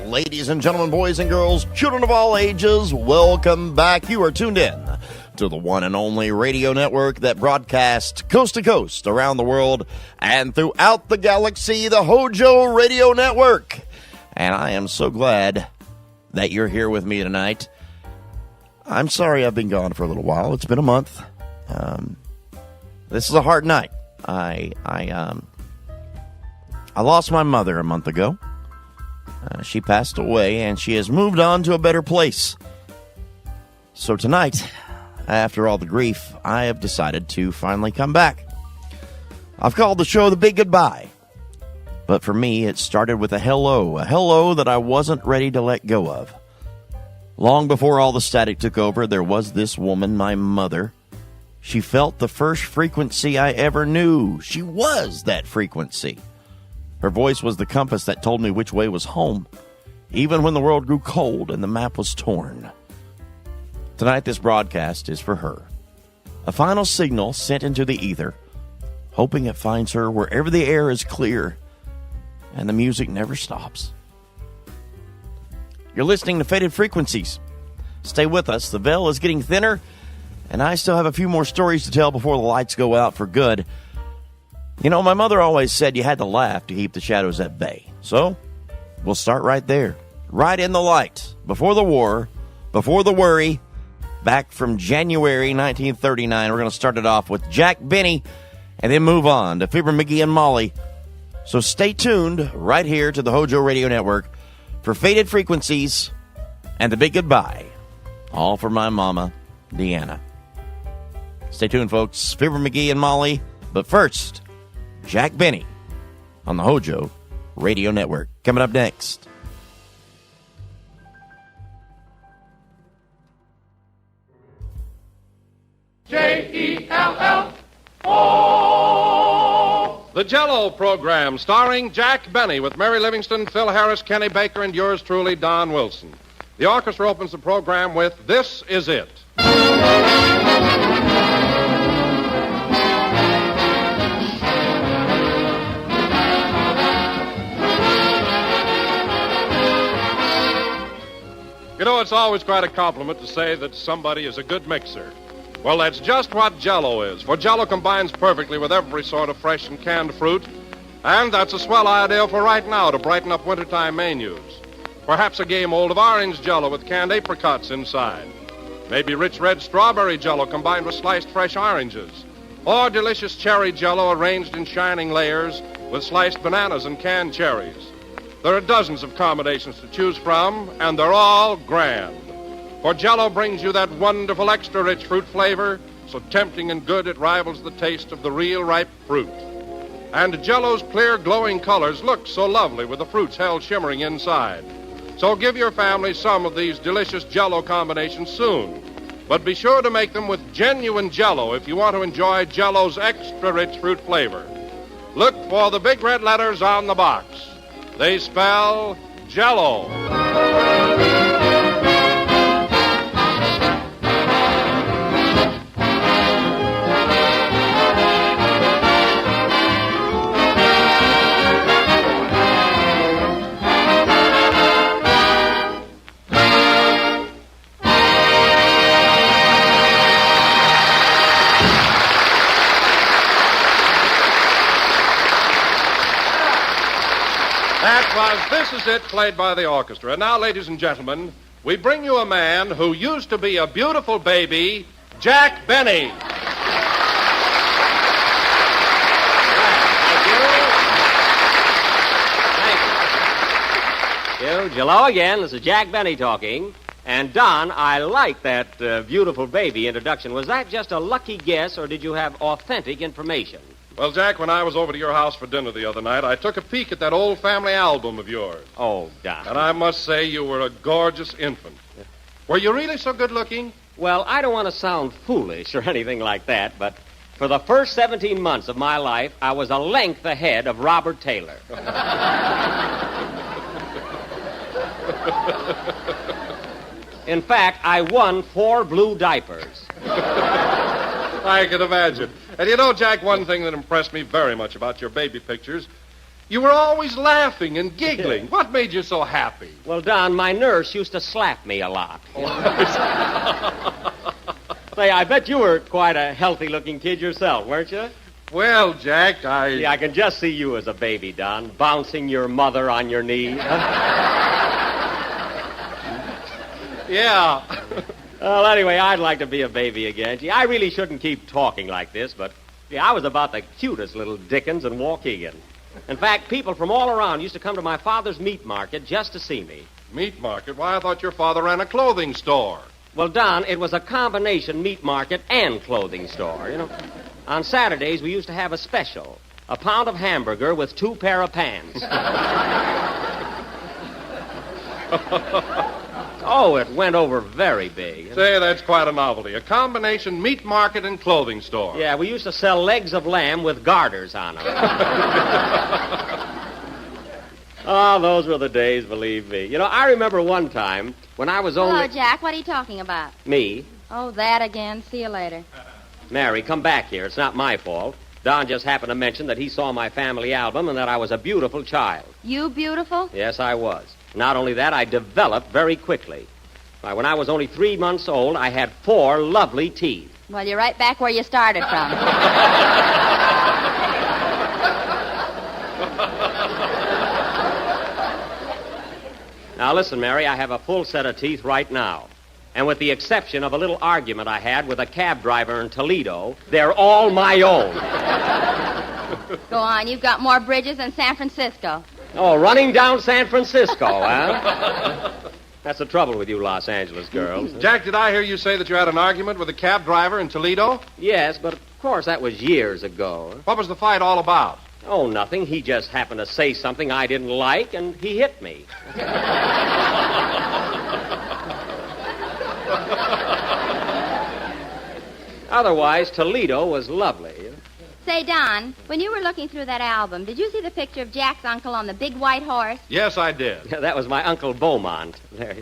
Ladies and gentlemen, boys and girls, children of all ages, welcome back. You are tuned in to the one and only radio network that broadcasts coast to coast around the world and throughout the galaxy, the Hojo Radio Network. And I am so glad that you're here with me tonight. I'm sorry I've been gone for a little while. It's been a month. This is a hard night. I lost my mother a month ago. She passed away, and she has moved on to a better place. So tonight, after all the grief, I have decided to finally come back. I've called the show The Big Goodbye. But for me, it started with a hello that I wasn't ready to let go of. Long before all the static took over, there was this woman, my mother. She felt the first frequency I ever knew. She was that frequency. Her voice was the compass that told me which way was home, even when the world grew cold and the map was torn. Tonight, this broadcast is for her. A final signal sent into the ether, hoping it finds her wherever the air is clear and the music never stops. You're listening to Faded Frequencies. Stay with us. The veil is getting thinner, and I still have a few more stories to tell before the lights go out for good. You know, my mother always said you had to laugh to keep the shadows at bay. So, we'll start right there. Right in the light. Before the war. Before the worry. Back from January 1939. We're going to start it off with Jack Benny. And then move on to Fibber McGee and Molly. So stay tuned right here to the Hojo Radio Network for Faded Frequencies and The Big Goodbye. All for my mama, Deanna. Stay tuned, folks. Fibber McGee and Molly. But first, Jack Benny on the Hojo Radio Network. Coming up next. J-E-L-L-O. The Jell-O program starring Jack Benny with Mary Livingston, Phil Harris, Kenny Baker, and yours truly, Don Wilson. The orchestra opens the program with This Is It. You know, it's always quite a compliment to say that somebody is a good mixer. Well, that's just what Jell-O is, for Jell-O combines perfectly with every sort of fresh and canned fruit, and that's a swell idea for right now to brighten up wintertime menus. Perhaps a gay mold of orange Jell-O with canned apricots inside. Maybe rich red strawberry Jell-O combined with sliced fresh oranges. Or delicious cherry Jell-O arranged in shining layers with sliced bananas and canned cherries. There are dozens of combinations to choose from, and they're all grand. For Jell-O brings you that wonderful extra-rich fruit flavor, so tempting and good it rivals the taste of the real ripe fruit. And Jell-O's clear, glowing colors look so lovely with the fruits held shimmering inside. So give your family some of these delicious Jell-O combinations soon. But be sure to make them with genuine Jell-O if you want to enjoy Jell-O's extra-rich fruit flavor. Look for the big red letters on the box. They spell Jell-O. This Is It, played by the orchestra. And now, ladies and gentlemen, we bring you a man who used to be a beautiful baby, Jack Benny. Thank you. Hello again. This is Jack Benny talking. And, Don, I like that beautiful baby introduction. Was that just a lucky guess, or did you have authentic information? Well, Jack, when I was over to your house for dinner the other night, I took a peek at that old family album of yours. Oh, Don. And I must say you were a gorgeous infant. Were you really so good looking? Well, I don't want to sound foolish or anything like that, but for the first 17 months of my life, I was a length ahead of Robert Taylor. In fact, I won 4 blue diapers. I can imagine. And you know, Jack, one thing that impressed me very much about your baby pictures You were always laughing and giggling. What made you so happy? Well, Don, my nurse used to slap me a lot. Say, I bet you were quite a healthy-looking kid yourself, weren't you? Well, Jack, Yeah, I can just see you as a baby, Don, bouncing your mother on your knee. Yeah. Well, anyway, I'd like to be a baby again. Gee, I really shouldn't keep talking like this, but I was about the cutest little Dickens in Waukegan. In fact, people from all around used to come to my father's meat market just to see me. Meat market? Why, I thought your father ran a clothing store. Well, Don, it was a combination meat market and clothing store, you know. On Saturdays, we used to have a special, a pound of hamburger with 2 pair of pants. Oh, it went over very big. Say, that's quite a novelty. A combination meat market and clothing store. Yeah, we used to sell legs of lamb with garters on them. Oh, those were the days, believe me. You know, I remember one time when I was only... Hello, Jack. What are you talking about? Me? Oh, that again. See you later. Mary, come back here. It's not my fault. Don just happened to mention that he saw my family album and that I was a beautiful child. You beautiful? Yes, I was. Not only that, I developed very quickly. Why, when I was only 3 months old, I had 4 lovely teeth. Well, you're right back where you started from. Now, listen, Mary, I have a full set of teeth right now. And with the exception of a little argument I had with a cab driver in Toledo, they're all my own. Go on. You've got more bridges than San Francisco. Oh, running down San Francisco, huh? That's the trouble with you Los Angeles girls. Jack, did I hear you say that you had an argument with a cab driver in Toledo? Yes, but of course that was years ago. What was the fight all about? Oh, nothing. He just happened to say something I didn't like, and he hit me. Otherwise, Toledo was lovely. Say, Don, when you were looking through that album, did you see the picture of Jack's uncle on the big white horse? Yes, I did. That was my Uncle Beaumont. There.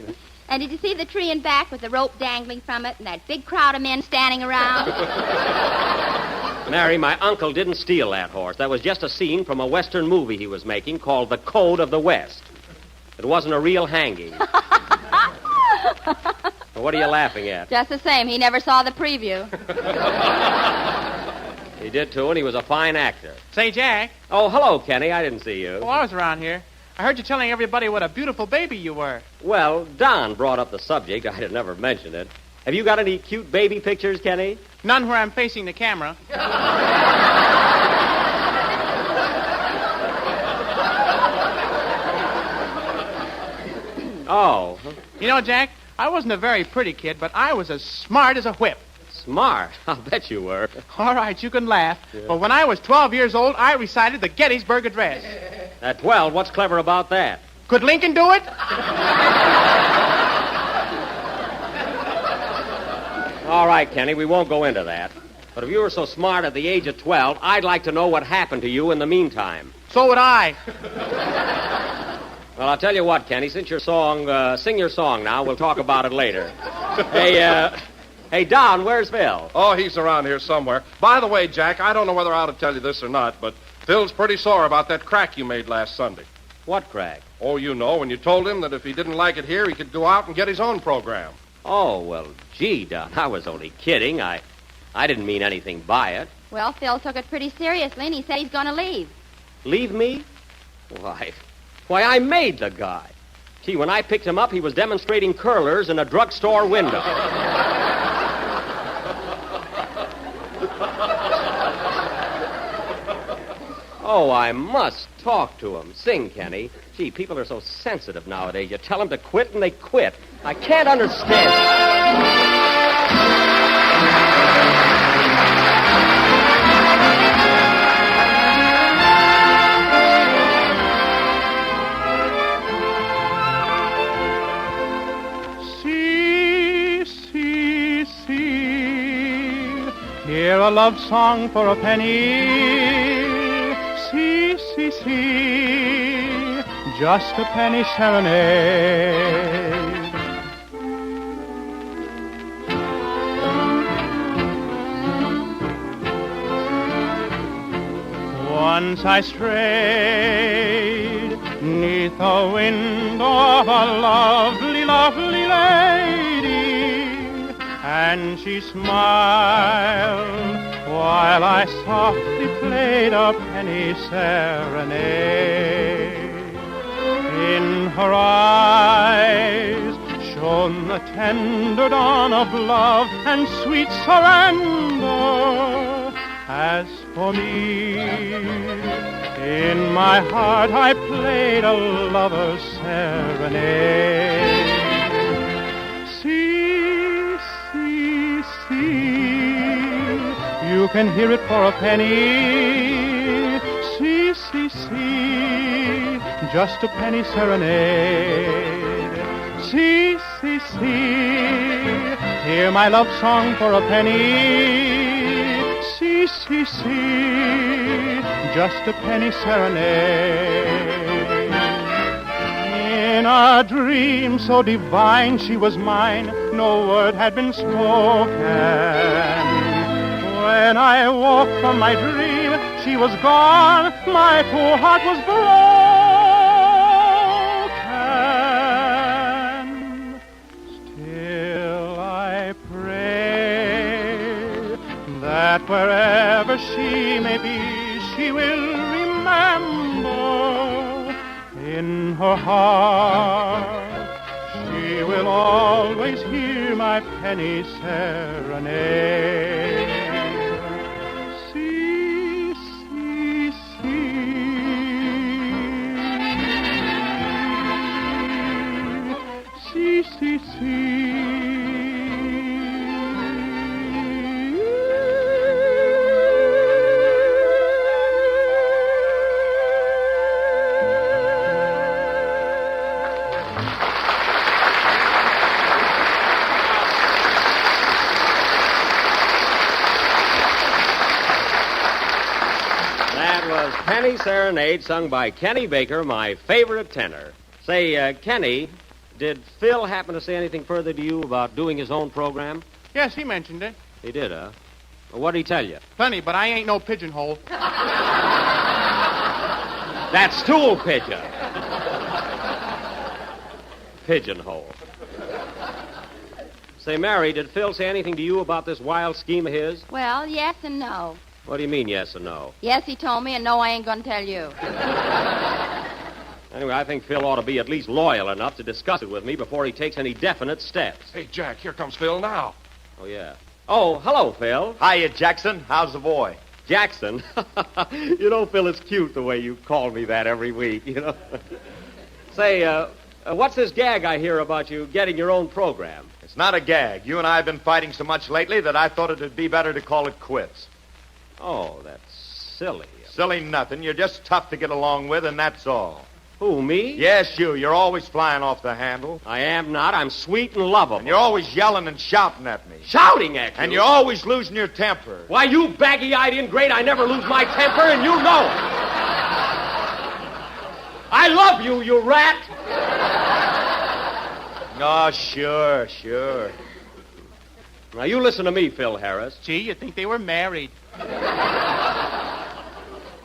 And did you see the tree in back with the rope dangling from it and that big crowd of men standing around? Mary, my uncle didn't steal that horse. That was just a scene from a Western movie he was making called The Code of the West. It wasn't a real hanging. What are you laughing at? Just the same, he never saw the preview. He did, too, and he was a fine actor. Say, Jack. Oh, hello, Kenny. I didn't see you. Oh, I was around here. I heard you telling everybody what a beautiful baby you were. Well, Don brought up the subject. I had never mentioned it. Have you got any cute baby pictures, Kenny? None where I'm facing the camera. Oh. You know, Jack, I wasn't a very pretty kid, but I was as smart as a whip. Smart. I'll bet you were. All right, you can laugh. Yeah. But when I was 12 years old, I recited the Gettysburg Address. At 12, what's clever about that? Could Lincoln do it? All right, Kenny, we won't go into that. But if you were so smart at the age of 12, I'd like to know what happened to you in the meantime. So would I. Well, I'll tell you what, Kenny, since your song, sing your song now. We'll talk about it later. Hey, Don, where's Phil? Oh, he's around here somewhere. By the way, Jack, I don't know whether I ought to tell you this or not, but Phil's pretty sore about that crack you made last Sunday. What crack? Oh, you know, when you told him that if he didn't like it here, he could go out and get his own program. Oh, well, gee, Don, I was only kidding. I didn't mean anything by it. Well, Phil took it pretty seriously, and he said he's going to leave. Leave me? Why, I made the guy. Gee, when I picked him up, he was demonstrating curlers in a drugstore window. Oh, I must talk to him. Sing, Kenny. Gee, people are so sensitive nowadays. You tell them to quit, and they quit. I can't understand. Hear a love song for a penny. See, see, see, just a penny serenade. Once I strayed 'neath the window of a lovely, lovely lady, and she smiled while I softly played a penny serenade. In her eyes shone the tender dawn of love and sweet surrender. As for me, in my heart I played a lover's serenade. See, see, see, you can hear it for a penny. See, see, see, just a penny serenade. See, see, see, hear my love song for a penny. See, see, see, just a penny serenade. In a dream so divine she was mine, no word had been spoken. When I woke from my dream, she was gone, my poor heart was broken. Still I pray that wherever she may be, she will remember in her heart. She will always hear my penny serenade. See, see, see, see, see, see. Penny Serenade, sung by Kenny Baker, my favorite tenor. Say, Kenny, did Phil happen to say anything further to you about doing his own program? Yes, he mentioned it. He did, huh? Well, what'd he tell you? Plenty, but I ain't no pigeonhole. That's stool pigeon. Pigeonhole. Say, Mary, did Phil say anything to you about this wild scheme of his? Well, yes and no. What do you mean, yes and no? Yes, he told me, and no, I ain't going to tell you. Anyway, I think Phil ought to be at least loyal enough to discuss it with me before he takes any definite steps. Hey, Jack, here comes Phil now. Oh, yeah. Oh, hello, Phil. Hiya, Jackson. How's the boy? Jackson. You know, Phil, it's cute the way you call me that every week, you know. Say, what's this gag I hear about you getting your own program? It's not a gag. You and I have been fighting so much lately that I thought it'd be better to call it quits. Oh, that's silly. Silly nothing. You're just tough to get along with, and that's all. Who, me? Yes, you. You're always flying off the handle. I am not. I'm sweet and lovable. And you're always yelling and shouting at me. Shouting at you? And you're always losing your temper. Why, you baggy-eyed ingrate, I never lose my temper, and you know it. I love you, you rat. Oh, sure. Now, you listen to me, Phil Harris. Gee, you'd think they were married.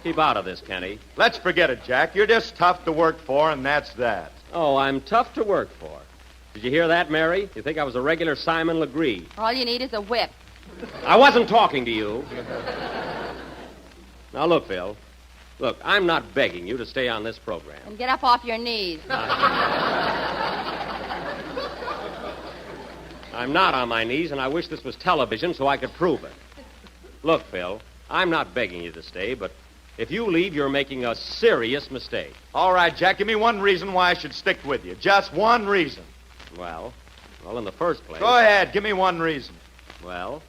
Keep out of this, Kenny. Let's forget it, Jack. You're just tough to work for, and that's that. Oh, I'm tough to work for. Did you hear that, Mary? You think I was a regular Simon Legree? All you need is a whip. I wasn't talking to you. Now, look, Phil. Look, I'm not begging you to stay on this program. And get up off your knees. I'm not on my knees, and I wish this was television so I could prove it. Look, Phil, I'm not begging you to stay, but if you leave, you're making a serious mistake. All right, Jack, give me one reason why I should stick with you. Just one reason. Well, in the first place... Go ahead, give me one reason. Well...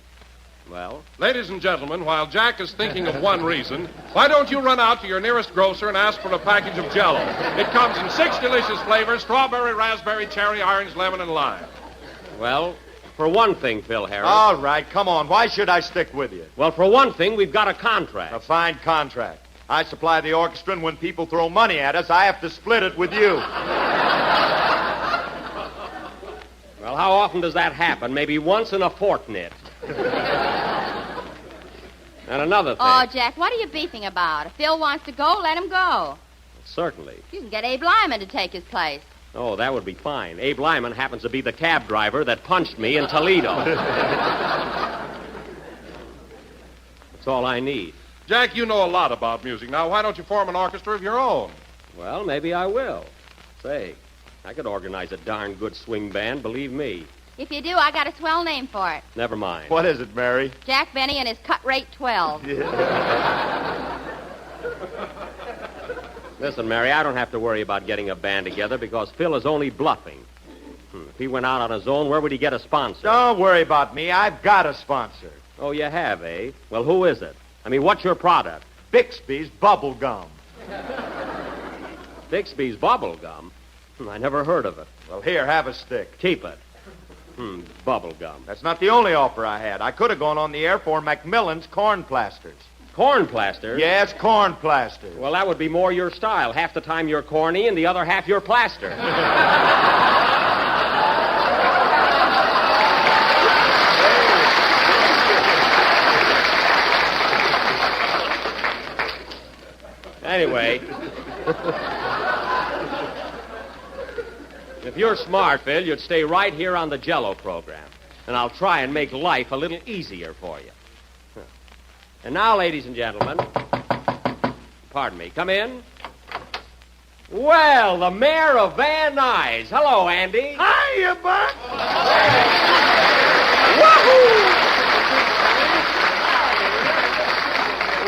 Ladies and gentlemen, while Jack is thinking of one reason, why don't you run out to your nearest grocer and ask for a package of Jell-O? It comes in 6 delicious flavors: strawberry, raspberry, cherry, orange, lemon, and lime. Well, for one thing, Phil Harris... All right, come on. Why should I stick with you? Well, for one thing, we've got a contract. A fine contract. I supply the orchestra, and when people throw money at us, I have to split it with you. Well, how often does that happen? Maybe once in a fortnight. And another thing. Oh, Jack, what are you beefing about? If Phil wants to go, let him go. Certainly. You can get Abe Lyman to take his place. Oh, that would be fine. Abe Lyman happens to be the cab driver that punched me in Toledo. That's all I need. Jack, you know a lot about music. Now, why don't you form an orchestra of your own? Well, maybe I will. Say, I could organize a darn good swing band, believe me. If you do, I got a swell name for it. Never mind. What is it, Mary? Jack Benny and his cut rate 12. Listen, Mary, I don't have to worry about getting a band together because Phil is only bluffing. If he went out on his own, where would he get a sponsor? Don't worry about me. I've got a sponsor. Oh, you have, eh? Well, who is it? I mean, what's your product? Bixby's Bubble Gum. Bixby's Bubble Gum? I never heard of it. Well, here, have a stick. Keep it. Bubble Gum. That's not the only offer I had. I could have gone on the air for Macmillan's Corn Plasters. Corn plaster? Yes, corn plasters. Well, that would be more your style. Half the time you're corny and the other half you're plaster. Anyway, if you're smart, Phil, you'd stay right here on the Jell-O program. And I'll try and make life a little easier for you. And now, ladies and gentlemen, pardon me, come in. Well, the mayor of Van Nuys. Hello, Andy. Hiya, Buck.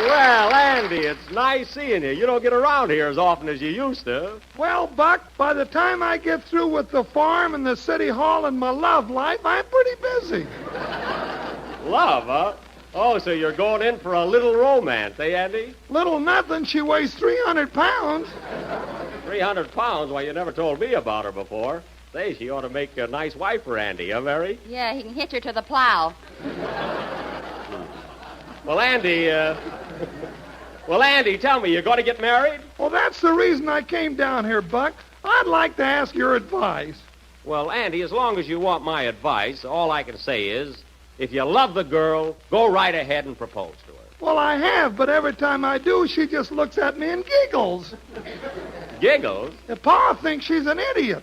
Well, Andy, it's nice seeing you. You don't get around here as often as you used to. Well, Buck, by the time I get through with the farm and the city hall and my love life, I'm pretty busy. Love, huh? Oh, so you're going in for a little romance, eh, Andy? Little nothing. She weighs 300 pounds. 300 pounds? Why, you never told me about her before. Say, she ought to make a nice wife for Andy, huh, Mary? Yeah, he can hitch her to the plow. Well, Andy, tell me, you going to get married? Well, that's the reason I came down here, Buck. I'd like to ask your advice. Well, Andy, as long as you want my advice, all I can say is, if you love the girl, go right ahead and propose to her. Well, I have, but every time I do, she just looks at me and giggles. Giggles? And Pa thinks she's an idiot.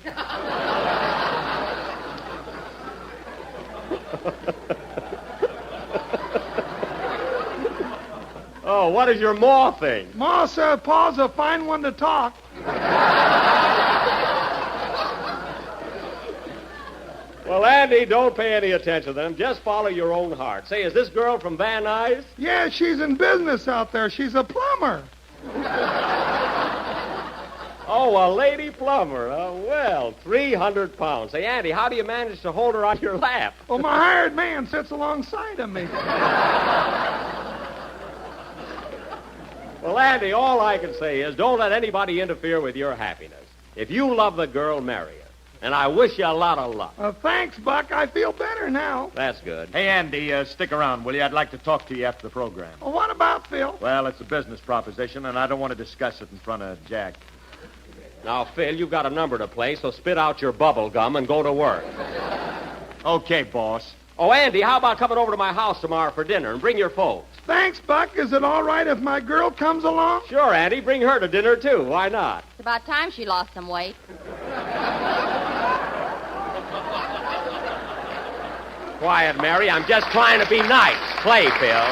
Oh, what does your ma think? Ma says Pa's a fine one to talk. Well, Andy, don't pay any attention to them. Just follow your own heart. Say, is this girl from Van Nuys? Yeah, she's in business out there. She's a plumber. Oh, a lady plumber. Well, 300 pounds. Say, Andy, how do you manage to hold her on your lap? Well, my hired man sits alongside of me. Well, Andy, all I can say is don't let anybody interfere with your happiness. If you love the girl, marry her. And I wish you a lot of luck. Thanks, Buck. I feel better now. That's good. Hey, Andy, stick around, will you? I'd like to talk to you after the program. Well, what about Phil? Well, it's a business proposition, and I don't want to discuss it in front of Jack. Now, Phil, you've got a number to play, so spit out your bubble gum and go to work. Okay, boss. Oh, Andy, how about coming over to my house tomorrow for dinner and bring your folks? Thanks, Buck. Is it all right if my girl comes along? Sure, Andy. Bring her to dinner, too. Why not? It's about time she lost some weight. Quiet, Mary. I'm just trying to be nice. Play, Phil.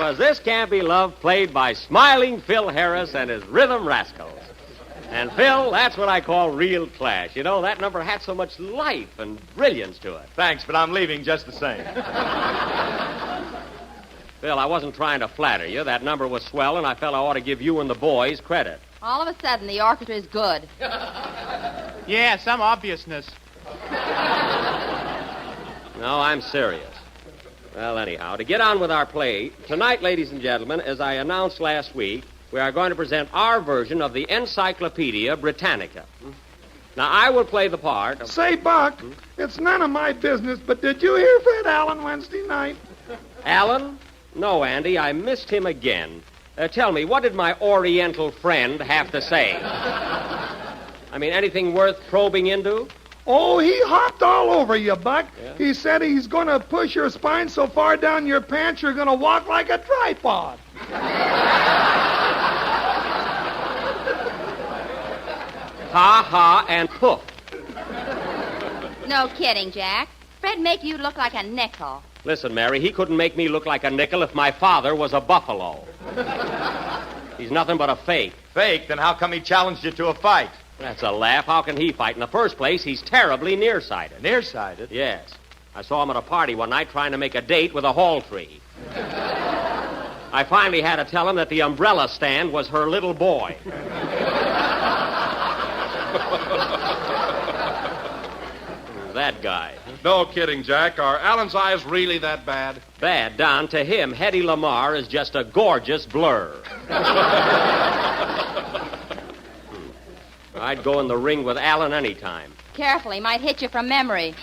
was This Can't Be Love, played by smiling Phil Harris and his Rhythm Rascals. And, Phil, that's what I call real class. You know, that number had so much life and brilliance to it. Thanks, but I'm leaving just the same. Phil, I wasn't trying to flatter you. That number was swell, and I felt I ought to give you and the boys credit. All of a sudden, the orchestra is good. Yeah, some obviousness. No, I'm serious. Well, anyhow, to get on with our play, tonight, ladies and gentlemen, as I announced last week, we are going to present our version of the Encyclopedia Britannica. Now, I will play the part of... Say, Buck, it's none of my business, but did you hear Fred Allen Wednesday night? Allen? No, Andy, I missed him again. Tell me, what did my Oriental friend have to say? I mean, anything worth probing into? Oh, he hopped all over you, Buck. Yeah? He said he's going to push your spine so far down your pants you're going to walk like a tripod. Ha, ha, and poof. No kidding, Jack. Fred make you look like a nickel. Listen, Mary, he couldn't make me look like a nickel if my father was a buffalo. He's nothing but a fake. Fake? Then how come he challenged you to a fight? That's a laugh. How can he fight? In the first place, he's terribly nearsighted. Nearsighted? Yes. I saw him at a party one night trying to make a date with a hall tree. I finally had to tell him that the umbrella stand was her little boy. That guy. No kidding, Jack. Are Alan's eyes really that bad? Bad, Don. To him, Hedy Lamarr is just a gorgeous blur. I'd go in the ring with Alan any time. Careful, he might hit you from memory.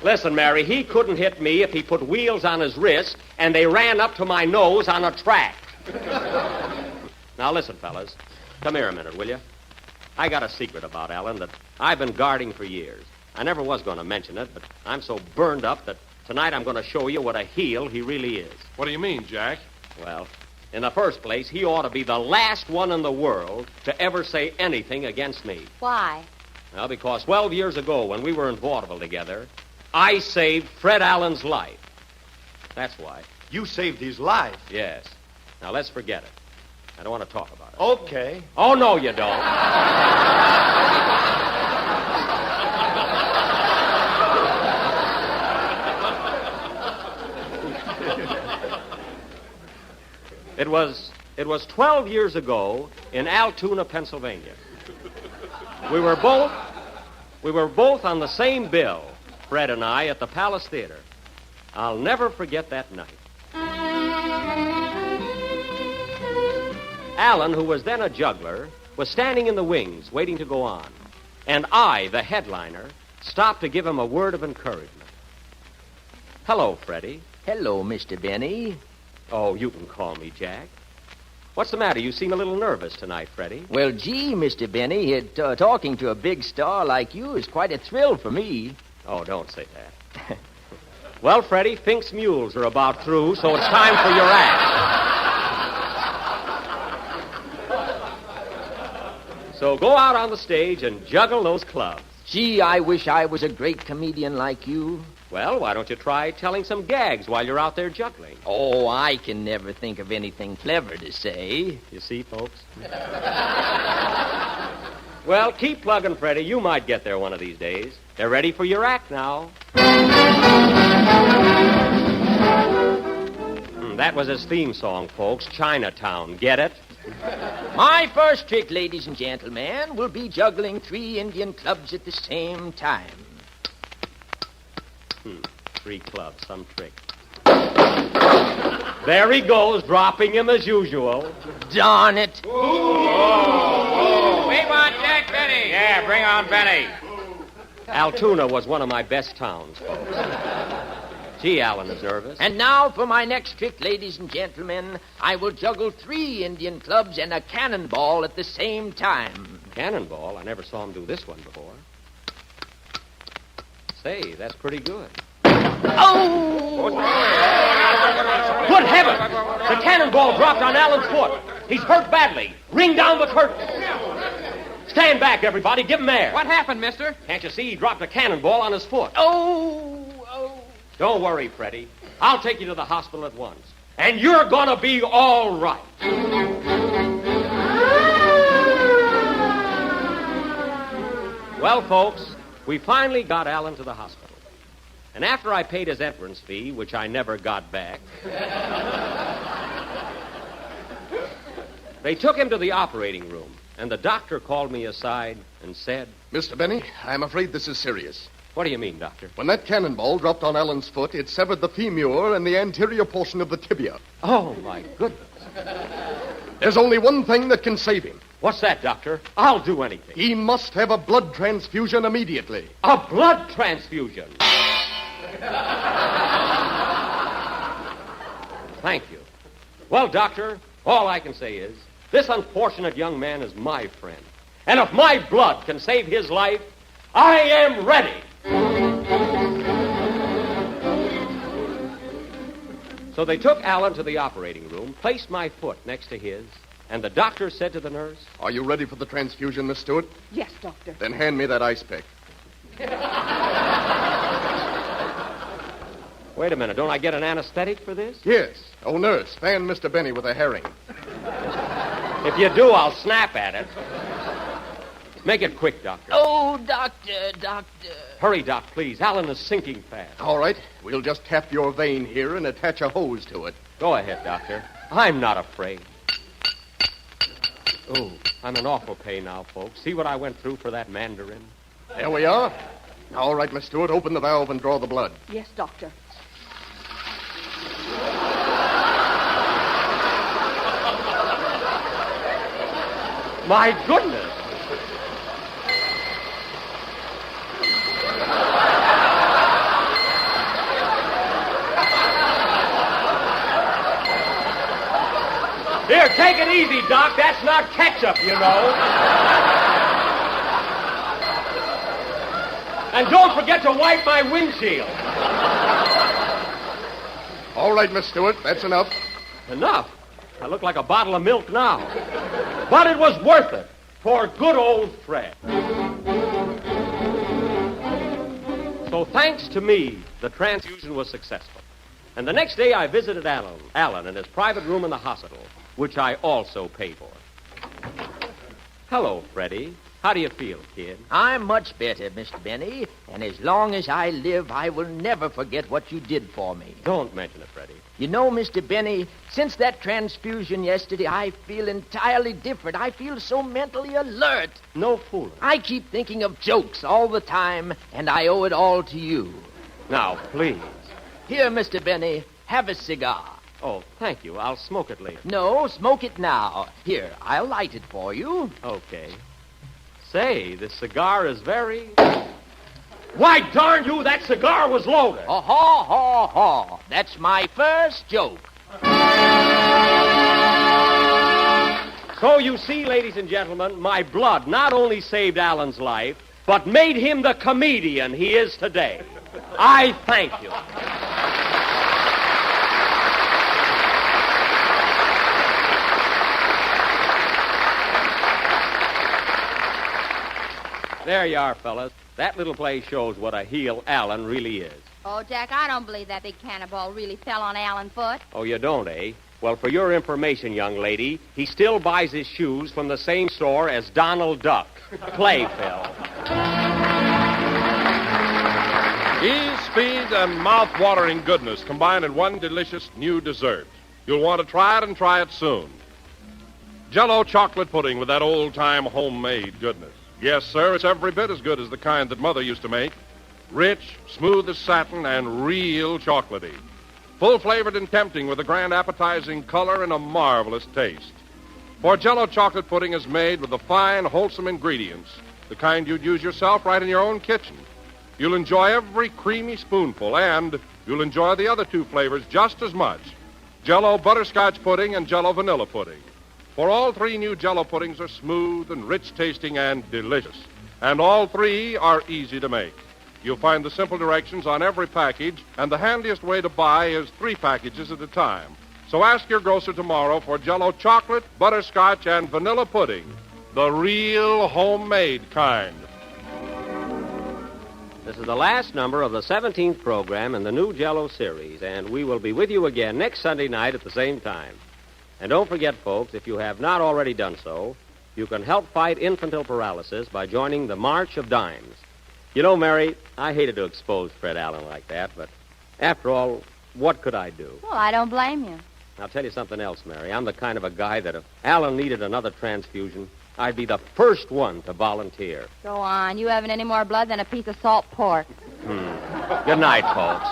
Listen, Mary, he couldn't hit me if he put wheels on his wrist and they ran up to my nose on a track. Now, listen, fellas. Come here a minute, will you? I got a secret about Alan that I've been guarding for years. I never was going to mention it, but I'm so burned up that tonight I'm going to show you what a heel he really is. What do you mean, Jack? Well, in the first place, he ought to be the last one in the world to ever say anything against me. Why? Well, because 12 years ago, when we were in vaudeville together, I saved Fred Allen's life. That's why. You saved his life. Yes. Now, let's forget it. I don't want to talk about it. Okay. Oh, no, you don't. It was 12 years ago in Altoona, Pennsylvania. We were both on the same bill, Fred and I, at the Palace Theater. I'll never forget that night. Alan, who was then a juggler, was standing in the wings, waiting to go on. And I, the headliner, stopped to give him a word of encouragement. Hello, Freddie. Hello, Mr. Benny. Oh, you can call me Jack. What's the matter? You seem a little nervous tonight, Freddie. Well, gee, Mr. Benny, talking to a big star like you is quite a thrill for me. Oh, don't say that. Well, Freddie, Fink's mules are about through, so it's time for your act. So go out on the stage and juggle those clubs. Gee, I wish I was a great comedian like you. Well, why don't you try telling some gags while you're out there juggling? Oh, I can never think of anything clever to say. You see, folks? Well, keep plugging, Freddie. You might get there one of these days. They're ready for your act now. That was his theme song, folks. Chinatown. Get it? My first trick, ladies and gentlemen, will be juggling 3 Indian clubs at the same time. 3 clubs, some trick. There he goes, dropping him as usual. Darn it. We want Jack Benny. Yeah, bring on Benny. Altoona was one of my best towns, folks. Gee, Alan is nervous. And now for my next trick, ladies and gentlemen. I will juggle 3 Indian clubs and a cannonball at the same time. Cannonball? I never saw him do this one before. Say, that's pretty good. Oh! Good heavens! The cannonball dropped on Alan's foot. He's hurt badly. Ring down the curtain. Stand back, everybody. Give him air. What happened, mister? Can't you see he dropped a cannonball on his foot? Oh! Don't worry, Freddie. I'll take you to the hospital at once. And you're gonna be all right. Well, folks, we finally got Alan to the hospital. And after I paid his entrance fee, which I never got back, they took him to the operating room, and the doctor called me aside and said, Mr. Benny, I'm afraid this is serious. What do you mean, Doctor? When that cannonball dropped on Alan's foot, it severed the femur and the anterior portion of the tibia. Oh, my goodness. There's only one thing that can save him. What's that, Doctor? I'll do anything. He must have a blood transfusion immediately. A blood transfusion? Thank you. Well, Doctor, all I can say is, this unfortunate young man is my friend. And if my blood can save his life, I am ready. So they took Alan to the operating room, placed my foot next to his, and the doctor said to the nurse, Are you ready for the transfusion, Miss Stewart? Yes, Doctor. Then hand me that ice pick. Wait a minute, don't I get an anesthetic for this? Yes. Oh, nurse, fan Mr. Benny with a herring. If you do, I'll snap at it. Make it quick, Doctor. Oh, doctor. Hurry, Doc, please. Alan is sinking fast. All right. We'll just tap your vein here and attach a hose to it. Go ahead, Doctor. I'm not afraid. Oh, I'm in awful pain now, folks. See what I went through for that mandarin? There we are. All right, Miss Stewart, open the valve and draw the blood. Yes, Doctor. My goodness. Here, take it easy, Doc. That's not ketchup, you know. And don't forget to wipe my windshield. All right, Miss Stewart, that's enough. Enough? I look like a bottle of milk now. But it was worth it for good old Fred. So thanks to me, the transfusion was successful. And the next day I visited Alan in his private room in the hospital, which I also paid for. Hello, Freddie. How do you feel, kid? I'm much better, Mr. Benny, and as long as I live, I will never forget what you did for me. Don't mention it, Freddie. You know, Mr. Benny, since that transfusion yesterday, I feel entirely different. I feel so mentally alert. No fooling. I keep thinking of jokes all the time, and I owe it all to you. Now, please. Here, Mr. Benny, have a cigar. Oh, thank you. I'll smoke it later. No, smoke it now. Here, I'll light it for you. Okay. Say, this cigar is very... Why, darn you, that cigar was loaded. Oh, haw, haw, haw. That's my first joke. So you see, ladies and gentlemen, my blood not only saved Alan's life, but made him the comedian he is today. I thank you. There you are, fellas. That little play shows what a heel Alan really is. Oh, Jack, I don't believe that big cannonball really fell on Alan's foot. Oh, you don't, eh? Well, for your information, young lady, he still buys his shoes from the same store as Donald Duck. Play, Phil. Ease, speed, and mouth-watering goodness combined in one delicious new dessert. You'll want to try it and try it soon. Jell-O chocolate pudding with that old-time homemade goodness. Yes, sir, it's every bit as good as the kind that Mother used to make. Rich, smooth as satin, and real chocolatey. Full-flavored and tempting with a grand appetizing color and a marvelous taste. For Jell-O chocolate pudding is made with the fine, wholesome ingredients, the kind you'd use yourself right in your own kitchen. You'll enjoy every creamy spoonful, and you'll enjoy the other two flavors just as much. Jell-O butterscotch pudding and Jell-O vanilla pudding. For all three new Jell-O puddings are smooth and rich-tasting and delicious. And all three are easy to make. You'll find the simple directions on every package, and the handiest way to buy is 3 packages at a time. So ask your grocer tomorrow for Jell-O chocolate, butterscotch, and vanilla pudding. The real homemade kind. This is the last number of the 17th program in the new Jell-O series, and we will be with you again next Sunday night at the same time. And don't forget, folks, if you have not already done so, you can help fight infantile paralysis by joining the March of Dimes. You know, Mary, I hated to expose Fred Allen like that, but after all, what could I do? Well, I don't blame you. I'll tell you something else, Mary. I'm the kind of a guy that if Allen needed another transfusion, I'd be the first one to volunteer. Go on. You haven't any more blood than a piece of salt pork. Good night, folks.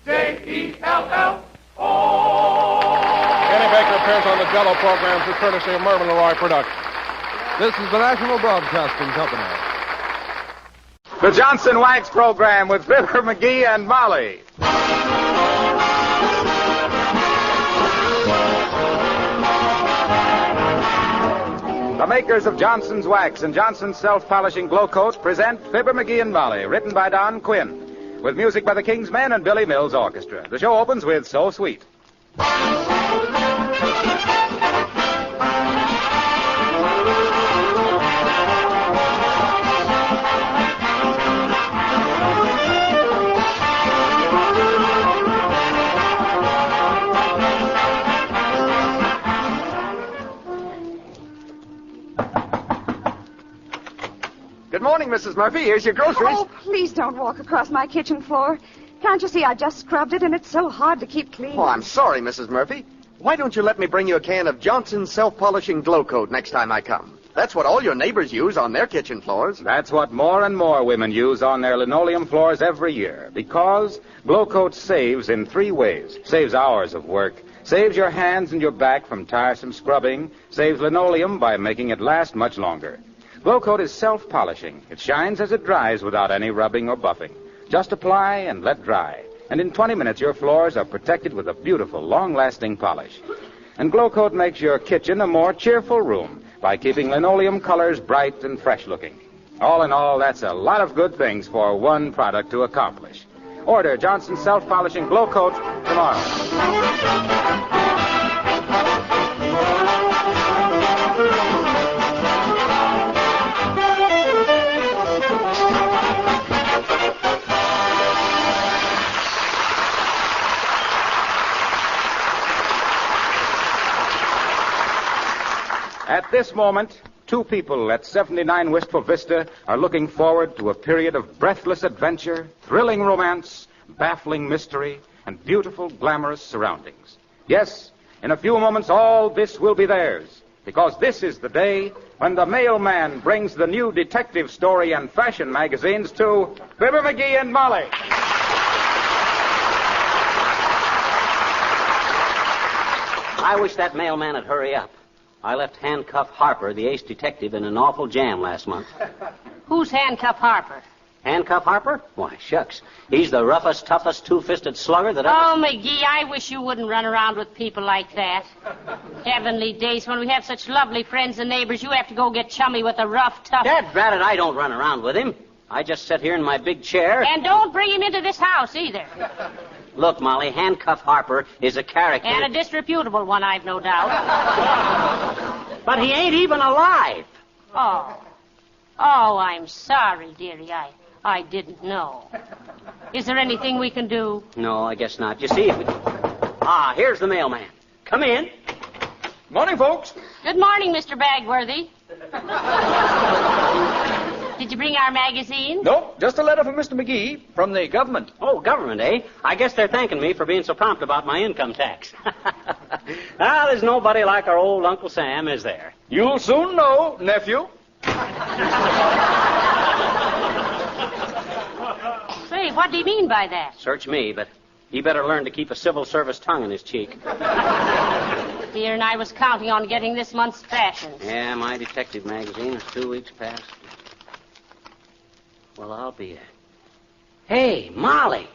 J-E-L-L-O. Kenny Baker appears on the Jell-O program through courtesy of Mervyn LeRoy Productions. This is the National Broadcasting Company. The Johnson Wax program with Fibber McGee and Molly. The makers of Johnson's Wax and Johnson's Self-Polishing Glow Coat present Fibber McGee and Molly, written by Don Quinn, with music by the King's Men and Billy Mills Orchestra. The show opens with So Sweet. Good morning, Mrs. Murphy. Here's your groceries. Oh, please don't walk across my kitchen floor. Can't you see I just scrubbed it and it's so hard to keep clean? Oh, I'm sorry, Mrs. Murphy. Why don't you let me bring you a can of Johnson's Self-Polishing Glow Coat next time I come? That's what all your neighbors use on their kitchen floors. That's what more and more women use on their linoleum floors every year, because Glow Coat saves in 3 ways. Saves hours of work, saves your hands and your back from tiresome scrubbing, saves linoleum by making it last much longer. Glow Coat is self-polishing. It shines as it dries without any rubbing or buffing. Just apply and let dry. And in 20 minutes, your floors are protected with a beautiful, long-lasting polish. And Glow Coat makes your kitchen a more cheerful room by keeping linoleum colors bright and fresh-looking. All in all, that's a lot of good things for one product to accomplish. Order Johnson's Self-Polishing Glow Coat tomorrow. At this moment, 2 people at 79 Wistful Vista are looking forward to a period of breathless adventure, thrilling romance, baffling mystery, and beautiful, glamorous surroundings. Yes, in a few moments, all this will be theirs, because this is the day when the mailman brings the new detective story and fashion magazines to Fibber McGee and Molly. I wish that mailman would hurry up. I left Handcuff Harper, the ace detective, in an awful jam last month. Who's Handcuff Harper? Handcuff Harper? Why, shucks. He's the roughest, toughest, two-fisted slugger that ever... Oh, McGee, I wish you wouldn't run around with people like that. Heavenly days, when we have such lovely friends and neighbors, you have to go get chummy with a rough, tough... Dad, drat it, I don't run around with him. I just sit here in my big chair... And don't bring him into this house, either. Look, Molly, Handcuff Harper is a character... And a disreputable one, I've no doubt. But he ain't even alive. Oh, I'm sorry, dearie. I didn't know. Is there anything we can do? No, I guess not. You see, if we... here's the mailman. Come in. Morning, folks. Good morning, Mr. Bagworthy. Did you bring our magazine? Nope, just a letter from Mr. McGee from the government. Oh, government, eh? I guess they're thanking me for being so prompt about my income tax. There's nobody like our old Uncle Sam, is there? You'll soon know, nephew. Say, what do you mean by that? Search me, but he better learn to keep a civil service tongue in his cheek. Dear, and I was counting on getting this month's fashions. Yeah, my detective magazine is 2 weeks past. Well, I'll be it. Hey, Molly,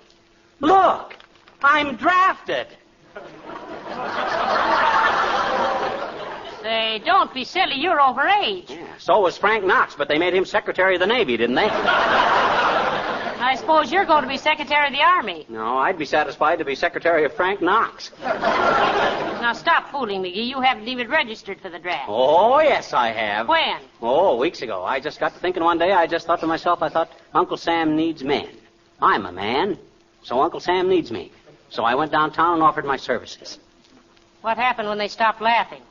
look, I'm drafted. Say, don't be silly. You're over age. Yeah, so was Frank Knox, but they made him Secretary of the Navy, didn't they? I suppose you're going to be Secretary of the Army. No, I'd be satisfied to be Secretary of Frank Knox. Now, stop fooling, McGee. You haven't even registered for the draft. Oh, yes, I have. When? Oh, weeks ago. I just got to thinking one day, I just thought to myself, Uncle Sam needs men. I'm a man, so Uncle Sam needs me. So I went downtown and offered my services. What happened when they stopped laughing?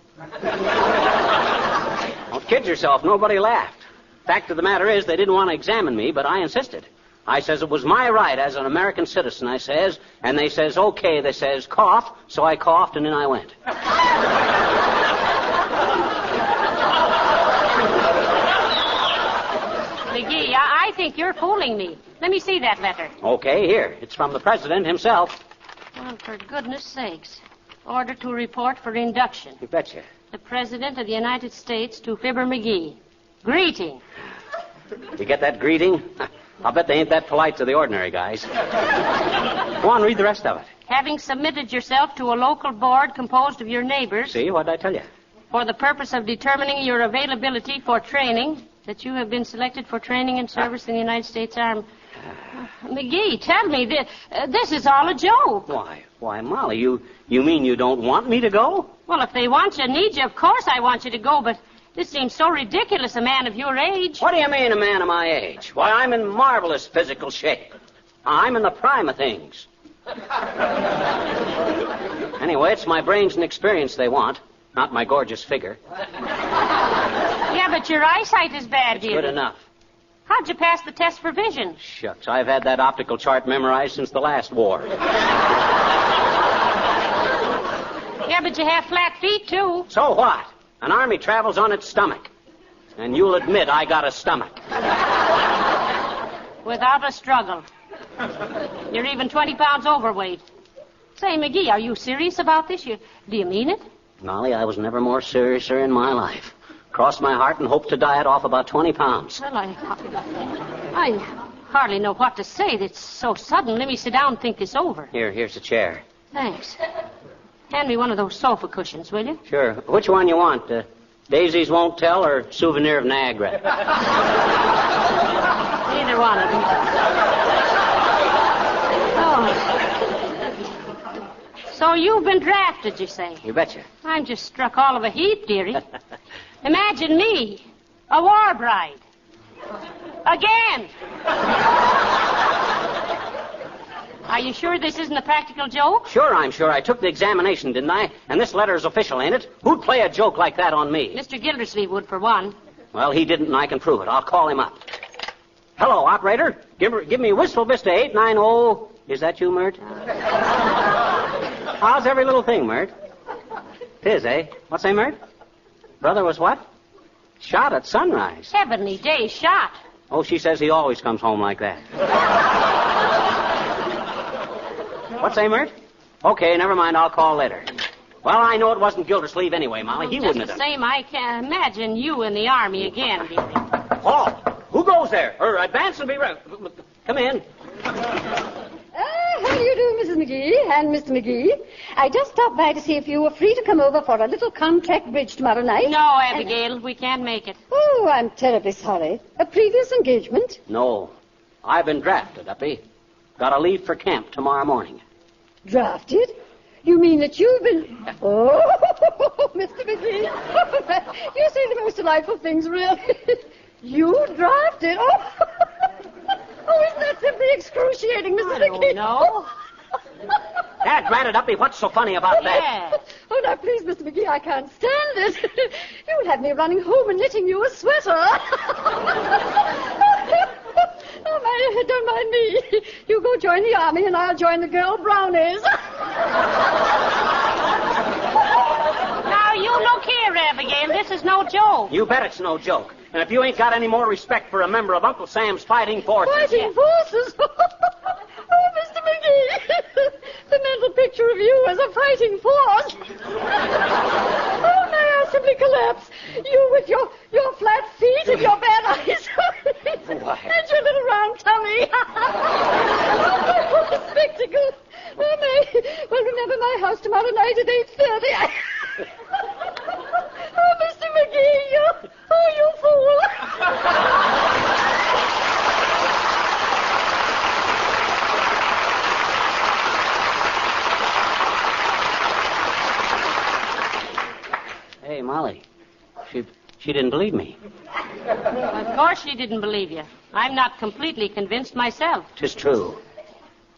Don't kid yourself. Nobody laughed. Fact of the matter is, they didn't want to examine me, but I insisted. I says it was my right as an American citizen, I says, and they says, okay, they says, cough, so I coughed, and then I went. McGee, I think you're fooling me. Let me see that letter. Okay, here. It's from the president himself. Well, for goodness sakes. Order to report for induction. You betcha. The President of the United States to Fibber McGee. Greeting. You get that greeting? I'll bet they ain't that polite to the ordinary guys. Go on, read the rest of it. Having submitted yourself to a local board composed of your neighbors... See, what did I tell you? ...for the purpose of determining your availability for training, that you have been selected for training and service in the United States Army. McGee, tell me, this is all a joke. Why, Molly, you mean you don't want me to go? Well, if they want you and need you, of course I want you to go, but this seems so ridiculous, a man of your age. What do you mean, a man of my age? Why, I'm in marvelous physical shape. I'm in the prime of things. Anyway, it's my brains and experience they want, not my gorgeous figure. Yeah, but your eyesight is bad, dear. Good enough. How'd you pass the test for vision? Shucks, I've had that optical chart memorized since the last war. Yeah, but you have flat feet, too. So what? An army travels on its stomach. And you'll admit I got a stomach. Without a struggle. You're even 20 pounds overweight. Say, McGee, are you serious about this? Do you mean it? Molly, I was never more seriouser in my life. Crossed my heart and hoped to diet off about 20 pounds. Well, I hardly know what to say. It's so sudden. Let me sit down and think this over. Here's a chair. Thanks. Hand me one of those sofa cushions, will you? Sure. Which one you want? Daisies Won't Tell or Souvenir of Niagara? Either one of them. Oh. So you've been drafted, you say? You betcha. I'm just struck all of a heap, dearie. Imagine me, a war bride. Again. Are you sure this isn't a practical joke? Sure, I'm sure. I took the examination, didn't I? And this letter's official, ain't it? Who'd play a joke like that on me? Mr. Gildersleeve would, for one. Well, he didn't, and I can prove it. I'll call him up. Hello, operator. Give me Wistful Vista 890. Is that you, Mert? How's every little thing, Mert? 'Tis, eh? What's that, Mert? Brother was what? Shot at sunrise. Heavenly days, shot. Oh, she says he always comes home like that. What's that, Mert? Okay, never mind. I'll call later. Well, I know it wasn't Gildersleeve anyway, Molly. He wouldn't have done it. Just the same, I can't imagine you in the Army again, dearie. Oh, who goes there? Advance and be ready. Come in. How do you do, Mrs. McGee and Mr. McGee? I just stopped by to see if you were free to come over for a little contract bridge tomorrow night. No, Abigail, we can't make it. Oh, I'm terribly sorry. A previous engagement? No. I've been drafted, Uppy. Got to leave for camp tomorrow morning. Drafted? You mean that you've been... Oh, Mr. McGee. You say the most delightful things, really. You drafted? Oh, isn't that simply excruciating, Mr. McGee? No. Dad, drat it, Uppy. What's so funny about that? Yeah. Oh, now, please, Mr. McGee, I can't stand it. You'll have me running home and knitting you a sweater. Oh, my, don't mind me. You go join the Army, and I'll join the girl brownies. Now, you look here, Abigail. This is no joke. You bet it's no joke. And if you ain't got any more respect for a member of Uncle Sam's fighting forces... Fighting forces? Oh, Mr. McGee. The mental picture of you as a fighting force. Oh, may I simply collapse. You with your flat feet and your bad eyes. And your little round tummy. Oh, the spectacle. Oh, may. Well, remember my house tomorrow night at 8:30. Oh, Mr. McGee, you fool. Hey, Molly. She didn't believe me. Of course she didn't believe you. I'm not completely convinced myself. 'Tis true.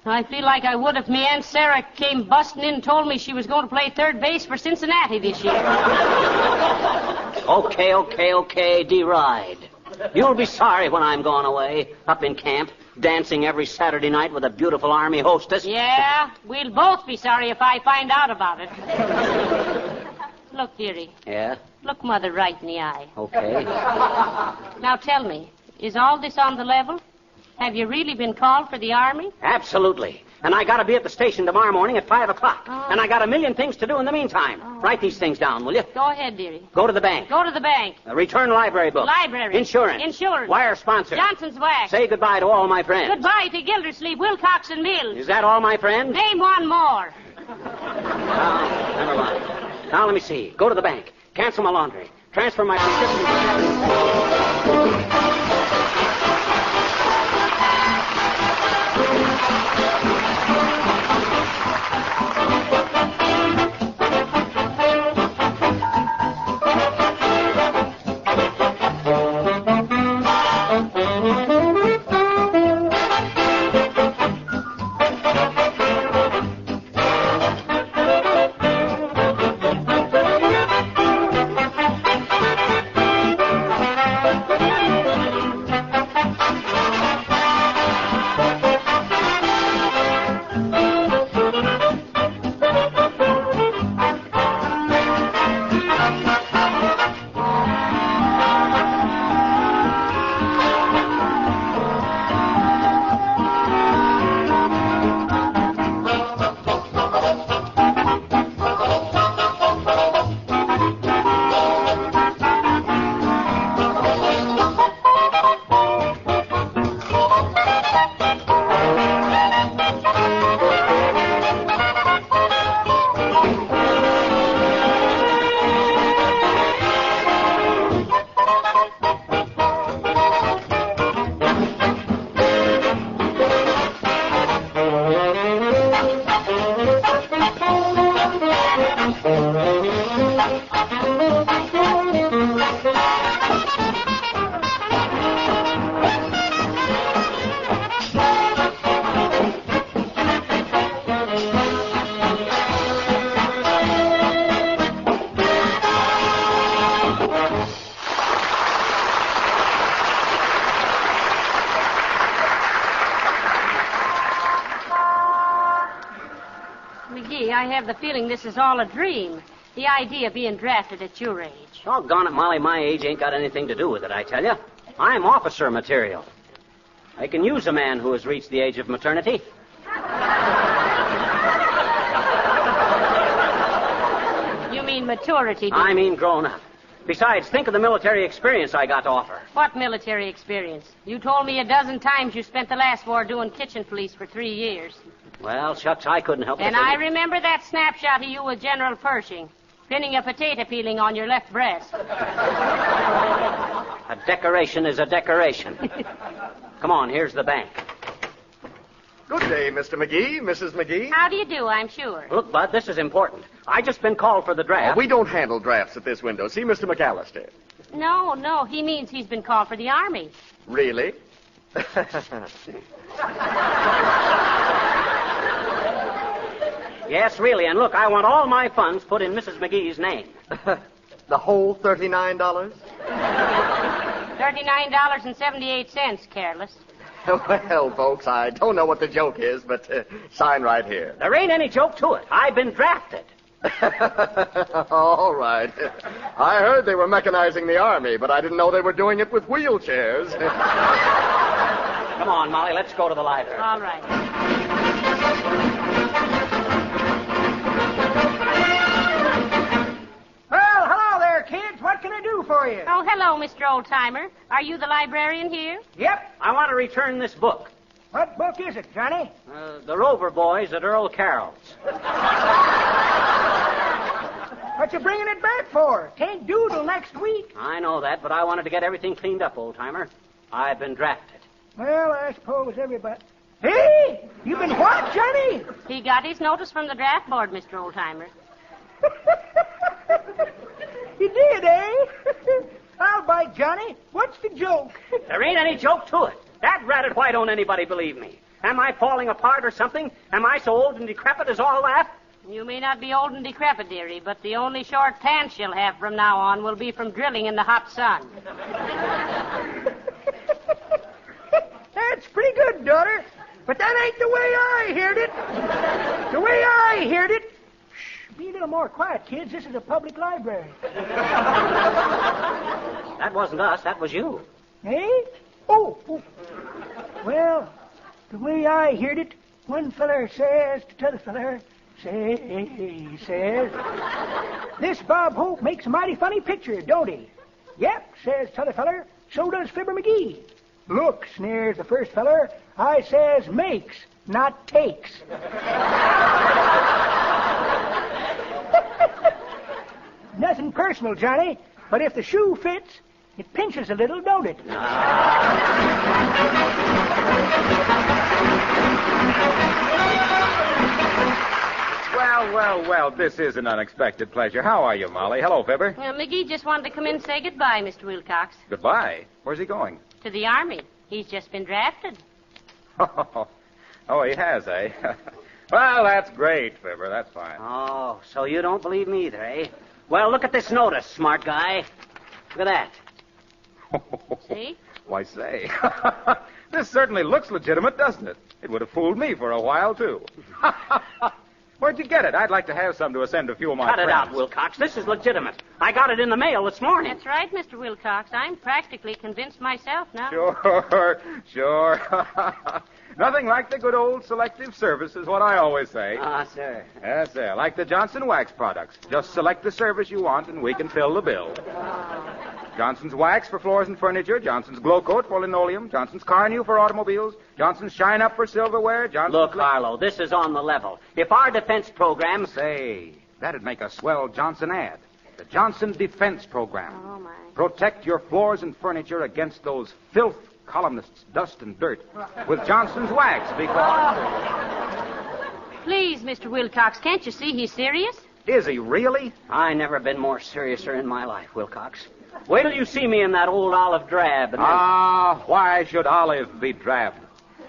I feel like I would if me Aunt Sarah came busting in and told me she was going to play third base for Cincinnati this year. Okay, deride. You'll be sorry when I'm gone away, up in camp, dancing every Saturday night with a beautiful Army hostess. Yeah, we'll both be sorry if I find out about it. Look, dearie. Yeah? Look Mother right in the eye. Okay. Now tell me, is all this on the level? Have you really been called for the Army? Absolutely. And I gotta be at the station tomorrow morning at 5 o'clock. Oh. And I got a million things to do in the meantime. Oh. Write these things down, will you? Go ahead, dearie. Go to the bank. Go to the bank. Return library book. Library. Insurance. Insurance. Wire sponsor. Johnson's Wax. Say goodbye to all my friends. Goodbye to Gildersleeve, Wilcox, and Mills. Is that all, my friends? Name one more. Oh, never mind. Now, let me see. Go to the bank. Cancel my laundry. Transfer my prescription. McGee, I have the feeling this is all a dream. The idea of being drafted at your age. Doggone it, Molly, my age ain't got anything to do with it, I tell you. I'm officer material. I can use a man who has reached the age of maternity. You mean maturity? I mean grown up. Besides, think of the military experience I got to offer. What military experience? You told me a dozen times you spent the last war doing kitchen police for 3 years. Well, shucks, I couldn't help it. And I remember that snapshot of you with General Pershing, pinning a potato peeling on your left breast. A decoration is a decoration. Come on, here's the bank. Good day, Mr. McGee, Mrs. McGee. How do you do, I'm sure. Look, Bud, this is important. I just been called for the draft. We don't handle drafts at this window. See Mr. McAllister. No, he means he's been called for the Army. Really? Yes, really. And look, I want all my funds put in Mrs. McGee's name. The whole $39? $39.78, careless. Well, folks, I don't know what the joke is, but sign right here. There ain't any joke to it. I've been drafted. All right. I heard they were mechanizing the Army, but I didn't know they were doing it with wheelchairs. Come on, Molly, let's go to the library. All right. Well, hello there, kids. What can I do for you? Oh, hello, Mr. Oldtimer. Are you the librarian here? Yep. I want to return this book. What book is it, Johnny? The Rover Boys at Earl Carroll's. What you bringing it back for? Can't do till next week. I know that, but I wanted to get everything cleaned up, old-timer. I've been drafted. Well, I suppose everybody... Hey! You been what, Johnny? He got his notice from the draft board, Mr. Oldtimer. You did, eh? I'll bite, Johnny. What's the joke? There ain't any joke to it. That ratted, why don't anybody believe me? Am I falling apart or something? Am I so old and decrepit as all that? You may not be old and decrepit, dearie, but the only short pants you'll have from now on will be from drilling in the hot sun. That's pretty good, daughter. But that ain't the way I heard it. The way I heard it... Shh, be a little more quiet, kids. This is a public library. That wasn't us. That was you. Eh? Oh. Well, the way I heard it, one feller says to t'other feller, says, this Bob Hope makes a mighty funny picture, don't he? Yep, says t'other feller, so does Fibber McGee. Look, sneers the first feller, I says makes, not takes. Nothing personal, Johnny, but if the shoe fits, it pinches a little, don't it? Well, this is an unexpected pleasure. How are you, Molly? Hello, Fibber. McGee just wanted to come in and say goodbye, Mr. Wilcox. Goodbye. Where's he going? To the Army. He's just been drafted. Oh, he has, eh? Well, that's great, Fibber. That's fine. Oh, so you don't believe me either, eh? Well, look at this notice, smart guy. Look at that. See? Why, say, this certainly looks legitimate, doesn't it? It would have fooled me for a while, too. Where'd you get it? I'd like to have some to send a few of my Cut friends. it out, Wilcox. This is legitimate. I got it in the mail this morning. That's right, Mr. Wilcox. I'm practically convinced myself now. Sure. Nothing like the good old selective service is what I always say. Ah, sir. Yes, sir. Like the Johnson Wax products. Just select the service you want and we can fill the bill. Johnson's Wax for floors and furniture, Johnson's Glow Coat for linoleum, Johnson's Carnew for automobiles, Johnson's Shine Up for silverware, Johnson's... Look, Harlow, this is on the level. If our defense program... Say, that'd make a swell Johnson ad. The Johnson Defense Program. Oh, my. Protect your floors and furniture against those filth columnists, dust and dirt with Johnson's Wax because... Please, Mr. Wilcox, can't you see he's serious? Is he really? I never been more seriouser in my life, Wilcox. Wait till you see me in that old olive drab. And why should Olive be drab?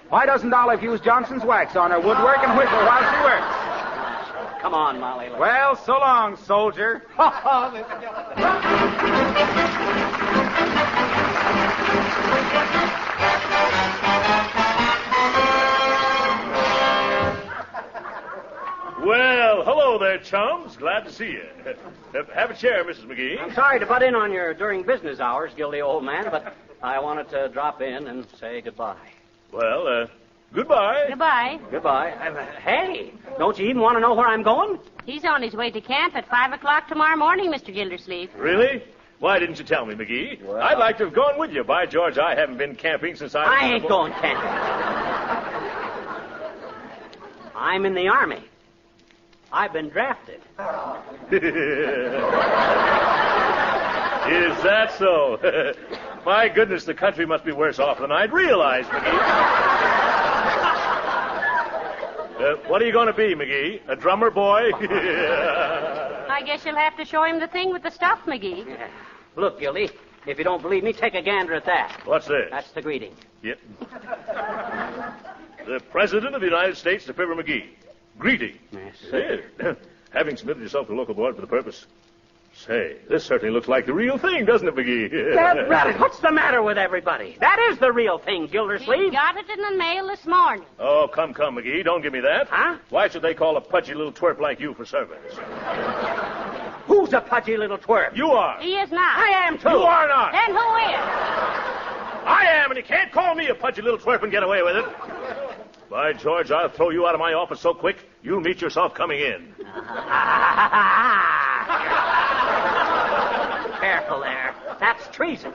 Why doesn't Olive use Johnson's Wax on her woodwork and whistle while she works? Come on, Molly. Well, so long, soldier. Well, hello there, chums. Glad to see you. Have a chair, Mrs. McGee. I'm sorry to butt in on your during business hours, guilty old man, but I wanted to drop in and say goodbye. Well, goodbye. Goodbye. Goodbye. Hey, don't you even want to know where I'm going? He's on his way to camp at 5 o'clock tomorrow morning, Mr. Gildersleeve. Really? Why didn't you tell me, McGee? Well, I'd like to have gone with you. By George, I haven't been camping since I ain't going camping. I'm in the Army. I've been drafted. Is that so? My goodness, the country must be worse off than I'd realized, McGee. What are you going to be, McGee? A drummer boy? I guess you'll have to show him the thing with the stuff, McGee. Yeah. Look, Gildy, if you don't believe me, take a gander at that. What's this? That's the greeting. Yep. The President of the United States to Fibber McGee. Greeting. Yes, sir. Having submitted yourself to the local board for the purpose. Say, this certainly looks like the real thing, doesn't it, McGee? That rabbit, what's the matter with everybody? That is the real thing, Gildersleeve. He got it in the mail this morning. Oh, come, McGee. Don't give me that. Huh? Why should they call a pudgy little twerp like you for service? Who's a pudgy little twerp? You are. He is not. I am, too. You are not. Then who is? I am, and you can't call me a pudgy little twerp and get away with it. By George, I'll throw you out of my office so quick, you'll meet yourself coming in. Careful there. That's treason.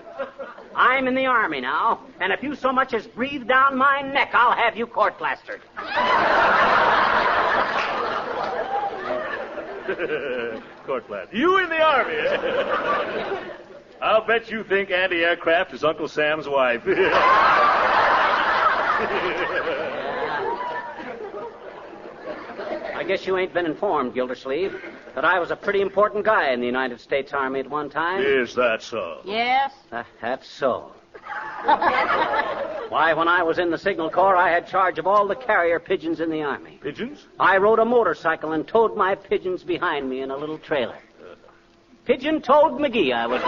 I'm in the Army now, and if you so much as breathe down my neck, I'll have you court-plastered. Court-plastered. You in the Army, eh? I'll bet you think anti-aircraft is Uncle Sam's wife. I guess you ain't been informed, Gildersleeve. that I was a pretty important guy in the United States Army at one time? Is that so? Yes. That's so. Why, when I was in the Signal Corps, I had charge of all the carrier pigeons in the Army. Pigeons? I rode a motorcycle and towed my pigeons behind me in a little trailer. Pigeon-toed McGee, I was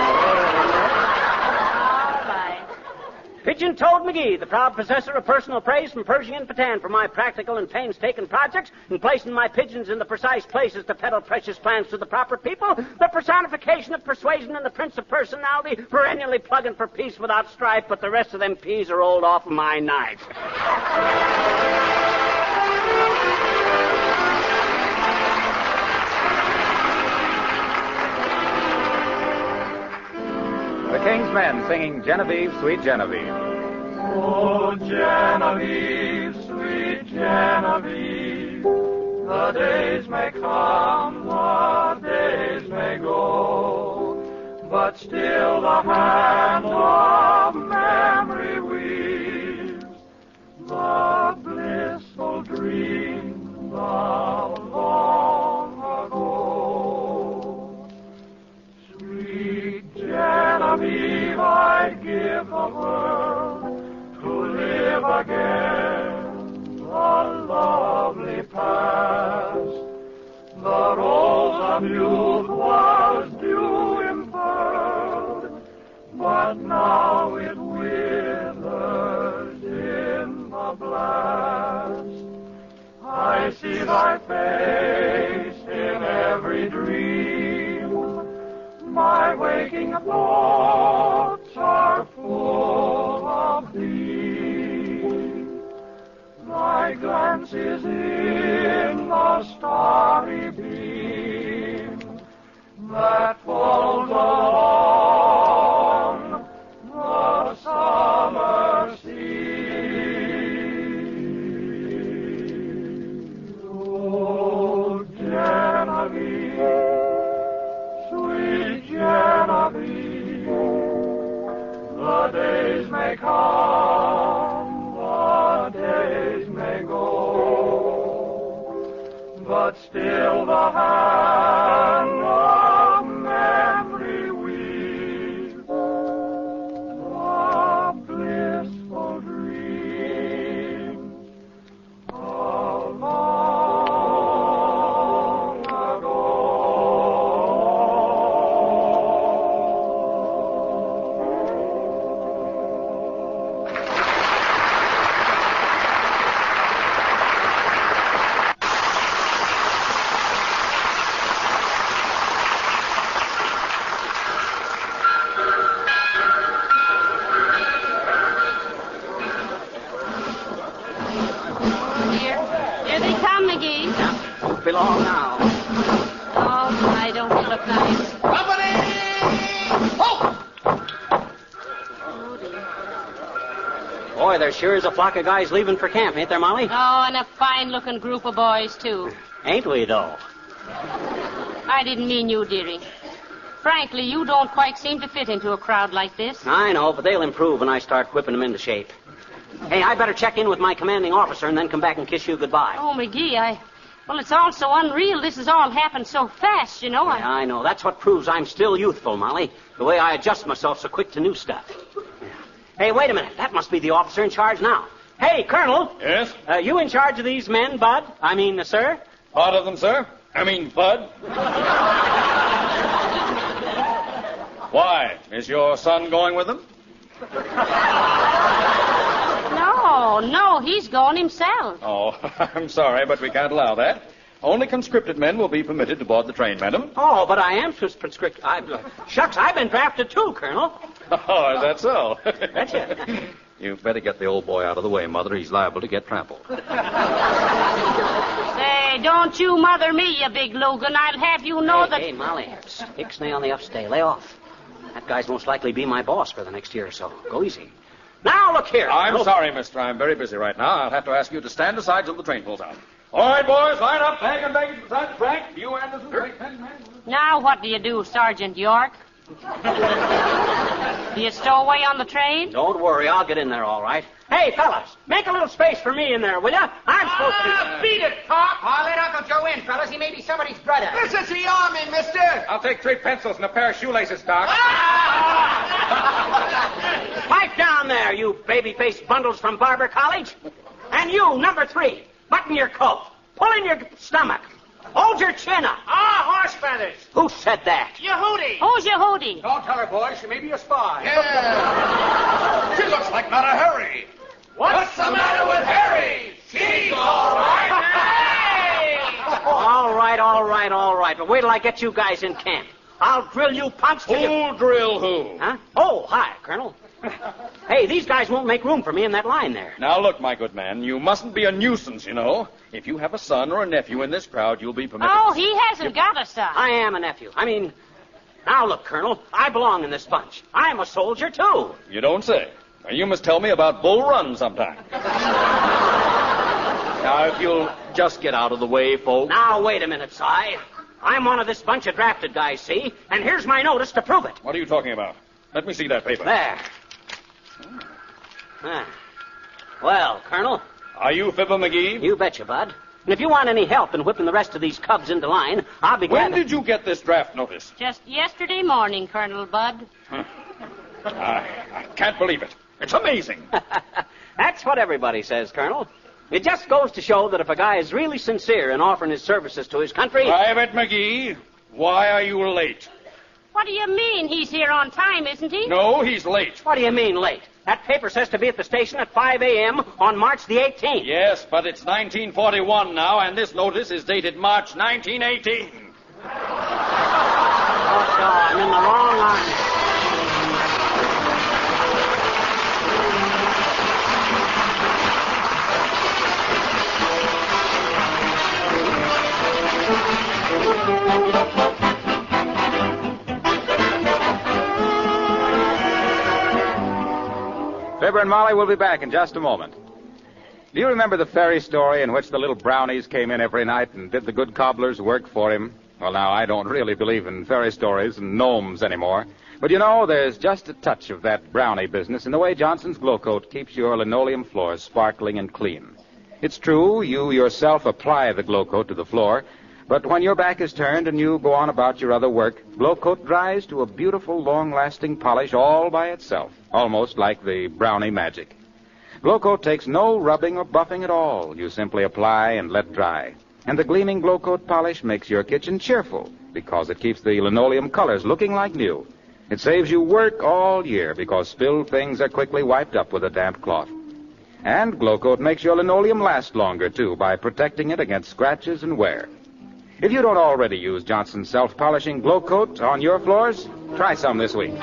Pigeon-toed McGee, the proud possessor of personal praise from Pershing and Petan for my practical and painstaking projects in placing my pigeons in the precise places to peddle precious plans to the proper people, the personification of persuasion and the prince of personality, perennially plugging for peace without strife, but the rest of them peas are rolled off my knife. The King's Men singing Genevieve, Sweet Genevieve. Oh, Genevieve, sweet Genevieve, the days may come, the days may go, but still the hand of memory weaves the blissful dream of long ago. Sweet Genevieve, I'd give the world to live again the lovely past. The rose of youth was dew impearled, but now it withers in the blast. I see thy face in every dream. My waking thoughts are full of thee. Thy glance is in the starry beam that falls along the summer sea. Oh, Genevieve, sweet Genevieve, the days may come, the days may go, but still the hand of memory weaves the blissful dreams of long ago. Here they come, McGee. Won't be long now. Oh, my, don't they look nice? Boy, there sure is a flock of guys leaving for camp, ain't there, Molly? Oh, and a fine-looking group of boys, too. Ain't we, though? I didn't mean you, dearie. Frankly, you don't quite seem to fit into a crowd like this. I know, but they'll improve when I start whipping them into shape. Hey, I better check in with my commanding officer and then come back and kiss you goodbye. Oh, McGee, well, it's all so unreal. This has all happened so fast, you know. Yeah, I know. That's what proves I'm still youthful, Molly. The way I adjust myself so quick to new stuff. Yeah. Hey, wait a minute. That must be the officer in charge now. Hey, Colonel. Yes? You in charge of these men, Bud? Sir? Part of them, sir. Bud. Why? Is your son going with them? No, he's going himself. Oh, I'm sorry, but we can't allow that. Only conscripted men will be permitted to board the train, madam. Oh, but I am conscripted. Shucks, I've been drafted too, Colonel. Oh, is that so? That's it. You'd better get the old boy out of the way, Mother. He's liable to get trampled. Say, don't you mother me, you big Logan. I'll have you know that... Hey, Molly, ixnay on the upstay. Lay off. That guy's most likely be my boss for the next year or so. Go easy. Now, look here. I'm sorry, mister. I'm very busy right now. I'll have to ask you to stand aside till the train pulls out. All right, boys, line up. Bag and baggage beside the track. You, Anderson, take 10 men. Now, what do you do, Sergeant York? Do you stow away on the train? Don't worry, I'll get in there all right. Hey, fellas, make a little space for me in there, will ya? I'm supposed to be... Beat it, Pop! Oh, let Uncle Joe in, fellas. He may be somebody's brother. This is the Army, mister. I'll take 3 pencils and a pair of shoelaces, Doc. Pipe down there, you baby-faced bundles from Barber College. And you, number 3, button your coat. Pull in your stomach. Hold your chin up. Horse feathers. Who said that? Yehudi. Who's Yehudi? Don't tell her, boys. She may be a spy. Yeah. She looks like Mata Harry. What's the matter with Harry? She's all right. All right. But wait till I get you guys in camp. I'll drill you punks till you... Who'll drill who? Huh? Oh, hi, Colonel. Hey, these guys won't make room for me in that line there. Now, look, my good man, you mustn't be a nuisance, you know. If you have a son or a nephew in this crowd, you'll be permitted... Oh, he hasn't got a son. I am a nephew. Now look, Colonel, I belong in this bunch. I'm a soldier, too. You don't say. Now, you must tell me about Bull Run sometime. Now, if you'll just get out of the way, folks. Now, wait a minute, Si. I'm one of this bunch of drafted guys, see? And here's my notice to prove it. What are you talking about? Let me see that paper. There. Well, Colonel. Are you Fibber McGee? You betcha, Bud. And if you want any help in whipping the rest of these cubs into line, I'll be glad When did you get this draft notice? Just yesterday morning, Colonel Bud. I can't believe it. It's amazing. That's what everybody says, Colonel. It just goes to show that if a guy is really sincere in offering his services to his country... Private McGee, why are you late? What do you mean? He's here on time, isn't he? No, he's late. What do you mean, late? That paper says to be at the station at 5 a.m. on March the 18th. Yes, but it's 1941 now, and this notice is dated March 1918. Oh, I'm in the wrong line. Fibber and Molly will be back in just a moment. Do you remember the fairy story in which the little brownies came in every night and did the good cobbler's work for him? Well, now, I don't really believe in fairy stories and gnomes anymore. But you know, there's just a touch of that brownie business in the way Johnson's Glow Coat keeps your linoleum floors sparkling and clean. It's true, you yourself apply the Glow Coat to the floor, but when your back is turned and you go on about your other work, Glow Coat dries to a beautiful, long-lasting polish all by itself, almost like the brownie magic. Glow Coat takes no rubbing or buffing at all. You simply apply and let dry. And the gleaming Glow Coat polish makes your kitchen cheerful because it keeps the linoleum colors looking like new. It saves you work all year because spilled things are quickly wiped up with a damp cloth. And Glow Coat makes your linoleum last longer, too, by protecting it against scratches and wear. If you don't already use Johnson's self-polishing Glow Coat on your floors, try some this week.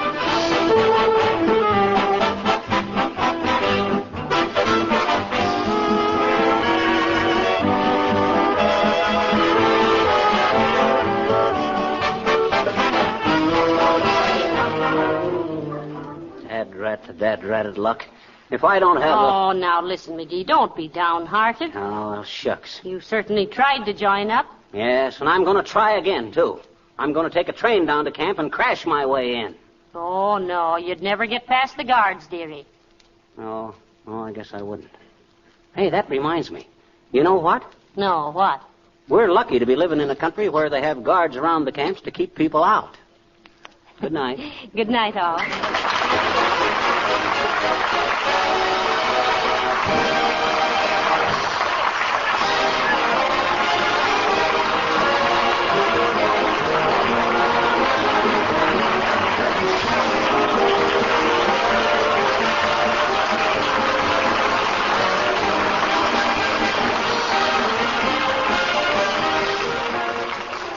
Dad-ratted luck. If I don't have Oh, now listen, McGee, don't be downhearted. Oh, well, shucks. You certainly tried to join up. Yes, and I'm going to try again, too. I'm going to take a train down to camp and crash my way in. Oh, no, you'd never get past the guards, dearie. Oh, I guess I wouldn't. Hey, that reminds me. You know what? No, what? We're lucky to be living in a country where they have guards around the camps to keep people out. Good night. Good night, all.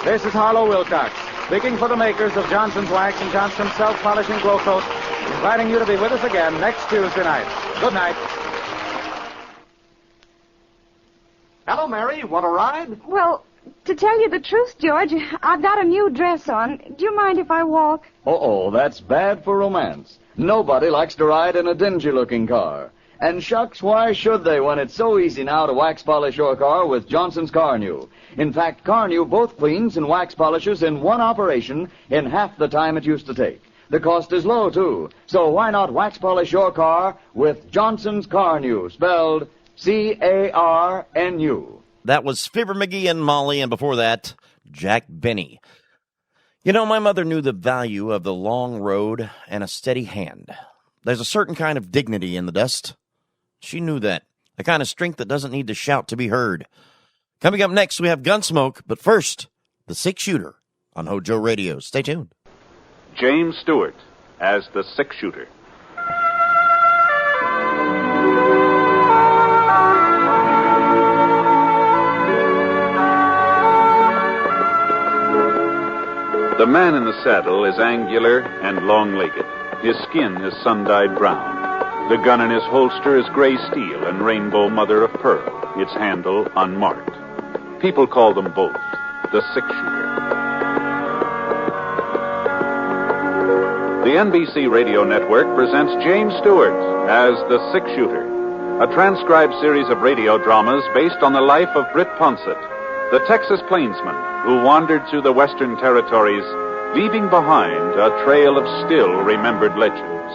This is Harlow Wilcox, speaking for the makers of Johnson's Wax and Johnson's Self-Polishing Glow Coat, inviting you to be with us again next Tuesday night. Good night. Hello, Mary. Want a ride? Well, to tell you the truth, George, I've got a new dress on. Do you mind if I walk? Uh-oh, that's bad for romance. Nobody likes to ride in a dingy-looking car. And shucks, why should they when it's so easy now to wax polish your car with Johnson's Car New? In fact, Car New both cleans and wax polishes in one operation in half the time it used to take. The cost is low, too. So why not wax polish your car with Johnson's Car New, spelled C-A-R-N-U. That was Fibber McGee and Molly, and before that, Jack Benny. You know, my mother knew the value of the long road and a steady hand. There's a certain kind of dignity in the dust. She knew that. The kind of strength that doesn't need to shout to be heard. Coming up next, we have Gunsmoke, but first, the 6-shooter on Hojo Radio. Stay tuned. James Stewart as the 6-shooter. The man in the saddle is angular and long-legged. His skin is sun-dyed brown. The gun in his holster is gray steel and rainbow mother of pearl, its handle unmarked. People call them both the 6-shooter. The NBC Radio Network presents James Stewart as the 6-shooter, a transcribed series of radio dramas based on the life of Britt Ponsett, the Texas plainsman who wandered through the Western Territories, leaving behind a trail of still-remembered legends.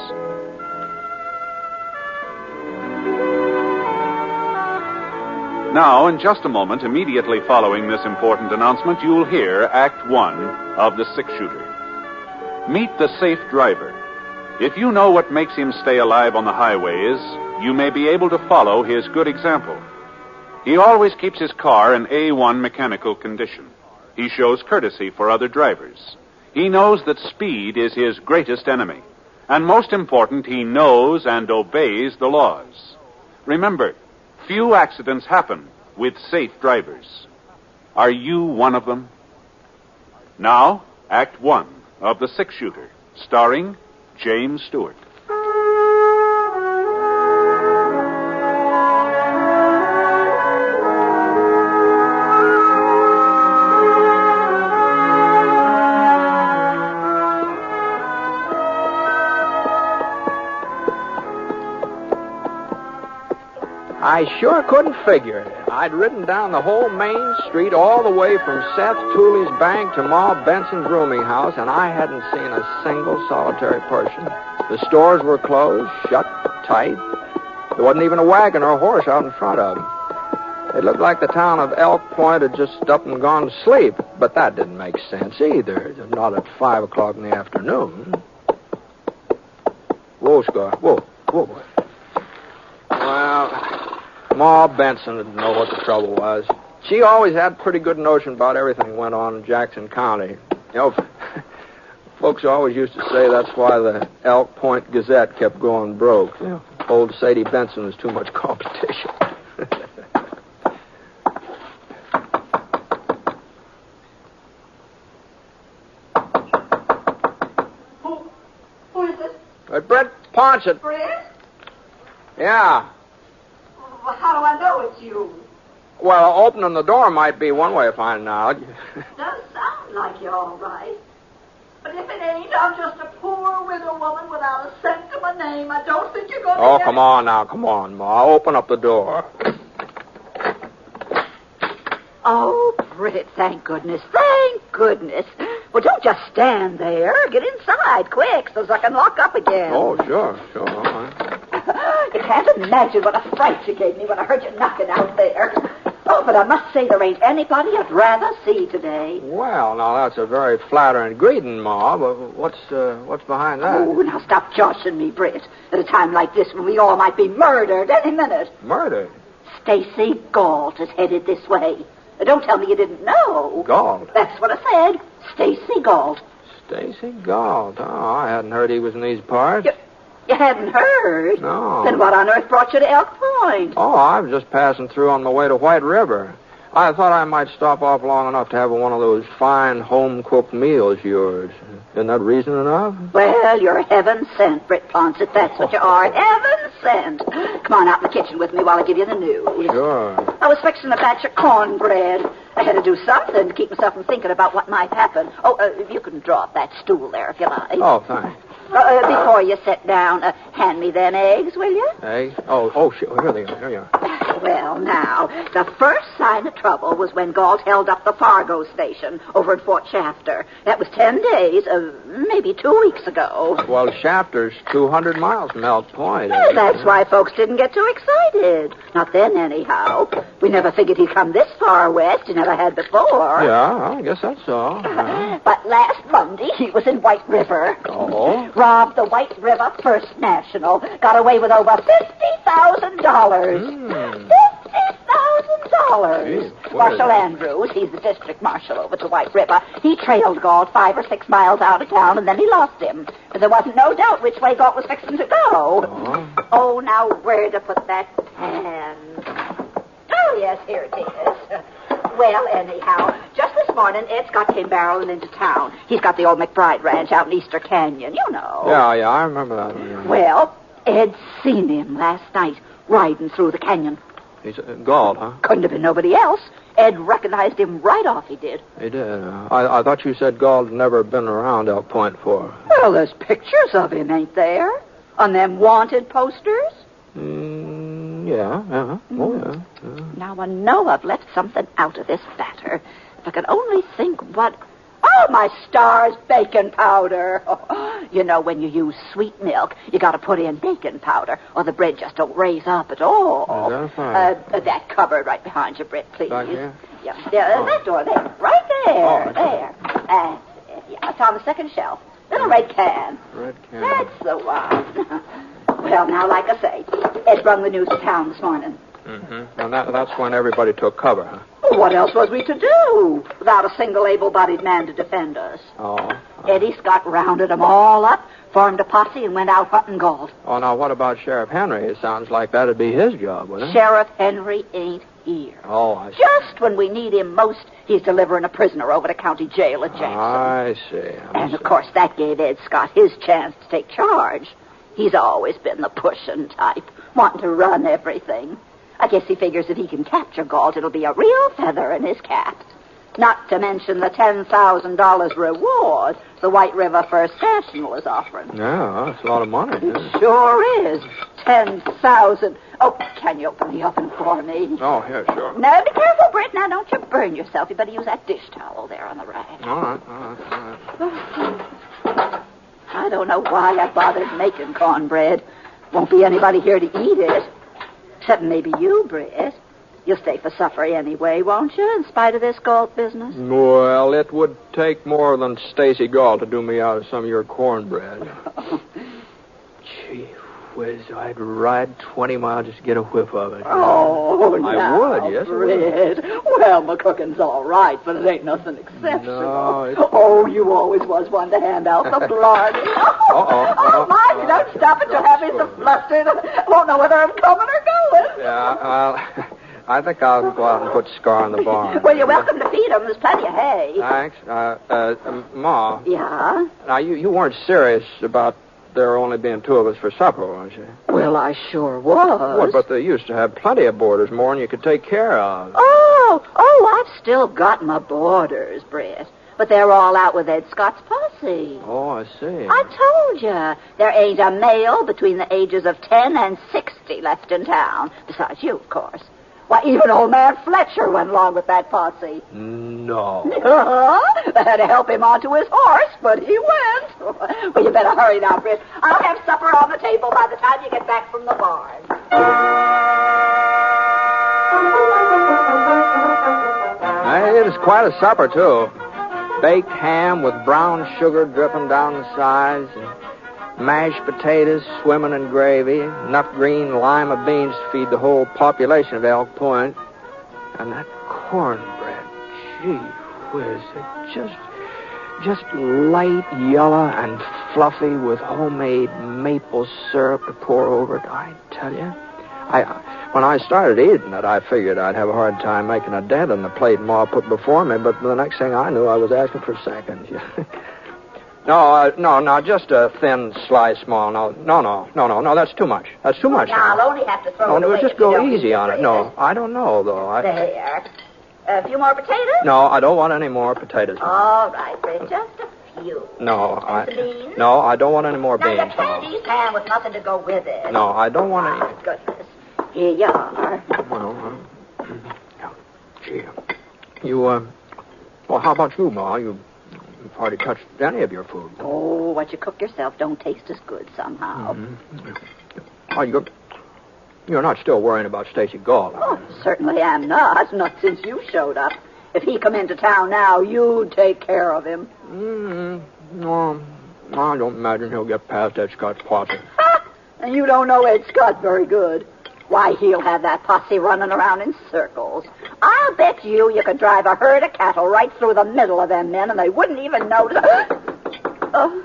Now, in just a moment, immediately following this important announcement, you'll hear Act 1 of The 6-Shooter. Meet the safe driver. If you know what makes him stay alive on the highways, you may be able to follow his good example. He always keeps his car in A1 mechanical condition. He shows courtesy for other drivers. He knows that speed is his greatest enemy. And most important, he knows and obeys the laws. Remember, few accidents happen with safe drivers. Are you one of them? Now, Act 1 of The 6-Shooter, starring James Stewart. I sure couldn't figure it. I'd ridden down the whole main street all the way from Seth Tooley's bank to Ma Benson's rooming house, and I hadn't seen a single solitary person. The stores were closed, shut tight. There wasn't even a wagon or a horse out in front of them. It looked like the town of Elk Point had just up and gone to sleep, but that didn't make sense either. Not at 5 o'clock in the afternoon. Whoa, Scar. Whoa. Well, Ma Benson didn't know what the trouble was. She always had a pretty good notion about everything that went on in Jackson County. You know, folks always used to say that's why the Elk Point Gazette kept going broke. You know, old Sadie Benson was too much competition. Who is it? Brett Ponsett. Brett? Yeah. Well, how do I know it's you? Well, opening the door might be one way of finding out. Does sound like you're all right. But if it ain't, I'm just a poor widow woman without a cent to my name. I don't think you're going to get come on now. Come on, Ma. Open up the door. Oh, Britt, thank goodness. Thank goodness. Well, don't just stand there. Get inside, quick, so I can lock up again. Oh, sure. All right. You can't imagine what a fright you gave me when I heard you knocking out there. Oh, but I must say there ain't anybody I'd rather see today. Well, now, that's a very flattering greeting, Ma, but what's behind that? Oh, now stop joshing me, Britt. At a time like this when we all might be murdered any minute. Murdered? Stacy Galt is headed this way. Don't tell me you didn't know. Galt? That's what I said. Stacy Galt. Stacy Galt? Oh, I hadn't heard he was in these parts. You hadn't heard? No. Then what on earth brought you to Elk Point? Oh, I was just passing through on my way to White River. I thought I might stop off long enough to have one of those fine home-cooked meals of yours. Isn't that reason enough? Well, you're heaven sent, Britt Ponsett. That's what you are. Heaven sent. Come on out in the kitchen with me while I give you the news. Sure. I was fixing a batch of cornbread. I had to do something to keep myself from thinking about what might happen. Oh, you can draw up that stool there if you like. Oh, thanks. Before you sit down, hand me them eggs, will you? Eggs? Oh, sure. Here they are. Here you are. Well, now, the first sign of trouble was when Galt held up the Fargo station over at Fort Shafter. That was 10 days, maybe 2 weeks ago. Well, Shafter's 200 miles from Elk Point. That's why folks didn't get too excited. Not then, anyhow. We never figured he'd come this far west. He never had before. Yeah, I guess that's so. But last Monday, he was in White River. Oh? Robbed the White River First National. Got away with over $50,000. $50,000. Marshal Andrews, he's the district marshal over to White River. He trailed Galt 5 or 6 miles out of town, and then he lost him. But there wasn't no doubt which way Galt was fixing to go. Oh, now where to put that hand? Oh, yes, here it is. Well, anyhow, just this morning, Ed Scott came barreling into town. He's got the old McBride Ranch out in Easter Canyon, you know. Yeah, I remember that. Yeah. Well, Ed seen him last night riding through the canyon. He's Galt, huh? Couldn't have been nobody else. Ed recognized him right off, he did. He did. I thought you said Galt had never been around Elk Point before. Well, there's pictures of him, ain't there? On them wanted posters? Yeah. Oh, yeah. Now, I know I've left something out of this batter. If I could only think what... Oh, my stars, bacon powder. You know, when you use sweet milk, you got to put in bacon powder, or the bread just don't raise up at all. That's fine. That cupboard right behind you, Britt, please. Back here? Yeah, that door there. Right there. There. That's it. Yeah, it's on the second shelf. Little red can. Red can. That's the one. Well, now, like I say, Ed brung the news to town this morning. Mm-hmm. And that's when everybody took cover, huh? Well, what else was we to do without a single able-bodied man to defend us? Eddie Scott rounded them all up, formed a posse, and went out hunting Galt. Oh, now, what about Sheriff Henry? It sounds like that'd be his job, wouldn't it? Sheriff Henry ain't here. Oh, I see. Just when we need him most, he's delivering a prisoner over to county jail at Jackson. I see. And, of course, that gave Ed Scott his chance to take charge. He's always been the pushing type, wanting to run everything. I guess he figures if he can capture Galt, it'll be a real feather in his cap. Not to mention the $10,000 reward the White River First National is offering. Yeah, that's a lot of money. It sure is. $10,000. Oh, can you open the oven for me? Oh, yeah, sure. No, be careful, Britt. Now, don't you burn yourself. You better use that dish towel there on the rack. All right. I don't know why I bothered making cornbread. Won't be anybody here to eat it. Except maybe you, Britt. You'll stay for supper anyway, won't you, in spite of this Galt business? Well, it would take more than Stacy Galt to do me out of some of your cornbread. Gee whiz, I'd ride 20 miles just to get a whiff of it. Oh, I would, yes. Britt. Well, my cooking's all right, but it ain't nothing exceptional. No, Oh, you always was one to hand out the blarney. Oh, my, you don't stop it. You'll have me so flustered. I won't know whether I'm coming or going. Yeah, well, I think I'll go out and put Scar in the barn. Well, you're welcome to feed him. There's plenty of hay. Thanks. Ma. Yeah? Now, you weren't serious about there only being 2 of us for supper, weren't you? Well, I sure was. Well, but they used to have plenty of boarders, more than you could take care of. Oh, I've still got my boarders, Britt. But they're all out with Ed Scott's posse. Oh, I see. I told you. There ain't a male between the ages of 10 and 60 left in town. Besides you, of course. Why, even old man Fletcher went along with that posse. No. They had to help him onto his horse, but he went. Well, you better hurry now, Britt. I'll have supper on the table by the time you get back from the barn. It was quite a supper, too. Baked ham with brown sugar dripping down the sides, and mashed potatoes swimming in gravy, enough green lima beans to feed the whole population of Elk Point. And that cornbread, gee whiz, it just light yellow and fluffy with homemade maple syrup to pour over it. I tell you, when I started eating it, I figured I'd have a hard time making a dent in the plate Ma put before me, but the next thing I knew, I was asking for seconds. No, just a thin slice, Ma. No, that's too much. That's too much. Now, I'll only have to throw it away. No, just go easy on it. No, I don't know, though. There. A few more potatoes? No, I don't want any more potatoes. All right, Britt. Just a you. No, The beans? I don't want any more Now, you beans, can't Ma. eat ham with nothing to go with it. No, I don't want any. Goodness. Here you are. Well, gee, you, well, how about you, Ma? You've hardly touched any of your food. Oh, what you cook yourself don't taste as good somehow. Oh, you're not still worrying about Stacy Galt. Oh, certainly am not. Not since you showed up. If he come into town now, you'd take care of him. No, I don't imagine he'll get past Ed Scott's posse. And you don't know Ed Scott very good. Why, he'll have that posse running around in circles. I'll bet you could drive a herd of cattle right through the middle of them men, and they wouldn't even notice. Oh.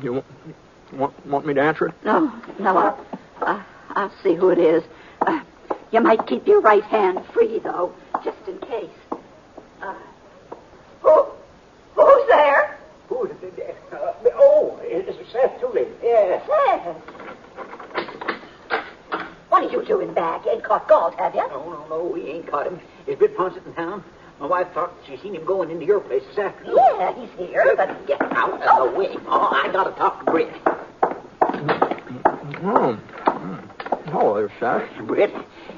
You want me to answer it? No, I'll see who it is. You might keep your right hand free, though, just in case. Who's there? Who's there? It's Seth Tooley. Yes. What are you doing back? You ain't caught Galt, have you? No, we ain't caught him. Is Britt Ponset in town? My wife thought she seen him going into your place this afternoon. Yeah, he's here, but get out of the way. Oh, I gotta talk to Britt. Hello there, Seth.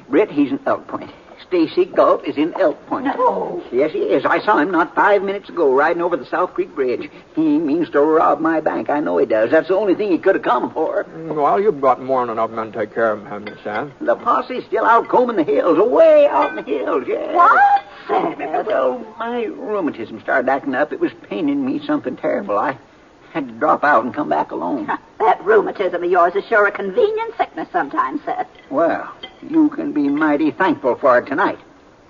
Britt, he's in Elk Point. Stacy Galt is in Elk Point. No. Yes, he is. I saw him not 5 minutes ago riding over the South Creek Bridge. He means to rob my bank. I know he does. That's the only thing he could have come for. Well, you've got more than enough men to take care of him, haven't you, Sam? The posse's still out combing the hills, away out in the hills, yeah. What? Well, my rheumatism started acting up. It was paining me something terrible. I had to drop out and come back alone. That rheumatism of yours is sure a convenient sickness sometimes, Seth. Well, you can be mighty thankful for it tonight.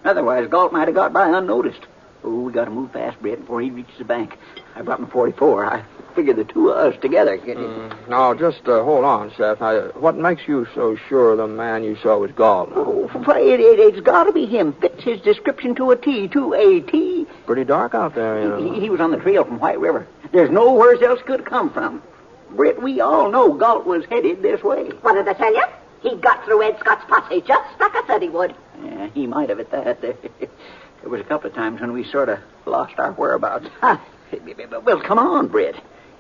Otherwise, Galt might have got by unnoticed. Oh, we got to move fast, Britt, before he reaches the bank. I brought my 44. I figured the two of us together can... Now, just hold on, Seth. What makes you so sure the man you saw was Galt? Oh, it's got to be him. Fits his description to a T, to a T. Pretty dark out there, you know. He was on the trail from White River. There's nowhere else could come from. Britt, we all know Galt was headed this way. What did I tell you? He got through Ed Scott's posse just like I said he would. Yeah, he might have at that. There was a couple of times when we sort of lost our whereabouts. Well, come on, Britt.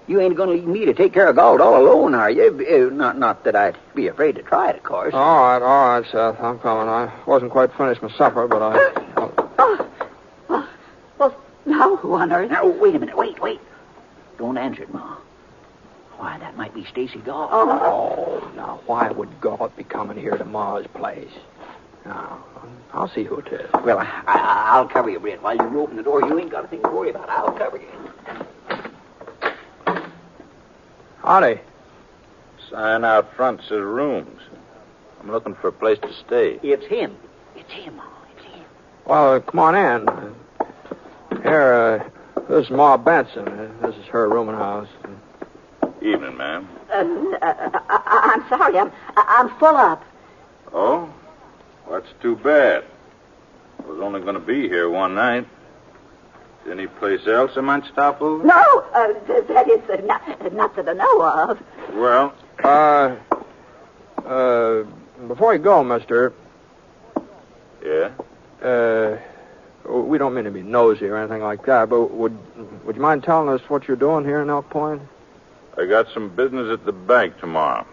You ain't going to leave me to take care of Galt all alone, are you? Not that I'd be afraid to try it, of course. All right, Seth. I'm coming. I wasn't quite finished my supper, but Well, now who on earth? Now, wait a minute. Wait. Don't answer it, Ma. Why, that might be Stacy Galt. Oh, now, why would Galt be coming here to Ma's place? Now, I'll see who it is. Well, I'll cover you, Britt. While you open the door, you ain't got a thing to worry about. I'll cover you. Howdy. Sign out front says rooms. I'm looking for a place to stay. It's him, Ma. Well, come on in. Here, this is Ma Benson. This is her rooming house. Evening, ma'am. I'm sorry. I'm full up. Oh? Well, that's too bad. I was only going to be here one night. Any place else I might stop over? No, that is not that I know of. Well? Before you go, mister. Yeah? We don't mean to be nosy or anything like that, but would you mind telling us what you're doing here in Elk Point? I got some business at the bank tomorrow.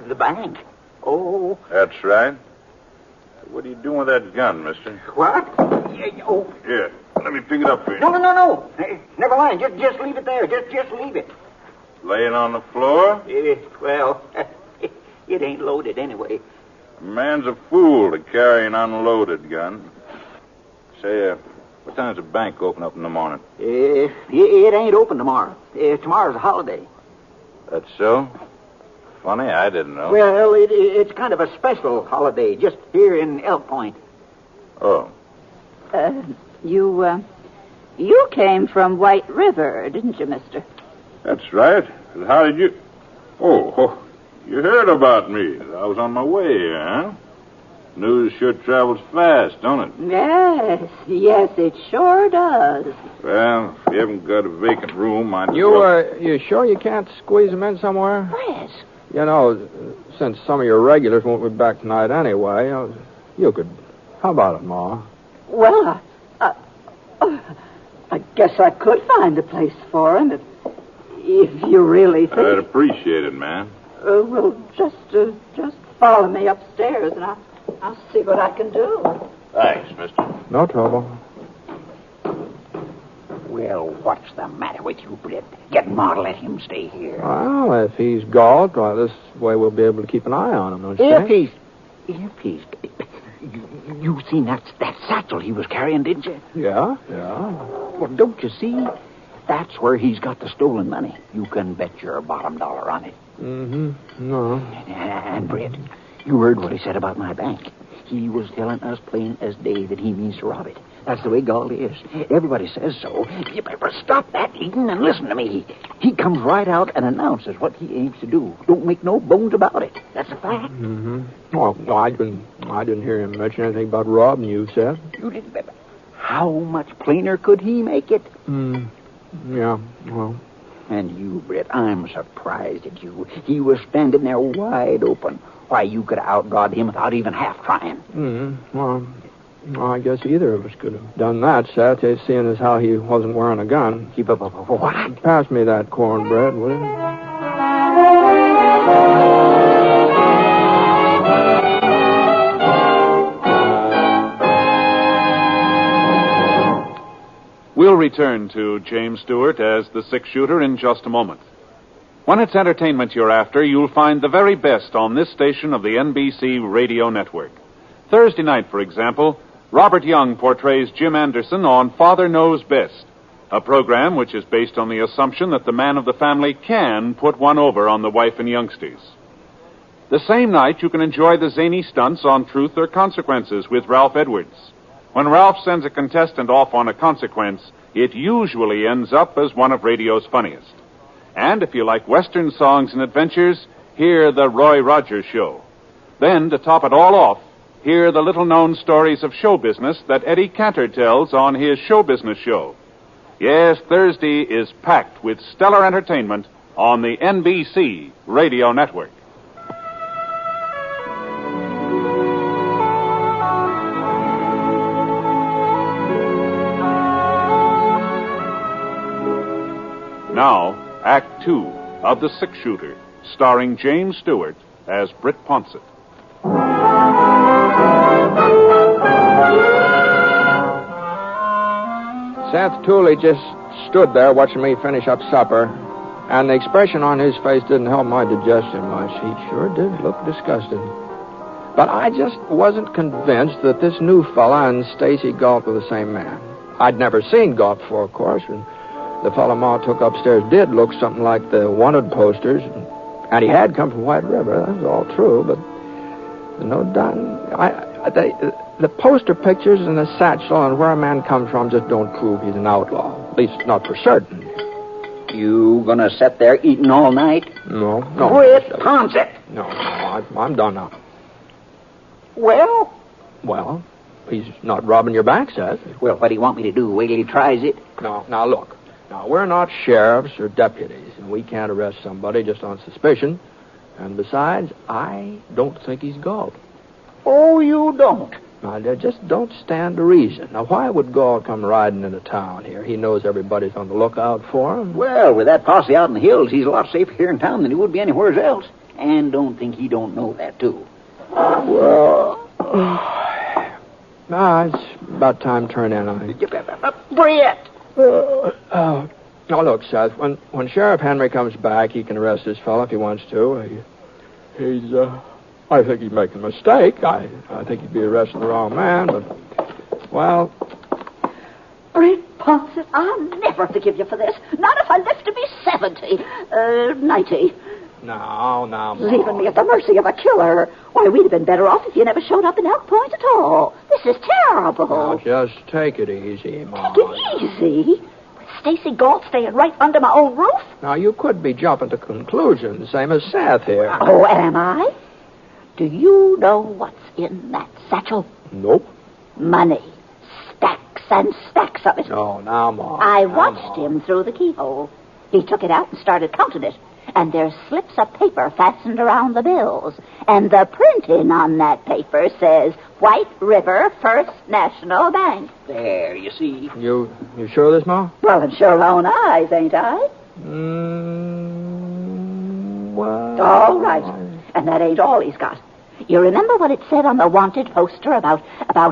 The bank? Oh. That's right. What are you doing with that gun, mister? What? Here, let me pick it up for you. No. Hey, never mind. Just leave it there. Just leave it. Laying on the floor? Well, it ain't loaded anyway. A man's a fool to carry an unloaded gun. Say, what time's the bank open up in the morning? It ain't open tomorrow. Tomorrow's a holiday. That's so? Funny, I didn't know. Well, it's kind of a special holiday just here in Elk Point. Oh. You came from White River, didn't you, mister? That's right. How did you... Oh, you heard about me. I was on my way here, huh? News sure travels fast, don't it? Yes, it sure does. Well, if you haven't got a vacant room, I... You sure you can't squeeze them in somewhere? Yes. You know, since some of your regulars won't be back tonight anyway, you could... How about it, Ma? Well, guess I could find a place for him if you really think. I'd appreciate it, ma'am. Well, just follow me upstairs, and I'll see what I can do. Thanks, mister. No trouble. Well, what's the matter with you, Britt? Get Ma to let him stay here. Well, if he's galled, why, this way we'll be able to keep an eye on him, don't you think? If he's... You seen that satchel he was carrying, didn't you? Yeah. Well, don't you see? That's where he's got the stolen money. You can bet your bottom dollar on it. Mm-hmm. No. And, Britt, you heard what he said about my bank. He was telling us plain as day that he means to rob it. That's the way Galt is. Everybody says so. You better stop that, Eden, and listen to me. He comes right out and announces what he aims to do. Don't make no bones about it. That's a fact. Mm-hmm. Well, I didn't hear him mention anything about robbing you, Seth. You didn't. How much plainer could he make it? Yeah, well. And you, Britt, I'm surprised at you. He was standing there wide open. Why, you could have outdrawed him without even half trying. Well, I guess either of us could have done that, Seth, seeing as how he wasn't wearing a gun. Keep up. What? Pass me that cornbread, will you? We'll return to James Stewart as the six-shooter in just a moment. When it's entertainment you're after, you'll find the very best on this station of the NBC radio network. Thursday night, for example, Robert Young portrays Jim Anderson on Father Knows Best, a program which is based on the assumption that the man of the family can put one over on the wife and youngsters. The same night, you can enjoy the zany stunts on Truth or Consequences with Ralph Edwards. When Ralph sends a contestant off on a consequence, it usually ends up as one of radio's funniest. And if you like Western songs and adventures, hear The Roy Rogers Show. Then, to top it all off, hear the little-known stories of show business that Eddie Cantor tells on his Show Business Show. Yes, Thursday is packed with stellar entertainment on the NBC Radio Network. Now, Act Two of The Six-Shooter, starring James Stewart as Britt Ponsett. Seth Tooley just stood there watching me finish up supper, and the expression on his face didn't help my digestion much. He sure did look disgusted. But I just wasn't convinced that this new fella and Stacy Galt were the same man. I'd never seen Galt before, of course, and the fella Ma took upstairs did look something like the wanted posters, and he had come from White River. That was all true, but no doubt, the poster pictures and the satchel and where a man comes from just don't prove he's an outlaw. At least not for certain. You gonna sit there eating all night? No. Britt Ponsett. No, I'm done now. Well, he's not robbing your bank, Seth. Well, what do you want me to do? Wait till he tries it? No, now look. Now, we're not sheriffs or deputies, and we can't arrest somebody just on suspicion. And besides, I don't think he's Galt. Oh, you don't? Now, they just don't stand to reason. Now, why would Galt come riding into town here? He knows everybody's on the lookout for him. Well, with that posse out in the hills, he's a lot safer here in town than he would be anywhere else. And don't think he don't know that, too. Well, it's about time to turn in. Britt! Now, look, Seth, when Sheriff Henry comes back, he can arrest this fellow if he wants to. I think he's making a mistake. I think he'd be arresting the wrong man, but, well... Britt Ponsett, I'll never forgive you for this. Not if I live to be 90. No, Ma. Leaving me at the mercy of a killer. Why, we'd have been better off if you never showed up in Elk Point at all. This is terrible. Now, just take it easy, Ma. Take it easy? With Stacy Galt staying right under my own roof? Now, you could be jumping to conclusions, same as Seth here. Oh, am I? Do you know what's in that satchel? Nope. Money. Stacks and stacks of it. No, now, Ma. I watched him through the keyhole. He took it out and started counting it. and there's slips of paper fastened around the bills. And the printing on that paper says White River First National Bank. There, you see. You sure of this, Ma? Well, it's your own eyes, ain't I? Well... All right. And that ain't all he's got. You remember what it said on the wanted poster about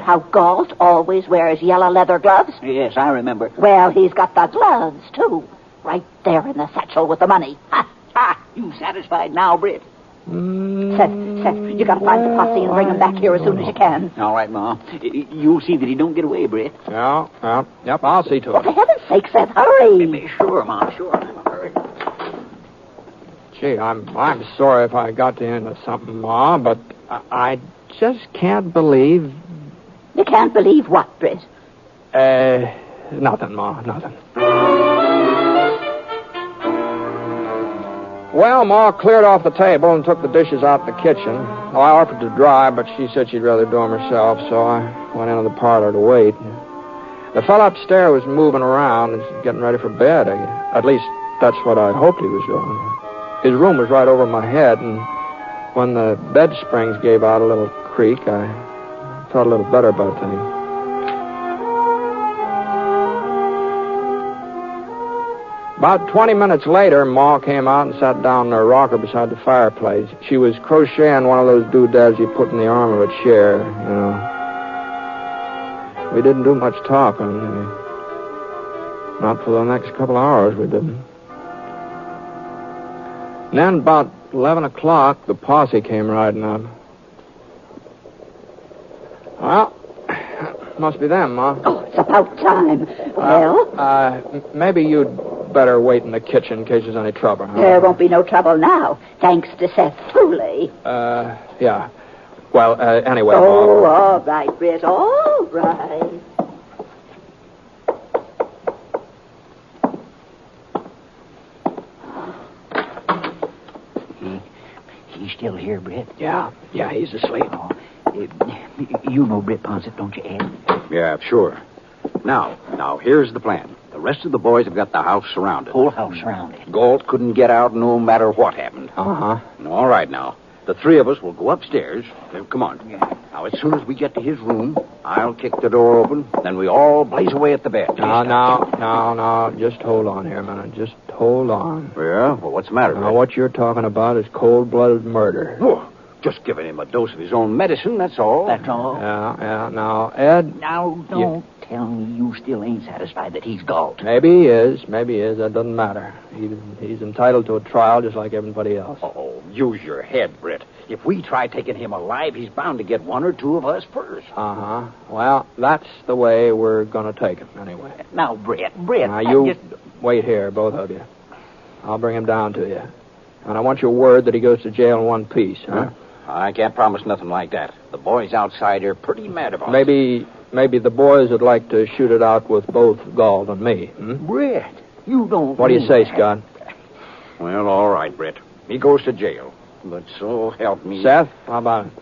how Galt always wears yellow leather gloves? Yes, I remember. Well, he's got the gloves, too. Right there in the satchel with the money. Ha! Ha! You satisfied now, Britt? Seth, you gotta find the posse and bring them back here as soon as you can. All right, Ma. You'll see that he don't get away, Britt. Yeah, yep, I'll see to Oh, it. for heaven's sake, Seth, hurry. Sure, Ma, sure. I'm in a hurry. Gee, I'm sorry if I got you into something, Ma, but I just can't believe... You can't believe what, Britt? Nothing, Ma, nothing. Well, Ma cleared off the table and took the dishes out in the kitchen. Well, I offered to dry, but she said she'd rather do them herself, so I went into the parlor to wait. The fellow upstairs was moving around and getting ready for bed. At least, that's what I hoped he was doing. His room was right over my head, and when the bed springs gave out a little creak, I felt a little better about things. About 20 minutes later, Ma came out and sat down in her rocker beside the fireplace. She was crocheting one of those doodads you put in the arm of a chair, you know. We didn't do much talking. Not for the next couple of hours, we didn't. And then about 11 o'clock, the posse came riding up. Well, must be them, Ma. Oh, it's about time. Well? Maybe you'd better wait in the kitchen in case there's any trouble, huh? There won't be no trouble now, thanks to Seth Tooley. Yeah. Well, anyway, Oh, Ma. all right, Britt, all right. He's still here, Britt? Yeah, he's asleep. Oh, you know Britt Ponset, don't you, Ed? Yeah, sure. Now, here's the plan. The rest of the boys have got the house surrounded. Whole house surrounded. Galt couldn't get out no matter what happened. Uh-huh. All right, now. The three of us will go upstairs. Come on. Now, as soon as we get to his room, I'll kick the door open, then we all blaze away at the bed. No. Just hold on here a minute. Just hold on. Yeah? Well, what's the matter, Now, what you're talking about is cold-blooded murder. Oh, just giving him a dose of his own medicine, that's all. That's all? Yeah. Now, Ed... Now, don't tell me you still ain't satisfied that he's Galt. Maybe he is. That doesn't matter. He's entitled to a trial just like everybody else. Oh, use your head, Britt. If we try taking him alive, he's bound to get one or two of us first. Uh-huh. Well, that's the way we're going to take him, anyway. Now, Britt. Now, you wait here, both of you. I'll bring him down to you. And I want your word that he goes to jail in one piece, huh? I can't promise nothing like that. The boys outside are pretty mad about it. Maybe the boys would like to shoot it out with both Galt and me. Britt, you don't... What do you say, Scott? Well, all right, Britt. He goes to jail. But so help me... Seth, how about it?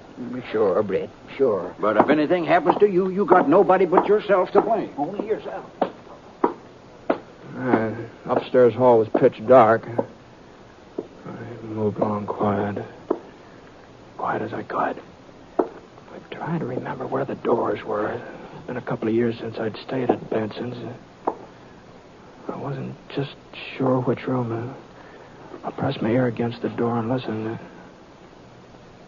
Sure, Britt, sure. But if anything happens to you, you got nobody but yourself to blame. Only yourself. Upstairs hall was pitch dark. I moved along quiet as I could. I'm trying to remember where the doors were. It's been a couple of years since I'd stayed at Benson's. I wasn't just sure which room. I pressed my ear against the door and listened.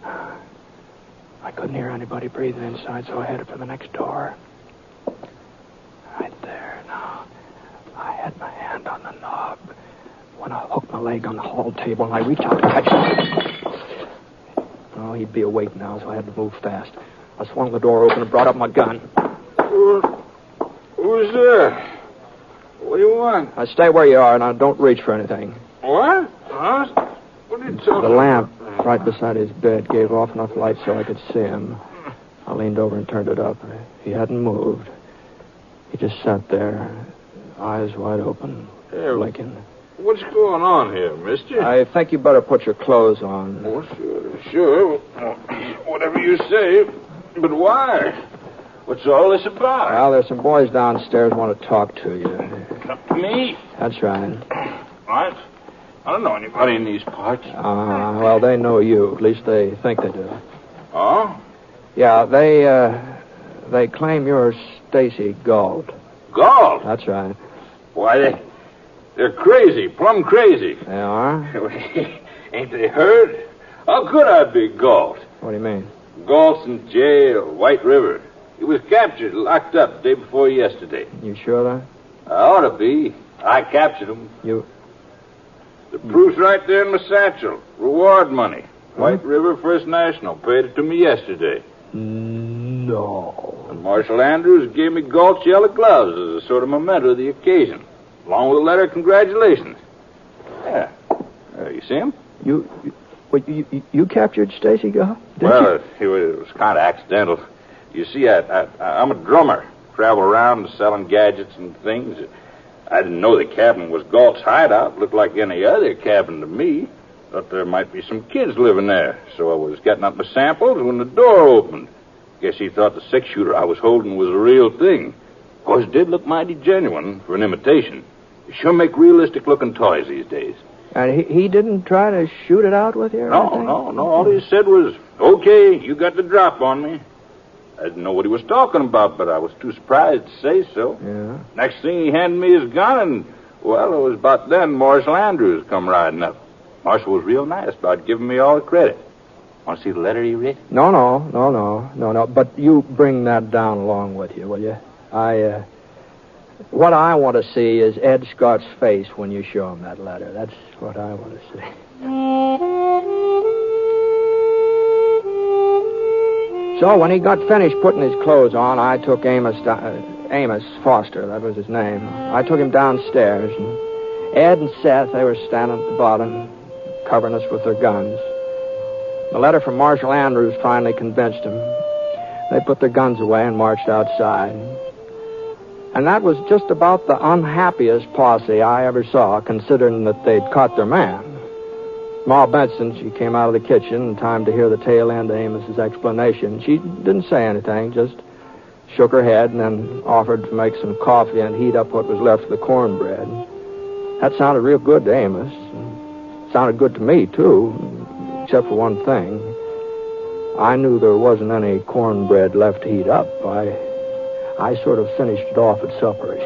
I couldn't hear anybody breathing inside, so I headed for the next door. Right there. Now, I had my hand on the knob when I hooked my leg on the hall table, and I reached out to catch him. Oh, he'd be awake now, so I had to move fast. I swung the door open and brought up my gun. Who's there? What do you want? Now, stay where you are, and don't reach for anything. What? Huh? What are you talking The lamp right beside his bed gave off enough light so I could see him. I leaned over and turned it up. He hadn't moved. He just sat there, eyes wide open, blinking. What's going on here, mister? I think you better put your clothes on. Oh, sure. Whatever you say. But why? What's all this about? Well, there's some boys downstairs want to talk to you. Me? That's right. What? I don't know anybody in these parts. Well, they know you. At least they think they do. Oh? Yeah, they claim you're Stacy Galt. Galt? That's right. Why, they're crazy, plumb crazy. They are? Ain't they heard? How could I be Galt? What do you mean? Galt's in jail, White River. He was captured, locked up the day before yesterday. You sure that? I ought to be. I captured him. You... The proof's right there in my satchel. Reward money. White River First National paid it to me yesterday. No. And Marshal Andrews gave me Galt's yellow gloves as a sort of memento of the occasion, along with a letter of congratulations. Yeah. You see him? You captured Stacy Galt? Well, it was kind of accidental. You see, I'm a drummer. Travel around selling gadgets and things. I didn't know the cabin was Galt's hideout. Looked like any other cabin to me. Thought there might be some kids living there. So I was getting up my samples when the door opened. Guess he thought the six-shooter I was holding was a real thing. Of course, it did look mighty genuine for an imitation. They sure make realistic-looking toys these days. And he didn't try to shoot it out with you or anything? No. All he said was, okay, you got the drop on me. I didn't know what he was talking about, but I was too surprised to say so. Yeah. Next thing, he handed me his gun, and, well, it was about then Marshal Andrews come riding up. Marshal was real nice about giving me all the credit. Want to see the letter he wrote? No. But you bring that down along with you, will you? What I want to see is Ed Scott's face when you show him that letter. That's what I want to see. So when he got finished putting his clothes on, I took Amos Foster, that was his name. I took him downstairs, and Ed and Seth, they were standing at the bottom, covering us with their guns. The letter from Marshal Andrews finally convinced them. They put their guns away and marched outside. And that was just about the unhappiest posse I ever saw, considering that they'd caught their man. Ma Benson, she came out of the kitchen in time to hear the tail end of Amos's explanation. She didn't say anything, just shook her head and then offered to make some coffee and heat up what was left of the cornbread. That sounded real good to Amos. It sounded good to me, too, except for one thing. I knew there wasn't any cornbread left to heat up. I sort of finished it off at supper.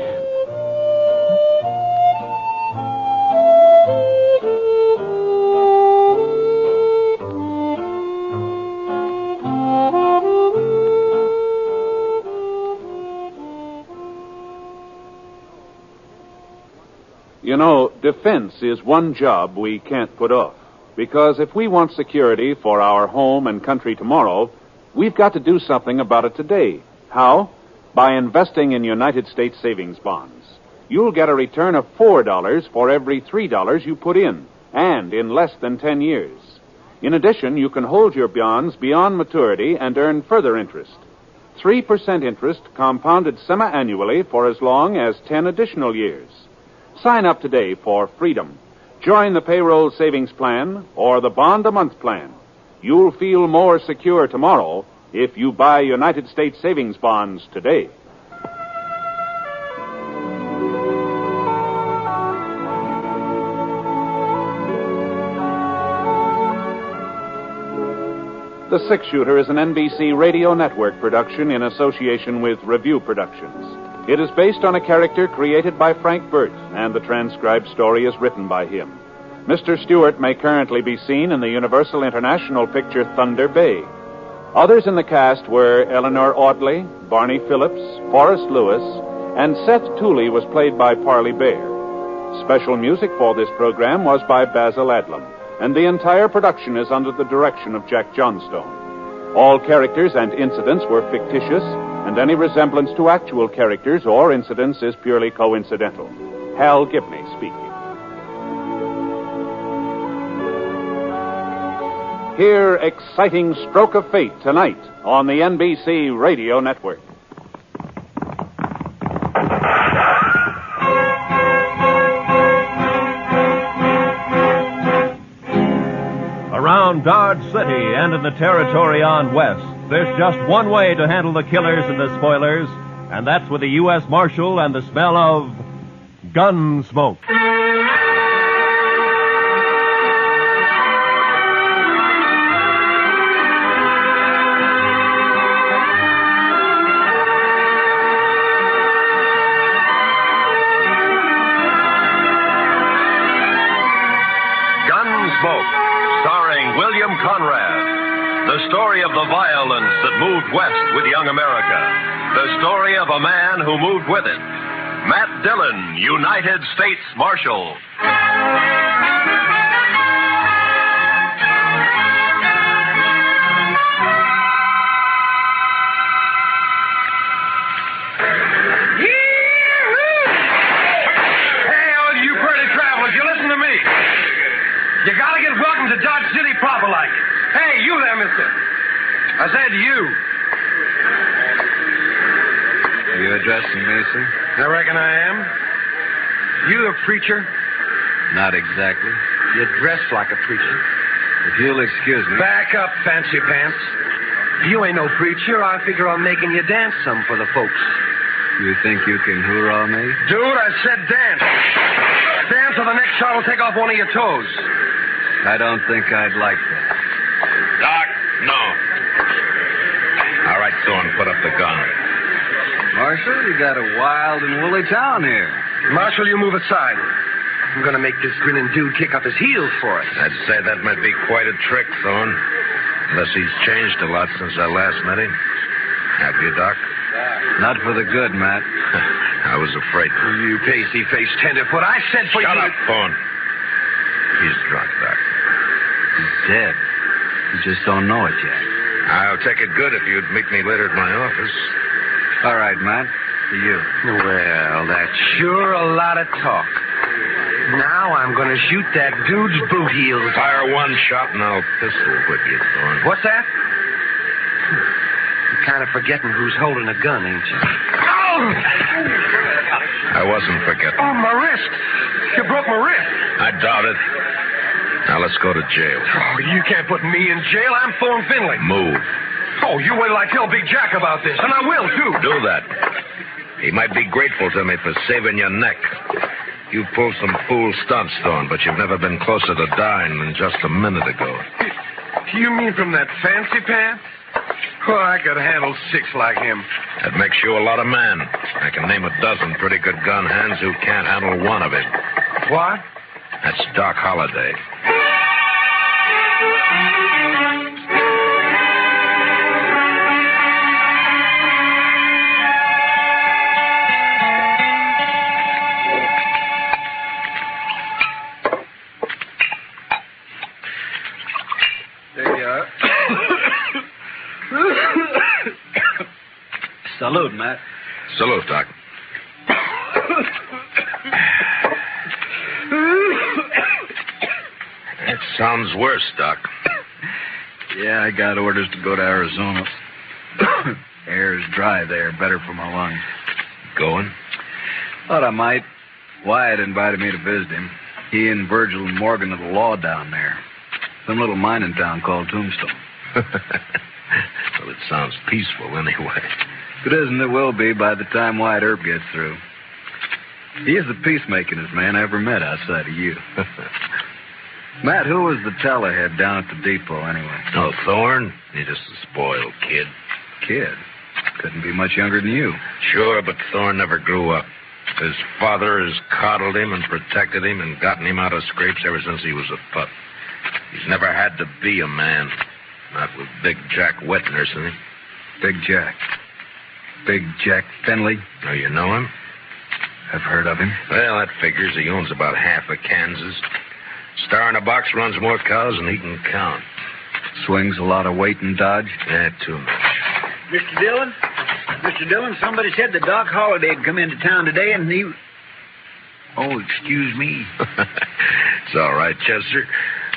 You know, defense is one job we can't put off. Because if we want security for our home and country tomorrow, we've got to do something about it today. How? By investing in United States savings bonds. You'll get a return of $4 for every $3 you put in, and in less than 10 years. In addition, you can hold your bonds beyond maturity and earn further interest. 3% interest compounded semi-annually for as long as 10 additional years. Sign up today for freedom. Join the payroll savings plan or the bond-a-month plan. You'll feel more secure tomorrow if you buy United States savings bonds today. The Six Shooter is an NBC radio network production in association with Review Productions. It is based on a character created by Frank Burt, and the transcribed story is written by him. Mr. Stewart may currently be seen in the Universal International picture Thunder Bay. Others in the cast were Eleanor Audley, Barney Phillips, Forrest Lewis, and Seth Tooley was played by Parley Bear. Special music for this program was by Basil Adlam, and the entire production is under the direction of Jack Johnstone. All characters and incidents were fictitious, and any resemblance to actual characters or incidents is purely coincidental. Hal Gibney speaking. Hear Exciting Stroke of Fate tonight on the NBC Radio Network. Around Dodge City and in the territory on West, there's just one way to handle the killers and the spoilers, and that's with a U.S. Marshal and the smell of gun smoke. Smoke, starring William Conrad. The story of the violence that moved west with young America. The story of a man who moved with it. Matt Dillon, United States Marshal. You gotta get welcome to Dodge City proper like. Hey, you there, mister. I said you. You addressing me, sir? I reckon I am. You a preacher? Not exactly. You dress like a preacher. If you'll excuse me. Back up, fancy pants. You ain't no preacher. I figure on making you dance some for the folks. You think you can hoorah me? Dude, I said dance. Dance or the next shot will take off one of your toes. I don't think I'd like that. Doc, no. All right, Thorne, put up the gun. Marshal, you got a wild and woolly town here. Marshal, you move aside. I'm going to make this grinning dude kick up his heels for us. I'd say that might be quite a trick, Thorne. Unless he's changed a lot since I last met him. Have you, Doc? Not for the good, Matt. I was afraid. You pasty-faced tenderfoot. I said for Shut you... up, Thorne. He's drunk, Doc. He's dead. You just don't know it yet. I'll take it good if you'd meet me later at my office. All right, Matt. To you. Well, that's sure a lot of talk. Now I'm going to shoot that dude's boot heels. Fire one shot and I'll pistol whip you, Thorne. What's that? You're kind of forgetting who's holding a gun, ain't you? Oh! I wasn't forgetting. Oh, my wrist. You broke my wrist. I doubt it. Now let's go to jail. Oh, you can't put me in jail. I'm Thorne Finley. Move. Oh, you wait till I tell Big Jack about this, and I will, too. Do that. He might be grateful to me for saving your neck. You pulled some fool stunts, Thorne, but you've never been closer to dying than just a minute ago. You mean from that fancy pants? Oh, I could handle 6 like him. That makes you a lot of man. I can name a dozen pretty good gun hands who can't handle one of it. What? That's Doc Holliday. There you are. Salute, Matt. Salute, Doc. That sounds worse, Doc. Yeah, I got orders to go to Arizona. Air's dry there, better for my lungs. Going? Thought I might. Wyatt invited me to visit him. He and Virgil and Morgan are the law down there. Some little mining town called Tombstone. Well, it sounds peaceful anyway. If it isn't, it will be by the time Wyatt Earp gets through. He is the peacemakingest man I ever met outside of you. Matt, who was the tellerhead down at the depot anyway? Oh, Thorne? He's just a spoiled kid. Kid? Couldn't be much younger than you. Sure, but Thorne never grew up. His father has coddled him and protected him and gotten him out of scrapes ever since he was a pup. He's never had to be a man. Not with Big Jack wet nursing him. Big Jack? Big Jack Finley? Oh, you know him? I've heard of him. Well, that figures. He owns about half of Kansas. Star in a box runs more cows than he can count. Swings a lot of weight in Dodge? Yeah, too much. Mr. Dillon? Mr. Dillon, somebody said that Doc Holliday had come into town today and he... Oh, excuse me. It's all right, Chester.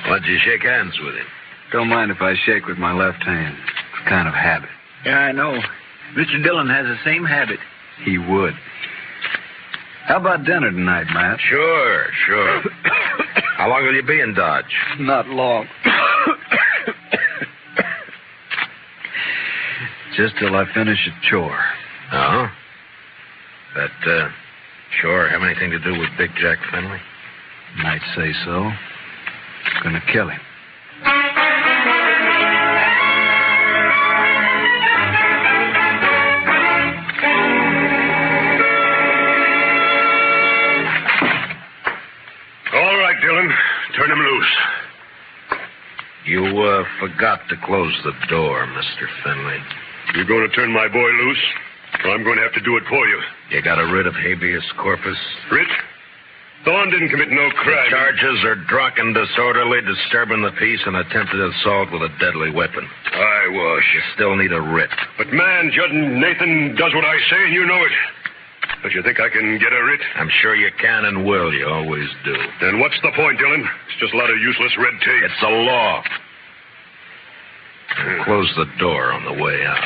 Why don't you shake hands with him? Don't mind if I shake with my left hand. It's kind of habit. Yeah, I know. Mr. Dillon has the same habit. He would. How about dinner tonight, Matt? Sure. How long will you be in Dodge? Not long. Just till I finish a chore. Oh? That chore have anything to do with Big Jack Finley? Might say so. Gonna kill him. All right, Dillon. Turn him loose. forgot to close the door, Mr. Finley. You're going to turn my boy loose, or I'm going to have to do it for you. You got a writ of habeas corpus? Writ? Thorne didn't commit no crime. The charges are drunken, disorderly, disturbing the peace, and attempted assault with a deadly weapon. Eyewash. You still need a writ. But, man, Judge Nathan does what I say, and you know it. Don't you think I can get a writ? I'm sure you can and will. You always do. Then what's the point, Dillon? It's just a lot of useless red tape. It's a law. Close the door on the way out.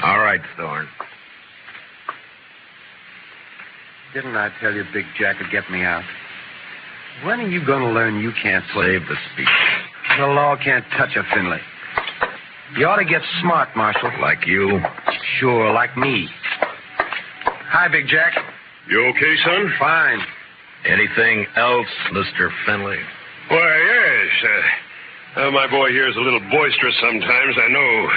All right, Thorne. Didn't I tell you Big Jack would get me out? When are you going to learn you can't play? Save the speech. The law can't touch a Finley. You ought to get smart, Marshal. Like you? Sure, like me. Hi, Big Jack. You okay, son? Fine. Anything else, Mr. Finley? Why, yes. My boy here is a little boisterous sometimes, I know.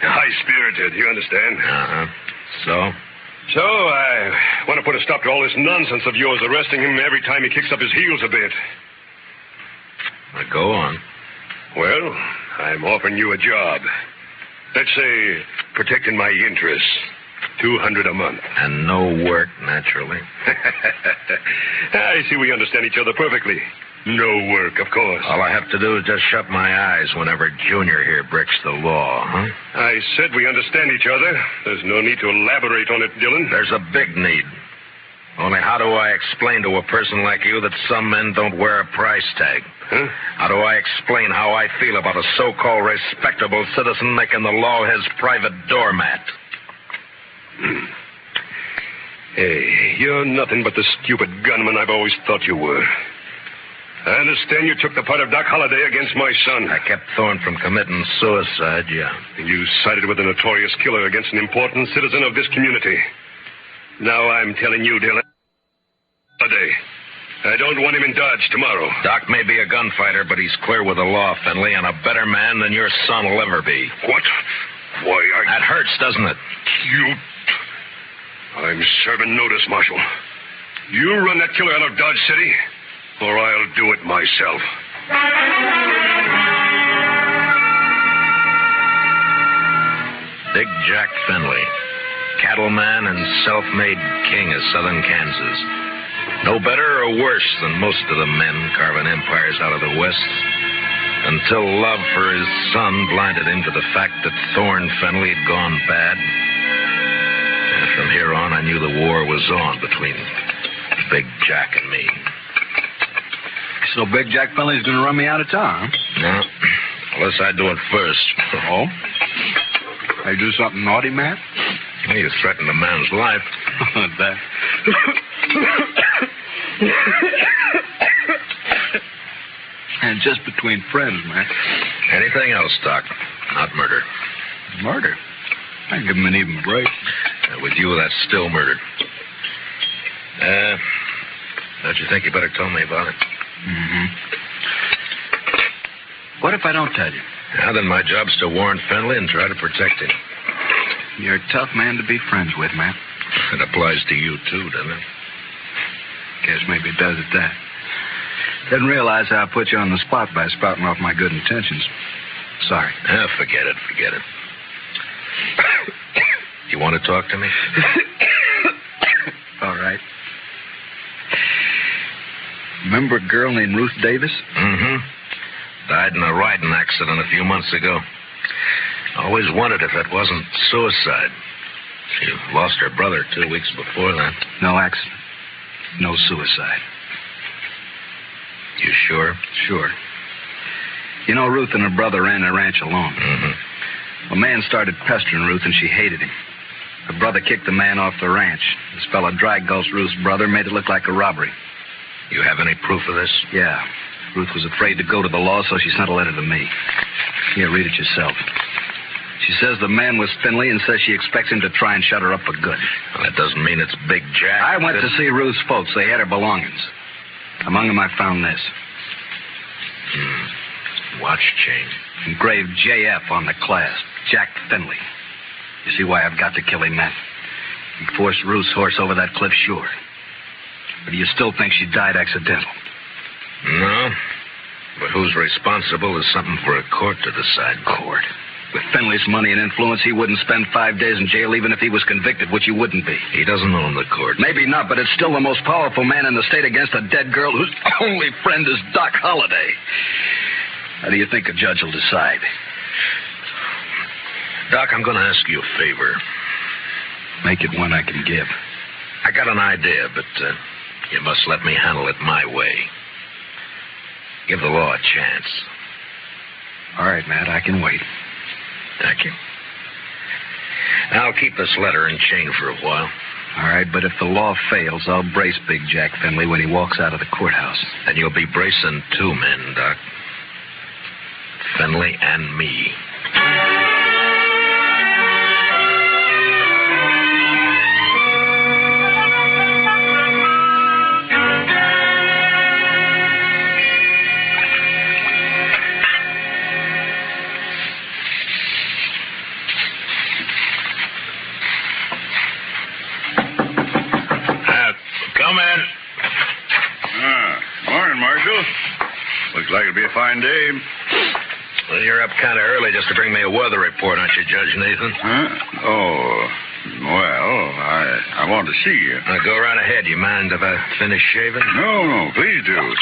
High-spirited, you understand? Uh-huh. So? So, I want to put a stop to all this nonsense of yours, arresting him every time he kicks up his heels a bit. Now, go on. Well, I'm offering you a job. Let's say, protecting my interests. $200 a month. And no work, naturally. I see we understand each other perfectly. No work, of course. All I have to do is just shut my eyes whenever Junior here breaks the law, huh? I said we understand each other. There's no need to elaborate on it, Dillon. There's a big need. Only how do I explain to a person like you that some men don't wear a price tag? Huh? How do I explain how I feel about a so-called respectable citizen making the law his private doormat? Hey, you're nothing but the stupid gunman I've always thought you were. I understand you took the part of Doc Holliday against my son. I kept Thorne from committing suicide, yeah. You sided with a notorious killer against an important citizen of this community. Now I'm telling you, Dillon, Holliday, I don't want him in Dodge tomorrow. Doc may be a gunfighter, but he's clear with the law, Finley, and a better man than your son will ever be. What? Why, That hurts, doesn't it? I'm serving notice, Marshal. You run that killer out of Dodge City, or I'll do it myself. Big Jack Finley, cattleman and self-made king of southern Kansas. No better or worse than most of the men carving empires out of the West. Until love for his son blinded him to the fact that Thorne Finley had gone bad. And from here on, I knew the war was on between Big Jack and me. So Big Jack Finley's going to run me out of town, huh? No, unless I do it first. Oh? I do something naughty, Matt? Well, you threatened a man's life. That. And just between friends, Matt. Anything else, Doc? Not murder. Murder? I give him an even break. With you, that's still murder. Don't you think you better tell me about it? Mm-hmm. What if I don't tell you? Now, then my job's to warn Finley and try to protect him. You're a tough man to be friends with, Matt. It applies to you, too, doesn't it? Guess maybe it does at that. Didn't realize how I put you on the spot by spouting off my good intentions. Sorry. Forget it. You want to talk to me? All right. Remember a girl named Ruth Davis? Mm-hmm. Died in a riding accident a few months ago. Always wondered if that wasn't suicide. She lost her brother 2 weeks before that. No accident. No suicide. You sure? Sure. You know, Ruth and her brother ran a ranch alone. Mm-hmm. A man started pestering Ruth, and she hated him. Her brother kicked the man off the ranch. This fella dry-gulched Ruth's brother, made it look like a robbery. You have any proof of this? Yeah. Ruth was afraid to go to the law, so she sent a letter to me. Here, read it yourself. She says the man was Finley and says she expects him to try and shut her up for good. Well, that doesn't mean it's Big Jack. I went to see Ruth's folks. They had her belongings. Among them, I found this. Watch chain. Engraved JF on the clasp. Jack Finley. You see why I've got to kill him, Matt? He forced Ruth's horse over that cliff, sure. But do you still think she died accidental? No. But who's responsible is something for a court to decide. Court? With Finley's money and influence, he wouldn't spend 5 days in jail even if he was convicted, which he wouldn't be. He doesn't own the court. Maybe not, but it's still the most powerful man in the state against a dead girl whose only friend is Doc Holliday. How do you think a judge will decide? Doc, I'm going to ask you a favor. Make it one I can give. I got an idea, but you must let me handle it my way. Give the law a chance. All right, Matt, I can wait. Thank you. I'll keep this letter in chain for a while. All right, but if the law fails, I'll brace Big Jack Finley when he walks out of the courthouse. And you'll be bracing 2 men, Doc. Finley and me. Come in. Morning, Marshal. Looks like it'll be a fine day. Well, you're up kind of early just to bring me a weather report, aren't you, Judge Nathan? Huh? Oh, well, I want to see you. Go right ahead. You mind if I finish shaving? No, please do.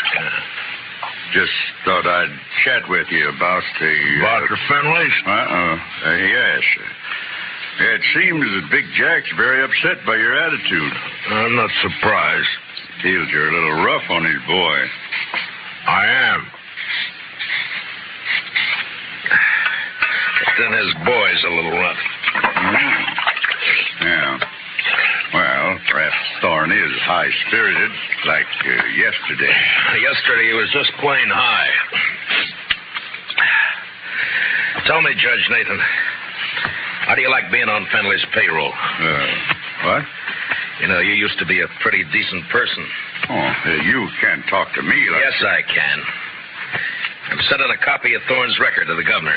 Just thought I'd chat with you about the... Dr. Finley's? Yes. It seems that Big Jack's very upset by your attitude. I'm not surprised. Feels you're a little rough on his boy. I am. Then his boy's a little rough. Yeah. Well, perhaps Thorne is high-spirited, like yesterday. Yesterday he was just plain high. Tell me, Judge Nathan, how do you like being on Finley's payroll? What? You know, you used to be a pretty decent person. Oh, you can't talk to me like... Yes, I can. I'm sending a copy of Thorne's record to the governor.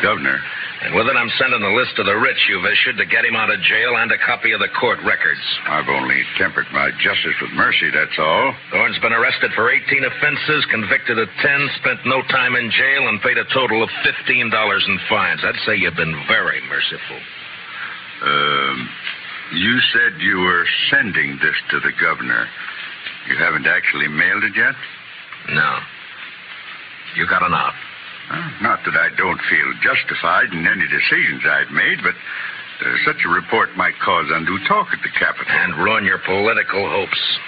Governor? And with it, I'm sending a list of the writs you've issued to get him out of jail and a copy of the court records. I've only tempered my justice with mercy, that's all. Thorne's been arrested for 18 offenses, convicted of 10, spent no time in jail, and paid a total of $15 in fines. I'd say you've been very merciful. You said you were sending this to the governor. You haven't actually mailed it yet? No. You got an out. Not that I don't feel justified in any decisions I've made, but such a report might cause undue talk at the Capitol. And ruin your political hopes.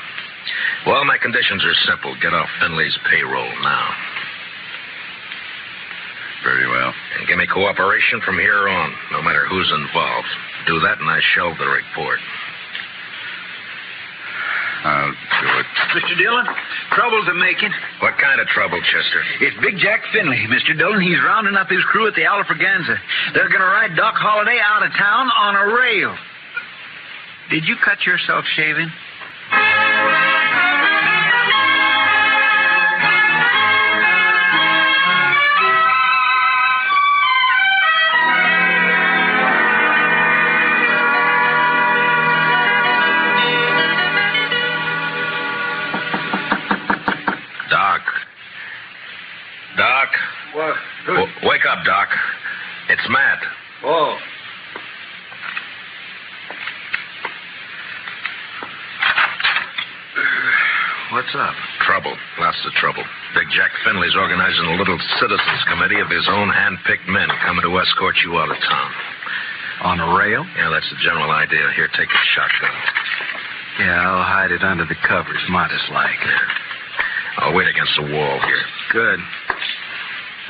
Well, my conditions are simple. Get off Finley's payroll now. Very well. And give me cooperation from here on, no matter who's involved. Do that and I shelve the report. I'll do it. Mr. Dillon, trouble's a-making. What kind of trouble, Chester? It's Big Jack Finley, Mr. Dillon. He's rounding up his crew at the Alfraganza. They're going to ride Doc Holliday out of town on a rail. Did you cut yourself shaving? Doc. What? Wake up, Doc. It's Matt. Oh. What's up? Trouble. Lots of trouble. Big Jack Finley's organizing a little citizens committee of his own hand-picked men coming to escort you out of town. On a rail? Yeah, that's the general idea. Here, take a shotgun. Yeah, I'll hide it under the covers, modest-like. Yeah. I'll wait against the wall here. Good.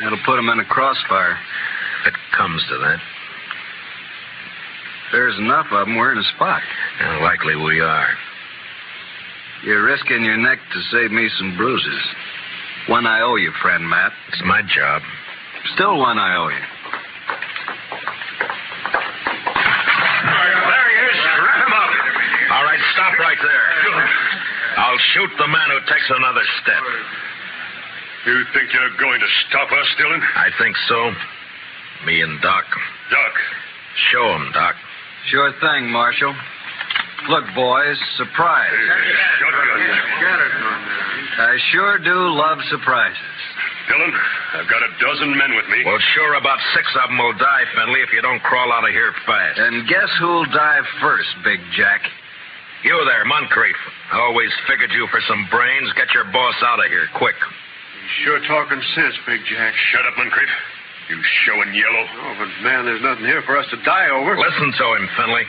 That'll put him in a crossfire. If it comes to that. There's enough of them, we're in a spot. Yeah, likely we are. You're risking your neck to save me some bruises. One I owe you, friend Matt. It's my job. Still one I owe you. There he is. Wrap him up. All right, stop right there. I'll shoot the man who takes another step. You think you're going to stop us, Dillon? I think so. Me and Doc. Doc. Show him, Doc. Sure thing, Marshal. Look, boys, surprise. I sure do love surprises. Dillon, I've got a dozen men with me. Well, sure, about 6 of them will die, Finley, if you don't crawl out of here fast. And guess who'll die first, Big Jack? You there, Moncrief. I always figured you for some brains. Get your boss out of here, quick. Sure talking sense, Big Jack. Shut up, Moncrief. You showing yellow. Oh, but, man, there's nothing here for us to die over. Listen to him, Finley.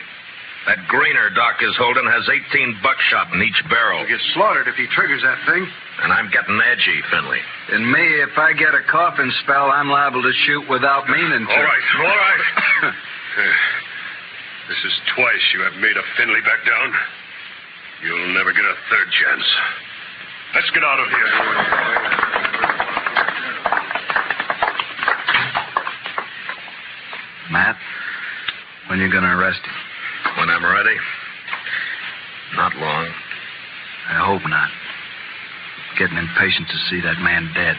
That greener Doc is holding has 18 buckshot in each barrel. He'll get slaughtered if he triggers that thing. And I'm getting edgy, Finley. And me, if I get a coughing spell, I'm liable to shoot without meaning to. All right. This is twice you have made a Finley back down. You'll never get a third chance. Let's get out of here. Matt, when you gonna arrest him? When I'm ready. Not long. I hope not. Getting impatient to see that man dead.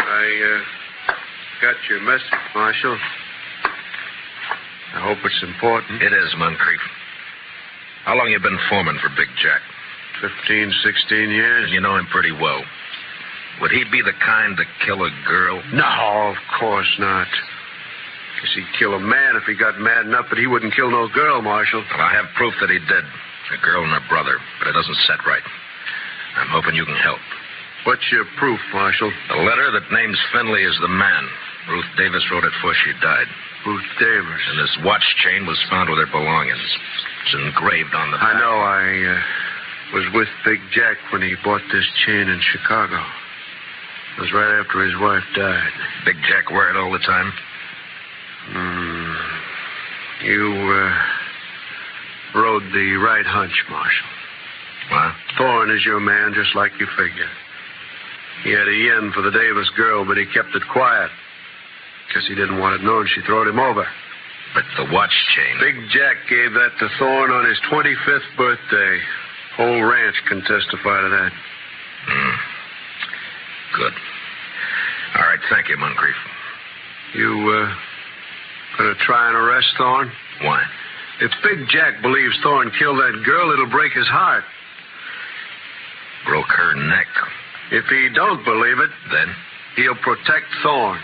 I got your message, Marshal. I hope it's important. It is, Moncrief. How long you been foreman for Big Jack? 15, 16 years. You know him pretty well. Would he be the kind to kill a girl? No, of course not. Guess he'd kill a man if he got mad enough, but he wouldn't kill no girl, Marshal. Well, I have proof that he did. A girl and her brother, but it doesn't set right. I'm hoping you can help. What's your proof, Marshal? A letter that names Finley as the man. Ruth Davis wrote it before she died. Ruth Davis. And this watch chain was found with her belongings. It's engraved on the back. I know. I was with Big Jack when he bought this chain in Chicago. It was right after his wife died. Big Jack wear it all the time? You rode the right hunch, Marshal. What? Thorne is your man, just like you figured. He had a yen for the Davis girl, but he kept it quiet. Guess he didn't want it known she throwed him over. But the watch chain... Big Jack gave that to Thorne on his 25th birthday. Whole ranch can testify to that. Good. All right, thank you, Moncrief. You, gonna try and arrest Thorne? Why? If Big Jack believes Thorne killed that girl, it'll break his heart. Broke her neck. If he don't believe it, then he'll protect Thorne.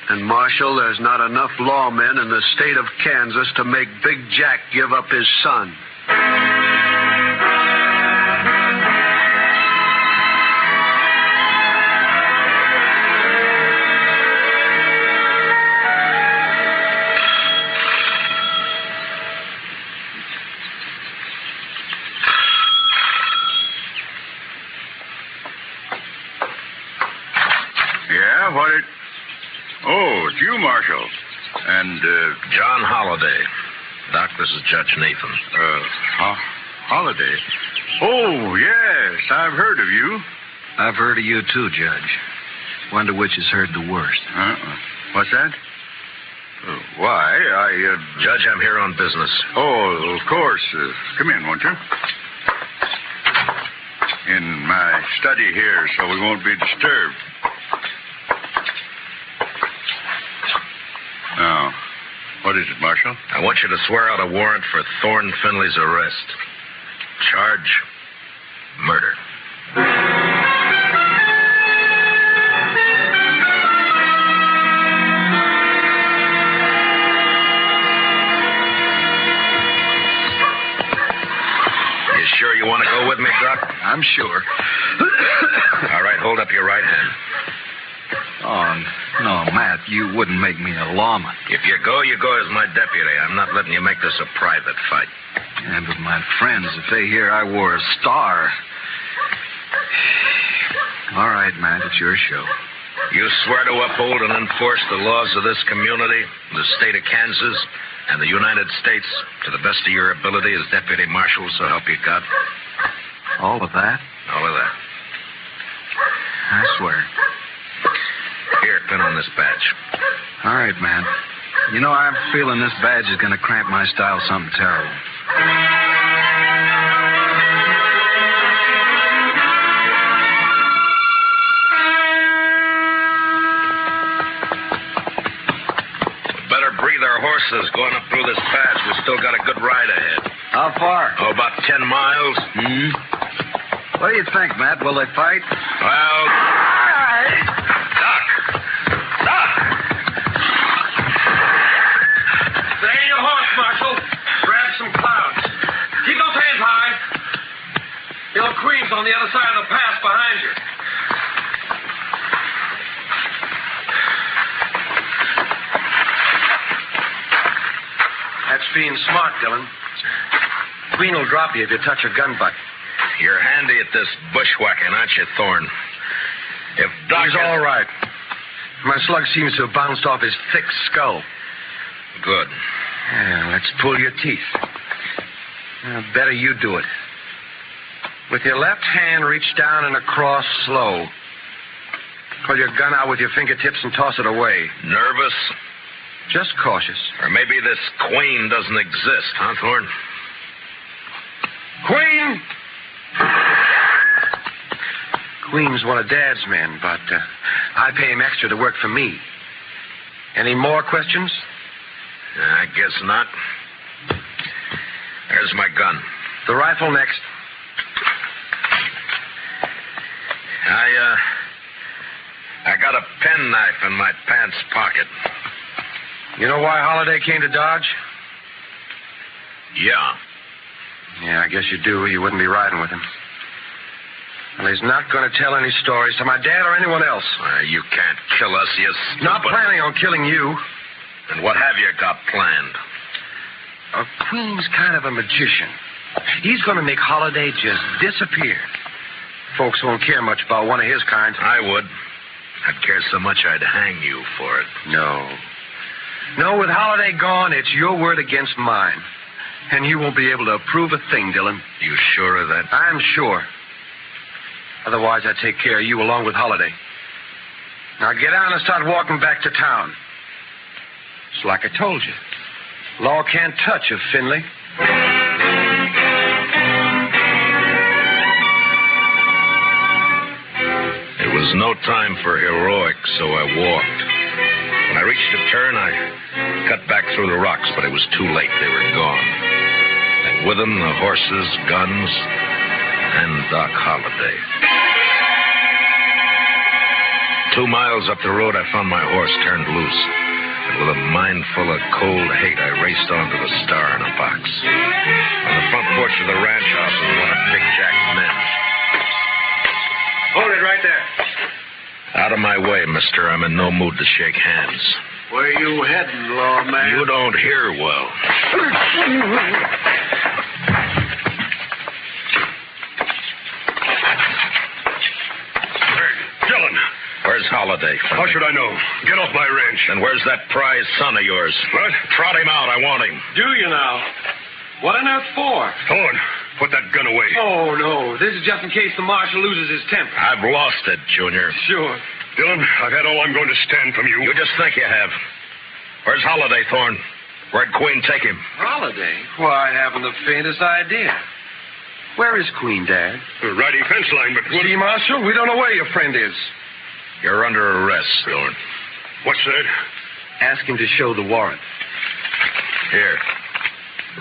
And, Marshal, there's not enough lawmen in the state of Kansas to make Big Jack give up his son. Yeah, what it... Oh, it's you, Marshal. And, John Holliday. Doc, this is Judge Nathan. Holliday? Oh, yes, I've heard of you. I've heard of you, too, Judge. Wonder which has heard the worst. What's that? Why, Judge, I'm here on business. Oh, of course. Come in, won't you? In my study here, so we won't be disturbed. Now, what is it, Marshal? I want you to swear out a warrant for Thorne Finley's arrest. Charge, murder. You sure you want to go with me, Doc? I'm sure. All right, hold up your right hand. Oh, no, Matt, you wouldn't make me a lawman. If you go as my deputy. I'm not letting you make this a private fight. Yeah, but my friends, if they hear I wore a star... All right, Matt, it's your show. You swear to uphold and enforce the laws of this community, the state of Kansas, and the United States to the best of your ability as deputy marshal, so help you God? All of that? All of that. I swear. Here, pin on this badge. All right, man. You know, I'm feeling this badge is going to cramp my style something terrible. Better breathe our horses going up through this pass. We still got a good ride ahead. How far? Oh, about 10 miles. What do you think, Matt? Will they fight? Well, Doc! Stay your horse, Marshal. Grab some clouds. Keep those hands high. The old Queen's on the other side of the pass behind you. That's being smart, Dillon. Queen will drop you if you touch her gun butt. You're handy at this bushwhacking, aren't you, Thorne? If Doc He's all right. My slug seems to have bounced off his thick skull. Good. Yeah, let's pull your teeth. Better you do it. With your left hand, reach down and across slow. Pull your gun out with your fingertips and toss it away. Nervous? Just cautious. Or maybe this Queen doesn't exist, huh, Thorne? Queen! Queen's one of Dad's men, but I pay him extra to work for me. Any more questions? I guess not. There's my gun. The rifle next. I got a penknife in my pants pocket. You know why Holiday came to Dodge? Yeah. Yeah, I guess you do. You wouldn't be riding with him. Well, he's not going to tell any stories to my dad or anyone else. You can't kill us, you stupid... Not planning on killing you. And what have you got planned? Queen's kind of a magician. He's going to make Holiday just disappear. Folks won't care much about one of his kind. I would. I'd care so much I'd hang you for it. No, with Holiday gone, it's your word against mine. And you won't be able to prove a thing, Dillon. You sure of that? I'm sure. Otherwise, I'd take care of you along with Holiday. Now get on and start walking back to town. It's like I told you. Law can't touch a Finley. It was no time for heroics, so I walked. When I reached a turn, I cut back through the rocks, but it was too late. They were gone. And with them, the horses, guns, and Doc Holliday. 2 miles up the road, I found my horse turned loose. And with a mind full of cold hate, I raced on to the Star in a box. On the front porch of the ranch house was one of Big Jack's men. Hold it right there. Out of my way, mister. I'm in no mood to shake hands. Where you heading, lawman? You don't hear well. Dillon. Where's Holiday? How should I know? Get off my ranch. And where's that prize son of yours? What? Trot him out. I want him. Do you now? What on earth for? Thorne, put that gun away. Oh, no. This is just in case the marshal loses his temper. I've lost it, Junior. Sure. Dillon, I've had all I'm going to stand from you. You just think you have. Where's Holiday, Thorne? Where'd Queen take him? Holiday? Why, I haven't the faintest idea. Where is Queen, Dad? The riding fence line, but... See, Marshal, we don't know where your friend is. You're under arrest, Thorne. What's that? Ask him to show the warrant. Here.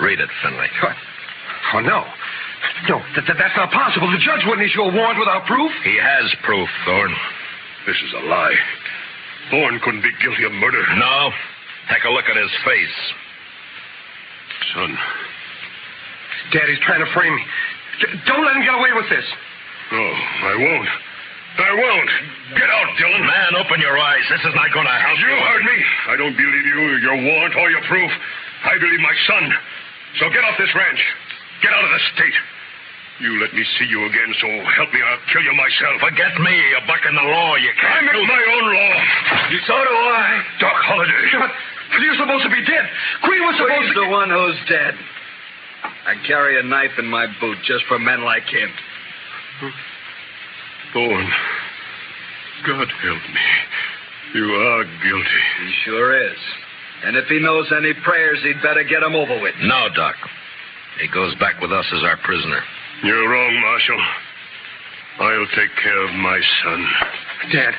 Read it, Finley. What? Oh, no. No, that's not possible. The judge wouldn't issue a warrant without proof. He has proof, Thorne. This is a lie. Thorne couldn't be guilty of murder. No. Take a look at his face. Son. Daddy's trying to frame me. Don't let him get away with this. No, I won't. I won't. Get out, Dillon. Man, open your eyes. This is not going to help you. You heard me. I don't believe you, your warrant, or your proof. I believe my son. So get off this ranch. Get out of the state. You let me see you again, so help me, I'll kill you myself. Forget me. You're bucking the law. You can't. I make my own law. So do I. Doc Holliday. But you're supposed to be dead. Queen was supposed He's to... the one who's dead. I carry a knife in my boot just for men like him. Thorne, God help me. You are guilty. He sure is. And if he knows any prayers, he'd better get 'em over with. No, Doc. He goes back with us as our prisoner. You're wrong, Marshal. I'll take care of my son. Dad.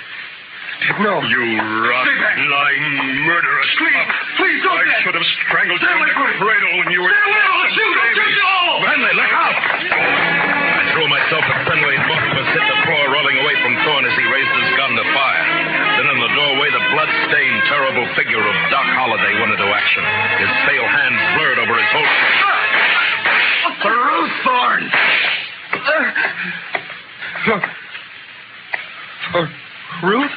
No. You rotten, lying, murderous pup. Please don't. I should have strangled you in the cradle when you were... Finley, look out! I threw myself at Finley, and both of us hit the floor, rolling away from Thorne as he raised his gun to fire. Then in the doorway, the blood-stained, terrible figure of Doc Holliday went into action. His pale hands blurred over his holster. Ruth Thorne! Ruth?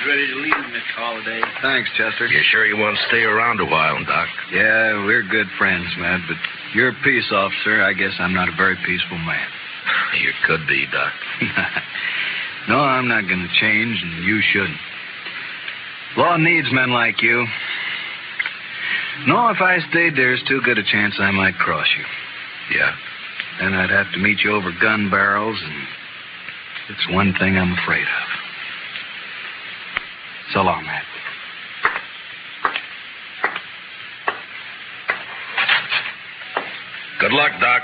Ready to leave, Mr. Holliday. Thanks, Chester. You sure you want to stay around a while, Doc? Yeah, we're good friends, Matt, but you're a peace officer. I guess I'm not a very peaceful man. You could be, Doc. No, I'm not going to change, and you shouldn't. Law needs men like you. No, if I stayed, there's too good a chance I might cross you. Yeah? Then I'd have to meet you over gun barrels, and it's one thing I'm afraid of. So long, Matt. Good luck, Doc.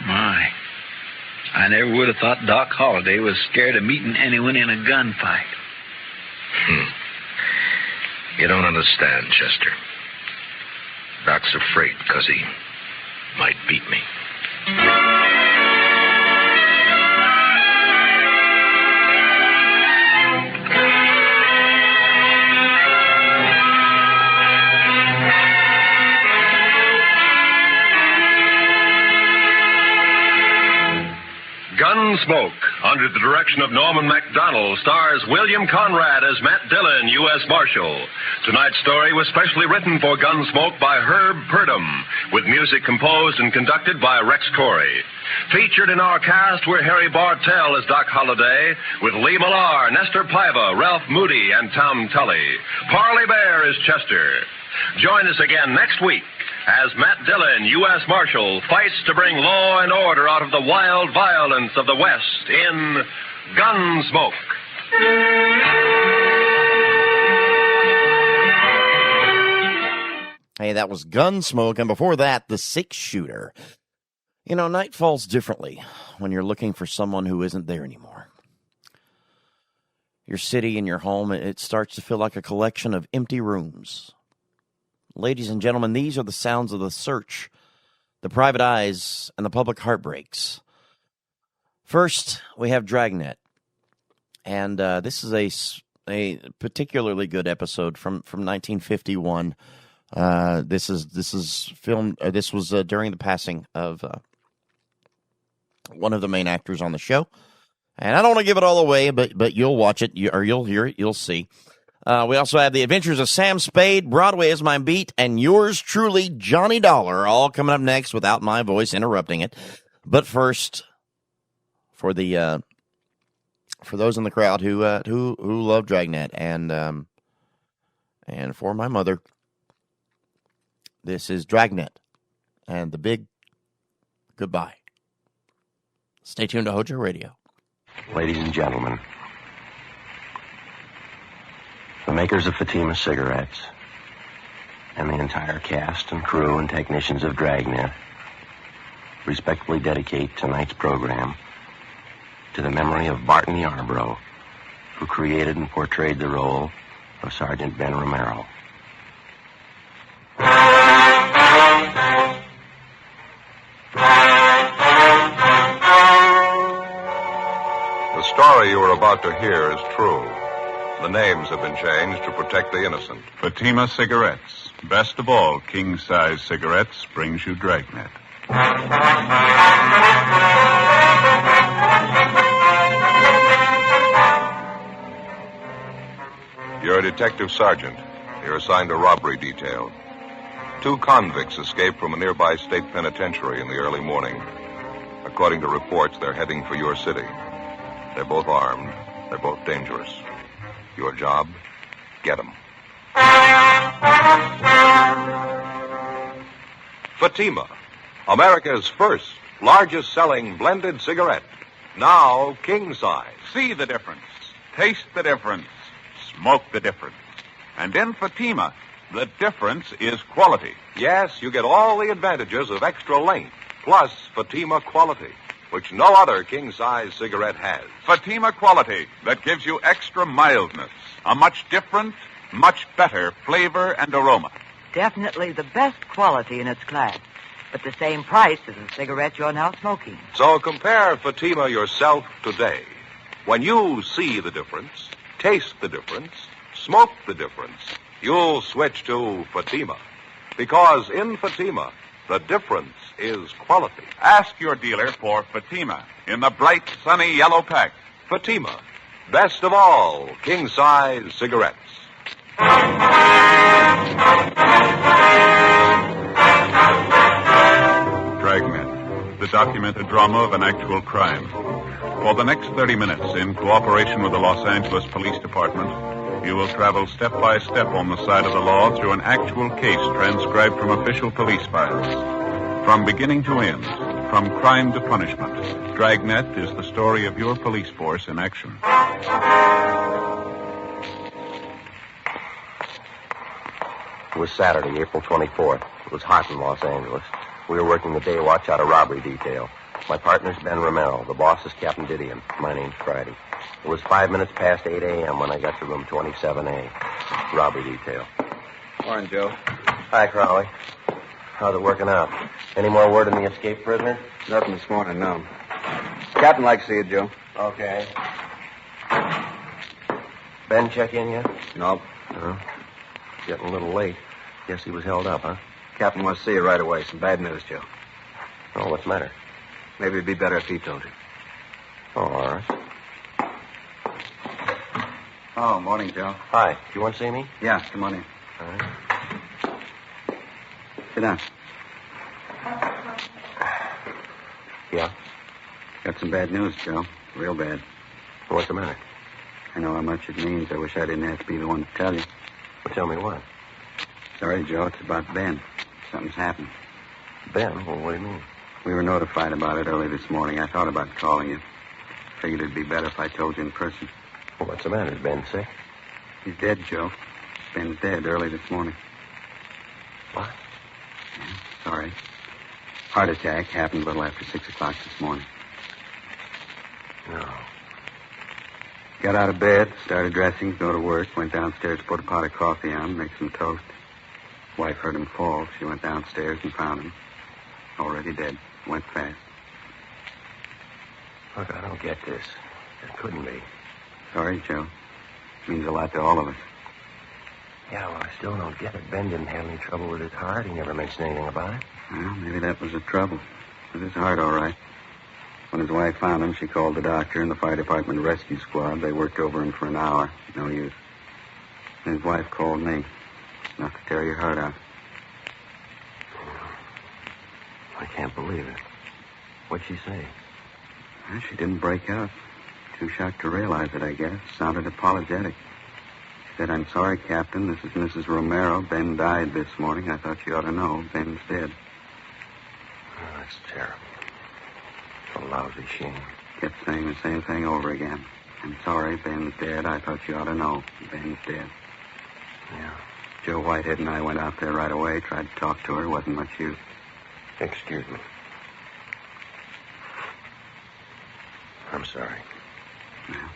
My. I never would have thought Doc Holliday was scared of meeting anyone in a gunfight. You don't understand, Chester. Doc's afraid because he might beat me. Gunsmoke, under the direction of Norman MacDonald, stars William Conrad as Matt Dillon, U.S. Marshal. Tonight's story was specially written for Gunsmoke by Herb Purdom, with music composed and conducted by Rex Corey. Featured in our cast were Harry Bartell as Doc Holliday, with Lee Millar, Nestor Paiva, Ralph Moody, and Tom Tully. Parley Bear is Chester. Join us again next week as Matt Dillon, U.S. Marshal, fights to bring law and order out of the wild violence of the West in Gunsmoke. Hey, that was Gunsmoke, and before that, The Six Shooter. You know, night falls differently when you're looking for someone who isn't there anymore. Your city and your home, it starts to feel like a collection of empty rooms. Ladies and gentlemen, these are the sounds of the search, the private eyes, and the public heartbreaks. First, we have Dragnet, and this is a particularly good episode from 1951. This is filmed. This was during the passing of one of the main actors on the show, and I don't want to give it all away, but you'll watch it, or you'll hear it, you'll see. We also have The Adventures of Sam Spade, Broadway is My Beat, and yours truly, Johnny Dollar, all coming up next without my voice interrupting it. But first, for the for those in the crowd who love Dragnet and for my mother, this is Dragnet and the big goodbye. Stay tuned to Hojo Radio. Ladies and gentlemen, the makers of Fatima cigarettes and the entire cast and crew and technicians of Dragnet respectfully dedicate tonight's program to the memory of Barton Yarbrough, who created and portrayed the role of Sergeant Ben Romero. The story you are about to hear is true. The names have been changed to protect the innocent. Fatima Cigarettes. Best of all, king-size cigarettes brings you Dragnet. You're a detective sergeant. You're assigned a robbery detail. 2 convicts escaped from a nearby state penitentiary in the early morning. According to reports, they're heading for your city. They're both armed. They're both dangerous. Your job, get them. Fatima, America's first, largest selling blended cigarette. Now king size. See the difference. Taste the difference. Smoke the difference. And in Fatima, the difference is quality. Yes, you get all the advantages of extra length, plus Fatima quality, which no other king-size cigarette has. Fatima quality that gives you extra mildness, a much different, much better flavor and aroma. Definitely the best quality in its class, but the same price as the cigarette you're now smoking. So compare Fatima yourself today. When you see the difference, taste the difference, smoke the difference, you'll switch to Fatima. Because in Fatima, the difference is quality. Ask your dealer for Fatima in the bright, sunny yellow pack. Fatima, best of all king-size cigarettes. Dragnet, the documented drama of an actual crime. For the next 30 minutes, in cooperation with the Los Angeles Police Department, you will travel step by step on the side of the law through an actual case transcribed from official police files. From beginning to end, from crime to punishment, Dragnet is the story of your police force in action. It was Saturday, April 24th. It was hot in Los Angeles. We were working the day watch out of robbery detail. My partner's Ben Romero. The boss is Captain Didion. My name's Friday. It was 5 minutes past 8 a.m. when I got to room 27A. Robbery detail. Morning, Joe. Hi, Crowley. How's it working out? Any more word on the escaped prisoner? Nothing this morning, no. Captain likes to see you, Joe. Okay. Ben check in yet? Nope. Getting a little late. Guess he was held up, huh? Captain wants to see you right away. Some bad news, Joe. Oh, what's the matter? Maybe it'd be better if he told you. Oh, all right. Oh, morning, Joe. Hi. Do you want to see me? Yeah, come on in. All right. Sit down. Yeah? Got some bad news, Joe. Real bad. What's the matter? I know how much it means. I wish I didn't have to be the one to tell you. Well, tell me what. Sorry, Joe. It's about Ben. Something's happened. Ben? Well, what do you mean? We were notified about it early this morning. I thought about calling you. Figured it'd be better if I told you in person. Well, what's the matter? Is Ben sick? He's dead, Joe. Ben's dead early this morning. What? Yeah, sorry. Heart attack happened a little after 6 o'clock this morning. No. Got out of bed, started dressing to go to work, went downstairs to put a pot of coffee on, make some toast. Wife heard him fall. She went downstairs and found him. Already dead. Went fast. Look, I don't get this. It couldn't be. Sorry, Joe. Means a lot to all of us. Yeah, well, I still don't get it. Ben didn't have any trouble with his heart. He never mentioned anything about it. Well, maybe that was the trouble. With his heart, all right. When his wife found him, she called the doctor and the fire department rescue squad. They worked over him for an hour. No use. And his wife called me. Enough to tear your heart out. I can't believe it. What'd she say? Well, she didn't break out. Too shocked to realize it, I guess. Sounded apologetic. She said, "I'm sorry, Captain. This is Mrs. Romero. Ben died this morning. I thought you ought to know. Ben's dead." Oh, that's terrible. A lousy shame. Kept saying the same thing over again. "I'm sorry, Ben's dead. I thought you ought to know. Ben's dead." Yeah. Joe Whitehead and I went out there right away, tried to talk to her. Wasn't much use. Excuse me. I'm sorry. Yeah.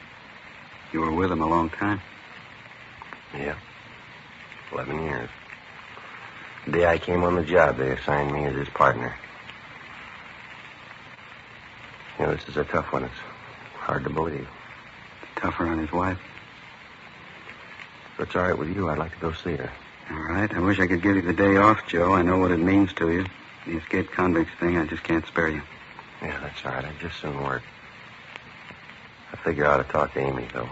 You were with him a long time. Yeah. 11 years. The day I came on the job, they assigned me as his partner. You know, this is a tough one. It's hard to believe. Tougher on his wife. If it's all right with you, I'd like to go see her. All right. I wish I could give you the day off, Joe. I know what it means to you. The escaped convicts thing, I just can't spare you. Yeah, that's all right. I'd just soon work. I figure I ought to talk to Amy, though.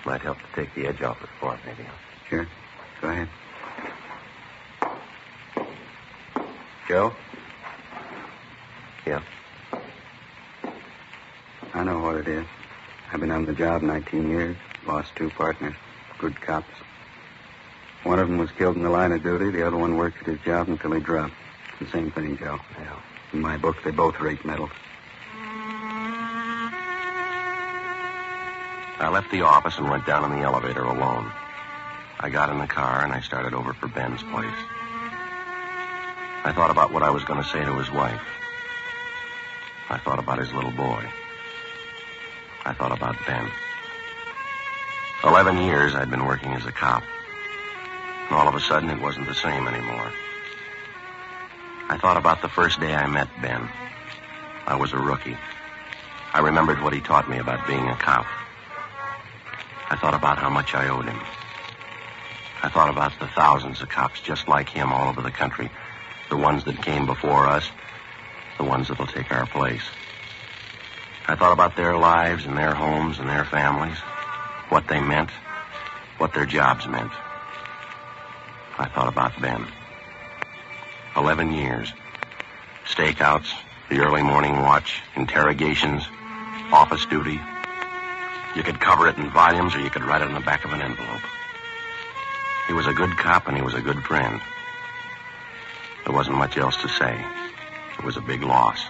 Might help to take the edge off it for her, maybe. Sure. Go ahead. Joe? Yeah. I know what it is. I've been on the job 19 years, lost 2 partners, good cops. One of them was killed in the line of duty. The other one worked at his job until he dropped. It's the same thing, Joe. Yeah. In my book, they both rate medals. I left the office and went down in the elevator alone. I got in the car and I started over for Ben's place. I thought about what I was going to say to his wife. I thought about his little boy. I thought about Ben. 11 years I'd been working as a cop. And all of a sudden, it wasn't the same anymore. I thought about the first day I met Ben. I was a rookie. I remembered what he taught me about being a cop. I thought about how much I owed him. I thought about the thousands of cops just like him all over the country. The ones that came before us, the ones that'll take our place. I thought about their lives and their homes and their families, what they meant, what their jobs meant. I thought about Ben. 11 years. Stakeouts, the early morning watch, interrogations, office duty. You could cover it in volumes or you could write it on the back of an envelope. He was a good cop and he was a good friend. There wasn't much else to say. It was a big loss.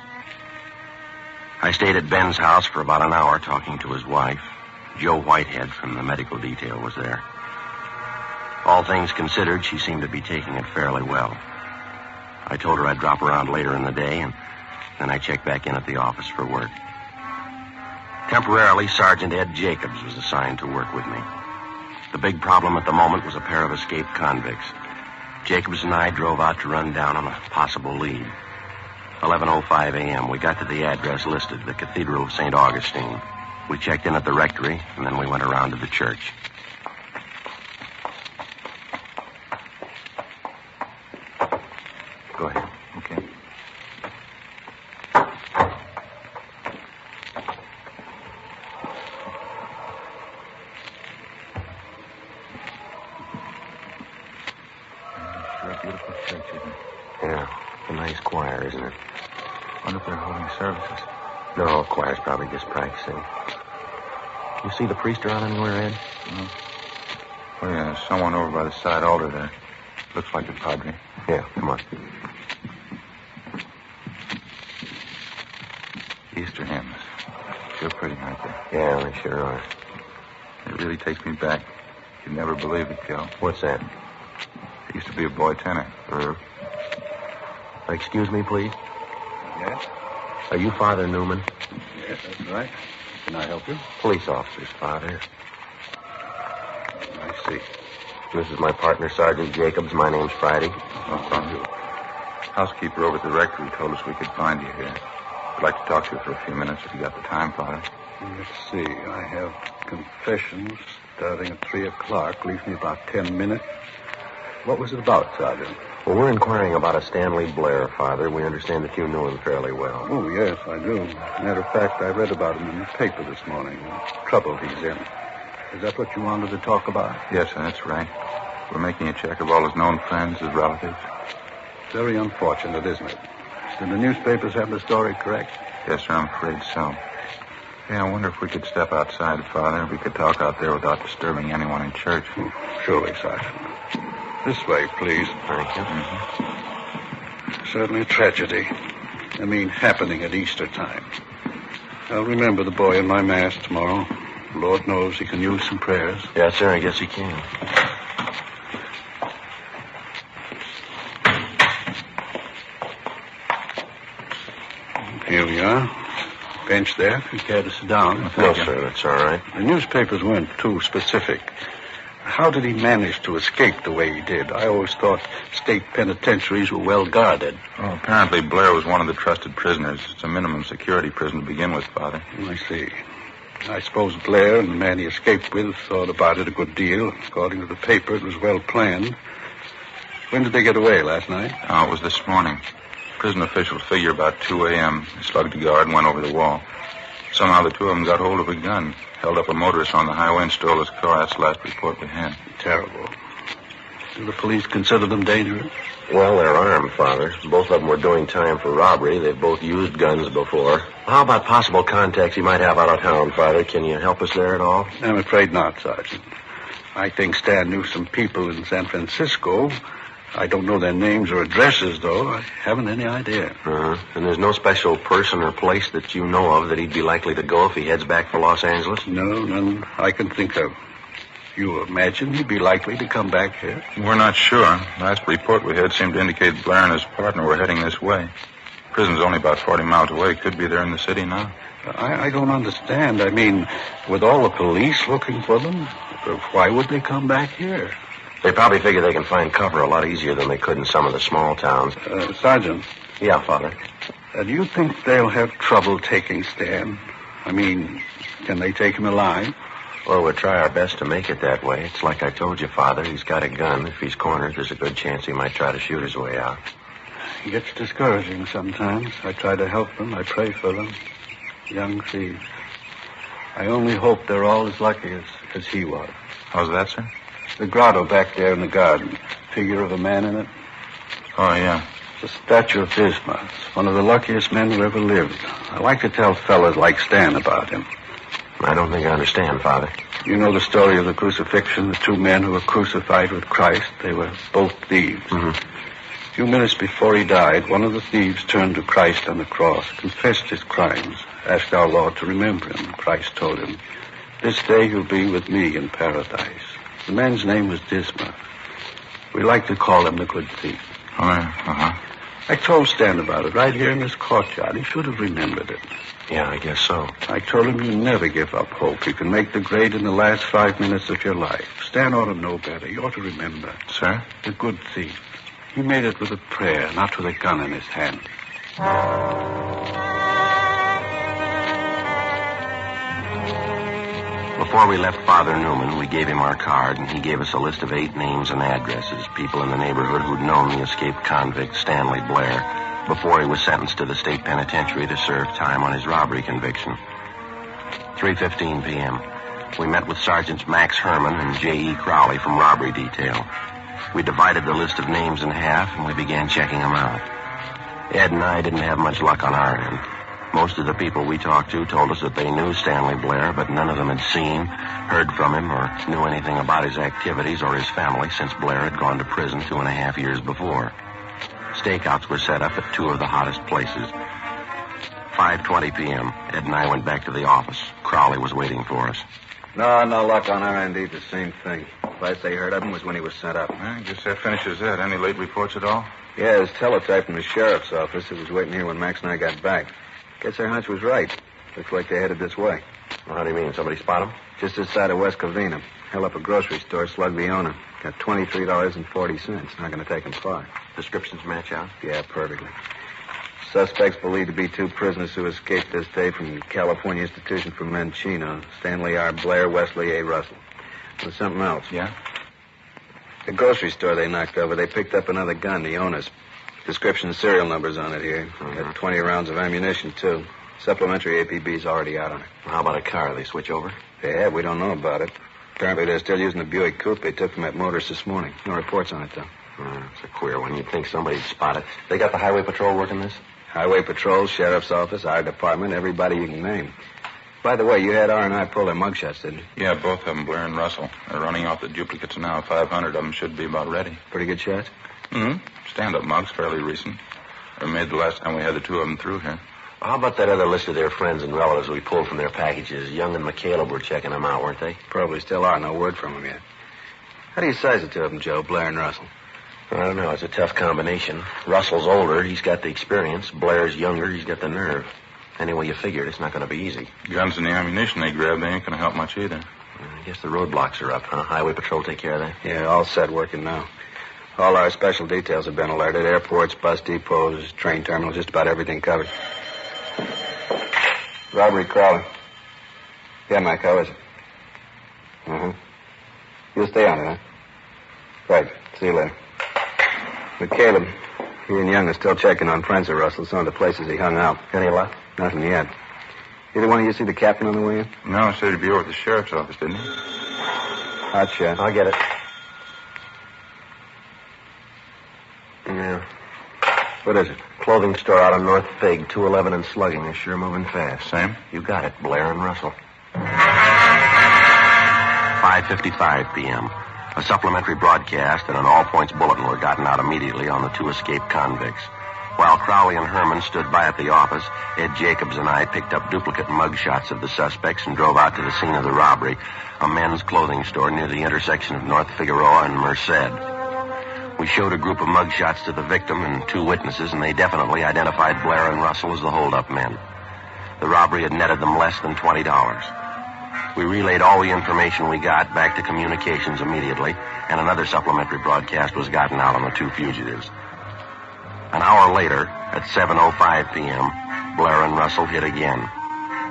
I stayed at Ben's house for about an hour talking to his wife. Joe Whitehead from the medical detail was there. All things considered, she seemed to be taking it fairly well. I told her I'd drop around later in the day, and then I checked back in at the office for work. Temporarily, Sergeant Ed Jacobs was assigned to work with me. The big problem at the moment was a pair of escaped convicts. Jacobs and I drove out to run down on a possible lead. 11:05 a.m., we got to the address listed, the Cathedral of St. Augustine. We checked in at the rectory, and then we went around to the church. Go ahead. Okay. Sure a beautiful church, isn't it? Yeah, a nice choir, isn't it? Wonder if they're holding services. No, choir's probably just practicing. You see the priest around anywhere, Ed? No. Oh, yeah, there's someone over by the side altar there. Looks like the padre. Yeah, come on. Easter hymns. Sure pretty, aren't they? Yeah, they sure are. It really takes me back. You'd never believe it, Gil. What's that? I used to be a boy tenor. Excuse me, please. Yes? Are you Father Newman? Yes, that's right. Can I help you? Police officers, Father. I see. This is my partner, Sergeant Jacobs. My name's Friday. Oh, thank you. Housekeeper over at the rectory told us we could find you here. I'd like to talk to you for a few minutes if you got the time, Father. Let's see. I have confessions starting at 3 o'clock. Leaves me about 10 minutes. What was it about, Sergeant? Well, we're inquiring about a Stanley Blair, Father. We understand that you knew him fairly well. Oh, yes, I do. Matter of fact, I read about him in the paper this morning. The trouble he's in. Is that what you wanted to talk about? Yes, sir, that's right. We're making a check of all his known friends, his relatives. Very unfortunate, isn't it? Did the newspapers have the story correct? Yes, sir, I'm afraid so. Yeah, I wonder if we could step outside, Father. If we could talk out there without disturbing anyone in church. Surely, Sergeant. This way, please. Thank you. Certainly a tragedy. I mean, happening at Easter time. I'll remember the boy in my mass tomorrow. Lord knows he can use some prayers. Yes, sir, I guess he can. Here we are. Bench there, if you care to sit down. No, sir, that's all right. The newspapers weren't too specific. How did he manage to escape the way he did? I always thought state penitentiaries were well guarded. Oh, apparently Blair was one of the trusted prisoners. It's a minimum security prison to begin with, Father. I see. I suppose Blair and the man he escaped with thought about it a good deal. According to the paper, it was well planned. When did they get away, last night? Oh, it was this morning. Prison officials figure about 2 a.m. They slugged a guard and went over the wall. Somehow the two of them got hold of a gun, held up a motorist on the highway and stole his car. That's the last report we had. Terrible. Do the police consider them dangerous? Well, they're armed, Father. Both of them were doing time for robbery. They've both used guns before. How about possible contacts he might have out of town, Father? Can you help us there at all? I'm afraid not, Sergeant. I think Stan knew some people in San Francisco. I don't know their names or addresses, though. I haven't any idea. Uh-huh. And there's no special person or place that you know of that he'd be likely to go if he heads back for Los Angeles? No, none I can think of. You imagine he'd be likely to come back here? We're not sure. Last report we had seemed to indicate Blair and his partner were heading this way. Prison's only about 40 miles away. Could be there in the city now. I don't understand. I mean, with all the police looking for them, why would they come back here? They probably figure they can find cover a lot easier than they could in some of the small towns. Sergeant. Yeah, Father. Do you think they'll have trouble taking Stan? I mean, can they take him alive? Well, we'll try our best to make it that way. It's like I told you, Father. He's got a gun. If he's cornered, there's a good chance he might try to shoot his way out. It gets discouraging sometimes. I try to help them. I pray for them. Young thieves. I only hope they're all as lucky as he was. How's that, sir? The grotto back there in the garden. Figure of a man in it. Oh, yeah. It's a statue of Bismarck. One of the luckiest men who ever lived. I like to tell fellas like Stan about him. I don't think I understand, Father. You know the story of the crucifixion, the two men who were crucified with Christ. They were both thieves. Mm-hmm. A few minutes before he died, one of the thieves turned to Christ on the cross, confessed his crimes, asked our Lord to remember him. Christ told him, "This day you'll be with me in paradise." The man's name was Bismarck. We like to call him the good thief. Oh, yeah. Uh-huh. I told Stan about it right here in this courtyard. He should have remembered it. Yeah, I guess so. I told him you never give up hope. You can make the grade in the last 5 minutes of your life. Stan ought to know better. He ought to remember. Sir? The good thief. He made it with a prayer, not with a gun in his hand. Before we left Father Newman, we gave him our card, and he gave us a list of 8 names and addresses, people in the neighborhood who'd known the escaped convict, Stanley Blair, before he was sentenced to the state penitentiary to serve time on his robbery conviction. 3:15 p.m. We met with Sergeants Max Herman and J.E. Crowley from robbery detail. We divided the list of names in half, and we began checking them out. Ed and I didn't have much luck on our end. Most of the people we talked to told us that they knew Stanley Blair, but none of them had seen, heard from him, or knew anything about his activities or his family since Blair had gone to prison 2.5 years before. Stakeouts were set up at 2 of the hottest places. 5:20 p.m. Ed and I went back to the office. Crowley was waiting for us. No luck on our end, either. Same thing. Last they heard of him was when he was sent up. I guess that finishes that. Any late reports at all? Yeah, his teletype from the sheriff's office. It was waiting here when Max and I got back. Guess our hunch was right. Looks like they headed this way. Well, how do you mean? Somebody spot him? Just this side of West Covina. Held up a grocery store, slugged the owner. Got $23.40. Not going to take him far. Descriptions match out? Yeah, perfectly. Suspects believed to be 2 prisoners who escaped this day from California Institution for Men Chino. Stanley R. Blair, Wesley A. Russell. There's something else. Yeah? The grocery store they knocked over, they picked up another gun, the owner's. Description and serial numbers on it here. Got 20 rounds of ammunition, too. Supplementary APB's already out on it. How about a car? They switch over? They have. We don't know about it. Apparently they're still using the Buick coupe they took from that motorist this morning. No reports on it, though. It's a queer one. You'd think somebody'd spot it. They got the highway patrol working this? Highway patrol, sheriff's office, our department, everybody you can name. By the way, you had R&I pull their mugshots, didn't you? Yeah, both of them, Blair and Russell. They're running off the duplicates now. 500 of them should be about ready. Pretty good shots? Mm-hmm. Stand-up mugs, fairly recent. They made the last time we had the 2 of them through here. How about that other list of their friends and relatives we pulled from their packages? Young and McCaleb were checking them out, weren't they? Probably still are. No word from them yet. How do you size the 2 of them, Joe, Blair and Russell? I don't know. It's a tough combination. Russell's older. He's got the experience. Blair's younger. He's got the nerve. Anyway you figure it, it's not going to be easy. Guns and the ammunition they grabbed, they ain't going to help much either. I guess the roadblocks are up, huh? Highway patrol take care of that? Yeah, all set, working now. All our special details have been alerted. Airports, bus depots, train terminals, just about everything covered. Robbery Crowley. Yeah, Mike, how is it? Uh-huh. You'll stay on it, huh? Right. See you later. McCaleb, he and Young are still checking on friends of Russell, some of the places he hung out. Any luck? Nothing yet. Either one of you see the captain on the way in? No, he said he'd be over at the sheriff's office, didn't he? Hot shot. I'll get it. What is it? Clothing store out on North Fig, 211 and Slugging. They're sure moving fast. Same? You got it, Blair and Russell. 5:55 p.m. A supplementary broadcast and an all-points bulletin were gotten out immediately on the two escaped convicts. While Crowley and Herman stood by at the office, Ed Jacobs and I picked up duplicate mugshots of the suspects and drove out to the scene of the robbery, a men's clothing store near the intersection of North Figueroa and Merced. We showed a group of mugshots to the victim and two witnesses, and they definitely identified Blair and Russell as the hold-up men. The robbery had netted them less than $20. We relayed all the information we got back to communications immediately, and another supplementary broadcast was gotten out on the two fugitives. An hour later, at 7:05 p.m., Blair and Russell hit again,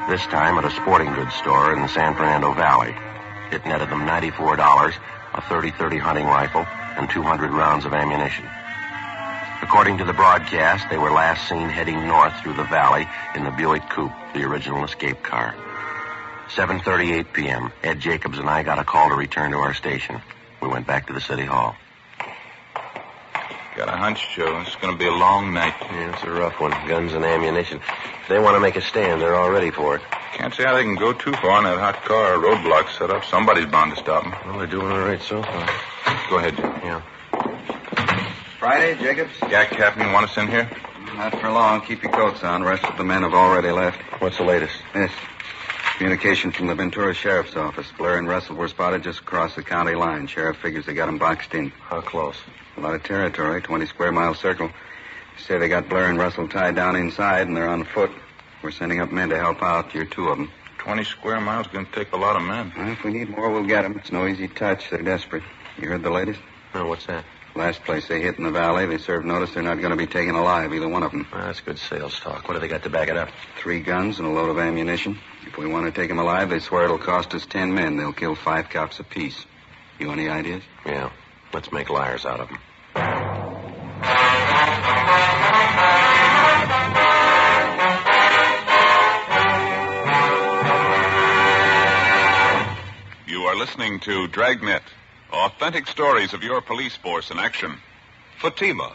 this time at a sporting goods store in the San Fernando Valley. It netted them $94, a .30-30 hunting rifle, and 200 rounds of ammunition. According to the broadcast, they were last seen heading north through the valley in the Buick Coupe, the original escape car. 7:38 p.m., Ed Jacobs and I got a call to return to our station. We went back to the city hall. Got a hunch, Joe. It's going to be a long night. Yeah, it's a rough one. Guns and ammunition. If they want to make a stand, they're all ready for it. Can't see how they can go too far in that hot car. Roadblock set up. Somebody's bound to stop them. Well, they're doing all right so far. Go ahead, Joe. Yeah. Friday, Jacobs? Yeah, Captain, you want us in here? Not for long. Keep your coats on. The rest of the men have already left. What's the latest? This. Communication from the Ventura Sheriff's Office. Blair and Russell were spotted just across the county line. Sheriff figures they got them boxed in. How close? A lot of territory, 20 square mile circle. They say they got Blair and Russell tied down inside and they're on foot. We're sending up men to help out. You're two of them. 20 square miles is going to take a lot of men. Well, if we need more, we'll get them. It's no easy touch. They're desperate. You heard the latest? No, what's that? Last place they hit in the valley, they served notice they're not going to be taken alive, either one of them. Well, that's good sales talk. What do they got to back it up? 3 guns and a load of ammunition. If we want to take them alive, they swear it'll cost us 10 men. They'll kill 5 cops apiece. You any ideas? Yeah. Let's make liars out of them. You are listening to Dragnet, authentic stories of your police force in action. Fatima,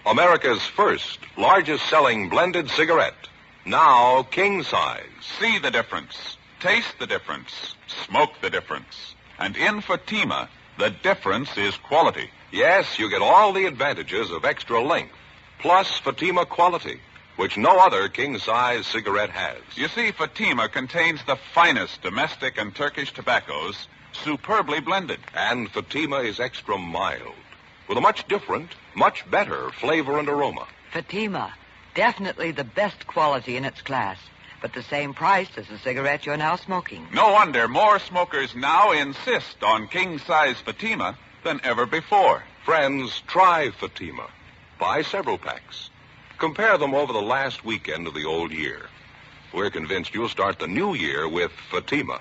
America's first, largest-selling blended cigarette. Now king size. See the difference. Taste the difference. Smoke the difference. And in Fatima, the difference is quality. Yes, you get all the advantages of extra length, plus Fatima quality, which no other king-size cigarette has. You see, Fatima contains the finest domestic and Turkish tobaccos, superbly blended. And Fatima is extra mild, with a much different, much better flavor and aroma. Fatima, definitely the best quality in its class, but the same price as the cigarette you're now smoking. No wonder more smokers now insist on king-size Fatima than ever before. Friends, try Fatima. Buy several packs. Compare them over the last weekend of the old year. We're convinced you'll start the new year with Fatima.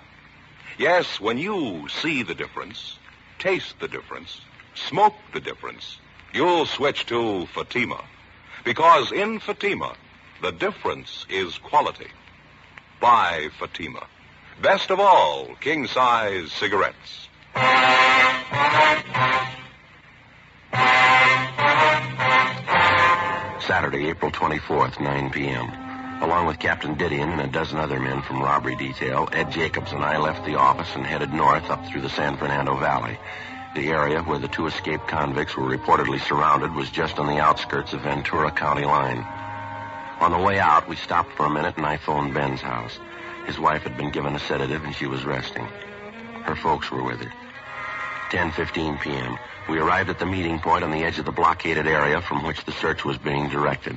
Yes, when you see the difference, taste the difference, smoke the difference, you'll switch to Fatima. Because in Fatima, the difference is quality. Buy Fatima. Best of all, king-size cigarettes. Saturday, April 24th, 9 p.m. Along with Captain Didion and a dozen other men from robbery detail, Ed Jacobs and I left the office and headed north up through the San Fernando Valley. The area where the 2 escaped convicts were reportedly surrounded was just on the outskirts of Ventura County line. On the way out, we stopped for a minute and I phoned Ben's house. His wife had been given a sedative and she was resting. Her folks were with her. 10:15 p.m. We arrived at the meeting point on the edge of the blockaded area from which the search was being directed.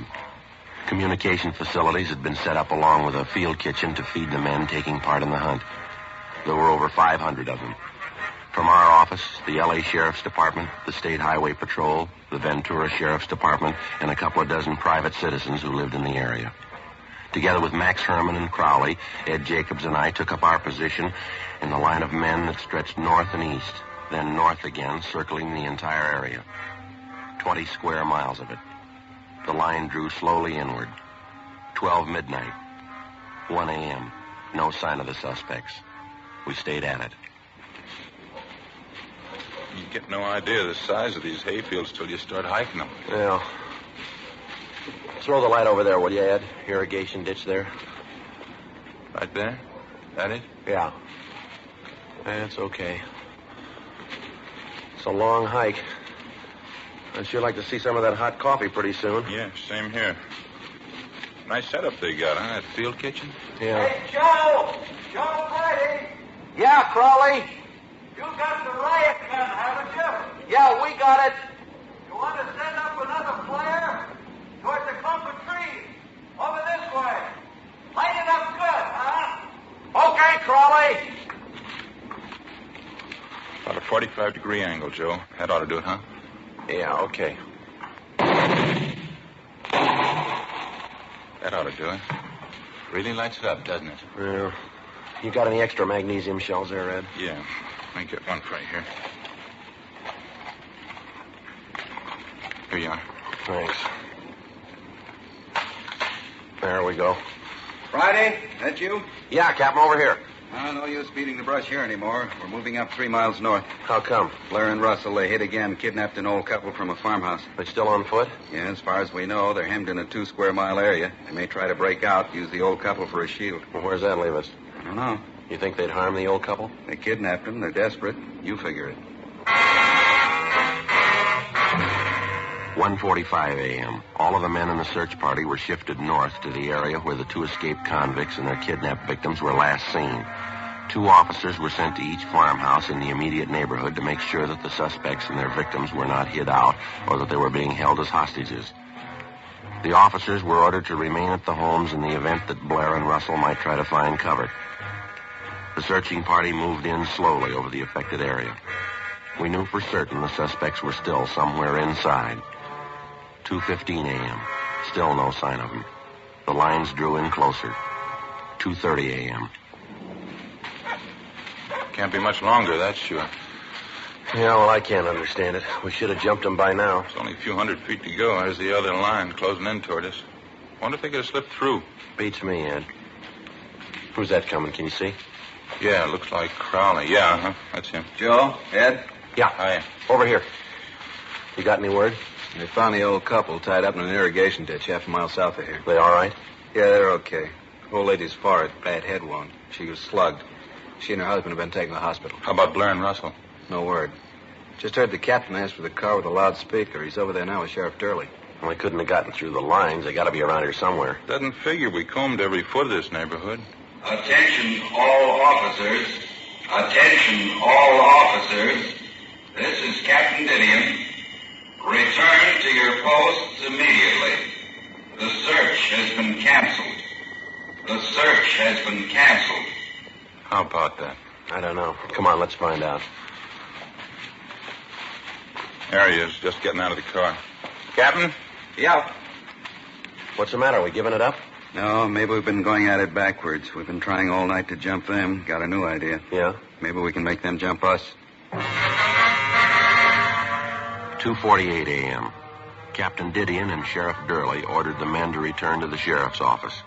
Communication facilities had been set up along with a field kitchen to feed the men taking part in the hunt. There were over 500 of them. From our office, the L.A. Sheriff's Department, the State Highway Patrol, the Ventura Sheriff's Department, and a couple of dozen private citizens who lived in the area. Together with Max Herman and Crowley, Ed Jacobs and I took up our position in the line of men that stretched north and east, then north again, circling the entire area. 20 square miles of it. The line drew slowly inward. 12 midnight. 1 a.m. No sign of the suspects. We stayed at it. You get no idea of the size of these hayfields till you start hiking them. Well, Throw the light over there, will you, Ed? Irrigation ditch there. Right there? That it? Yeah. That's okay. It's a long hike. I'd sure like to see some of that hot coffee pretty soon. Yeah, same here. Nice setup they got, huh? That field kitchen? Yeah. Hey, Joe! Joe Brady! Yeah, Crawley? You got the riot gun, haven't you? Yeah, we got it. You want to send up another flare? Towards the clump of trees. Over this way. Light it up good, huh? Okay, Crawley. About a 45-degree angle, Joe. That ought to do it, huh? Yeah, okay. That ought to do it. Really lights it up, doesn't it? Well, you got any extra magnesium shells there, Ed? Yeah. Let me get one for you here. Here you are. Thanks. There we go. Friday, that you? Yeah, Captain, over here. No use beating the brush here anymore. We're moving up 3 miles north. How come? Blair and Russell, they hit again, kidnapped an old couple from a farmhouse. They still on foot? Yeah, as far as we know, they're hemmed in a 2-square-mile area. They may try to break out, use the old couple for a shield. Well, where's that leave us? I don't know. You think they'd harm the old couple? They kidnapped them. They're desperate. You figure it. 1:45 a.m. All of the men in the search party were shifted north to the area where the 2 escaped convicts and their kidnapped victims were last seen. 2 officers were sent to each farmhouse in the immediate neighborhood to make sure that the suspects and their victims were not hid out or that they were being held as hostages. The officers were ordered to remain at the homes in the event that Blair and Russell might try to find cover. The searching party moved in slowly over the affected area. We knew for certain the suspects were still somewhere inside. 2:15 a.m. Still no sign of them. The lines drew in closer. 2:30 a.m. Can't be much longer, that's sure. Yeah, well, I can't understand it. We should have jumped them by now. It's only a few hundred feet to go. There's the other line closing in toward us. Wonder if they could have slipped through. Beats me, Ed. Who's that coming? Can you see? Yeah, looks like Crowley. Yeah, huh? That's him. Joe? Ed? Yeah. Hi. Over here. You got any word? They found the old couple tied up in an irrigation ditch half a mile south of here. They all right? Yeah, they're okay. The old lady's forehead, bad head wound. She was slugged. She and her husband have been taken to the hospital. How about Blair and Russell? No word. Just heard the captain ask for the car with a loudspeaker. He's over there now with Sheriff Durley. Well, they couldn't have gotten through the lines. They got to be around here somewhere. Doesn't figure. We combed every foot of this neighborhood. Attention, all officers. Attention, all officers. This is Captain Didion. Return to your posts immediately. The search has been canceled. The search has been canceled. How about that? I don't know. Come on, let's find out. There he is, just getting out of the car. Captain? Yeah. What's the matter? Are we giving it up? No, maybe we've been going at it backwards. We've been trying all night to jump them. Got a new idea. Yeah? Maybe we can make them jump us. 2:48 a.m. Captain Didion and Sheriff Durley ordered the men to return to the sheriff's office.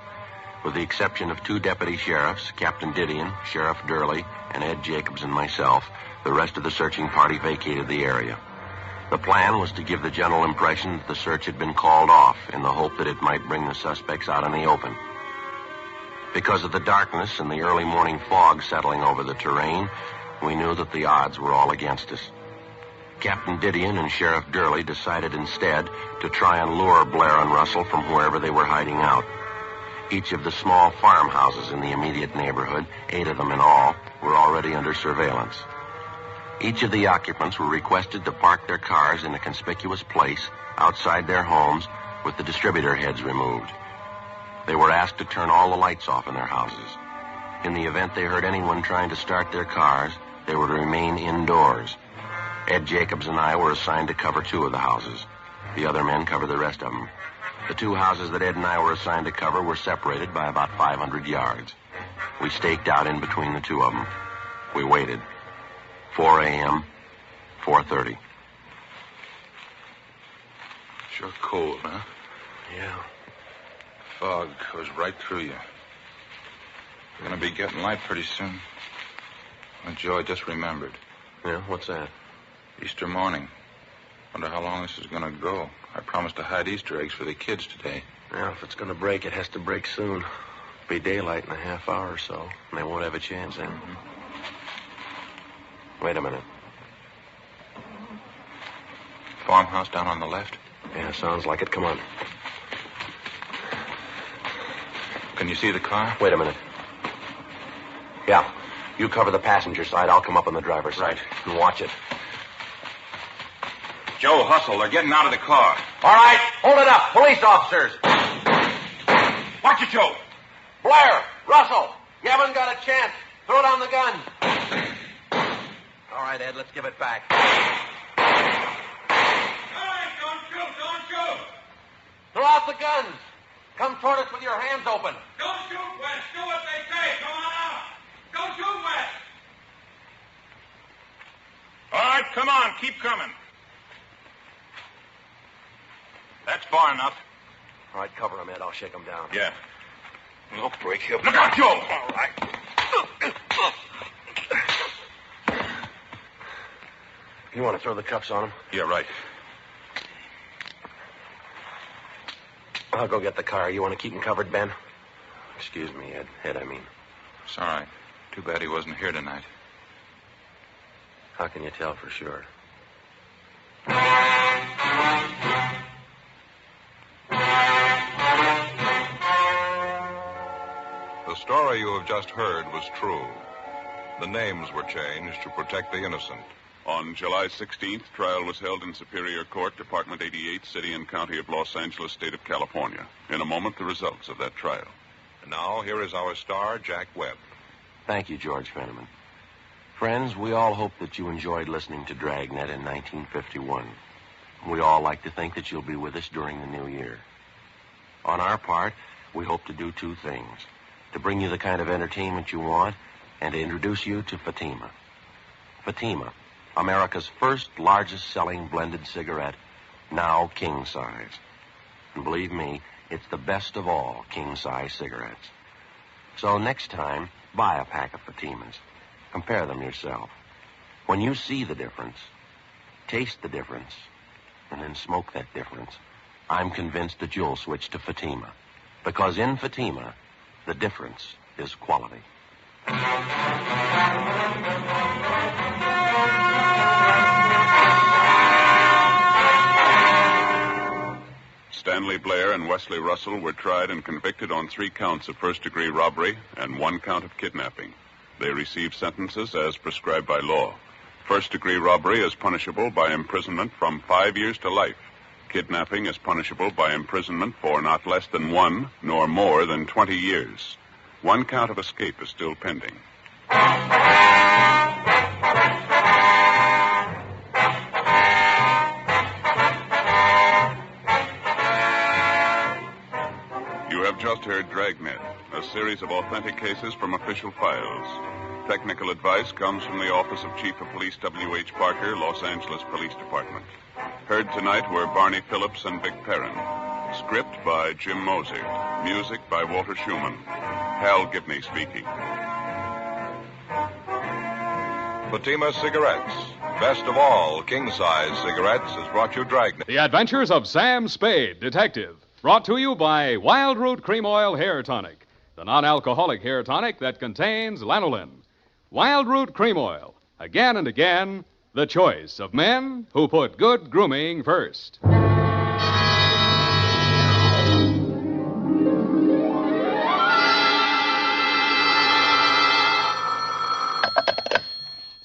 With the exception of 2 deputy sheriffs, Captain Didion, Sheriff Durley, and Ed Jacobs and myself, the rest of the searching party vacated the area. The plan was to give the general impression that the search had been called off in the hope that it might bring the suspects out in the open. Because of the darkness and the early morning fog settling over the terrain, we knew that the odds were all against us. Captain Didion and Sheriff Durley decided instead to try and lure Blair and Russell from wherever they were hiding out. Each of the small farmhouses in the immediate neighborhood, 8 of them in all, were already under surveillance. Each of the occupants were requested to park their cars in a conspicuous place outside their homes with the distributor heads removed. They were asked to turn all the lights off in their houses. In the event they heard anyone trying to start their cars, they were to remain indoors. Ed Jacobs and I were assigned to cover 2 of the houses. The other men covered the rest of them. The 2 houses that Ed and I were assigned to cover were separated by about 500 yards. We staked out in between the 2 of them. We waited. 4 a.m., 4:30. Sure cold, huh? Yeah. Fog goes right through you. We're going to be getting light pretty soon. Well, Joe, I just remembered. Yeah, what's that? Easter morning. Wonder how long this is going to go. I promised to hide Easter eggs for the kids today. Well, if it's going to break, it has to break soon. Be daylight in a half hour or so, and they won't have a chance then. Wait a minute. Farmhouse down on the left? Yeah, sounds like it. Come on. Can you see the car? Wait a minute. Yeah. You cover the passenger side. I'll come up on the driver's side. And watch it. Joe, hustle. They're getting out of the car. All right. Hold it up. Police officers. Watch it, Joe. Blair. Russell. You haven't got a chance. Throw down the gun. All right, Ed. Let's give it back. All right, don't shoot. Throw out the guns. Come toward us with your hands open. Don't shoot, West. Do what they say. Come on out. Don't shoot, West. All right, come on. Keep coming. That's far enough. All right, cover him, Ed. I'll shake him down. Yeah. We'll break him. Look out, Joe. All right. You want to throw the cuffs on him? Yeah, right. I'll go get the car. You want to keep him covered, Ben? Excuse me, Ed. Ed, I mean. It's all right. Too bad he wasn't here tonight. How can you tell for sure? The story you have just heard was true. The names were changed to protect the innocent. On July 16th, trial was held in Superior Court, Department 88, City and County of Los Angeles, State of California. In a moment, the results of that trial. And now, here is our star, Jack Webb. Thank you, George Fenneman. Friends, we all hope that you enjoyed listening to Dragnet in 1951. We all like to think that you'll be with us during the new year. On our part, we hope to do two things. To bring you the kind of entertainment you want, and to introduce you to Fatima. Fatima, America's first largest-selling blended cigarette, now king-size. And believe me, it's the best of all king-size cigarettes. So next time, buy a pack of Fatimas. Compare them yourself. When you see the difference, taste the difference, and then smoke that difference, I'm convinced that you'll switch to Fatima. Because in Fatima, the difference is quality. Stanley Blair and Wesley Russell were tried and convicted on 3 counts of first-degree robbery and 1 count of kidnapping. They received sentences as prescribed by law. First-degree robbery is punishable by imprisonment from 5 years to life. Kidnapping is punishable by imprisonment for not less than 1 nor more than 20 years. 1 count of escape is still pending. You have just heard Dragnet, a series of authentic cases from official files. Technical advice comes from the Office of Chief of Police W.H. Parker, Los Angeles Police Department. Heard tonight were Barney Phillips and Vic Perrin. Script by Jim Moser. Music by Walter Schumann. Hal Gibney speaking. Fatima Cigarettes. Best of all, king-size cigarettes has brought you Dragnet. The Adventures of Sam Spade, Detective. Brought to you by Wild Root Cream Oil Hair Tonic, the non-alcoholic hair tonic that contains lanolin. Wild Root Cream Oil. Again and again, the choice of men who put good grooming first.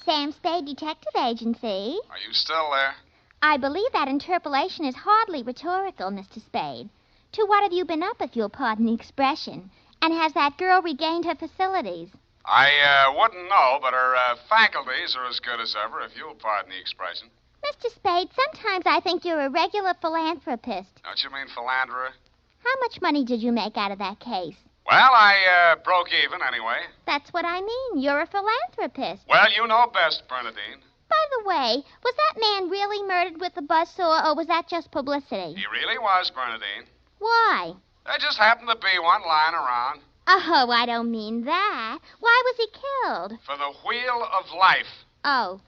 Sam Spade Detective Agency. Are you still there? I believe that interpolation is hardly rhetorical, Mr. Spade. To what have you been up, if you'll pardon the expression? And has that girl regained her facilities? I wouldn't know, but her faculties are as good as ever, if you'll pardon the expression. Mr. Spade, sometimes I think you're a regular philanthropist. Don't you mean philanderer? How much money did you make out of that case? Well, I broke even anyway. That's what I mean. You're a philanthropist. Well, you know best, Bernadine. By the way, was that man really murdered with a buzzsaw, or was that just publicity? He really was, Bernadine. Why? There just happened to be one lying around. Oh, I don't mean that. Why was he killed? For the wheel of life. Oh.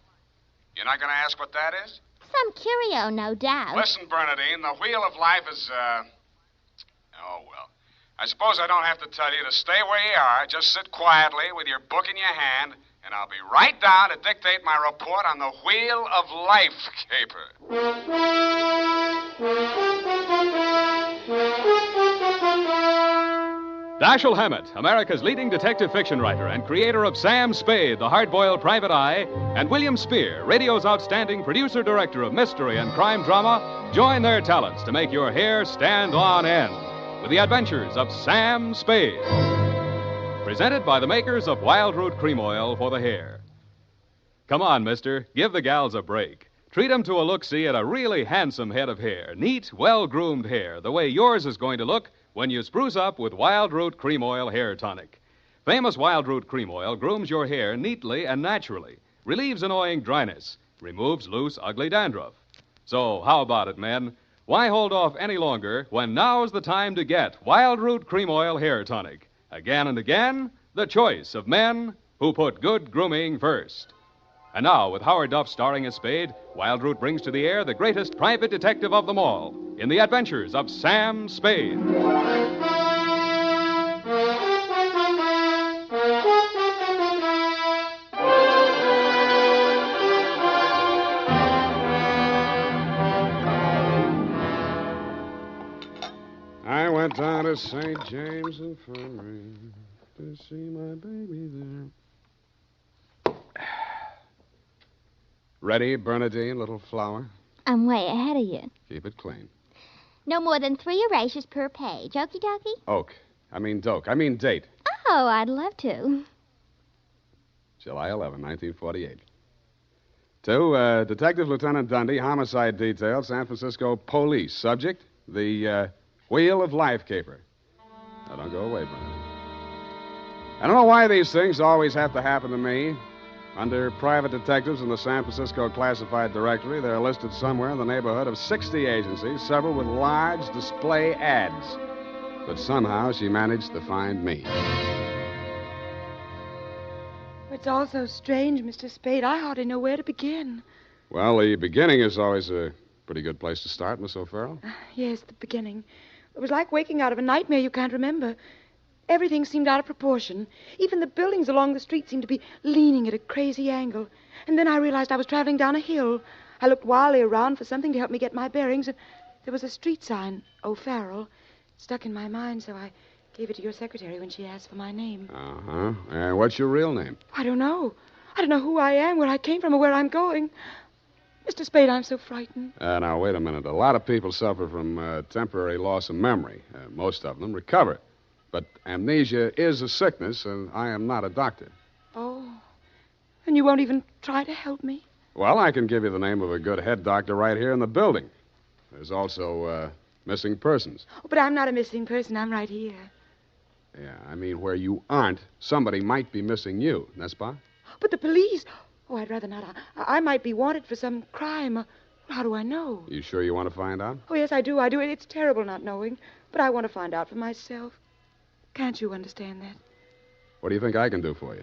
You're not going to ask what that is? Some curio, no doubt. Listen, Bernadine, the wheel of life is, oh, well. I suppose I don't have to tell you to stay where you are. Just sit quietly with your book in your hand, and I'll be right down to dictate my report on the wheel of life caper. Dashiell Hammett, America's leading detective fiction writer and creator of Sam Spade, the hard-boiled private eye, and William Spear, radio's outstanding producer-director of mystery and crime drama, join their talents to make your hair stand on end with the adventures of Sam Spade. Presented by the makers of Wild Root Cream Oil for the hair. Come on, mister, give the gals a break. Treat 'em to a look-see at a really handsome head of hair. Neat, well-groomed hair, the way yours is going to look when you spruce up with Wild Root Cream Oil Hair Tonic. Famous Wild Root Cream Oil grooms your hair neatly and naturally, relieves annoying dryness, removes loose, ugly dandruff. So, how about it, men? Why hold off any longer when now's the time to get Wild Root Cream Oil Hair Tonic? Again and again, the choice of men who put good grooming first. And now, with Howard Duff starring as Spade, Wild Root brings to the air the greatest private detective of them all in the adventures of Sam Spade. I went down to St. James Infirmary to see my baby there. Ready, Bernadine, little flower? I'm way ahead of you. Keep it clean. No more than 3 erasures per page. Okie dokie? Doke. I mean date. Oh, I'd love to. July 11, 1948. To Detective Lieutenant Dundee, Homicide Detail, San Francisco Police. Subject, the Wheel of Life caper. Now, don't go away, Bernadine. I don't know why these things always have to happen to me. Under private detectives in the San Francisco Classified Directory, they're listed somewhere in the neighborhood of 60 agencies, several with large display ads. But somehow she managed to find me. It's all so strange, Mr. Spade. I hardly know where to begin. Well, the beginning is always a pretty good place to start, Miss O'Farrell. Yes, the beginning. It was like waking out of a nightmare you can't remember. Everything seemed out of proportion. Even the buildings along the street seemed to be leaning at a crazy angle. And then I realized I was traveling down a hill. I looked wildly around for something to help me get my bearings, and there was a street sign, O'Farrell. It stuck in my mind, so I gave it to your secretary when she asked for my name. Uh-huh. And what's your real name? I don't know. I don't know who I am, where I came from, or where I'm going. Mr. Spade, I'm so frightened. Now, wait a minute. A lot of people suffer from temporary loss of memory. Most of them recover. But amnesia is a sickness, and I am not a doctor. Oh. And you won't even try to help me? Well, I can give you the name of a good head doctor right here in the building. There's also missing persons. Oh, but I'm not a missing person. I'm right here. Yeah, I mean, where you aren't, somebody might be missing you, n'est-ce pas? But the police... Oh, I'd rather not. I might be wanted for some crime. How do I know? You sure you want to find out? Oh, yes, I do. It's terrible not knowing. But I want to find out for myself. Can't you understand that? What do you think I can do for you?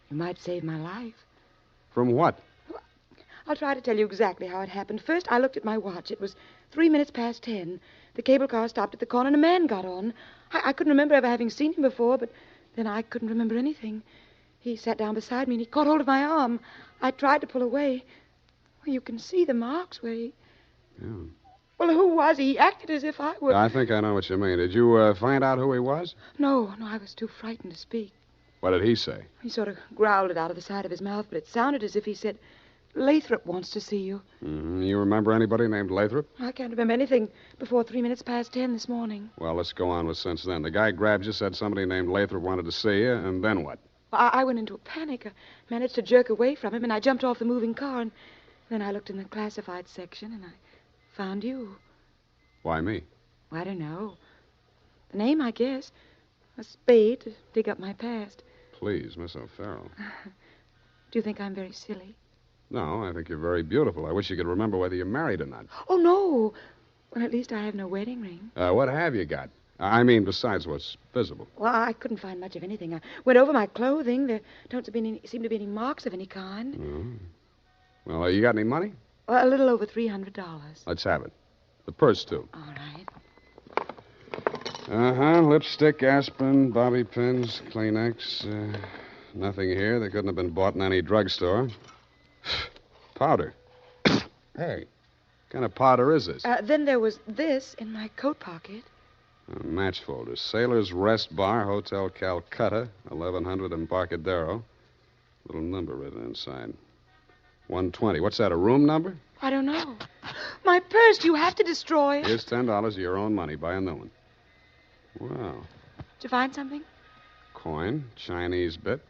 You might save my life. From what? I'll try to tell you exactly how it happened. First, I looked at my watch. It was 3 minutes past 10. The cable car stopped at the corner and a man got on. I couldn't remember ever having seen him before, but then I couldn't remember anything. He sat down beside me and he caught hold of my arm. I tried to pull away. Well, you can see the marks where he... Yeah. Well, who was he? He acted as if I were... I think I know what you mean. Did you find out who he was? No, I was too frightened to speak. What did he say? He sort of growled it out of the side of his mouth, but it sounded as if he said, Lathrop wants to see you. Mm-hmm. You remember anybody named Lathrop? I can't remember anything before 3 minutes past 10 this morning. Well, let's go on with since then. The guy grabbed you, said somebody named Lathrop wanted to see you, and then what? Well, I went into a panic. I managed to jerk away from him, and I jumped off the moving car, and then I looked in the classified section, and I found you. Why me? Well, I don't know. The name, I guess. A spade to dig up my past. Please, Miss O'Farrell. Do you think I'm very silly? No, I think you're very beautiful. I wish you could remember whether you're married or not. Oh, no. Well, at least I have no wedding ring. What have you got? I mean, besides what's visible. Well, I couldn't find much of anything. I went over my clothing. There don't seem to be any marks of any kind. Oh. Well, you got any money? A little over $300. Let's have it. The purse, too. All right. Lipstick, aspirin, bobby pins, Kleenex. Nothing here that couldn't have been bought in any drugstore. Powder. Hey, what kind of powder is this? Then there was this in my coat pocket. A match folder. Sailor's Rest Bar, Hotel Calcutta, 1100 Embarcadero. Little number written inside. 120. What's that, a room number? I don't know. My purse, you have to destroy it. Here's $10 of your own money. Buy a new one. Wow. Did you find something? Coin, Chinese bit.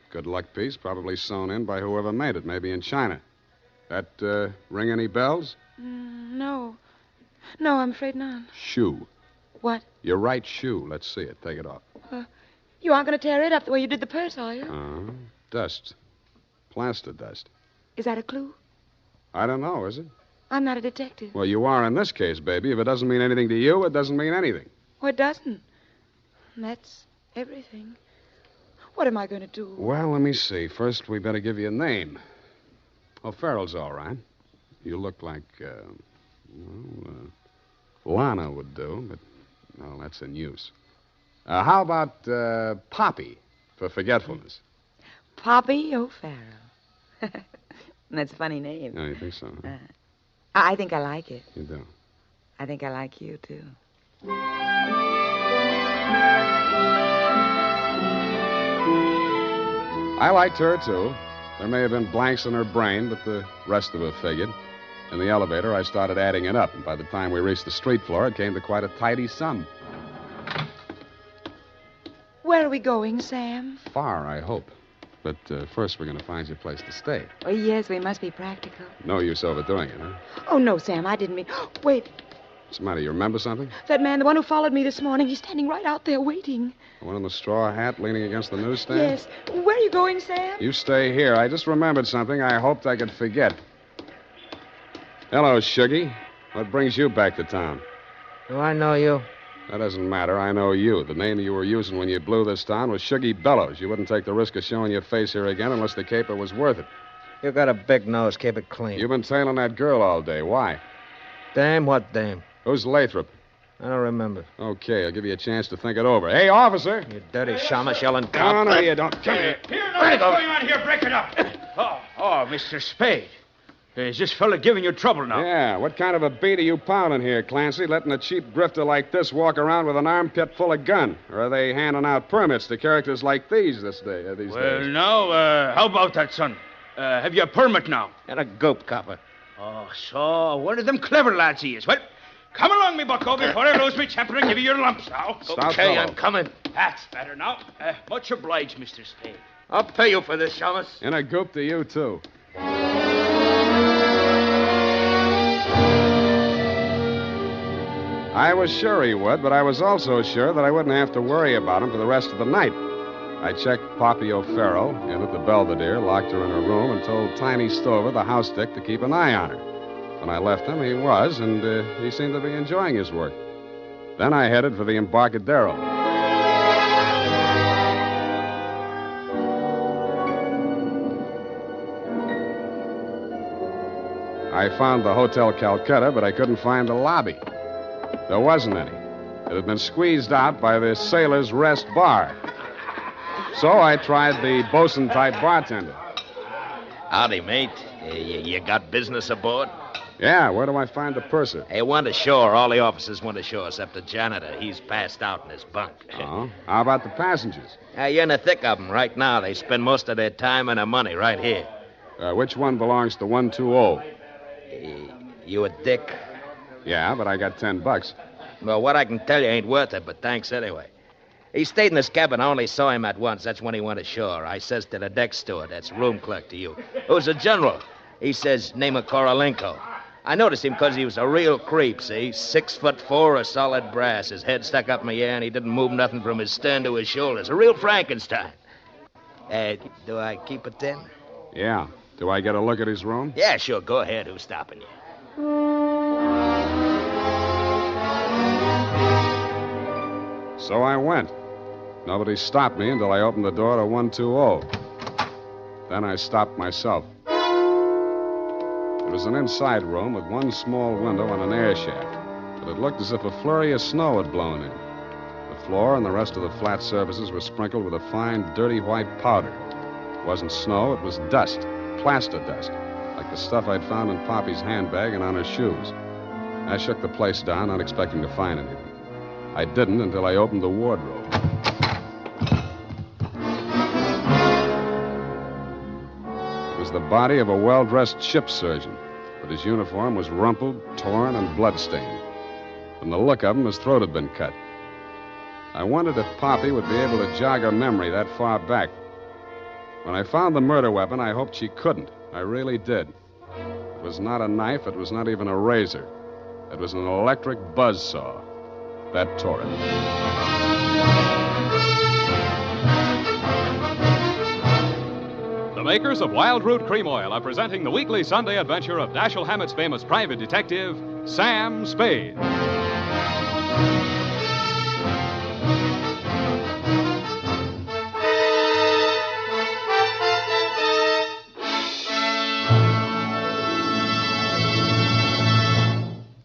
Good luck piece, probably sewn in by whoever made it, maybe in China. That ring any bells? No. No, I'm afraid not. Shoe. What? Your right shoe. Let's see it. Take it off. You aren't going to tear it up the way you did the purse, are you? Dust. Plaster dust. Is that a clue? I don't know, is it? I'm not a detective. Well, you are in this case, baby. If it doesn't mean anything to you, it doesn't mean anything. Oh, it doesn't. That's everything. What am I going to do? Well, let me see. First, we better give you a name. Oh, Farrell's all right. You look like, Lana would do, but, no, that's in use. How about Poppy for forgetfulness? Poppy O'Farrell. That's a funny name. Oh, you think so? Huh? I think I like it. You do? I think I like you, too. I liked her, too. There may have been blanks in her brain, but the rest of it figured. In the elevator, I started adding it up, and by the time we reached the street floor, it came to quite a tidy sum. Where are we going, Sam? Far, I hope. But first, we're going to find you a place to stay. Oh, yes, we must be practical. No use overdoing it, huh? Oh, no, Sam, I didn't mean... Wait. What's the matter? You remember something? That man, the one who followed me this morning, he's standing right out there waiting. The one in the straw hat leaning against the newsstand? Yes. Where are you going, Sam? You stay here. I just remembered something I hoped I could forget. Hello, Shuggy. What brings you back to town? Do I know you? That doesn't matter. I know you. The name you were using when you blew this town was Shuggy Bellows. You wouldn't take the risk of showing your face here again unless the caper was worth it. You got a big nose. Keep it clean. You've been tailing that girl all day. Why? Dame? What dame? Who's Lathrop? I don't remember. Okay, I'll give you a chance to think it over. Hey, officer! You dirty shamus yelling cop. No, you don't. Come here. Here, what's going on here? Break it up. Oh, Mr. Spade. Is this fella giving you trouble now? Yeah, what kind of a beat are you pounding here, Clancy, letting a cheap grifter like this walk around with an armpit full of gun? Or are they handing out permits to characters like these these days? Well, now, how about that, son? Have you a permit now? And a gope copper. Oh, so one of them clever lads he is. Well, come along, me bucko, before I lose my temper and give you your lumps now. Stop, okay, fellow. I'm coming. That's better now. Much obliged, Mr. Spade. I'll pay you for this, shamus. And a gope to you, too. I was sure he would, but I was also sure that I wouldn't have to worry about him for the rest of the night. I checked Poppy O'Farrell in at the Belvedere, locked her in her room, and told Tiny Stover, the house dick, to keep an eye on her. When I left him, he was, and he seemed to be enjoying his work. Then I headed for the Embarcadero. I found the Hotel Calcutta, but I couldn't find the lobby. There wasn't any. It had been squeezed out by the Sailor's Rest Bar. So I tried the bosun-type bartender. Howdy, mate. You got business aboard? Yeah, where do I find the purser? Hey, went ashore. All the officers went ashore except the janitor. He's passed out in his bunk. Oh? How about the passengers? You're in the thick of them right now. They spend most of their time and their money right here. Which one belongs to 120? You a dick? Yeah, but I got $10. Well, what I can tell you ain't worth it, but thanks anyway. He stayed in this cabin. I only saw him at once. That's when he went ashore. I says to the deck steward, that's room clerk to you, who's a general. He says, name of Korolenko. I noticed him because he was a real creep, see? 6'4", a solid brass. His head stuck up in the air, and he didn't move nothing from his stern to his shoulders. A real Frankenstein. Do I keep it then? Yeah. Do I get a look at his room? Yeah, sure. Go ahead. Who's stopping you? So I went. Nobody stopped me until I opened the door to 120. Then I stopped myself. It was an inside room with one small window and an air shaft, but it looked as if a flurry of snow had blown in. The floor and the rest of the flat surfaces were sprinkled with a fine, dirty white powder. It wasn't snow, it was dust, plaster dust, like the stuff I'd found in Poppy's handbag and on her shoes. I shook the place down, not expecting to find anything. I didn't until I opened the wardrobe. It was the body of a well-dressed ship surgeon, but his uniform was rumpled, torn, and bloodstained. From the look of him, his throat had been cut. I wondered if Poppy would be able to jog her memory that far back. When I found the murder weapon, I hoped she couldn't. I really did. It was not a knife. It was not even a razor. It was an electric buzzsaw. That tore it. The makers of Wild Root Cream Oil are presenting the weekly Sunday adventure of Dashiell Hammett's famous private detective, Sam Spade.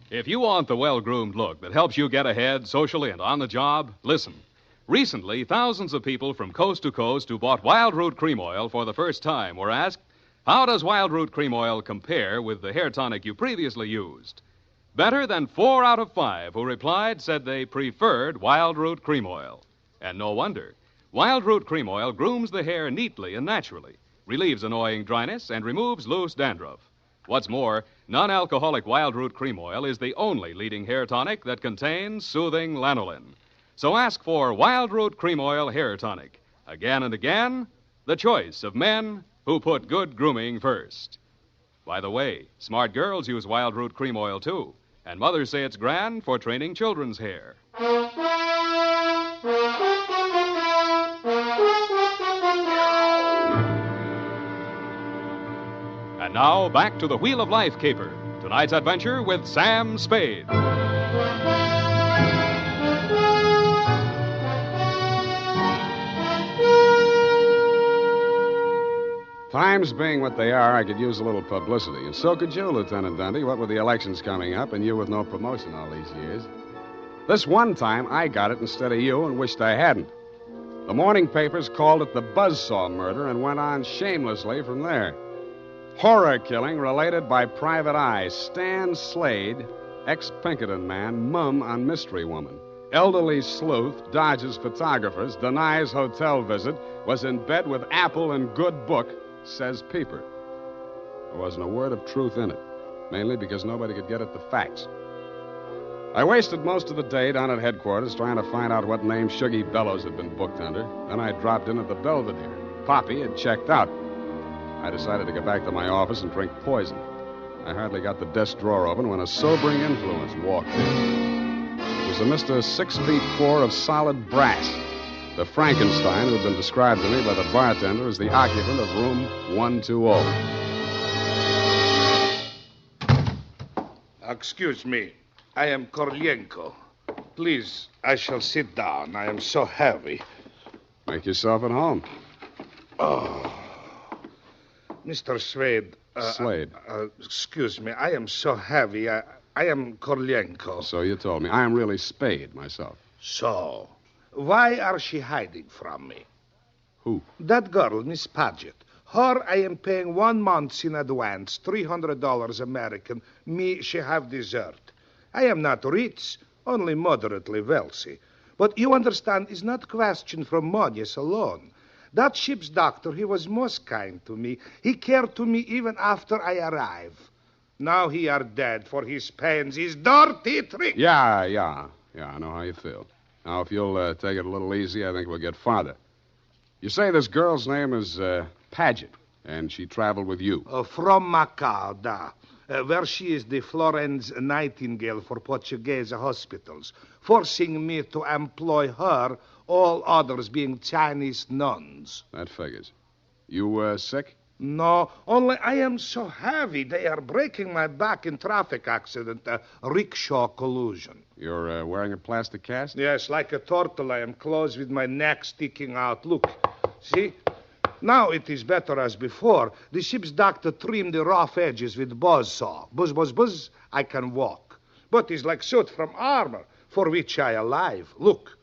If you want the well-groomed look that helps you get ahead socially and on the job, listen. Recently, thousands of people from coast to coast who bought Wild Root Cream Oil for the first time were asked, how does Wild Root Cream Oil compare with the hair tonic you previously used? Better than 4 out of 5 who replied said they preferred Wild Root Cream Oil. And no wonder. Wild Root Cream Oil grooms the hair neatly and naturally, relieves annoying dryness, and removes loose dandruff. What's more, non-alcoholic Wild Root Cream Oil is the only leading hair tonic that contains soothing lanolin. So ask for Wild Root Cream Oil Hair Tonic. Again and again, the choice of men who put good grooming first. By the way, smart girls use Wild Root Cream Oil, too. And mothers say it's grand for training children's hair. And now, back to the Wheel of Life caper. Tonight's adventure with Sam Spade. Times being what they are, I could use a little publicity. And so could you, Lieutenant Dundee, what with the elections coming up and you with no promotion all these years. This one time, I got it instead of you and wished I hadn't. The morning papers called it the Buzzsaw murder and went on shamelessly from there. Horror killing related by Private Eye. Stan Slade, ex-Pinkerton man, mum on mystery woman. Elderly sleuth dodges photographers, denies hotel visit, was in bed with Apple and good book, says Peeper. There wasn't a word of truth in it, mainly because nobody could get at the facts. I wasted most of the day down at headquarters trying to find out what name Shuggy Bellows had been booked under. Then I dropped in at the Belvedere. Poppy had checked out. I decided to go back to my office and drink poison. I hardly got the desk drawer open when a sobering influence walked in. It was a Mr. 6'4" of solid brass, the Frankenstein who had been described to me by the bartender as the occupant of room 120. Excuse me. I am Korlienko. Please, I shall sit down. I am so heavy. Make yourself at home. Oh. Mr. Slade. Slade. Excuse me. I am so heavy. I am Korlienko. So you told me. I am really Spade myself. So, why are she hiding from me? Who? That girl, Miss Paget. Her, I am paying 1 month in advance, $300 American. Me, she have dessert. I am not rich, only moderately wealthy. But you understand, it's not question from money alone. That ship's doctor, he was most kind to me. He cared to me even after I arrive. Now he are dead for his pains, his dirty trick. Yeah, I know how you feel. Now, if you'll take it a little easy, I think we'll get farther. You say this girl's name is Paget, and she traveled with you. From Macau, where she is the Florence Nightingale for Portuguese hospitals, forcing me to employ her, all others being Chinese nuns. That figures. You sick? No, only I am so heavy. They are breaking my back in traffic accident, rickshaw collusion. You're wearing a plastic cast? Yes, like a turtle. I am closed with my neck sticking out. Look, see? Now it is better as before. The ship's doctor trimmed the rough edges with buzzsaw. Buzz, buzz, buzz, I can walk. But it's like suit from armor, for which I alive. Look.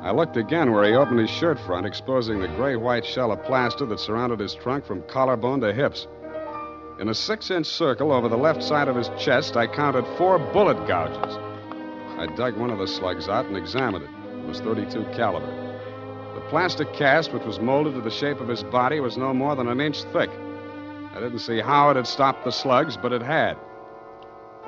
I looked again where he opened his shirt front, exposing the gray-white shell of plaster that surrounded his trunk from collarbone to hips. In a 6-inch circle over the left side of his chest, I counted 4 bullet gouges. I dug one of the slugs out and examined it. It was .32 caliber. The plastic cast, which was molded to the shape of his body, was no more than an inch thick. I didn't see how it had stopped the slugs, but it had.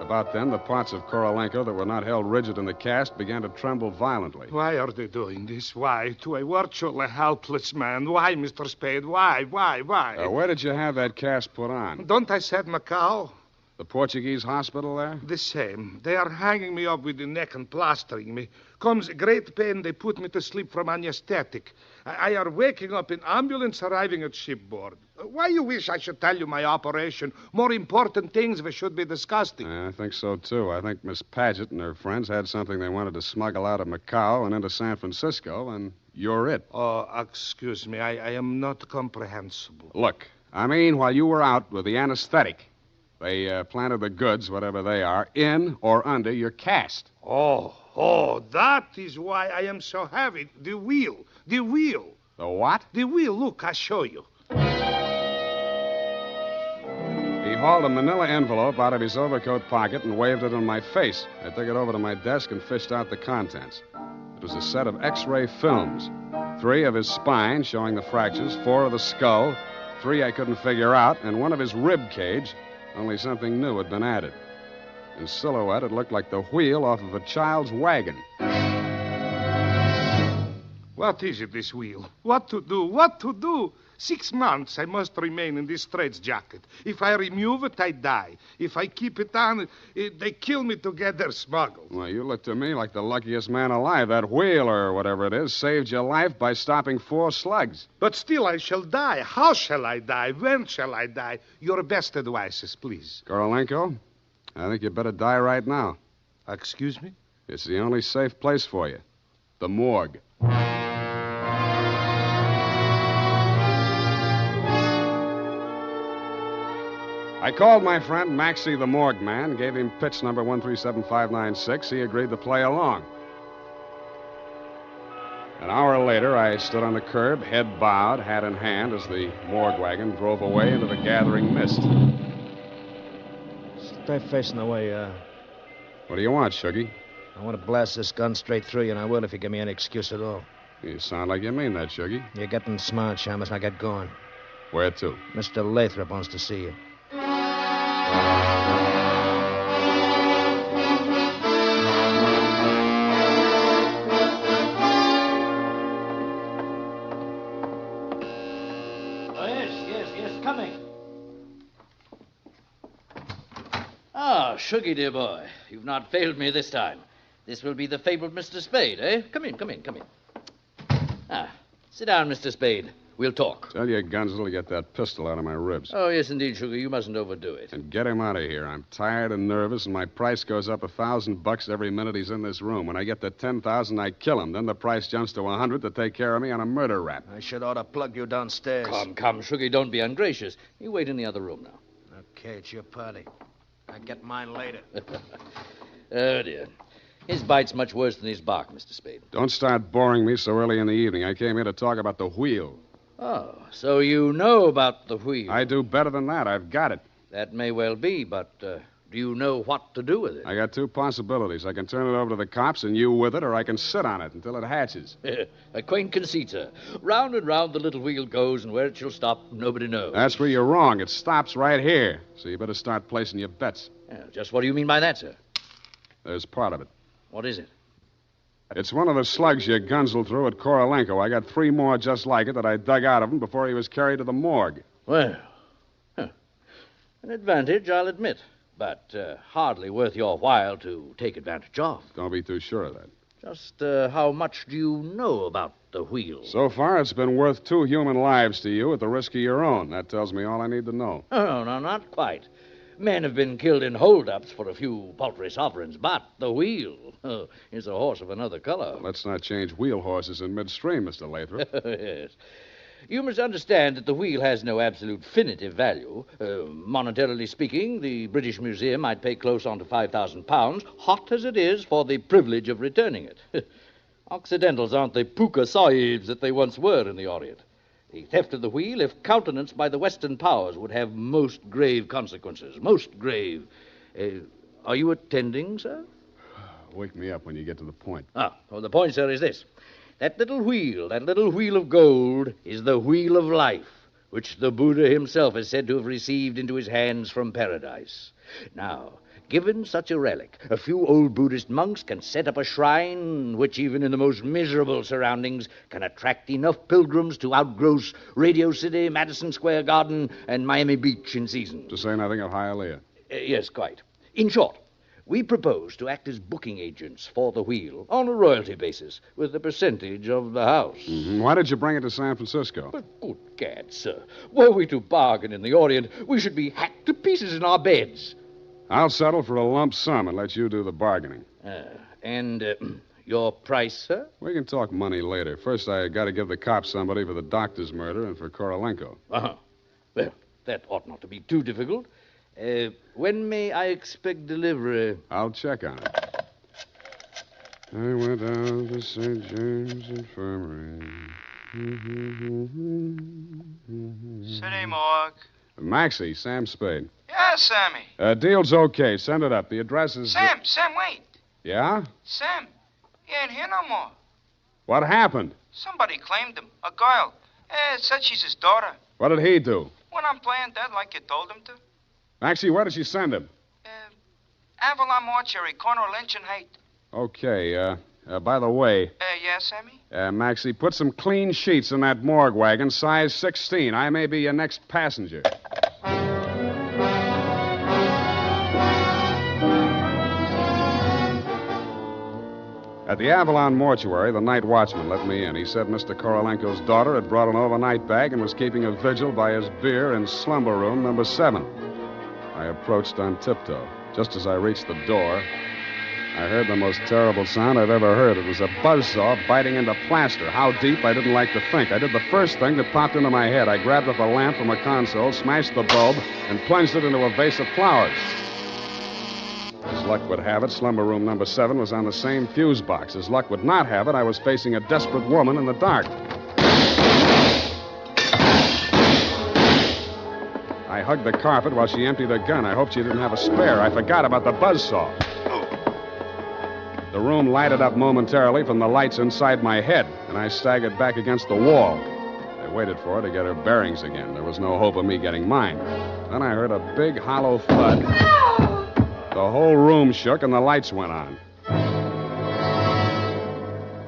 About then, the parts of Korolenko that were not held rigid in the cast began to tremble violently. Why are they doing this? Why? To a virtually helpless man. Why, Mr. Spade? Why? Where did you have that cast put on? Don't I said Macau? The Portuguese hospital there? The same. They are hanging me up with the neck and plastering me. Comes great pain, they put me to sleep from anesthetic. I are waking up in ambulance arriving at shipboard. Why you wish I should tell you my operation? More important things we should be discussing. I think so, too. I think Miss Paget and her friends had something they wanted to smuggle out of Macau and into San Francisco, and you're it. Oh, excuse me. I am not comprehensible. Look, I mean, while you were out with the anesthetic, they planted the goods, whatever they are, in or under your cast. Oh, that is why I am so heavy. The wheel. The what? The wheel. Look, I'll show you. He hauled a manila envelope out of his overcoat pocket and waved it in my face. I took it over to my desk and fished out the contents. It was a set of X-ray films. 3 of his spine, showing the fractures, 4 of the skull, 3 I couldn't figure out, and 1 of his rib cage, only something new had been added. In silhouette, it looked like the wheel off of a child's wagon. What is it, this wheel? What to do? 6 months I must remain in this straitjacket. If I remove it, I die. If I keep it on, they kill me to get their smuggled. Well, you look to me like the luckiest man alive. That wheel, or whatever it is, saved your life by stopping 4 slugs. But still I shall die. How shall I die? When shall I die? Your best advices, please. Korolenko, I think you better die right now. Excuse me? It's the only safe place for you. The morgue. I called my friend Maxie the morgue man, gave him pitch number 137596. He agreed to play along. An hour later, I stood on the curb, head bowed, hat in hand, as the morgue wagon drove away into the gathering mist. Stay facing the way, What do you want, Shuggy? I want to blast this gun straight through you, and I will if you give me any excuse at all. You sound like you mean that, Shuggy. You're getting smart, Shamus. Now get going. Where to? Mr. Lathrop wants to see you. Shuggy, dear boy, you've not failed me this time. This will be the fabled Mr. Spade, eh? Come in. Sit down, Mr. Spade. We'll talk. Tell your Gunsel to get that pistol out of my ribs. Oh, yes, indeed, Sugar. You mustn't overdo it. And get him out of here. I'm tired and nervous, and my price goes up $1,000 every minute he's in this room. When I get to 10,000, I kill him. Then the price jumps to 100 to take care of me on a murder rap. I should ought to plug you downstairs. Come, Sugar. Don't be ungracious. You wait in the other room now. Okay, it's your party. I get mine later. Oh, dear. His bite's much worse than his bark, Mr. Spade. Don't start boring me so early in the evening. I came here to talk about the wheel. Oh, so you know about the wheel. I do better than that. I've got it. That may well be, but do you know what to do with it? I got 2 possibilities. I can turn it over to the cops and you with it, or I can sit on it until it hatches. A quaint conceit, sir. Round and round the little wheel goes, and where it shall stop, nobody knows. That's where you're wrong. It stops right here. So you better start placing your bets. Yeah, just what do you mean by that, sir? There's part of it. What is it? It's one of the slugs you gunsel through at Korolenko. I got 3 more just like it that I dug out of him before he was carried to the morgue. Well, an advantage, I'll admit. But hardly worth your while to take advantage of. Don't be too sure of that. Just how much do you know about the wheel? So far, it's been worth 2 human lives to you at the risk of your own. That tells me all I need to know. Oh, no, not quite. Men have been killed in hold-ups for a few paltry sovereigns, but the wheel is a horse of another color. Let's not change wheel horses in midstream, Mr. Lathrop. Yes. You must understand that the wheel has no absolute finitive value. Monetarily speaking, the British Museum might pay close on to £5,000, hot as it is, for the privilege of returning it. Occidentals aren't the puka sahibs that they once were in the Orient. The theft of the wheel, if countenanced by the Western powers, would have most grave consequences. Most grave. Are you attending, sir? Wake me up when you get to the point. Well, the point, sir, is this. That little wheel of gold, is the wheel of life, which the Buddha himself is said to have received into his hands from paradise. Now, given such a relic, a few old Buddhist monks can set up a shrine which, even in the most miserable surroundings, can attract enough pilgrims to outgross Radio City, Madison Square Garden, and Miami Beach in season. To say nothing of Hialeah. Yes, quite. In short, we propose to act as booking agents for the wheel on a royalty basis with a percentage of the house. Mm-hmm. Why did you bring it to San Francisco? But good gad, sir. Were we to bargain in the Orient, we should be hacked to pieces in our beds. I'll settle for a lump sum and let you do the bargaining. And your price, sir? We can talk money later. First, I got to give the cops somebody for the doctor's murder and for Korolenko. Uh-huh. Well, that ought not to be too difficult. When may I expect delivery? I'll check on it. I went down to St. James Infirmary. City morgue. Maxie, Sam Spade. Yeah, Sammy. Deal's okay. Send it up. The address is... Sam, wait. Yeah? Sam, he ain't here no more. What happened? Somebody claimed him. A girl. Said she's his daughter. What did he do? Went on playing dead like you told him to. Maxie, where did she send him? Avalon Mortuary, corner of Lynch and Haight. Okay, by the way... Yeah, Sammy? Maxie, put some clean sheets in that morgue wagon, size 16. I may be your next passenger. At the Avalon Mortuary, the night watchman let me in. He said Mr. Korolenko's daughter had brought an overnight bag and was keeping a vigil by his beer in slumber room number 7. I approached on tiptoe. Just as I reached the door, I heard the most terrible sound I've ever heard. It was a buzzsaw biting into plaster. How deep, I didn't like to think. I did the first thing that popped into my head. I grabbed up a lamp from a console, smashed the bulb, and plunged it into a vase of flowers. As luck would have it, slumber room number 7 was on the same fuse box. As luck would not have it, I was facing a desperate woman in the dark. I hugged the carpet while she emptied her gun. I hoped she didn't have a spare. I forgot about the buzzsaw. The room lighted up momentarily from the lights inside my head, and I staggered back against the wall. I waited for her to get her bearings again. There was no hope of me getting mine. Then I heard a big, hollow thud. The whole room shook, and the lights went on.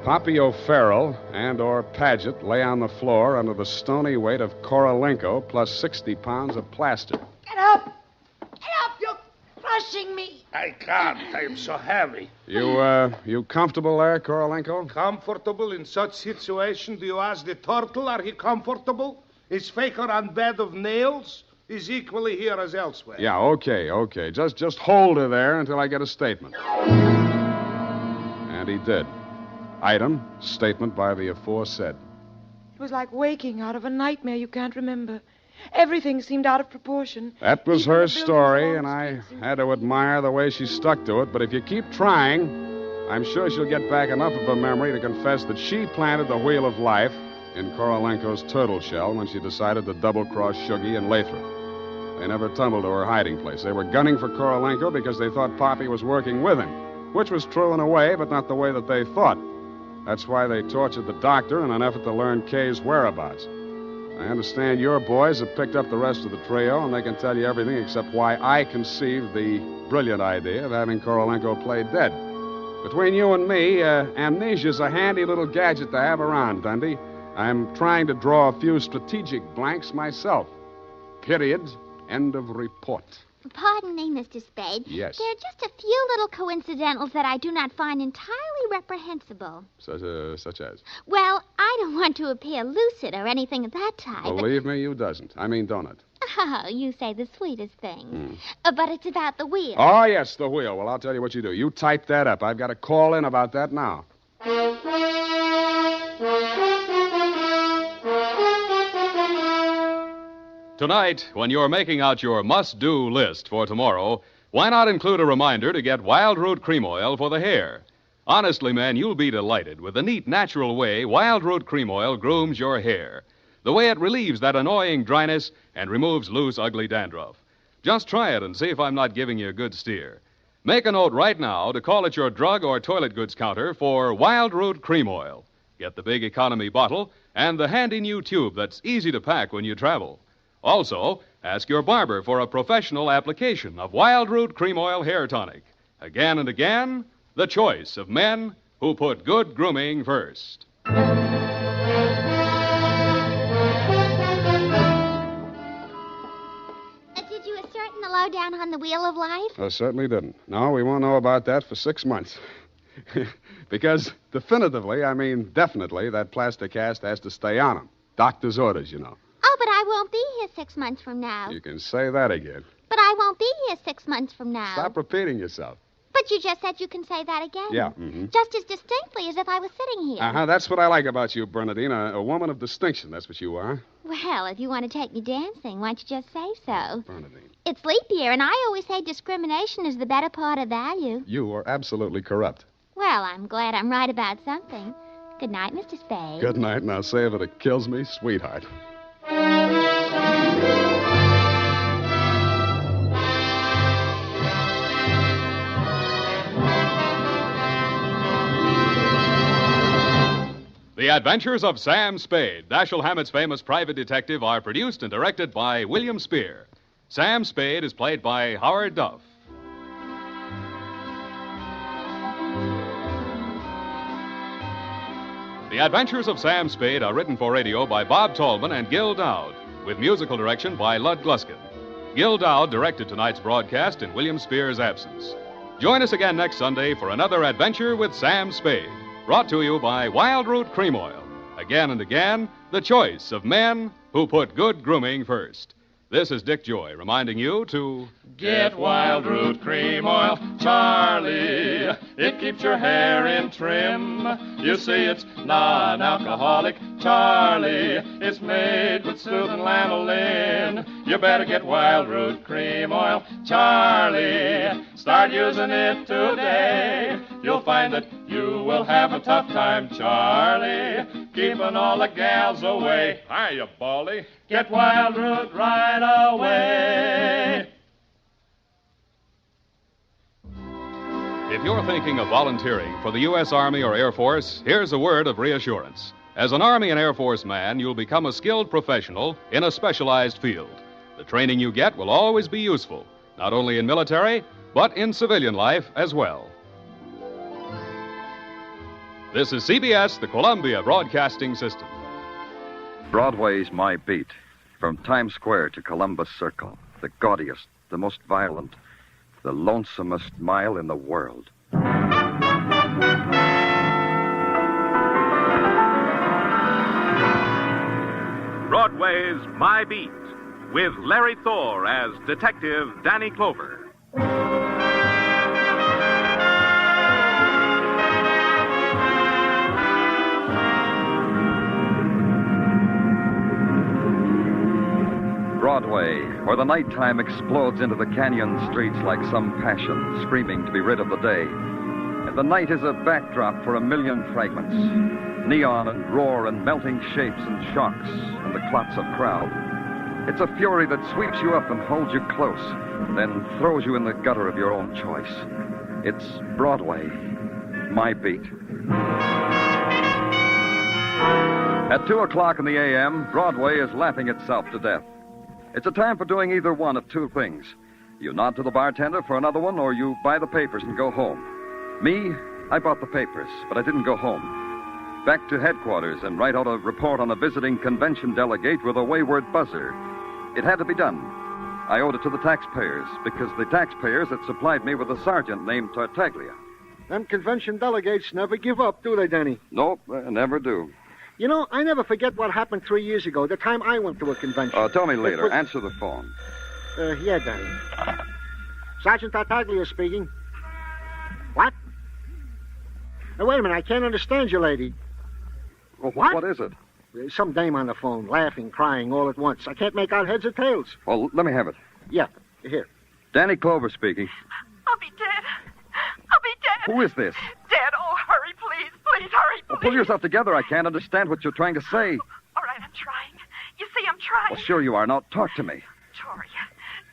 Poppy O'Farrell and/or Paget lay on the floor under the stony weight of Korolenko plus 60 pounds of plaster. Get up! Help! You're crushing me! I can't. I'm so heavy. You comfortable there, Korolenko? Comfortable in such situation? Do you ask the turtle, are he comfortable? Is Faker on bed of nails? He's equally here as elsewhere. Yeah, okay. Just hold her there until I get a statement. And he did. Item, statement by the aforesaid. It was like waking out of a nightmare you can't remember. Everything seemed out of proportion. That was her story, and I had to admire the way she stuck to it. But if you keep trying, I'm sure she'll get back enough of her memory to confess that she planted the wheel of life in Korolenko's turtle shell when she decided to double-cross Shuggy and Lathrop. They never tumbled to her hiding place. They were gunning for Korolenko because they thought Poppy was working with him, which was true in a way, but not the way that they thought. That's why they tortured the doctor in an effort to learn Kay's whereabouts. I understand your boys have picked up the rest of the trio, and they can tell you everything except why I conceived the brilliant idea of having Korolenko play dead. Between you and me, amnesia's a handy little gadget to have around, Dundee. I'm trying to draw a few strategic blanks myself. Period. End of report. Pardon me, Mr. Spade. Yes. There are just a few little coincidentals that I do not find entirely reprehensible. Such as? Well, I don't want to appear lucid or anything of that type. Believe me, you doesn't. I mean, don't it? Oh, you say the sweetest things. But it's about the wheel. Oh, yes, the wheel. Well, I'll tell you what you do. You type that up. I've got to call in about that now. Tonight, when you're making out your must-do list for tomorrow, why not include a reminder to get Wild Root Cream Oil for the hair? Honestly, men, you'll be delighted with the neat, natural way Wild Root Cream Oil grooms your hair. The way it relieves that annoying dryness and removes loose, ugly dandruff. Just try it and see if I'm not giving you a good steer. Make a note right now to call at your drug or toilet goods counter for Wild Root Cream Oil. Get the big economy bottle and the handy new tube that's easy to pack when you travel. Also, ask your barber for a professional application of Wild Root Cream Oil Hair Tonic. Again and again, the choice of men who put good grooming first. Did you ascertain the lowdown on the Wheel of Life? I certainly didn't. No, we won't know about that for 6 months. Because definitely, that plaster cast has to stay on him. Doctor's orders, you know. Oh, but I won't be here 6 months from now. You can say that again. But I won't be here 6 months from now. Stop repeating yourself. But you just said you can say that again. Yeah. Just as distinctly as if I was sitting here. Uh-huh. That's what I like about you, Bernadine. A woman of distinction. That's what you are. Well, if you want to take me dancing, why don't you just say so? Bernadine. It's leap year, and I always say discrimination is the better part of value. You are absolutely corrupt. Well, I'm glad I'm right about something. Good night, Mr. Spade. Good night. Now say if it kills me, sweetheart. The Adventures of Sam Spade, Dashiell Hammett's famous private detective, are produced and directed by William Spear. Sam Spade is played by Howard Duff. The Adventures of Sam Spade are written for radio by Bob Tallman and Gil Dowd, with musical direction by Lud Gluskin. Gil Dowd directed tonight's broadcast in William Spear's absence. Join us again next Sunday for another adventure with Sam Spade, brought to you by Wild Root Cream Oil. Again and again, the choice of men who put good grooming first. This is Dick Joy reminding you to get Wild Root Cream Oil, Charlie. It keeps your hair in trim. You see, it's non-alcoholic, Charlie. It's made with soothing lanolin. You better get Wild Root Cream Oil, Charlie. Start using it today. You'll find that you will have a tough time, Charlie, keeping all the gals away. Hiya, Baldy. Get Wild Root right away. If you're thinking of volunteering for the U.S. Army or Air Force, here's a word of reassurance. As an Army and Air Force man, you'll become a skilled professional in a specialized field. The training you get will always be useful, not only in military, but in civilian life as well. This is CBS, the Columbia Broadcasting System. Broadway's my beat. From Times Square to Columbus Circle. The gaudiest, the most violent, the lonesomest mile in the world. Broadway's My Beat, with Larry Thor as Detective Danny Clover. Broadway, where the nighttime explodes into the canyon streets like some passion, screaming to be rid of the day. And the night is a backdrop for a million fragments. Neon and roar and melting shapes and shocks and the clots of crowd. It's a fury that sweeps you up and holds you close, then throws you in the gutter of your own choice. It's Broadway, my beat. At 2 o'clock in the a.m., Broadway is laughing itself to death. It's a time for doing either one of two things. You nod to the bartender for another one, or you buy the papers and go home. Me, I bought the papers, but I didn't go home. Back to headquarters and write out a report on a visiting convention delegate with a wayward buzzer. It had to be done. I owed it to the taxpayers, because the taxpayers had supplied me with a sergeant named Tartaglia. Them convention delegates never give up, do they, Danny? Nope, never do. You know, I never forget what happened 3 years ago, the time I went to a convention. Tell me later. Answer the phone. Yeah, Danny. Sergeant Tartaglia speaking. What? Now, wait a minute. I can't understand you, lady. Well, What? What is it? There's some dame on the phone, laughing, crying all at once. I can't make out heads or tails. Well, let me have it. Yeah, here. Danny Clover speaking. I'll be dead. I'll be dead. Who is this? Dead. Oh, hurry, please. Please, hurry, Well, please. pull yourself together. I can't understand what you're trying to say. All right, I'm trying. You see, I'm trying. Well, sure you are. Now, talk to me.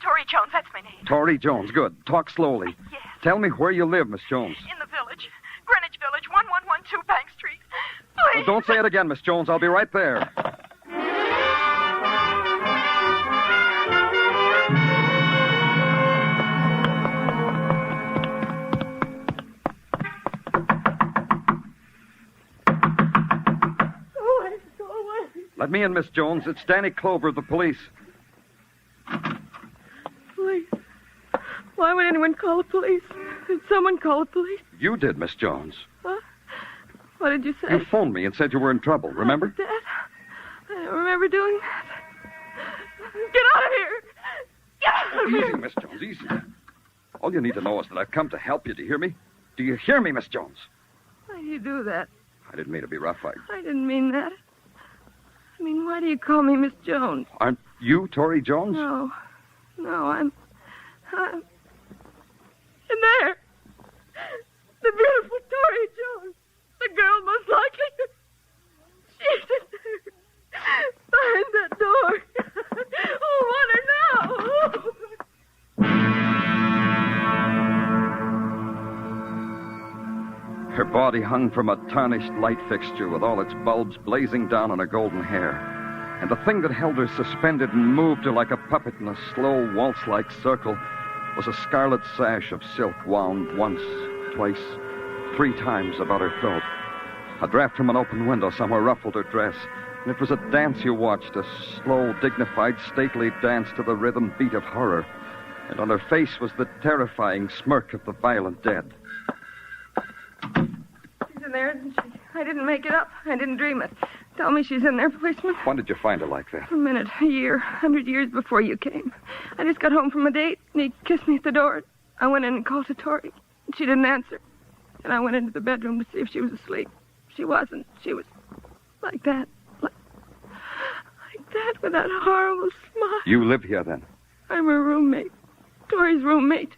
Tori Jones, that's my name. Tori Jones. Good. Talk slowly. Yes. Tell me where you live, Miss Jones. In the village. Greenwich Village, 1112 Bank Street. Please. Well, don't say it again, Miss Jones. I'll be right there. Go away. Go away. Let me in, Miss Jones. It's Danny Clover of the police. Police. Why would anyone call the police? Did someone call the police? You did, Miss Jones. Huh? What did you say? You phoned me and said you were in trouble, remember? Dad? I don't remember doing that. Get out of here! Get out of Easy, here! Miss Jones, easy. All you need to know is that I've come to help you. Do you hear me? Do you hear me, Miss Jones? Why do you do that? I didn't mean to be rough. I didn't mean that. I mean, why do you call me Miss Jones? Aren't you Tori Jones? No. No, I'm in there. The beautiful Tori Jones. The girl most likely. She's in there. Behind that door. Oh, want her now. Her body hung from a tarnished light fixture with all its bulbs blazing down on her golden hair. And the thing that held her suspended and moved her like a puppet in a slow, waltz-like circle was a scarlet sash of silk wound once, twice, 3 times about her throat. A draft from an open window somewhere ruffled her dress, and it was a dance you watched, a slow, dignified, stately dance to the rhythm beat of horror. And on her face was the terrifying smirk of the violent dead. She's in there, isn't she? I didn't make it up. I didn't dream it. Tell me she's in there, policeman. When did you find her like that? A minute, a year, 100 years before you came. I just got home from a date, and he kissed me at the door. I went in and called to Tori. She didn't answer. And I went into the bedroom to see if she was asleep. She wasn't. She was like that. Like that, with that horrible smile. You live here, then? I'm her roommate. Tori's roommate.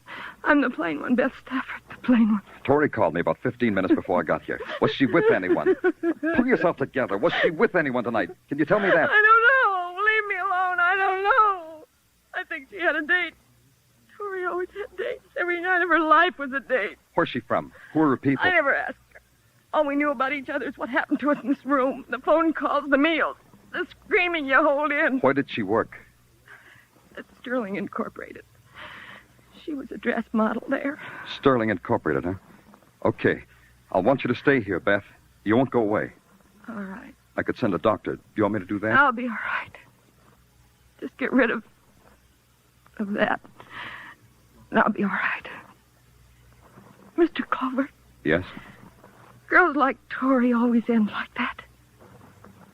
I'm the plain one, Beth Stafford, the plain one. Tori called me about 15 minutes before I got here. Was she with anyone? Pull yourself together. Was she with anyone tonight? Can you tell me that? I don't know. Leave me alone. I don't know. I think she had a date. Tori always had dates. Every night of her life was a date. Where's she from? Who are her people? I never asked her. All we knew about each other is what happened to us in this room. The phone calls, the meals, the screaming you hold in. Where did she work? At Sterling Incorporated. She was a dress model there. Sterling Incorporated, huh? Okay. I'll want you to stay here, Beth. You won't go away. All right. I could send a doctor. Do you want me to do that? I'll be all right. Just get rid of that. And I'll be all right. Mr. Clover, Yes? girls like Tori always end like that.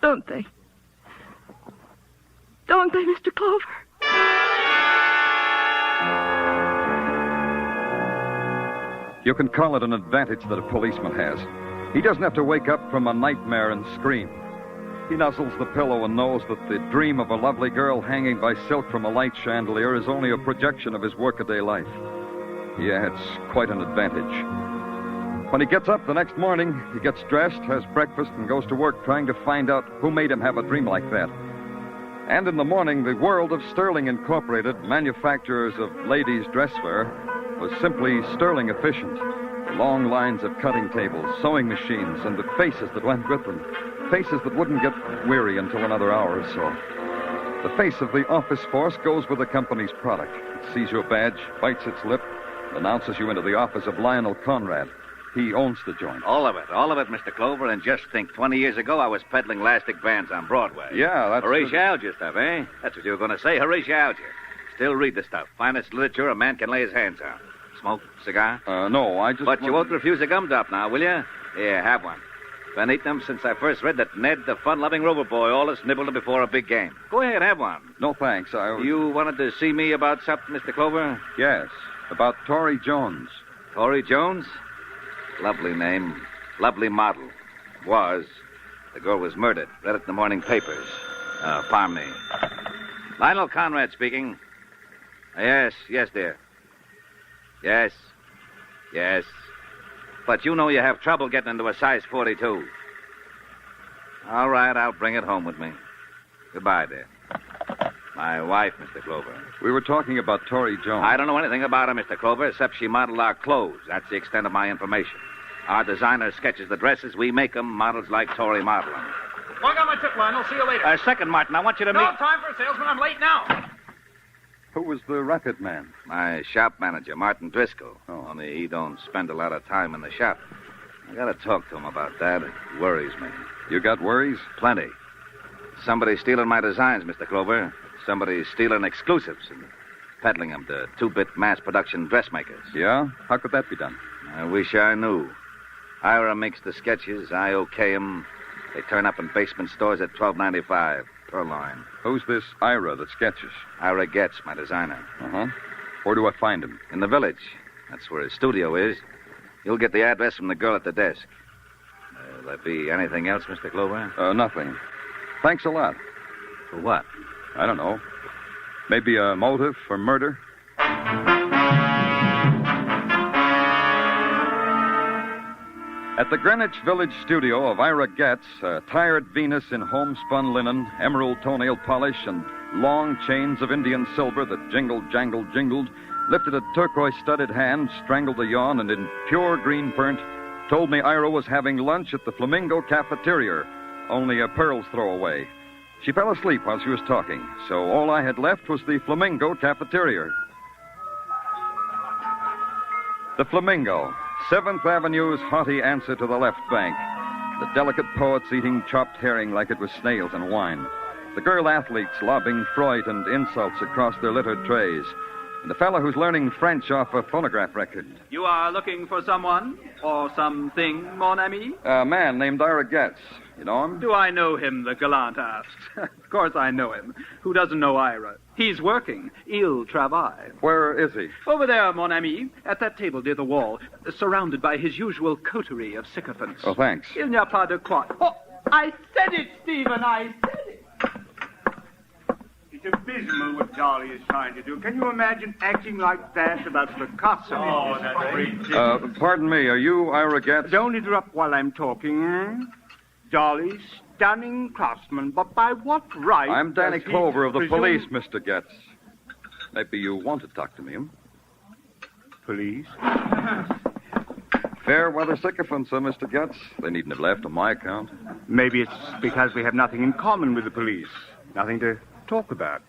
Don't they? Don't they, Mr. Clover? You can call it an advantage that a policeman has. He doesn't have to wake up from a nightmare and scream. He nuzzles the pillow and knows that the dream of a lovely girl hanging by silk from a light chandelier is only a projection of his workaday life. Yeah, it's quite an advantage. When he gets up the next morning, he gets dressed, has breakfast, and goes to work trying to find out who made him have a dream like that. And in the morning, the world of Sterling Incorporated, manufacturers of ladies' dresswear, was simply sterling efficient. The long lines of cutting tables, sewing machines, and the faces that went with them. Faces that wouldn't get weary until another hour or so. The face of the office force goes with the company's product. It sees your badge, bites its lip, and announces you into the office of Lionel Conrad. He owns the joint. All of it, Mr. Clover. And just think, 20 years ago, I was peddling elastic bands on Broadway. Yeah, that's... Horatio stuff, eh? That's what you were going to say, Horatio. Still read the stuff. Finest literature a man can lay his hands on. Smoke, cigar? No, I just... But you won't refuse a gum drop now, will you? Here, have one. Been eating them since I first read that Ned, the fun-loving Rover boy, always nibbled them before a big game. Go ahead, have one. No, thanks. You wanted to see me about something, Mr. Clover? Yes, about Tori Jones. Tori Jones? Lovely name. Lovely model. Was. The girl was murdered. Read it in the morning papers. Pardon me. Lionel Conrad speaking. Yes, dear. Yes. But you know you have trouble getting into a size 42. All right, I'll bring it home with me. Goodbye, dear. My wife, Mr. Clover. We were talking about Tori Jones. I don't know anything about her, Mr. Clover, except she modeled our clothes. That's the extent of my information. Our designer sketches the dresses. We make them. Models like Tori model them. Well, I got my tip, Lionel. See you later. Second, Martin, I want you to meet... No time for a salesman. I'm late now. Who was the racket man? My shop manager, Martin Driscoll. Only he don't spend a lot of time in the shop. I gotta talk to him about that. It worries me. You got worries? Plenty. Somebody's stealing my designs, Mr. Clover. Somebody's stealing exclusives and peddling them to two-bit mass production dressmakers. Yeah? How could that be done? I wish I knew. Ira makes the sketches. I okay them. They turn up in basement stores at $12.95 per line. Who's this Ira that sketches? Ira Getz, my designer. Uh-huh. Where do I find him? In the village. That's where his studio is. You'll get the address from the girl at the desk. Will there be anything else, Mr. Clover? Nothing. Thanks a lot. For what? I don't know. Maybe a motive for murder? At the Greenwich Village studio of Ira Getz, a tired Venus in homespun linen, emerald toenail polish, and long chains of Indian silver that jingled, jangled, jingled, lifted a turquoise-studded hand, strangled a yawn, and in pure green burnt, told me Ira was having lunch at the Flamingo Cafeteria, only a pearl's throw away. She fell asleep while she was talking, so all I had left was the Flamingo Cafeteria. The Flamingo, 7th Avenue's haughty answer to the left bank. The delicate poets eating chopped herring like it was snails and wine. The girl athletes lobbing Freud and insults across their littered trays. And the fellow who's learning French off a phonograph record. You are looking for someone or something, mon ami? A man named Ira Getz. You know him? Do I know him, the gallant asks. Of course I know him. Who doesn't know Ira? He's working. Il travaille. Where is he? Over there, mon ami, at that table near the wall, surrounded by his usual coterie of sycophants. Oh, thanks. Il n'y a pas de quoi. Oh, I said it, Stephen, I said it. It's abysmal what Dolly is trying to do. Can you imagine acting like that about Picasso? Oh, that's ridiculous. Pardon me, are you Ira Getz? Don't interrupt while I'm talking. Dolly, stunning craftsman, but by what right... I'm Danny does he Clover of the presume... police, Mr. Getz. Maybe you want to talk to me, huh? Police? Fair weather sycophants, Mr. Getz. They needn't have left on my account. Maybe it's because we have nothing in common with the police. Nothing to talk about,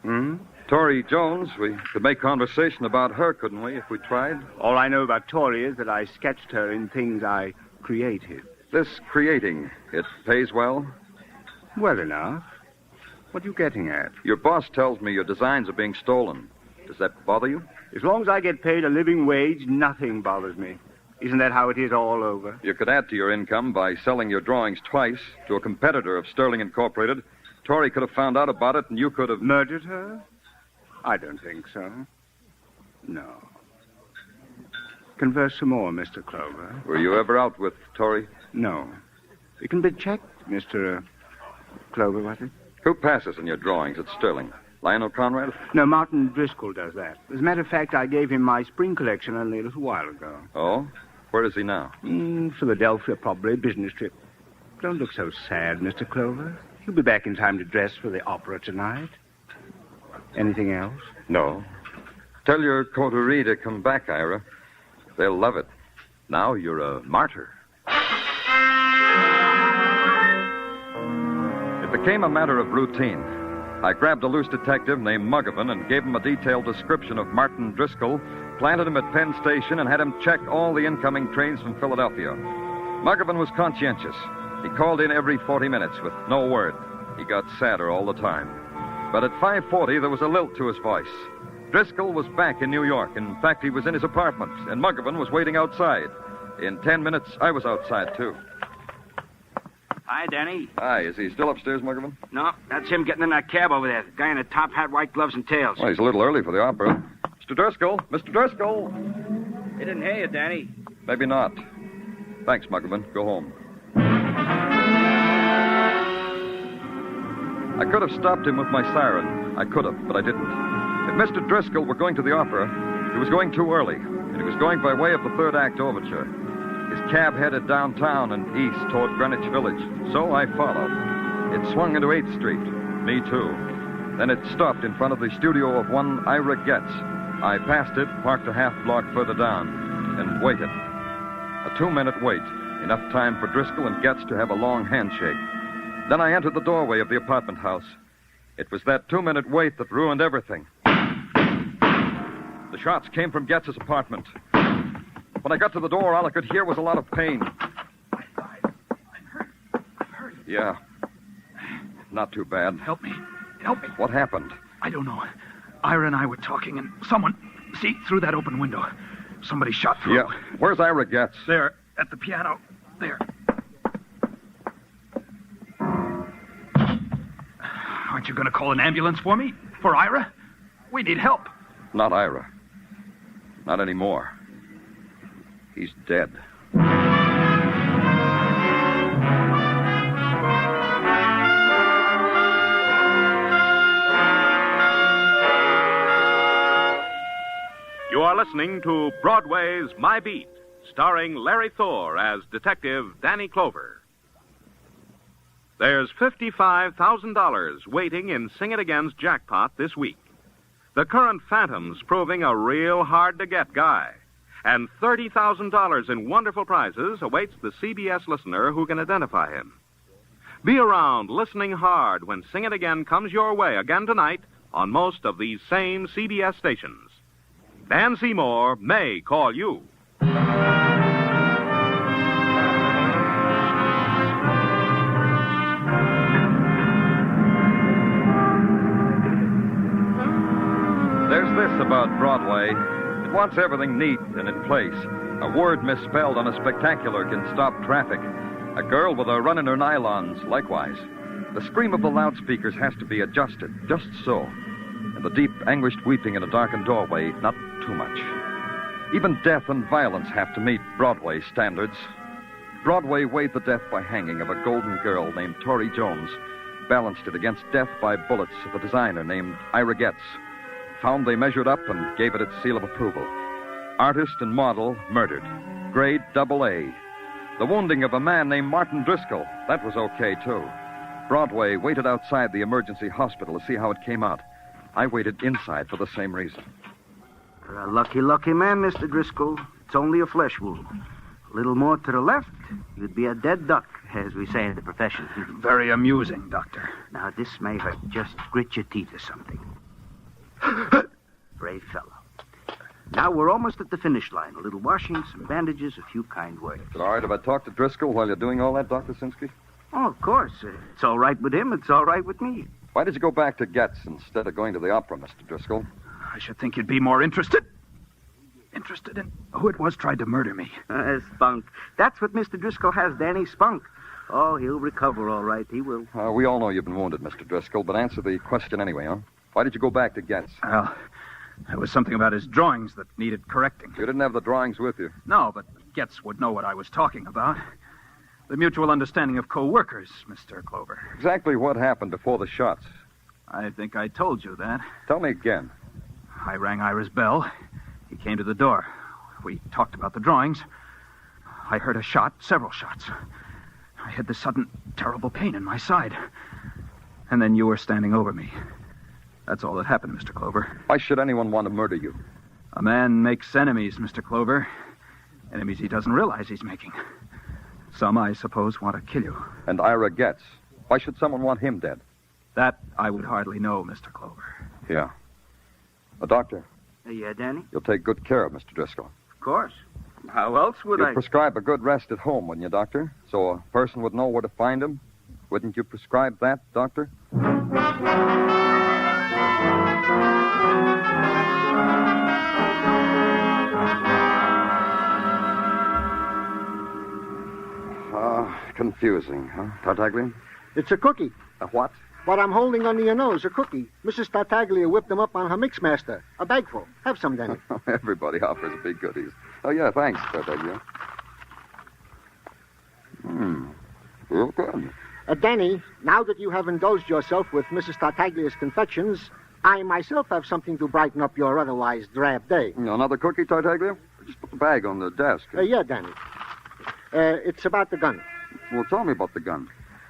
Tori Jones, we could make conversation about her, couldn't we, if we tried? All I know about Tori is that I sketched her in things I created. This creating, it pays well? Well enough. What are you getting at? Your boss tells me your designs are being stolen. Does that bother you? As long as I get paid a living wage, nothing bothers me. Isn't that how it is all over? You could add to your income by selling your drawings twice to a competitor of Sterling Incorporated. Tori could have found out about it, and you could have... Murdered her? I don't think so. No. Converse some more, Mr. Clover. Were you ever out with Tori? No. It can be checked, Mr. Clover, was it? Who passes in your drawings at Sterling? Lionel Conrad? No, Martin Driscoll does that. As a matter of fact, I gave him my spring collection only a little while ago. Oh? Where is he now? Philadelphia, probably. Business trip. Don't look so sad, Mr. Clover. He'll be back in time to dress for the opera tonight. Anything else? No. Tell your coterie to come back, Ira. They'll love it. Now you're a martyr. It became a matter of routine. I grabbed a loose detective named Muggavan and gave him a detailed description of Martin Driscoll, planted him at Penn Station, and had him check all the incoming trains from Philadelphia. Muggavan was conscientious. He called in every 40 minutes with no word. He got sadder all the time. But at 5:40, there was a lilt to his voice. Driscoll was back in New York. In fact, he was in his apartment, and Muggavan was waiting outside. In 10 minutes, I was outside, too. Hi, Danny. Hi, is he still upstairs, Muggerman? No, that's him getting in that cab over there. The guy in a top hat, white gloves, and tails. Well, he's a little early for the opera. Mr. Driscoll! Mr. Driscoll! He didn't hear you, Danny. Maybe not. Thanks, Muggerman. Go home. I could have stopped him with my siren. I could have, but I didn't. If Mr. Driscoll were going to the opera, he was going too early, and he was going by way of the third act overture. His cab headed downtown and east toward Greenwich Village, so I followed. It swung into 8th Street. Me too. Then it stopped in front of the studio of one Ira Getz. I passed it, parked a half block further down, and waited. A 2-minute wait, enough time for Driscoll and Getz to have a long handshake. Then I entered the doorway of the apartment house. It was that 2-minute wait that ruined everything. The shots came from Getz's apartment. When I got to the door, all I could hear was a lot of pain. I'm hurt. Yeah. Not too bad. Help me. What happened? I don't know. Ira and I were talking, and someone... See, through that open window. Somebody shot through. Yeah. Where's Ira Getz? There, at the piano. There. Aren't you going to call an ambulance for me? For Ira? We need help. Not Ira. Not anymore. He's dead. You are listening to Broadway's My Beat, starring Larry Thor as Detective Danny Clover. There's $55,000 waiting in Sing It Again's jackpot this week. The current Phantom's proving a real hard-to-get guy. And $30,000 in wonderful prizes awaits the CBS listener who can identify him. Be around listening hard when Sing It Again comes your way again tonight on most of these same CBS stations. Dan Seymour may call you. There's this about Broadway. It wants everything neat and in place. A word misspelled on a spectacular can stop traffic. A girl with a run in her nylons, likewise. The scream of the loudspeakers has to be adjusted, just so. And the deep, anguished weeping in a darkened doorway, not too much. Even death and violence have to meet Broadway standards. Broadway weighed the death by hanging of a golden girl named Tori Jones, balanced it against death by bullets of a designer named Ira Getz. Found they measured up and gave it its seal of approval. Artist and model murdered. Grade AA. The wounding of a man named Martin Driscoll, that was okay, too. Broadway waited outside the emergency hospital to see how it came out. I waited inside for the same reason. You're a lucky, lucky man, Mr. Driscoll. It's only a flesh wound. A little more to the left, you'd be a dead duck, as we say in the profession. Very amusing, Doctor. Now, this may hurt. Just grit your teeth or something. Brave fellow. Now we're almost at the finish line. A little washing, some bandages, a few kind words. Is it all right if I talk to Driscoll while you're doing all that, Dr. Sinsky? Oh, of course. It's all right with him. It's all right with me. Why did you go back to Getz instead of going to the opera, Mr. Driscoll? I should think you'd be more interested in who it was tried to murder me. Spunk. That's what Mr. Driscoll has, Danny. Spunk. Oh, he'll recover all right. He will. We all know you've been wounded, Mr. Driscoll, but answer the question anyway, huh? Why did you go back to Getz? Well, there was something about his drawings that needed correcting. You didn't have the drawings with you? No, but Getz would know what I was talking about. The mutual understanding of co-workers, Mr. Clover. Exactly what happened before the shots? I think I told you that. Tell me again. I rang Ira's bell. He came to the door. We talked about the drawings. I heard a shot, several shots. I had this sudden, terrible pain in my side. And then you were standing over me. That's all that happened, Mr. Clover. Why should anyone want to murder you? A man makes enemies, Mr. Clover. Enemies he doesn't realize he's making. Some, I suppose, want to kill you. And Ira Getz. Why should someone want him dead? That I would hardly know, Mr. Clover. Yeah. Doctor. Yeah, Danny? You'll take good care of Mr. Driscoll. Of course. How else would You'd I? prescribe a good rest at home, wouldn't you, Doctor? So a person would know where to find him? Wouldn't you prescribe that, Doctor? Confusing, huh, Tartaglia? It's a cookie. A what? What I'm holding under your nose, a cookie. Mrs. Tartaglia whipped them up on her mixmaster. A bagful. Have some, Danny. Everybody offers big goodies. Oh, yeah, thanks, Tartaglia. Real good. Danny, now that you have indulged yourself with Mrs. Tartaglia's confections, I myself have something to brighten up your otherwise drab day. Another cookie, Tartaglia? Just put the bag on the desk. Yeah, Danny. It's about the gun. Well, tell me about the gun.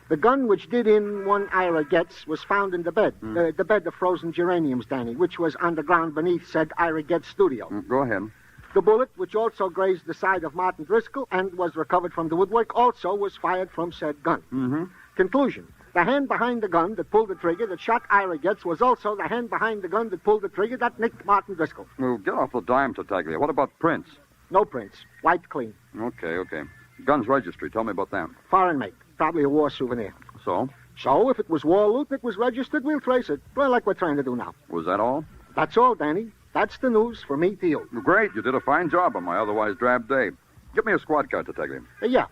The gun which did in one Ira Getz was found in the bed. The bed of frozen geraniums, Danny, which was underground beneath said Ira Getz studio. Go ahead. The bullet, which also grazed the side of Martin Driscoll and was recovered from the woodwork, also was fired from said gun. Mm-hmm. Conclusion. The hand behind the gun that pulled the trigger that shot Ira Getz was also the hand behind the gun that pulled the trigger that nicked Martin Driscoll. Well, get off the dime, Tartaglia. What about prints? No prints. Wiped clean. Okay. Gun's registry. Tell me about that. Foreign make. Probably a war souvenir. So? So, if it was war loot that was registered, we'll trace it. Well, like we're trying to do now. Was that all? That's all, Danny. That's the news for me to you. Well, great. You did a fine job on my otherwise drab day. Give me a squad car, Tartaglia. Yeah.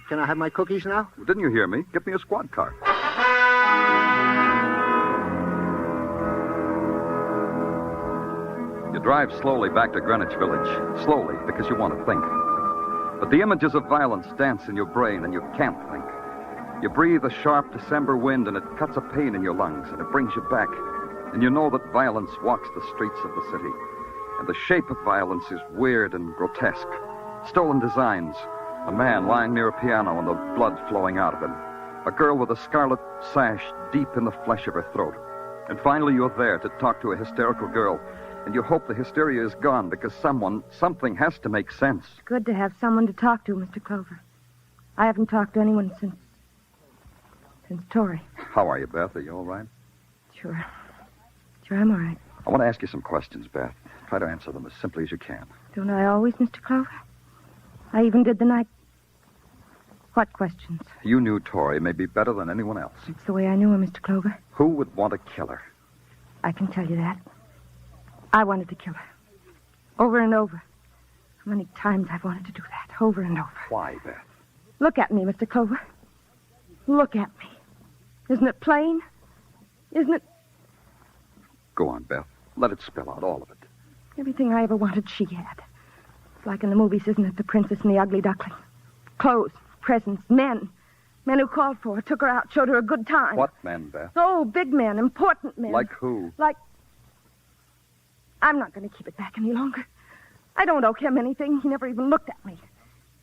Can I have my cookies now? Well, didn't you hear me? Give me a squad car. You drive slowly back to Greenwich Village. Slowly, because you want to think. But the images of violence dance in your brain, and you can't think. You breathe a sharp December wind, and it cuts a pain in your lungs, and it brings you back. And you know that violence walks the streets of the city. And the shape of violence is weird and grotesque. Stolen designs. A man lying near a piano and the blood flowing out of him. A girl with a scarlet sash deep in the flesh of her throat. And finally you're there to talk to a hysterical girl. And you hope the hysteria is gone because something has to make sense. It's good to have someone to talk to, Mr. Clover. I haven't talked to anyone since Tori. How are you, Beth? Are you all right? Sure, I'm all right. I want to ask you some questions, Beth. Try to answer them as simply as you can. Don't I always, Mr. Clover? I even did the night. What questions? You knew Tori maybe better than anyone else. It's the way I knew her, Mr. Clover. Who would want to kill her? I can tell you that. I wanted to kill her. Over and over. How many times I've wanted to do that. Over and over. Why, Beth? Look at me, Mr. Clover. Look at me. Isn't it plain? Isn't it? Go on, Beth. Let it spill out, all of it. Everything I ever wanted, she had. It's like in the movies, isn't it? The Princess and the Ugly Duckling. Clothes, presents, men. Men who called for her, took her out, showed her a good time. What men, Beth? Oh, big men, important men. Like who? Like... I'm not going to keep it back any longer. I don't owe him anything. He never even looked at me.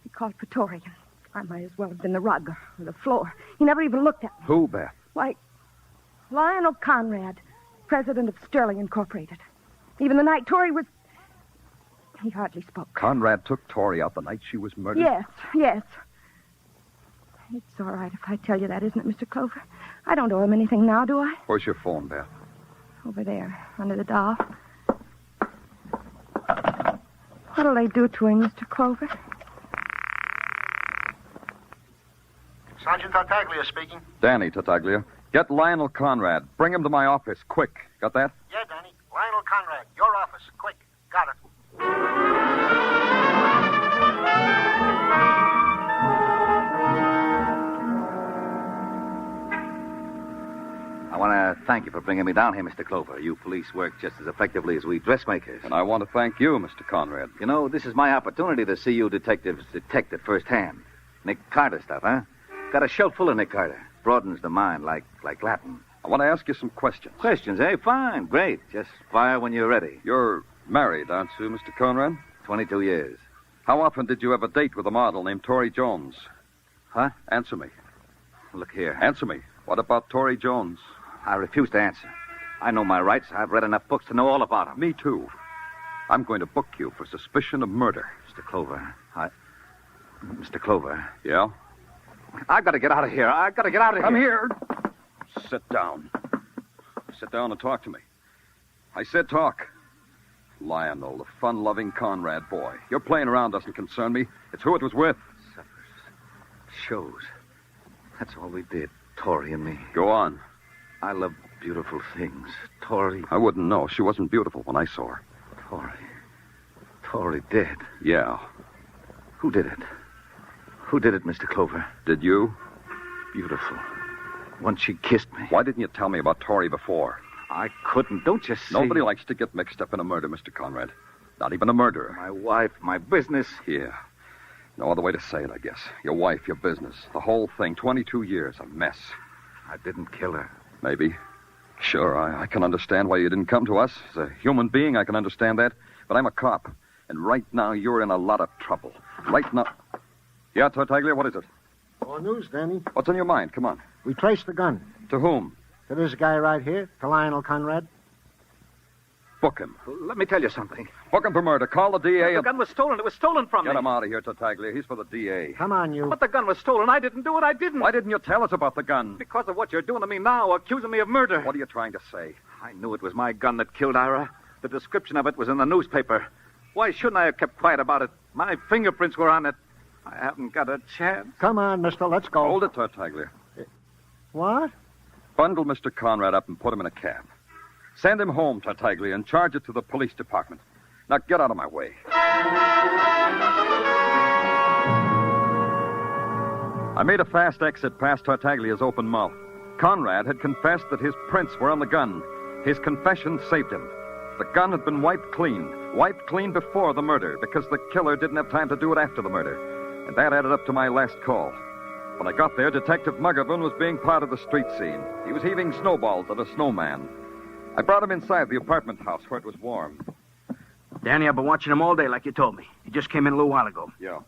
He called for Tori, and I might as well have been the rug or the floor. He never even looked at me. Who, Beth? Why, Lionel Conrad, president of Sterling Incorporated. Even the night Tori was... He hardly spoke. Conrad took Tori out the night she was murdered? Yes. It's all right if I tell you that, isn't it, Mr. Clover? I don't owe him anything now, do I? Where's your phone, Beth? Over there, under the doll. What'll they do to him, Mr. Clover? Sergeant Tartaglia speaking. Danny Tartaglia. Get Lionel Conrad. Bring him to my office, quick. Got that? Yeah, Danny. Lionel Conrad, your office. Quick. Got it. I want to thank you for bringing me down here, Mr. Clover. You police work just as effectively as we dressmakers. And I want to thank you, Mr. Conrad. You know, this is my opportunity to see you detectives detect it firsthand. Nick Carter stuff, huh? Got a shelf full of Nick Carter. Broadens the mind like Latin. I want to ask you some questions. Questions, eh? Fine. Great. Just fire when you're ready. You're married, aren't you, Mr. Conrad? 22 years. How often did you have a date with a model named Tori Jones? Huh? Answer me. Look here. Answer me. What about Tori Jones? I refuse to answer. I know my rights. I've read enough books to know all about them. Me, too. I'm going to book you for suspicion of murder. Mr. Clover, Mr. Clover. Yeah? I've got to get out of here. I've got to get out of here. Come here. Sit down. Sit down and talk to me. I said talk. Lionel, the fun-loving Conrad boy. Your playing around doesn't concern me. It's who it was with. Shows. That's all we did, Tori and me. Go on. I love beautiful things. Tori... I wouldn't know. She wasn't beautiful when I saw her. Tori dead. Yeah. Who did it? Who did it, Mr. Clover? Did you? Beautiful. Once she kissed me. Why didn't you tell me about Tori before? I couldn't. Don't you see? Nobody likes to get mixed up in a murder, Mr. Conrad. Not even a murderer. My wife, my business. Yeah. No other way to say it, I guess. Your wife, your business, the whole thing. 22 years, a mess. I didn't kill her. Maybe. Sure, I can understand why you didn't come to us. As a human being, I can understand that. But I'm a cop. And right now, you're in a lot of trouble. Right now... Yeah, Tartaglia, what is it? More news, Danny. What's on your mind? Come on. We traced the gun. To whom? To this guy right here, to Lionel Conrad. Book him. Let me tell you something. Book him for murder. Call the DA. The gun was stolen. It was stolen from me. Get him out of here, Tartaglia. He's for the DA. Come on, you. But the gun was stolen. I didn't do it. I didn't. Why didn't you tell us about the gun? Because of what you're doing to me now, accusing me of murder. What are you trying to say? I knew it was my gun that killed Ira. The description of it was in the newspaper. Why shouldn't I have kept quiet about it? My fingerprints were on it. I haven't got a chance. Come on, mister. Let's go. Hold it, Tartaglia. What? Bundle Mr. Conrad up and put him in a cab. Send him home, Tartaglia, and charge it to the police department. Now get out of my way. I made a fast exit past Tartaglia's open mouth. Conrad had confessed that his prints were on the gun. His confession saved him. The gun had been wiped clean before the murder, because the killer didn't have time to do it after the murder. And that added up to my last call. When I got there, Detective Muggerman was being part of the street scene. He was heaving snowballs at a snowman. I brought him inside the apartment house where it was warm. Danny, I've been watching him all day like you told me. He just came in a little while ago. Yeah.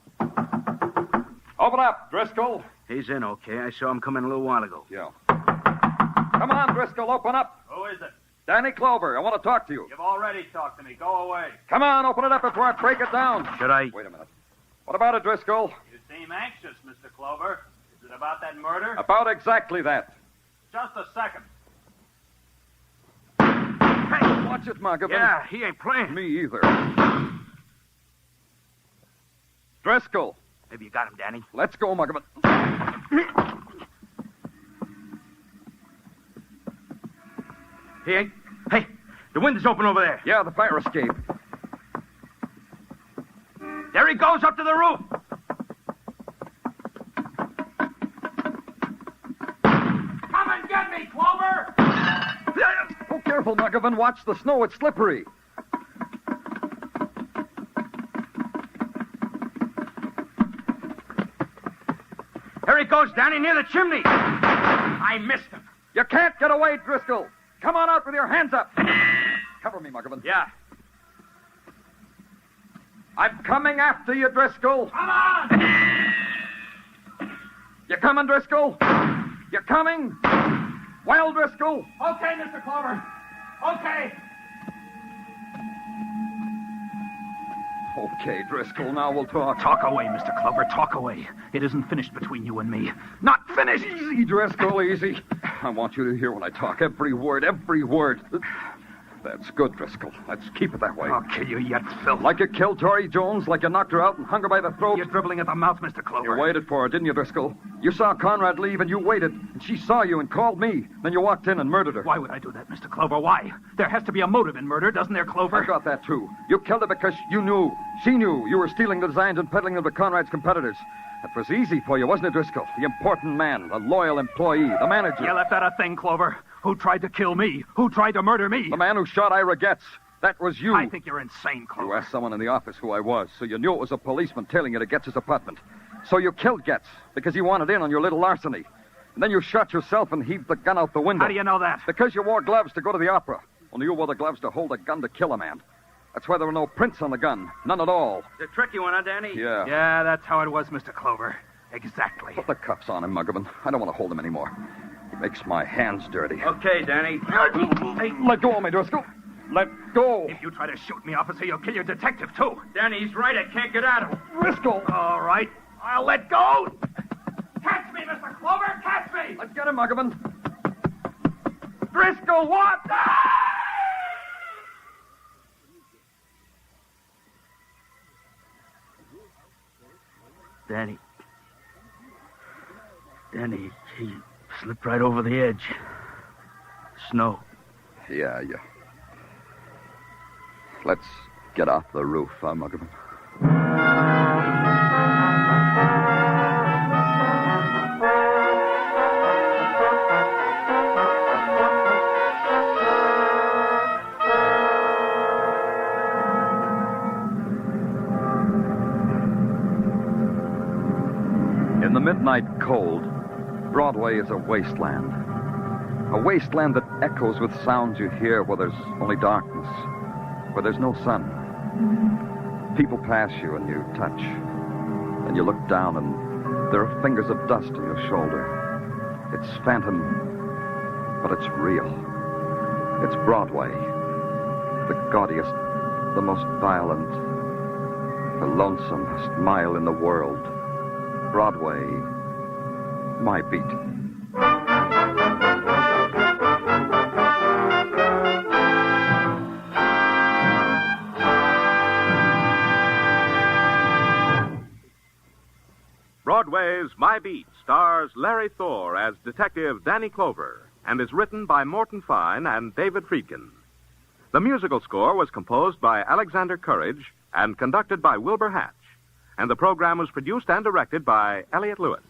Open up, Driscoll. He's in, okay. I saw him come in a little while ago. Yeah. Come on, Driscoll, open up. Who is it? Danny Clover, I want to talk to you. You've already talked to me. Go away. Come on, open it up before I break it down. Should I? Wait a minute. What about it, Driscoll? You seem anxious, Mr. Clover. Is it about that murder? About exactly that. Just a second. Hey, watch it, Muggerman. Yeah, he ain't playing. Me either. Driscoll. Maybe you got him, Danny. Let's go, Muggerman. He ain't. Hey, the window's open over there. Yeah, the fire escape. There he goes up to the roof. Come and get me, Clover! Oh, careful, Muggerman. Watch the snow. It's slippery. There he goes, Danny, near the chimney. I missed him. You can't get away, Driscoll. Come on out with your hands up. Cover me, Muggerman. Yeah. I'm coming after you, Driscoll. Come on! You coming, Driscoll? You coming? Well, Driscoll? Okay, Mr. Clover. Okay. Okay, Driscoll, now we'll talk. Talk away, Mr. Clover. Talk away. It isn't finished between you and me. Not finished. Easy, Driscoll, easy. I want you to hear when I talk. Every word, every word. That's good, Driscoll. Let's keep it that way. I'll kill you yet, Phil. Like you killed Tori Jones, like you knocked her out and hung her by the throat. You're dribbling at the mouth, Mr. Clover. You waited for her, didn't you, Driscoll? You saw Conrad leave and you waited. And she saw you and called me. Then you walked in and murdered her. Why would I do that, Mr. Clover? Why? There has to be a motive in murder, doesn't there, Clover? I got that, too. You killed her because you knew. She knew you were stealing the designs and peddling them to Conrad's competitors. That was easy for you, wasn't it, Driscoll? The important man, the loyal employee, the manager. You left out a thing, Clover. Who tried to kill me? Who tried to murder me? The man who shot Ira Getz. That was you. I think you're insane, Clover. You asked someone in the office who I was, so you knew it was a policeman tailing you to Getz's apartment. So you killed Getz because you wanted in on your little larceny. And then you shot yourself and heaved the gun out the window. How do you know that? Because you wore gloves to go to the opera. Only you wore the gloves to hold a gun to kill a man. That's why there were no prints on the gun. None at all. It's a tricky one, huh, Danny? Yeah. Yeah, that's how it was, Mr. Clover. Exactly. Put the cuffs on him, Muggerman. I don't want to hold him anymore. He makes my hands dirty. Okay, Danny. Hey, let go of me, Driscoll. Let go. If you try to shoot me, officer, you'll kill your detective, too. Danny, he's right. I can't get at him. Driscoll. All right. I'll let go. Catch me, Mr. Clover. Catch me. Let's get him, Muggerman. Driscoll, what? Danny, he slipped right over the edge. Snow. Yeah. Let's get off the roof, Muggerman. cold, Broadway is a wasteland. A wasteland that echoes with sounds you hear where there's only darkness, where there's no sun. People pass you and you touch, and you look down and there are fingers of dust on your shoulder. It's phantom, but it's real. It's Broadway, the gaudiest, the most violent, the lonesomest mile in the world. Broadway, my beat. Broadway's My Beat stars Larry Thor as Detective Danny Clover and is written by Morton Fine and David Friedkin. The musical score was composed by Alexander Courage and conducted by Wilbur Hatch, and the program was produced and directed by Elliott Lewis.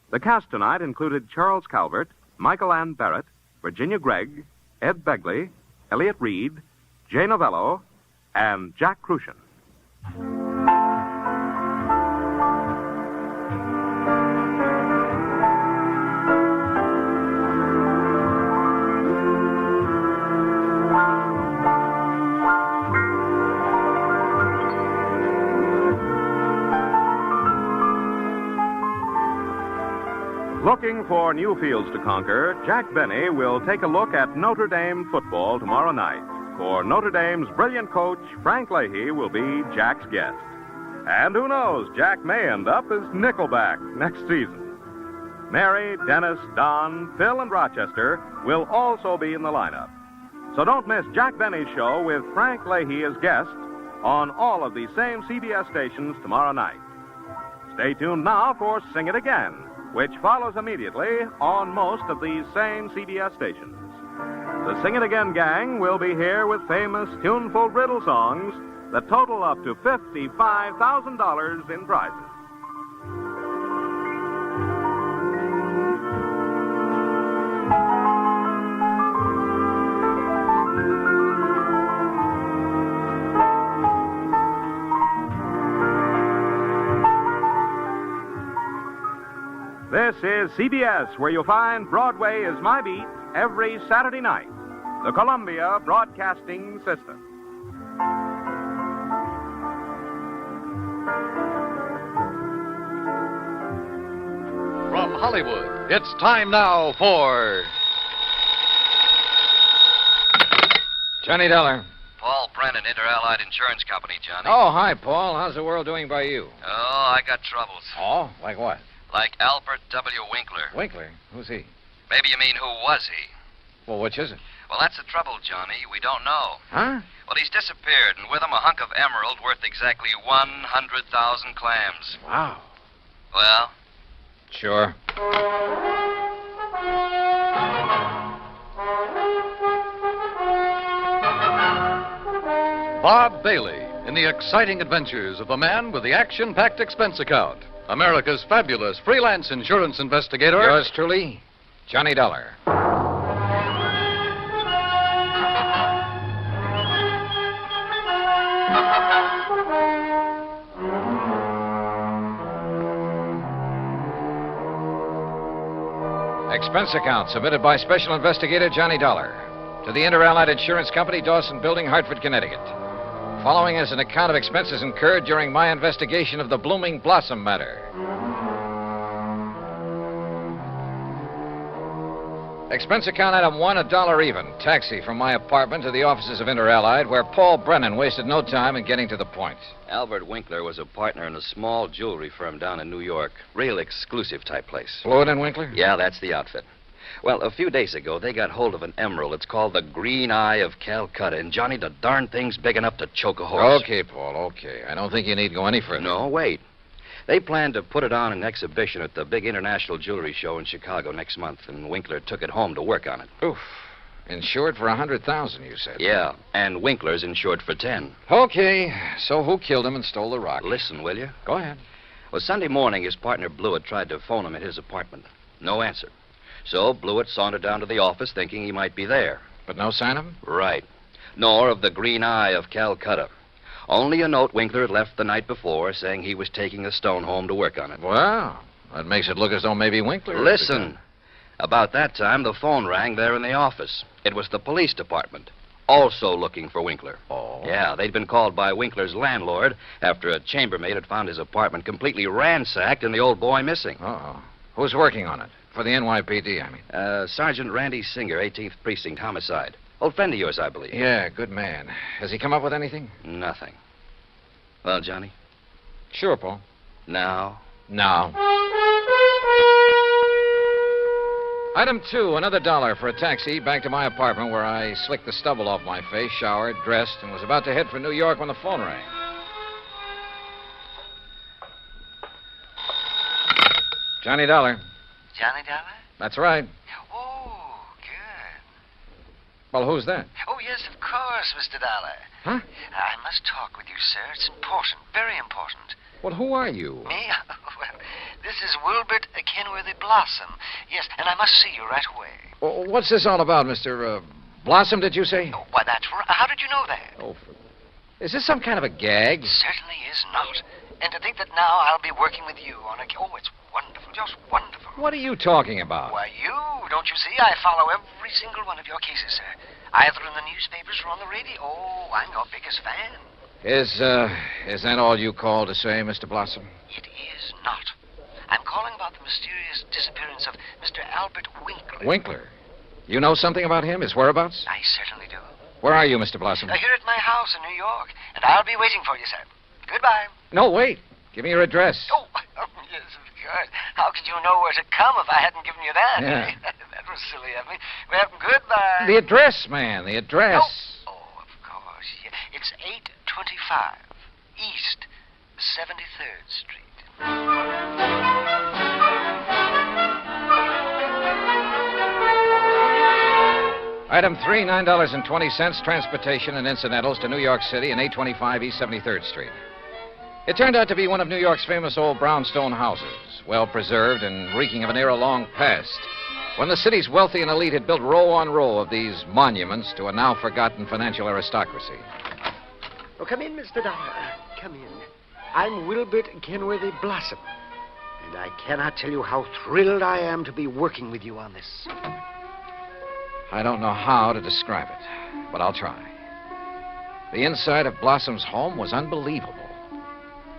The cast tonight included Charles Calvert, Michael Ann Barrett, Virginia Gregg, Ed Begley, Elliott Reed, Jay Novello, and Jack Crucian. Looking for new fields to conquer, Jack Benny will take a look at Notre Dame football tomorrow night. For Notre Dame's brilliant coach, Frank Leahy, will be Jack's guest. And who knows, Jack may end up as Nickelback next season. Mary, Dennis, Don, Phil, and Rochester will also be in the lineup. So don't miss Jack Benny's show with Frank Leahy as guest on all of these same CBS stations tomorrow night. Stay tuned now for Sing It Again, which follows immediately on most of these same CBS stations. The Sing It Again gang will be here with famous tuneful riddle songs that total up to $55,000 in prizes. This is CBS, where you'll find Broadway is My Beat every Saturday night. The Columbia Broadcasting System. From Hollywood, it's time now for Johnny Dollar. Paul Brennan, Inter-Allied Insurance Company, Johnny. Oh, hi, Paul. How's the world doing by you? Oh, I got troubles. Oh, like what? Like Albert W. Winkler. Winkler? Who's he? Maybe you mean who was he? Well, which is it? Well, that's the trouble, Johnny. We don't know. Huh? Well, he's disappeared, and with him a hunk of emerald worth exactly 100,000 clams. Wow. Well? Sure. Bob Bailey in the exciting adventures of the man with the action-packed expense account. America's fabulous freelance insurance investigator. Yours truly, Johnny Dollar. Expense account submitted by Special Investigator Johnny Dollar to the Inter-Allied Insurance Company, Dawson Building, Hartford, Connecticut. Following is an account of expenses incurred during my investigation of the Blooming Blossom matter. Expense account item 1, $1 even. Taxi from my apartment to the offices of Inter-Allied, where Paul Brennan wasted no time in getting to the point. Albert Winkler was a partner in a small jewelry firm down in New York. Real exclusive type place. Floyd and Winkler? Yeah, that's the outfit. Well, a few days ago, they got hold of an emerald. It's called the Green Eye of Calcutta. And, Johnny, the darn thing's big enough to choke a horse. Okay, Paul, okay. I don't think you need go any further. No, wait. They planned to put it on an exhibition at the big international jewelry show in Chicago next month, and Winkler took it home to work on it. Oof. Insured for $100,000, you said. Yeah, and Winkler's insured for 10. Okay, so who killed him and stole the rock? Listen, will you? Go ahead. Well, Sunday morning, his partner Blewett tried to phone him at his apartment. No answer. So Blewett sauntered down to the office thinking he might be there. But no sign of him? Right. Nor of the Green Eye of Calcutta. Only a note Winkler had left the night before saying he was taking a stone home to work on it. Well, That makes it look as though maybe Winkler... Listen. About that time, the phone rang there in the office. It was the police department, also looking for Winkler. Oh? Yeah, they'd been called by Winkler's landlord after a chambermaid had found his apartment completely ransacked and the old boy missing. Uh-oh. Who's working on it? For the NYPD, I mean. Sergeant Randy Singer, 18th Precinct, homicide. Old friend of yours, I believe. Yeah, good man. Has he come up with anything? Nothing. Well, Johnny? Sure, Paul. Now? Now. Item 2, another $1 for a taxi back to my apartment where I slicked the stubble off my face, showered, dressed, and was about to head for New York when the phone rang. Johnny Dollar. Johnny Dollar? That's right. Oh, good. Well, who's that? Oh, yes, of course, Mr. Dollar. Huh? I must talk with you, sir. It's important, very important. Well, who are you? Me? Well, this is Wilbert Kenworthy Blossom. Yes, and I must see you right away. Well, what's this all about, Mr. Blossom, did you say? Oh, why, that's right. How did you know that? Is this some kind of a gag? Certainly is not. And to think that now I'll be working with you on a... Oh, it's wonderful, just wonderful. What are you talking about? Why, you, don't you see? I follow every single one of your cases, sir. Either in the newspapers or on the radio. Oh, I'm your biggest fan. Is that all you call to say, Mr. Blossom? It is not. I'm calling about the mysterious disappearance of Mr. Albert Winkler. Winkler? You know something about him, his whereabouts? I certainly do. Where are you, Mr. Blossom? Here at my house in New York, and I'll be waiting for you, sir. Goodbye. No, wait. Give me your address. Oh, yes, of course. How could you know where to come if I hadn't given you that? Yeah. That was silly of me. Well, goodbye. The address, man, the address. Oh, of course. Yeah. It's 825 East 73rd Street. Item 3, $9.20, transportation and incidentals to New York City and 825 East 73rd Street. It turned out to be one of New York's famous old brownstone houses, well preserved and reeking of an era long past, when the city's wealthy and elite had built row on row of these monuments to a now forgotten financial aristocracy. Oh, come in, Mr. Dollar. Come in. I'm Wilbert Kenworthy Blossom, and I cannot tell you how thrilled I am to be working with you on this. I don't know how to describe it, but I'll try. The inside of Blossom's home was unbelievable.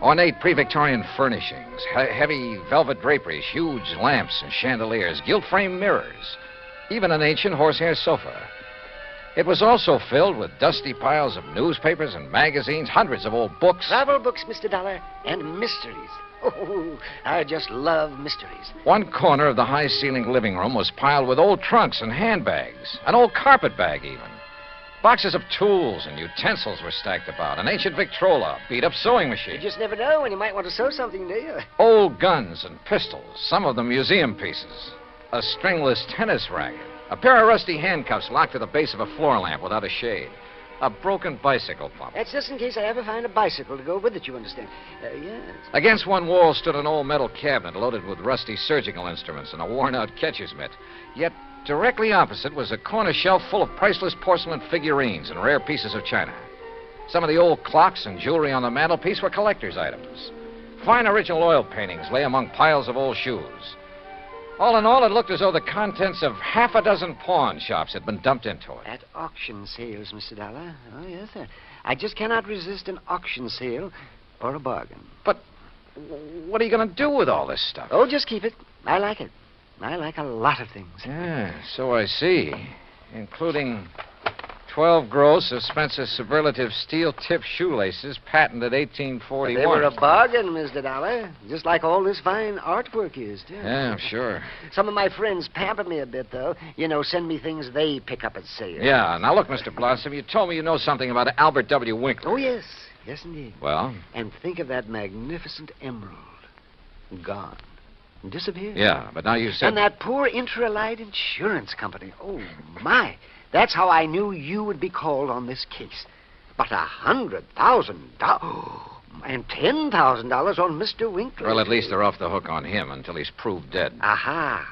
Ornate pre-Victorian furnishings, heavy velvet draperies, huge lamps and chandeliers, gilt-framed mirrors, even an ancient horsehair sofa. It was also filled with dusty piles of newspapers and magazines, hundreds of old books. Travel books, Mr. Dollar, and mysteries. Oh, I just love mysteries. One corner of the high-ceilinged living room was piled with old trunks and handbags, an old carpet bag even. Boxes of tools and utensils were stacked about, an ancient Victrola, beat-up sewing machine. You just never know when you might want to sew something, do you? Old guns and pistols, some of them museum pieces. A stringless tennis racket, a pair of rusty handcuffs locked to the base of a floor lamp without a shade. A broken bicycle pump. That's just in case I ever find a bicycle to go with it, you understand. Yes. Against one wall stood an old metal cabinet loaded with rusty surgical instruments and a worn-out catcher's mitt. Yet directly opposite was a corner shelf full of priceless porcelain figurines and rare pieces of china. Some of the old clocks and jewelry on the mantelpiece were collector's items. Fine original oil paintings lay among piles of old shoes. All in all, it looked as though the contents of half a dozen pawn shops had been dumped into it. At auction sales, Mr. Dollar. Oh, yes, sir. I just cannot resist an auction sale or a bargain. But what are you going to do with all this stuff? Oh, just keep it. I like it. I like a lot of things. Yeah, so I see. Including 12 gross of Spencer's superlative steel-tipped shoelaces, patented 1841. They were a bargain, Mr. Dollar. Just like all this fine artwork is, too. Yeah, I'm sure. Some of my friends pamper me a bit, though. You know, send me things they pick up at sale. Yeah, now look, Mr. Blossom, you told me you know something about Albert W. Winkler. Oh, yes. Yes, indeed. Well? And think of that magnificent emerald. Gone. Disappeared. Yeah, but now you said... And that poor Intralite Insurance Company. Oh, my. That's how I knew you would be called on this case. But $100,000 and $10,000 on Mr. Winkler. Well, at least they're off the hook on him until he's proved dead. Aha.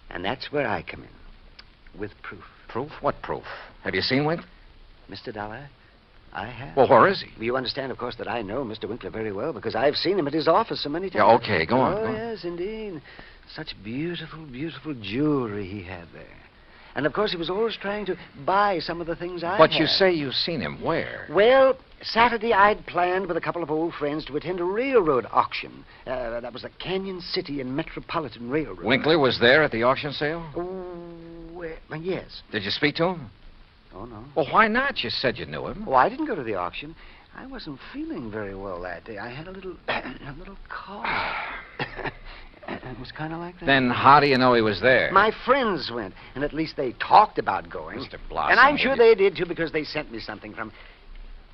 And that's where I come in. With proof. Proof? What proof? Have you seen Winkler? Mr. Dollar, I have. Well, where is he? You understand, of course, that I know Mr. Winkler very well because I've seen him at his office so many times. Yeah, okay, go on. Oh, go on. yes, indeed. Such beautiful, beautiful jewelry he had there. And, of course, he was always trying to buy some of the things I But had. you say you've seen him where? Well, Saturday I'd planned with a couple of old friends to attend a railroad auction. That was the Canyon City and Metropolitan Railroad. Winkler was there at the auction sale? Yes. Did you speak to him? Oh, no. Well, why not? You said you knew him. Oh, I didn't go to the auction. I wasn't feeling very well that day. I had a little cough. It was kind of like that. Then how do you know he was there? My friends went, and at least they talked about going. Mr. Blossom. And I'm sure they did, too, because they sent me something from...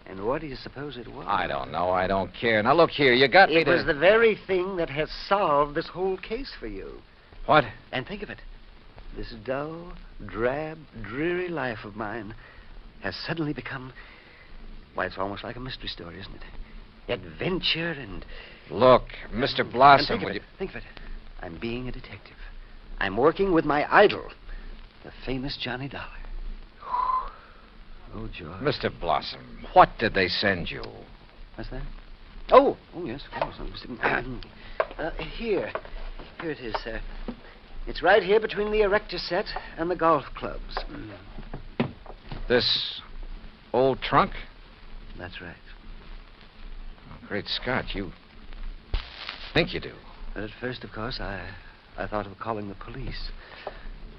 And what do you suppose it was? I don't know. I don't care. Now, look here. You got me It to... was the very thing that has solved this whole case for you. What? And think of it. This dull, drab, dreary life of mine has suddenly become... Why, it's almost like a mystery story, isn't it? Adventure and... Look, Mr. Blossom, And think of it. I'm being a detective. I'm working with my idol, the famous Johnny Dollar. Oh, George. Mr. Blossom, what did they send you? What's that? Oh, yes, of course. Here it is, sir. It's right here between the erector set and the golf clubs. This old trunk? That's right. Oh, great Scott, you think you do. But at first, of course, I thought of calling the police.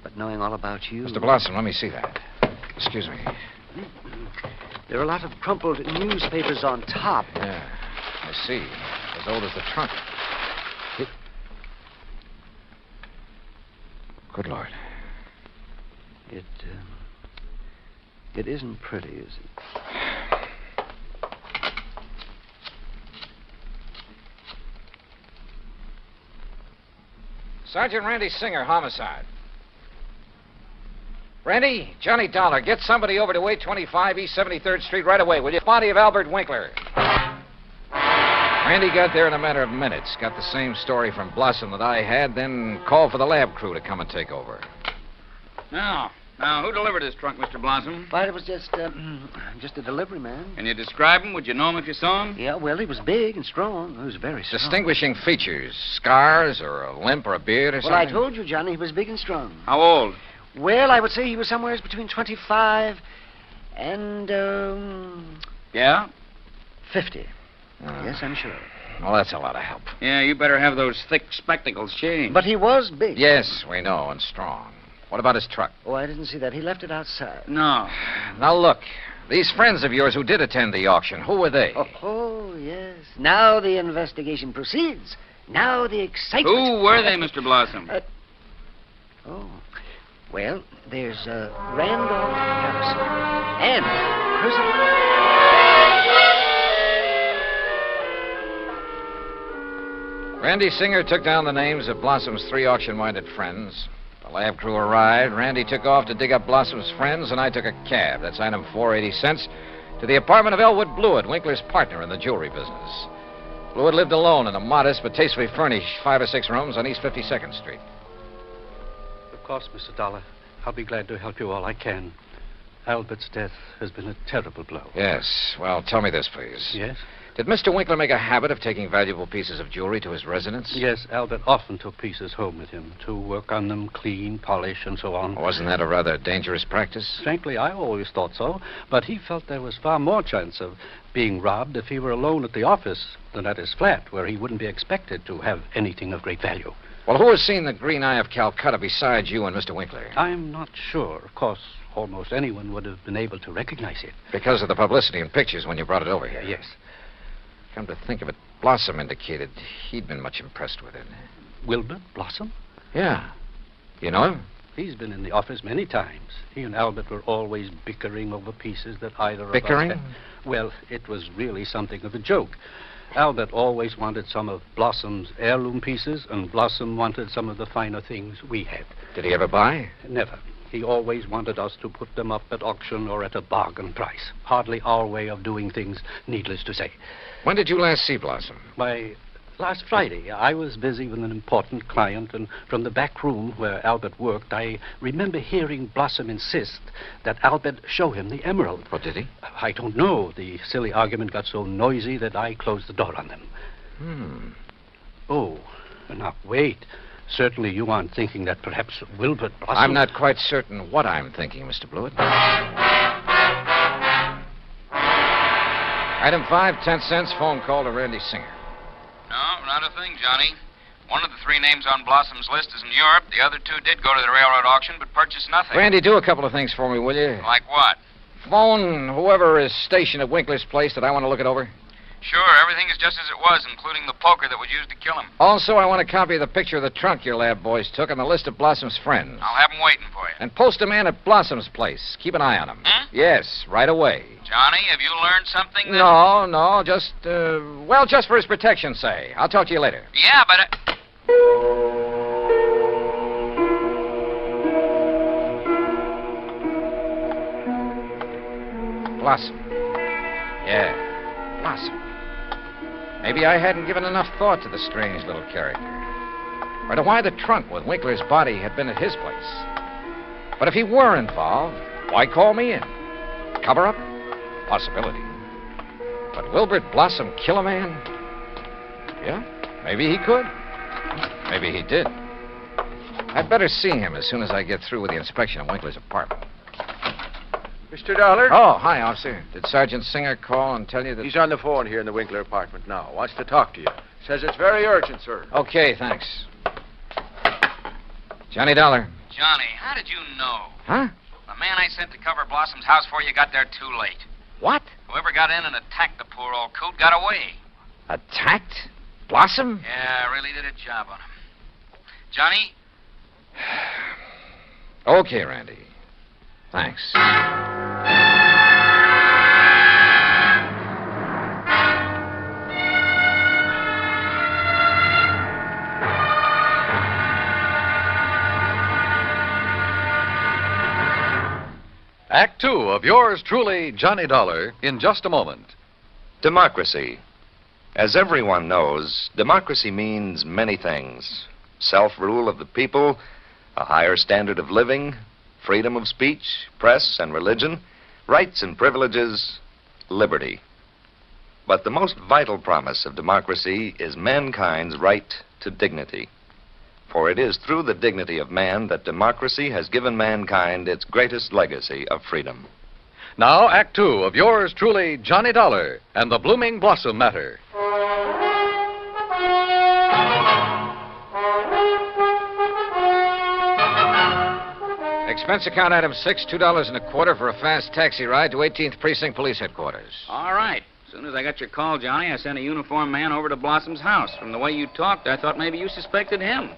But knowing all about you... Mr. Blossom, let me see that. Excuse me. There are a lot of crumpled newspapers on top. Yeah, I see. As old as the trunk. Good Lord. It isn't pretty, is it? Sergeant Randy Singer, homicide. Randy, Johnny Dollar, get somebody over to 825 East 73rd Street right away, will you? Body of Albert Winkler. Randy got there in a matter of minutes. Got the same story from Blossom that I had, then called for the lab crew to come and take over. Now, who delivered this trunk, Mr. Blossom? Why, it was just a delivery man. Can you describe him? Would you know him if you saw him? Yeah, well, he was big and strong. He was very strong. Distinguishing features, scars or a limp or a beard or Well, something? I told you, Johnny, he was big and strong. How old? Well, I would say he was somewhere between 25 and, Yeah? 50. Yes, I'm sure. Well, that's a lot of help. Yeah, you better have those thick spectacles changed. But he was big. Yes, we know, and strong. What about his truck? Oh, I didn't see that. He left it outside. No. Now, look. These friends of yours who did attend the auction, who were they? Oh, yes. Now the investigation proceeds. Now the excitement. Who were they, Mr. Blossom? Well, there's Randolph Harrison and Percival. Randy Singer took down the names of Blossom's 3 auction-minded friends. The lab crew arrived. Randy took off to dig up Blossom's friends, and I took a cab. That's item 480 cents to the apartment of Elwood Blewett, Winkler's partner in the jewelry business. Blewett lived alone in a modest but tastefully furnished 5 or 6 rooms on East 52nd Street. Of course, Mr. Dollar. I'll be glad to help you all I can. Albert's death has been a terrible blow. Yes. Well, tell me this, please. Yes? Did Mr. Winkler make a habit of taking valuable pieces of jewelry to his residence? Yes, Albert often took pieces home with him to work on them, clean, polish, and so on. Wasn't that a rather dangerous practice? Frankly, I always thought so, but he felt there was far more chance of being robbed if he were alone at the office than at his flat, where he wouldn't be expected to have anything of great value. Well, who has seen the Green Eye of Calcutta besides you and Mr. Winkler? I'm not sure. Of course, almost anyone would have been able to recognize it. Because of the publicity and pictures when you brought it over here. Yes. Come to think of it, Blossom indicated he'd been much impressed with it. Wilbur Blossom? Yeah. You know him? He's been in the office many times. He and Albert were always bickering over pieces that either of Bickering? us had. Well, it was really something of a joke. Albert always wanted some of Blossom's heirloom pieces, and Blossom wanted some of the finer things we had. Did he ever buy? Never. He always wanted us to put them up at auction or at a bargain price. Hardly our way of doing things, needless to say. When did you last see Blossom? Why, Last Friday, I was busy with an important client, and from the back room where Albert worked, I remember hearing Blossom insist that Albert show him the emerald. What did he? I don't know. The silly argument got so noisy that I closed the door on them. Oh, now, wait. Certainly you aren't thinking that perhaps Wilbert Blossom... I'm not quite certain what I'm thinking, Mr. Blewett. Item 5, 10 cents, phone call to Randy Singer. No, not a thing, Johnny. One of the 3 names on Blossom's list is in Europe. The other 2 did go to the railroad auction, but purchased nothing. Randy, do a couple of things for me, will you? Like what? Phone whoever is stationed at Winkler's place that I want to look it over. Sure, everything is just as it was, including the poker that was used to kill him. Also, I want a copy of the picture of the trunk your lab boys took and the list of Blossom's friends. I'll have them waiting for you. And post a man at Blossom's place. Keep an eye on him. Yes, right away. Johnny, have you learned something? No, just, just for his protection, say. I'll talk to you later. Yeah, but... Blossom. Yeah, Blossom. Maybe I hadn't given enough thought to the strange little character. Or to why the trunk with Winkler's body had been at his place. But if he were involved, why call me in? Cover up? Possibility. But Wilbert Blossom kill a man? Yeah, maybe he could. Maybe he did. I'd better see him as soon as I get through with the inspection of Winkler's apartment. Mr. Dollar? Oh, hi, officer. Did Sergeant Singer call and tell you that... He's on the phone here in the Winkler apartment now. Wants to talk to you. Says it's very urgent, sir. Okay, thanks. Johnny Dollar. Johnny, how did you know? Huh? The man I sent to cover Blossom's house for you got there too late. What? Whoever got in and attacked the poor old coot got away. Attacked? Blossom? Yeah, really did a job on him. Johnny? Okay, Randy. Thanks. Act 2 of yours truly, Johnny Dollar, in just a moment. Democracy. As everyone knows, democracy means many things. Self-rule of the people, a higher standard of living, freedom of speech, press and religion, rights and privileges, liberty. But the most vital promise of democracy is mankind's right to dignity. For it is through the dignity of man that democracy has given mankind its greatest legacy of freedom. Now, Act 2 of yours truly, Johnny Dollar, and the Blooming Blossom Matter. Expense account item 6, $2.25 for a fast taxi ride to 18th Precinct Police Headquarters. All right. As soon as I got your call, Johnny, I sent a uniformed man over to Blossom's house. From the way you talked, I thought maybe you suspected him.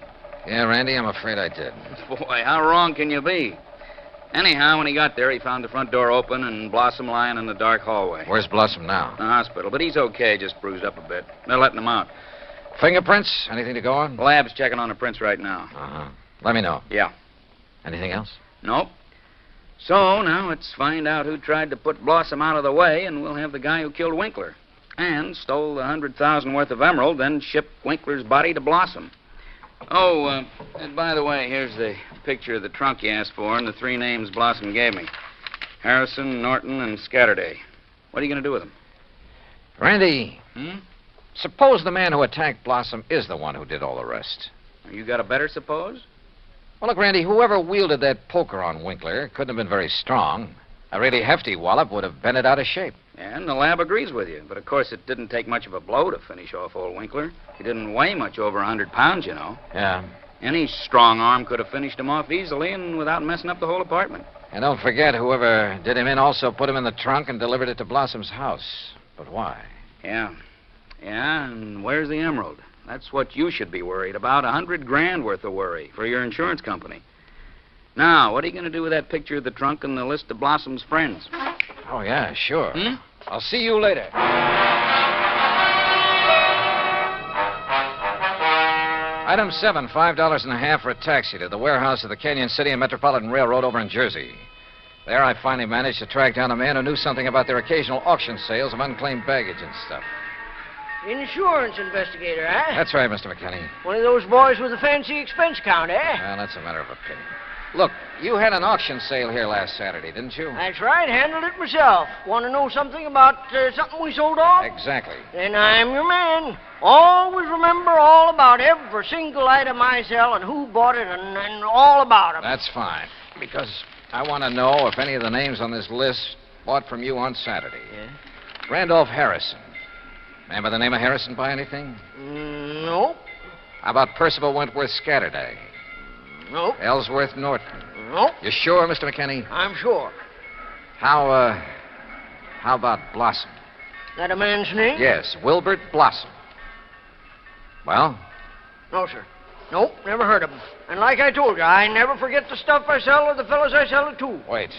Yeah, Randy, I'm afraid I did. Boy, how wrong can you be? Anyhow, when he got there, he found the front door open and Blossom lying in the dark hallway. Where's Blossom now? The hospital, but he's okay, just bruised up a bit. They're letting him out. Fingerprints? Anything to go on? The lab's checking on the prints right now. Uh-huh. Let me know. Yeah. Anything else? Nope. So, now let's find out who tried to put Blossom out of the way, and we'll have the guy who killed Winkler. And stole the $100,000 worth of emerald, then shipped Winkler's body to Blossom. Oh, and by the way, here's the picture of the trunk you asked for and the 3 names Blossom gave me. Harrison, Norton, and Scatterday. What are you going to do with them? Randy, suppose the man who attacked Blossom is the one who did all the rest. You got a better suppose? Well, look, Randy, whoever wielded that poker on Winkler couldn't have been very strong. A really hefty wallop would have bent it out of shape. And the lab agrees with you. But, of course, it didn't take much of a blow to finish off old Winkler. He didn't weigh much over 100 pounds, you know. Yeah. Any strong arm could have finished him off easily and without messing up the whole apartment. And don't forget, whoever did him in also put him in the trunk and delivered it to Blossom's house. But why? Yeah. Yeah, and where's the emerald? That's what you should be worried about. $100,000 worth of worry for your insurance company. Now, what are you going to do with that picture of the trunk and the list of Blossom's friends? Oh, yeah, sure. I'll see you later. Item 7, $5.50 for a taxi to the warehouse of the Canyon City and Metropolitan Railroad over in Jersey. There I finally managed to track down a man who knew something about their occasional auction sales of unclaimed baggage and stuff. Insurance investigator, eh? That's right, Mr. McKinney. One of those boys with a fancy expense account, eh? Well, that's a matter of opinion. Look, you had an auction sale here last Saturday, didn't you? That's right, handled it myself. Want to know something about something we sold off? Exactly. Then I'm your man. Always remember all about every single item I sell and who bought it and all about 'em. That's fine, because I want to know if any of the names on this list bought from you on Saturday. Yeah? Randolph Harrison. Man by the name of Harrison buy anything? Nope. How about Percival Wentworth Scatterday? Nope. Ellsworth Norton? Nope. You sure, Mr. McKinney? I'm sure. How about Blossom? That a man's name? Yes, Wilbert Blossom. Well? No, sir. Nope, never heard of him. And like I told you, I never forget the stuff I sell or the fellows I sell it to. Wait.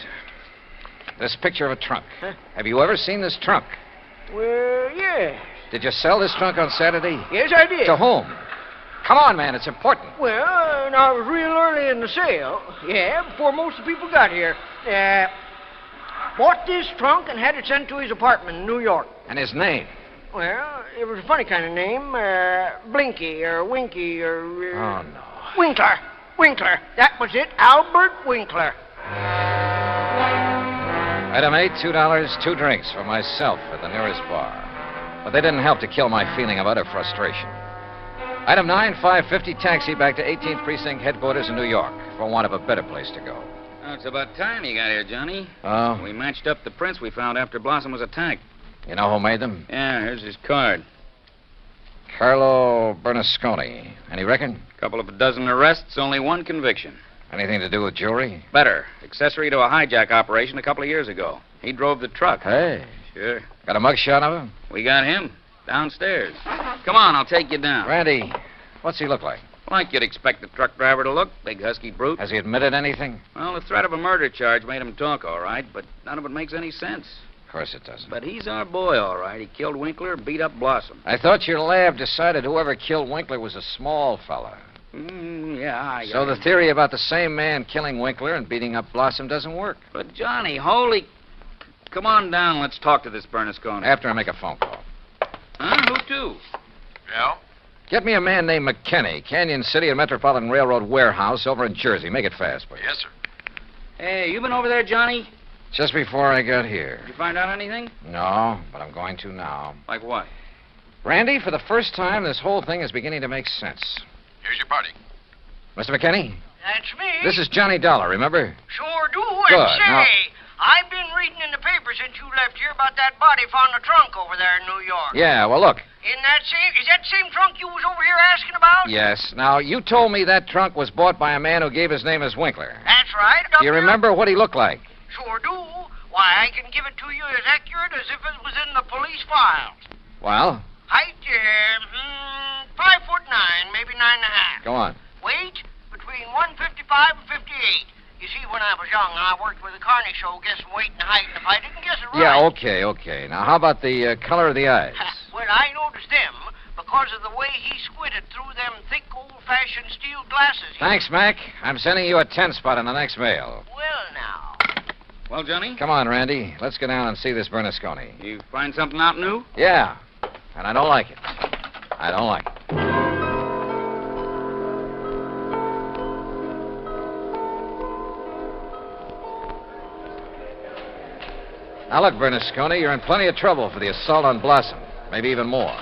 This picture of a trunk. Huh? Have you ever seen this trunk? Well, yeah. Did you sell this trunk on Saturday? Yes, I did. To whom? Come on, man, it's important. Well, I was real early in the sale. Yeah, before most of the people got here. Bought this trunk and had it sent to his apartment in New York. And his name? Well, it was a funny kind of name. Blinky or Winky or... Oh, no. Winkler. Winkler. That was it. Albert Winkler. Item 8, $2, 2 drinks for myself at the nearest bar. But they didn't help to kill my feeling of utter frustration. Item 9, $5.50 taxi back to 18th Precinct headquarters in New York for want of a better place to go. Oh, it's about time you got here, Johnny. Oh? We matched up the prints we found after Blossom was attacked. You know who made them? Yeah, here's his card. Carlo Bernasconi. Any reckon? Couple of a dozen arrests, only one conviction. Anything to do with jewelry? Better. Accessory to a hijack operation a couple of years ago. He drove the truck. Hey. Sure. Got a mugshot of him? We got him. Downstairs. Come on, I'll take you down. Randy, what's he look like? Like you'd expect the truck driver to look. Big husky brute. Has he admitted anything? Well, the threat of a murder charge made him talk, all right, but none of it makes any sense. Of course it doesn't. But he's our boy, all right. He killed Winkler, beat up Blossom. I thought your lab decided whoever killed Winkler was a small fella. Yeah, So the theory about the same man killing Winkler and beating up Blossom doesn't work. But, Johnny, holy... Come on down. Let's talk to this Bernasconi. After I make a phone call. Huh? Who to? Yeah? Get me a man named McKinney, Canyon City and Metropolitan Railroad warehouse over in Jersey. Make it fast, please. Yes, sir. Hey, you been over there, Johnny? Just before I got here. Did you find out anything? No, but I'm going to now. Like what? Randy, for the first time, this whole thing is beginning to make sense. Here's your party. Mr. McKinney? That's me. This is Johnny Dollar, remember? Sure do. Good. And say, Now- I've been reading in the paper since you left here about that body found in the trunk over there in New York. Yeah, well, look. Is that the same trunk you was over here asking about? Yes. Now, you told me that trunk was bought by a man who gave his name as Winkler. That's right. Do you remember what he looked like? Sure do. Why, I can give it to you as accurate as if it was in the police files. Well, Height, 5'9", maybe 9.5. go on. Weight, between 155 and 58. You see, when I was young, I worked with a carny show guessing weight and height, and if I didn't guess it right... Yeah, okay. Now, how about the color of the eyes? Well, I noticed them because of the way he squinted through them thick, old-fashioned steel glasses. Thanks, Mac. I'm sending you a 10-spot in the next mail. Well, now. Well, Johnny? Come on, Randy. Let's go down and see this Bernasconi. You find something out new? Yeah, and I don't like it. I don't like it. Now, look, Bernasconi, you're in plenty of trouble for the assault on Blossom. Maybe even more.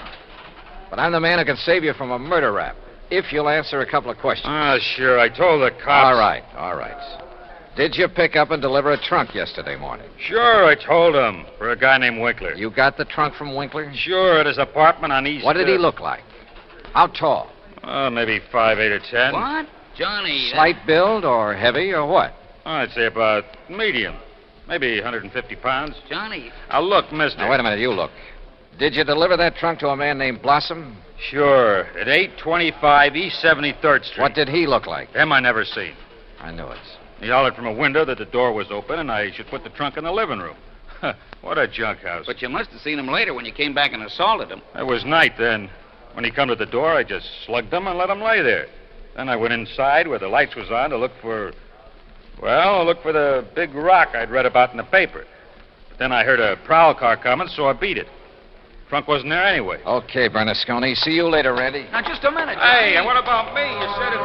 But I'm the man who can save you from a murder rap, if you'll answer a couple of questions. Ah, sure. I told the cops. All right. Did you pick up and deliver a trunk yesterday morning? Sure, I told him. For a guy named Winkler. You got the trunk from Winkler? Sure, at his apartment on East... What did he look like? How tall? Oh, maybe 5'8" or 10. What? Johnny... Slight build or heavy or what? I'd say about medium. Maybe 150 pounds. Johnny... Now, look, mister. Now, wait a minute. You look. Did you deliver that trunk to a man named Blossom? Sure, at 825 East 73rd Street. What did he look like? Him I never seen. I knew it. He hollered from a window that the door was open and I should put the trunk in the living room. What a junk house. But you must have seen him later when you came back and assaulted him. It was night then. When he come to the door, I just slugged him and let him lay there. Then I went inside where the lights was on to look for... Well, I looked for the big rock I'd read about in the paper. But then I heard a prowl car coming, so I beat it. Trunk wasn't there anyway. Okay, Bernasconi. See you later, Randy. Now, just a minute. Hey, and what about me? You said it.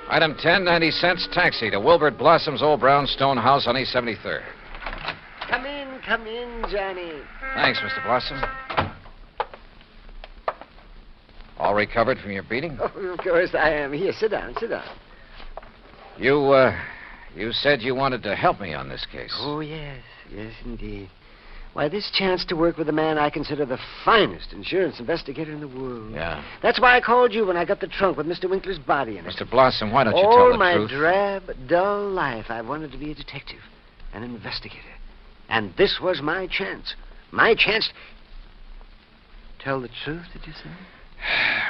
Item 10, 90 cents, taxi to Wilbert Blossom's old brownstone house on East 73rd. Come in, Johnny. Thanks, Mr. Blossom. All recovered from your beating? Oh, of course I am. Here, sit down. You said you wanted to help me on this case. Oh, yes, indeed. Why, this chance to work with a man I consider the finest insurance investigator in the world. Yeah. That's why I called you when I got the trunk with Mr. Winkler's body in it. Mr. Blossom, why don't you tell the All my truth? drab, dull life, I wanted to be a detective, an investigator. And this was my chance. My chance. Tell the truth, did you say?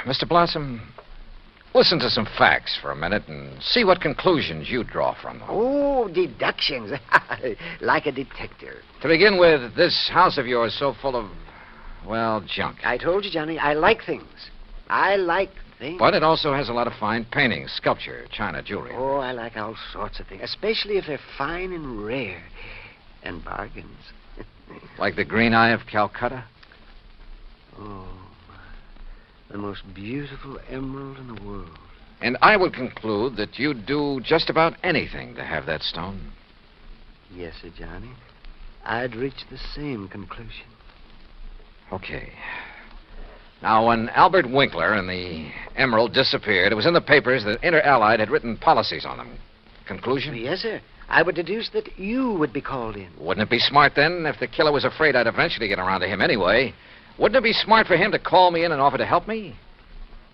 Mr. Blossom, listen to some facts for a minute and see what conclusions you draw from them. Oh, deductions. Like a detective. To begin with, this house of yours is so full of, well, junk. I told you, Johnny, I like things. I like things. But it also has a lot of fine paintings, sculpture, china, jewelry. Oh, I like all sorts of things, especially if they're fine and rare. And bargains. Like the green eye of Calcutta? Oh, the most beautiful emerald in the world. And I would conclude that you'd do just about anything to have that stone. Yes, sir, Johnny. I'd reach the same conclusion. Okay. Now, when Albert Winkler and the emerald disappeared, it was in the papers that Inter Allied had written policies on them. Conclusion? Yes, sir. I would deduce that you would be called in. Wouldn't it be smart, then, if the killer was afraid I'd eventually get around to him anyway? Wouldn't it be smart for him to call me in and offer to help me?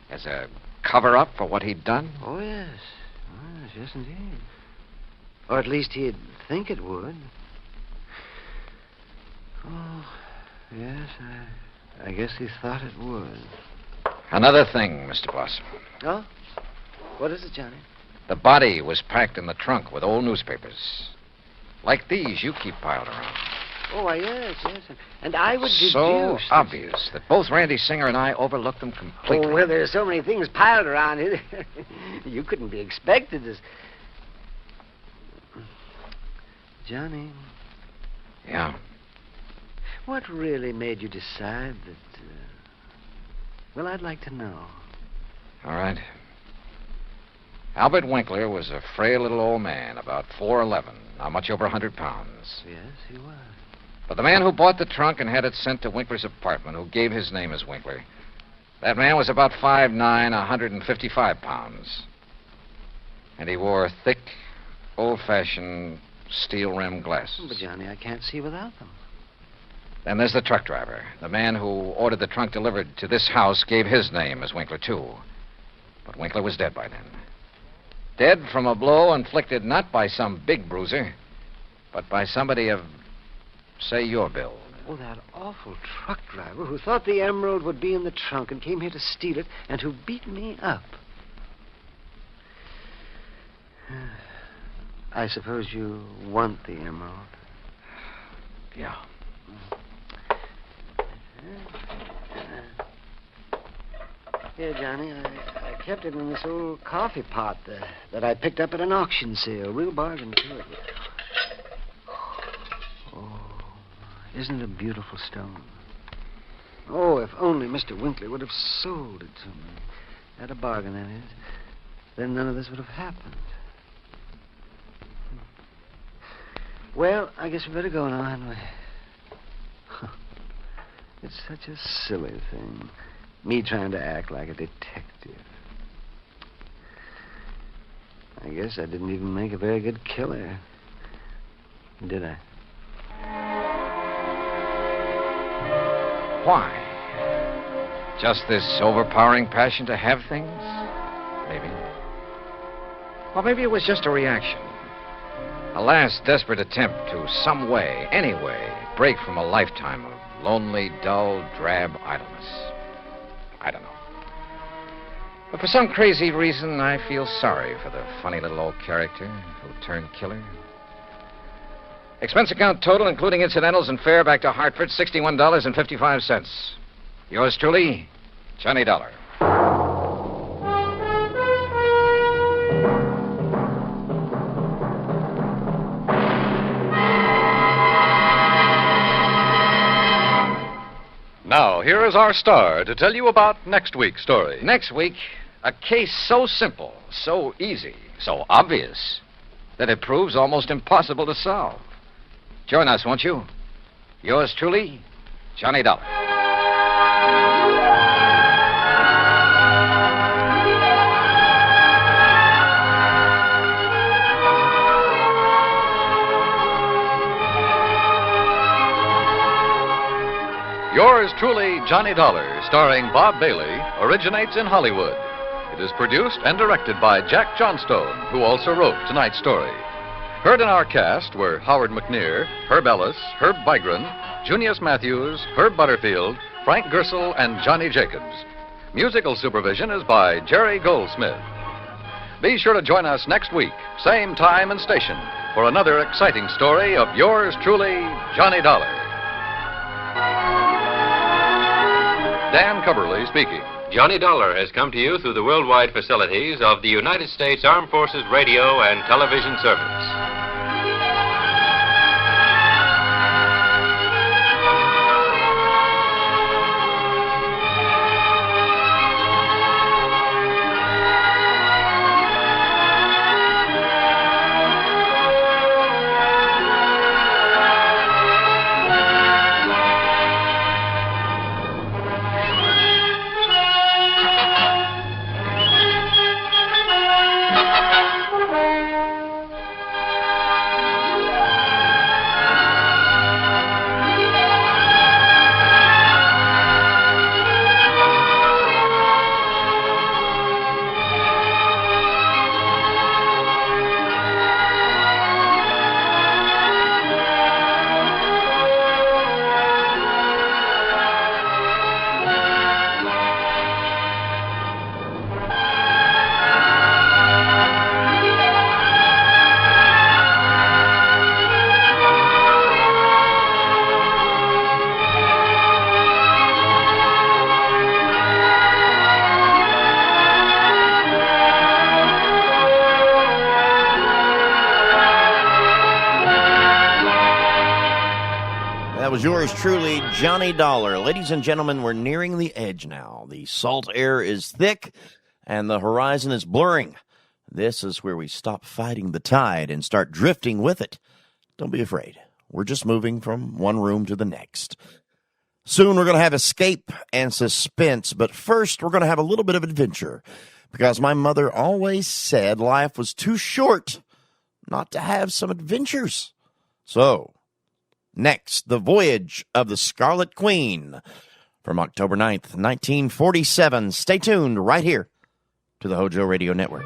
As a cover-up for what he'd done? Oh, yes. Yes, indeed. Or at least he'd think it would. Oh, yes, I guess he thought it would. Another thing, Mr. Blossom. Oh? What is it, Johnny? The body was packed in the trunk with old newspapers. Like these you keep piled around. Oh, yes. And I would deduce... So obvious that both Randy Singer and I overlooked them completely. Oh, well, there's so many things piled around here. You couldn't be expected to... Johnny. Yeah? What really made you decide that... Well, I'd like to know. All right. Albert Winkler was a frail little old man, about 4'11", not much over 100 pounds. Yes, he was. But the man who bought the trunk and had it sent to Winkler's apartment, who gave his name as Winkler, that man was about 5'9", 155 pounds. And he wore thick, old-fashioned steel-rimmed glasses. But, Johnny, I can't see without them. Then there's the truck driver. The man who ordered the trunk delivered to this house gave his name as Winkler, too. But Winkler was dead by then. Dead from a blow inflicted not by some big bruiser, but by somebody of, say, your build. Oh, that awful truck driver who thought the emerald would be in the trunk and came here to steal it and who beat me up. I suppose you want the emerald. Yeah. Here, Johnny, I kept it in this old coffee pot that I picked up at an auction sale. Real bargain, too. Oh, isn't it a beautiful stone? Oh, if only Mr. Winkler would have sold it to me. At a bargain, that is. Then none of this would have happened. Well, I guess we better go now, hadn't we? It's such a silly thing. Me trying to act like a detective. I guess I didn't even make a very good killer. Did I? Why? Just this overpowering passion to have things? Maybe. Or maybe it was just a reaction. A last desperate attempt to some way, any way, break from a lifetime of lonely, dull, drab idleness. I don't know. But for some crazy reason, I feel sorry for the funny little old character who turned killer. Expense account total, including incidentals and fare back to Hartford, $61.55. Yours truly, Johnny Dollar. here is our star to tell you about next week's story. Next week, a case so simple, so easy, so obvious, that it proves almost impossible to solve. Join us, won't you? Yours truly, Johnny Dollar. Yours truly, Johnny Dollar, starring Bob Bailey, originates in Hollywood. It is produced and directed by Jack Johnstone, who also wrote tonight's story. Heard in our cast were Howard McNear, Herb Ellis, Herb Bygren, Junius Matthews, Herb Butterfield, Frank Gersel, and Johnny Jacobs. Musical supervision is by Jerry Goldsmith. Be sure to join us next week, same time and station, for another exciting story of yours truly, Johnny Dollar. Dan Cubberly speaking. Johnny Dollar has come to you through the worldwide facilities of the United States Armed Forces Radio and Television Service. Was yours truly, Johnny Dollar. Ladies and gentlemen, we're nearing the edge now. The salt air is thick, and the horizon is blurring. This is where we stop fighting the tide and start drifting with it. Don't be afraid. We're just moving from one room to the next. Soon we're going to have escape and suspense, but first we're going to have a little bit of adventure, because my mother always said life was too short not to have some adventures. So, next, The Voyage of the Scarlet Queen from October 9th, 1947. Stay tuned right here to the Hojo Radio Network.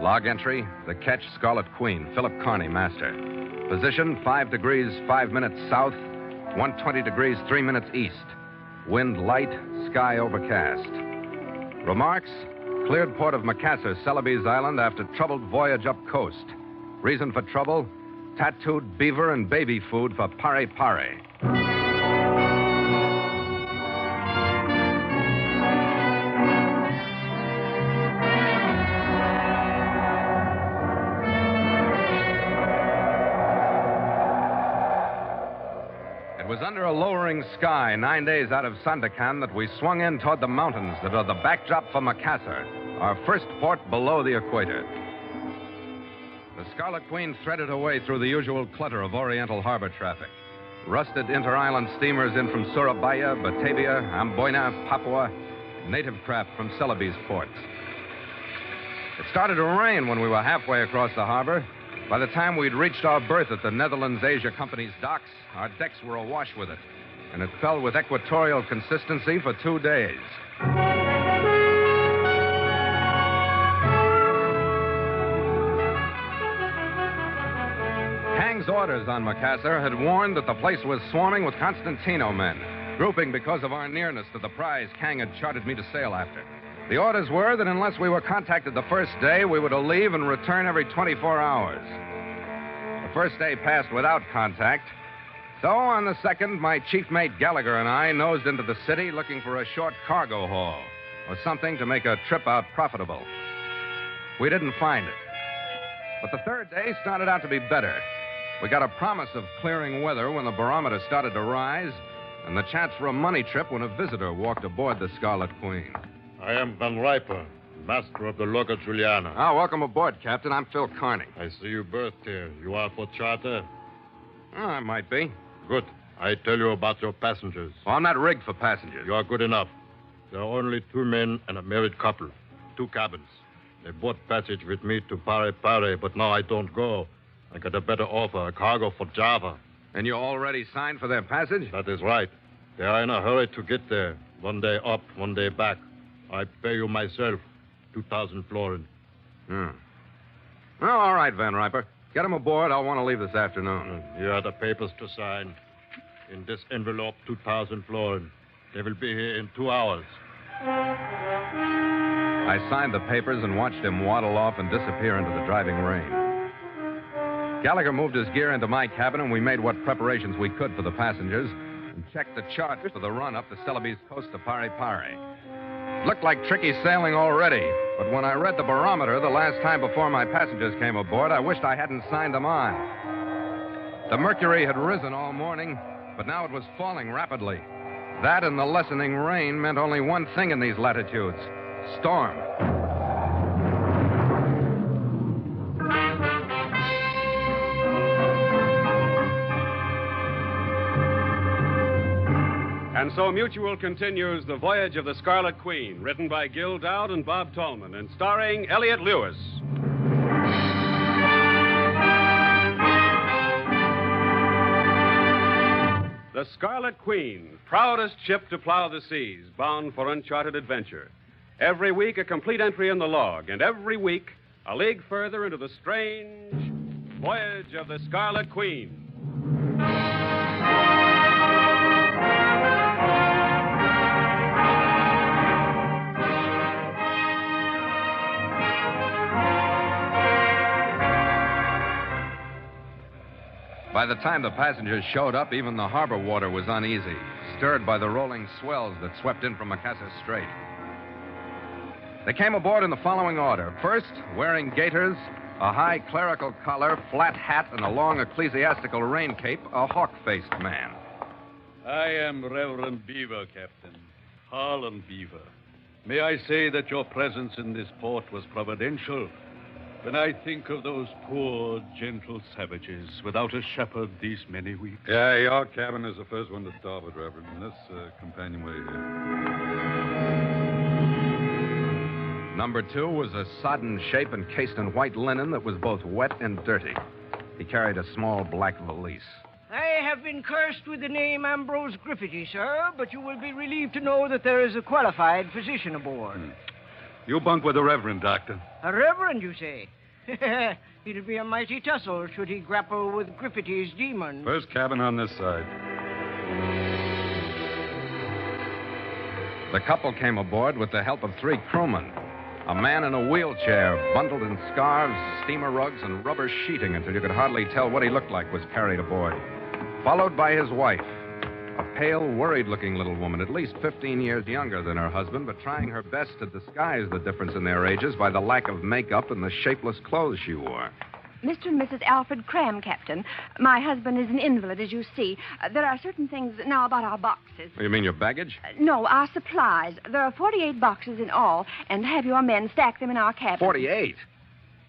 Log entry, the Ketch Scarlet Queen, Philip Carney, master. Position, 5 degrees, 5 minutes south, 120 degrees, 3 minutes east. Wind light, sky overcast. Remarks, cleared port of Macassar, Celebes Island, after troubled voyage up coast. Reason for trouble, tattooed beaver and baby food for pare-pare. It was under a lowering sky 9 days out of Sandakan that we swung in toward the mountains that are the backdrop for Macassar, our first port below the equator. The Scarlet Queen threaded her way through the usual clutter of Oriental harbor traffic. Rusted inter-island steamers in from Surabaya, Batavia, Amboina, Papua, native craft from Celebes ports. It started to rain when we were halfway across the harbor. By the time we'd reached our berth at the Netherlands Asia Company's docks, our decks were awash with it, and it fell with equatorial consistency for 2 days. Kang's orders on Macassar had warned that the place was swarming with Constantino men, grouping because of our nearness to the prize Kang had chartered me to sail after. The orders were that unless we were contacted the first day, we were to leave and return every 24 hours. The first day passed without contact. So on the second, my chief mate Gallagher and I nosed into the city looking for a short cargo haul or something to make a trip out profitable. We didn't find it. But the third day started out to be better. We got a promise of clearing weather when the barometer started to rise, and the chance for a money trip when a visitor walked aboard the Scarlet Queen. I am Van Riper, master of the lugger Juliana. Oh, welcome aboard, Captain. I'm Phil Carney. I see you berthed here. You are for charter? Oh, I might be. Good. I tell you about your passengers. Well, I'm not rigged for passengers. You are good enough. There are only 2 men and a married couple. 2 cabins. They bought passage with me to Pare Pare, but now I don't go. I got a better offer, a cargo for Java. And you already signed for their passage? That is right. They are in a hurry to get there. 1 day up, 1 day back. I pay you myself 2,000 florin. Well, all right, Van Riper. Get them aboard. I'll want to leave this afternoon. Here are the papers to sign. In this envelope, 2,000 florin. They will be here in 2 hours. I signed the papers and watched him waddle off and disappear into the driving rain. Gallagher moved his gear into my cabin, and we made what preparations we could for the passengers and checked the charts for the run up the Celebes coast to Pare Pare. It looked like tricky sailing already, but when I read the barometer the last time before my passengers came aboard, I wished I hadn't signed them on. The mercury had risen all morning, but now it was falling rapidly. That and the lessening rain meant only one thing in these latitudes: storm. And so Mutual continues The Voyage of the Scarlet Queen, written by Gil Dowd and Bob Tallman, and starring Elliot Lewis. The Scarlet Queen, proudest ship to plow the seas, bound for uncharted adventure. Every week, a complete entry in the log, and every week, a league further into the strange Voyage of the Scarlet Queen. By the time the passengers showed up, even the harbor water was uneasy, stirred by the rolling swells that swept in from Macassar Strait. They came aboard in the following order. First, wearing gaiters, a high clerical collar, flat hat, and a long ecclesiastical rain cape, a hawk-faced man. I am Reverend Beaver, Captain. Harlan Beaver. May I say that your presence in this port was providential? When I think of those poor, gentle savages without a shepherd these many weeks. Yeah, your cabin is the first one to starboard, Reverend. And this companionway here. Number 2 was a sodden shape encased in white linen that was both wet and dirty. He carried a small black valise. I have been cursed with the name Ambrose Griffiths, sir, but you will be relieved to know that there is a qualified physician aboard. You bunk with the Reverend, Doctor. A reverend, you say? It'll be a mighty tussle should he grapple with Griffiths' demon. First cabin on this side. The couple came aboard with the help of 3 crewmen. A man in a wheelchair, bundled in scarves, steamer rugs, and rubber sheeting until you could hardly tell what he looked like, was carried aboard. Followed by his wife, a pale, worried-looking little woman, at least 15 years younger than her husband, but trying her best to disguise the difference in their ages by the lack of makeup and the shapeless clothes she wore. Mr. and Mrs. Alfred Cram, Captain. My husband is an invalid, as you see. There are certain things now about our boxes. You mean your baggage? No, our supplies. There are 48 boxes in all, and have your men stack them in our cabin. 48?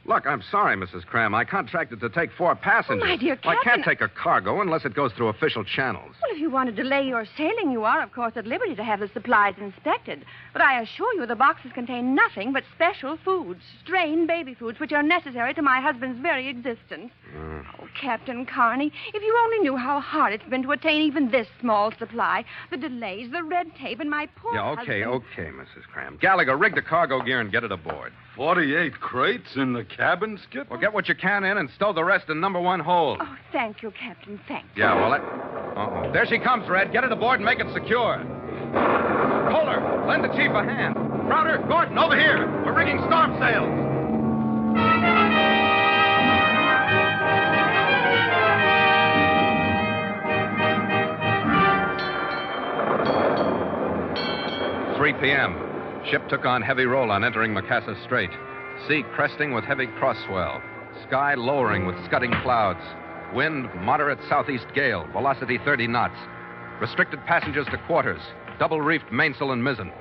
Look, I'm sorry, Mrs. Cram. I contracted to take 4 passengers. Oh, my dear I Captain. can't take a cargo unless it goes through official channels. Well, if you want to delay your sailing, you are, of course, at liberty to have the supplies inspected. But I assure you the boxes contain nothing but special foods, strained baby foods, which are necessary to my husband's very existence. Oh, Captain Carney, if you only knew how hard it's been to attain even this small supply. The delays, the red tape, and my poor Okay, husband... Mrs. Cram. Gallagher, rig the cargo gear and get it aboard. 48 crates in the cabin, Skipper? Well, get what you can in and stow the rest in number 1 hold. Oh, thank you, Captain, thank you. Yeah, well, Uh-oh. There she comes, Red. Get it aboard and make it secure. Pull her. Lend the chief a hand. Crowder, Gordon, over here. We're rigging storm sails. "3 p.m. Ship took on heavy roll on entering Macassar Strait. Sea cresting with heavy cross swell. Sky lowering with scudding clouds. Wind moderate southeast gale. Velocity 30 knots. Restricted passengers to quarters. Double reefed mainsail and mizzen.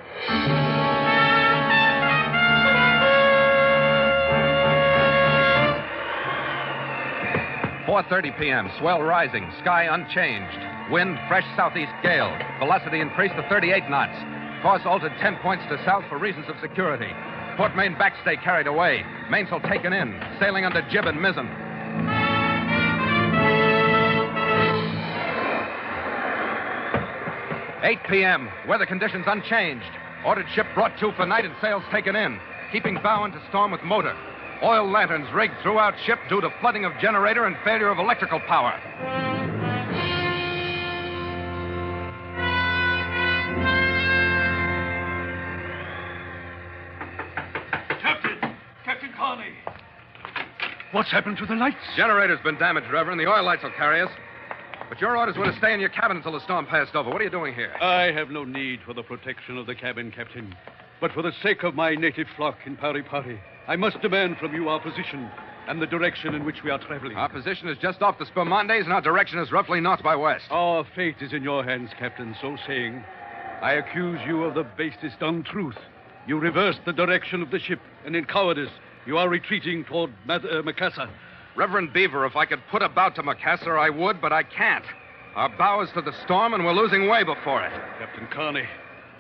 4:30 p.m. Swell rising. Sky unchanged. Wind fresh southeast gale. Velocity increased to 38 knots. Course altered 10 points to south for reasons of security. Port main backstay carried away. Mainsail taken in. Sailing under jib and mizzen. 8 p.m. Weather conditions unchanged. Ordered ship brought to for night and sails taken in. Keeping bow into storm with motor. Oil lanterns rigged throughout ship due to flooding of generator and failure of electrical power. Captain Carney. What's happened to the lights? Generator's been damaged, Reverend. The oil lights will carry us. But your orders were to stay in your cabin until the storm passed over. What are you doing here? I have no need for the protection of the cabin, Captain. But for the sake of my native flock in Pari Pari, I must demand from you our position and the direction in which we are traveling. Our position is just off the Spermondes, and our direction is roughly north by west. Our fate is in your hands, Captain. So saying, I accuse you of the basest untruth. You reversed the direction of the ship, and in cowardice, you are retreating toward Macassar. Reverend Beaver, if I could put about to Macassar, I would, but I can't. Our bow is to the storm, and we're losing way before it. Captain Carney,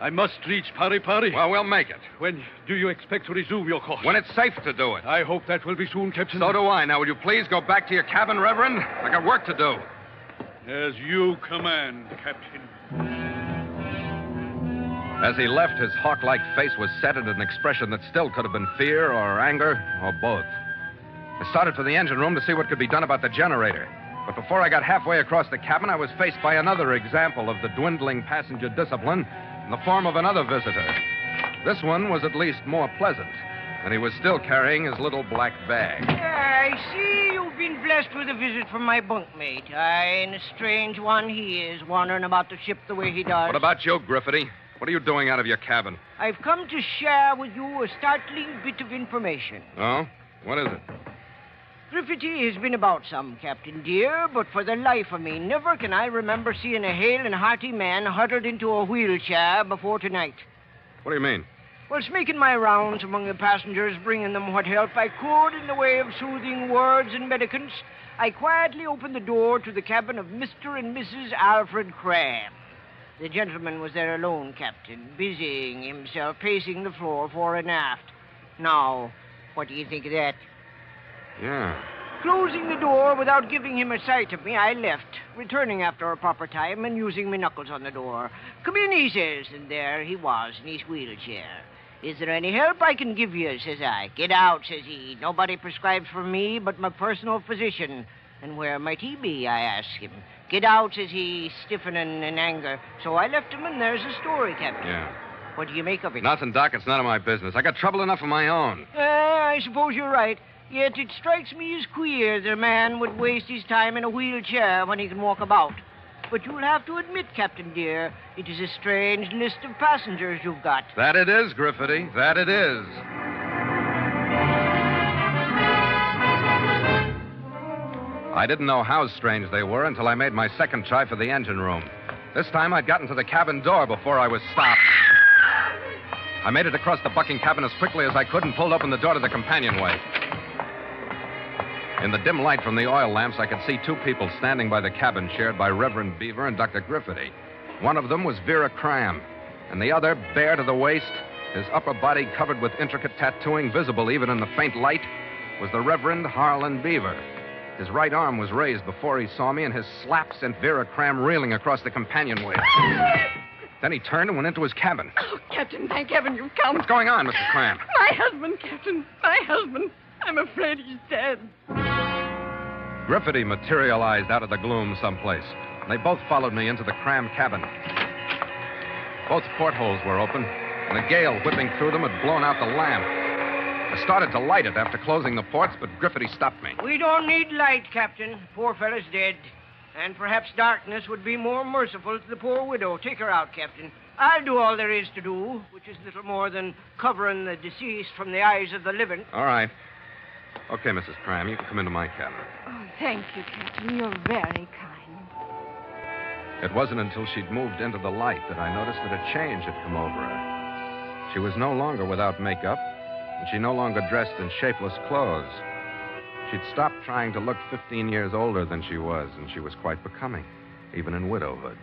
I must reach Pari Pari. Well, we'll make it. When do you expect to resume your course? When it's safe to do it. I hope that will be soon, Captain. So do I. Now, will you please go back to your cabin, Reverend? I got work to do. As you command, Captain. As he left, his hawk-like face was set in an expression that still could have been fear or anger or both. I started for the engine room to see what could be done about the generator. But before I got halfway across the cabin, I was faced by another example of the dwindling passenger discipline in the form of another visitor. This one was at least more pleasant, and he was still carrying his little black bag. I see you've been blessed with a visit from my bunkmate. And a strange one he is, wandering about the ship the way he does. What about you, Griffity? What are you doing out of your cabin? I've come to share with you a startling bit of information. Oh? What is it? Griffity has been about some, Captain dear, but for the life of me, never can I remember seeing a hale and hearty man huddled into a wheelchair before tonight. What do you mean? Whilst making my rounds among the passengers, bringing them what help I could in the way of soothing words and medicaments, I quietly opened the door to the cabin of Mr. and Mrs. Alfred Cram. The gentleman was there alone, Captain, busying himself pacing the floor fore and aft. Now, what do you think of that? Yeah. Closing the door without giving him a sight of me, I left, returning after a proper time and using my knuckles on the door. Come in, he says, and there he was in his wheelchair. Is there any help I can give you, says I. Get out, says he. Nobody prescribes for me but my personal physician. And where might he be, I asked him. Get out, says he, stiffening in anger. So I left him, and there's the story, Captain. Yeah. What do you make of it? Nothing, Doc. It's none of my business. I got trouble enough of my own. I suppose you're right. Yet it strikes me as queer that a man would waste his time in a wheelchair when he can walk about. But you'll have to admit, Captain dear, it is a strange list of passengers you've got. That it is, Griffity. That it is. I didn't know how strange they were until I made my second try for the engine room. This time I'd gotten to the cabin door before I was stopped. I made it across the bucking cabin as quickly as I could and pulled open the door to the companionway. In the dim light from the oil lamps, I could see two people standing by the cabin shared by Reverend Beaver and Dr. Griffity. One of them was Vera Cram, and the other, bare to the waist, his upper body covered with intricate tattooing visible even in the faint light, was the Reverend Harlan Beaver. His right arm was raised before he saw me, and his slap sent Vera Cram reeling across the companionway. Then he turned and went into his cabin. Oh, Captain, thank heaven you've come. What's going on, Mrs. Cram? My husband, Captain. My husband. I'm afraid he's dead. Griffity materialized out of the gloom someplace. They both followed me into the Cram cabin. Both portholes were open, and and a gale whipping through them had blown out the lamp. I started to light it after closing the ports, but Griffiths stopped me. We don't need light, Captain. Poor fellow's dead. And perhaps darkness would be more merciful to the poor widow. Take her out, Captain. I'll do all there is to do, which is little more than covering the deceased from the eyes of the living. All right. Okay, Mrs. Cram, you can come into my cabin. Oh, thank you, Captain. You're very kind. It wasn't until she'd moved into the light that I noticed that a change had come over her. She was no longer without makeup, and she no longer dressed in shapeless clothes. She'd stopped trying to look 15 years older than she was, and she was quite becoming, even in widowhood.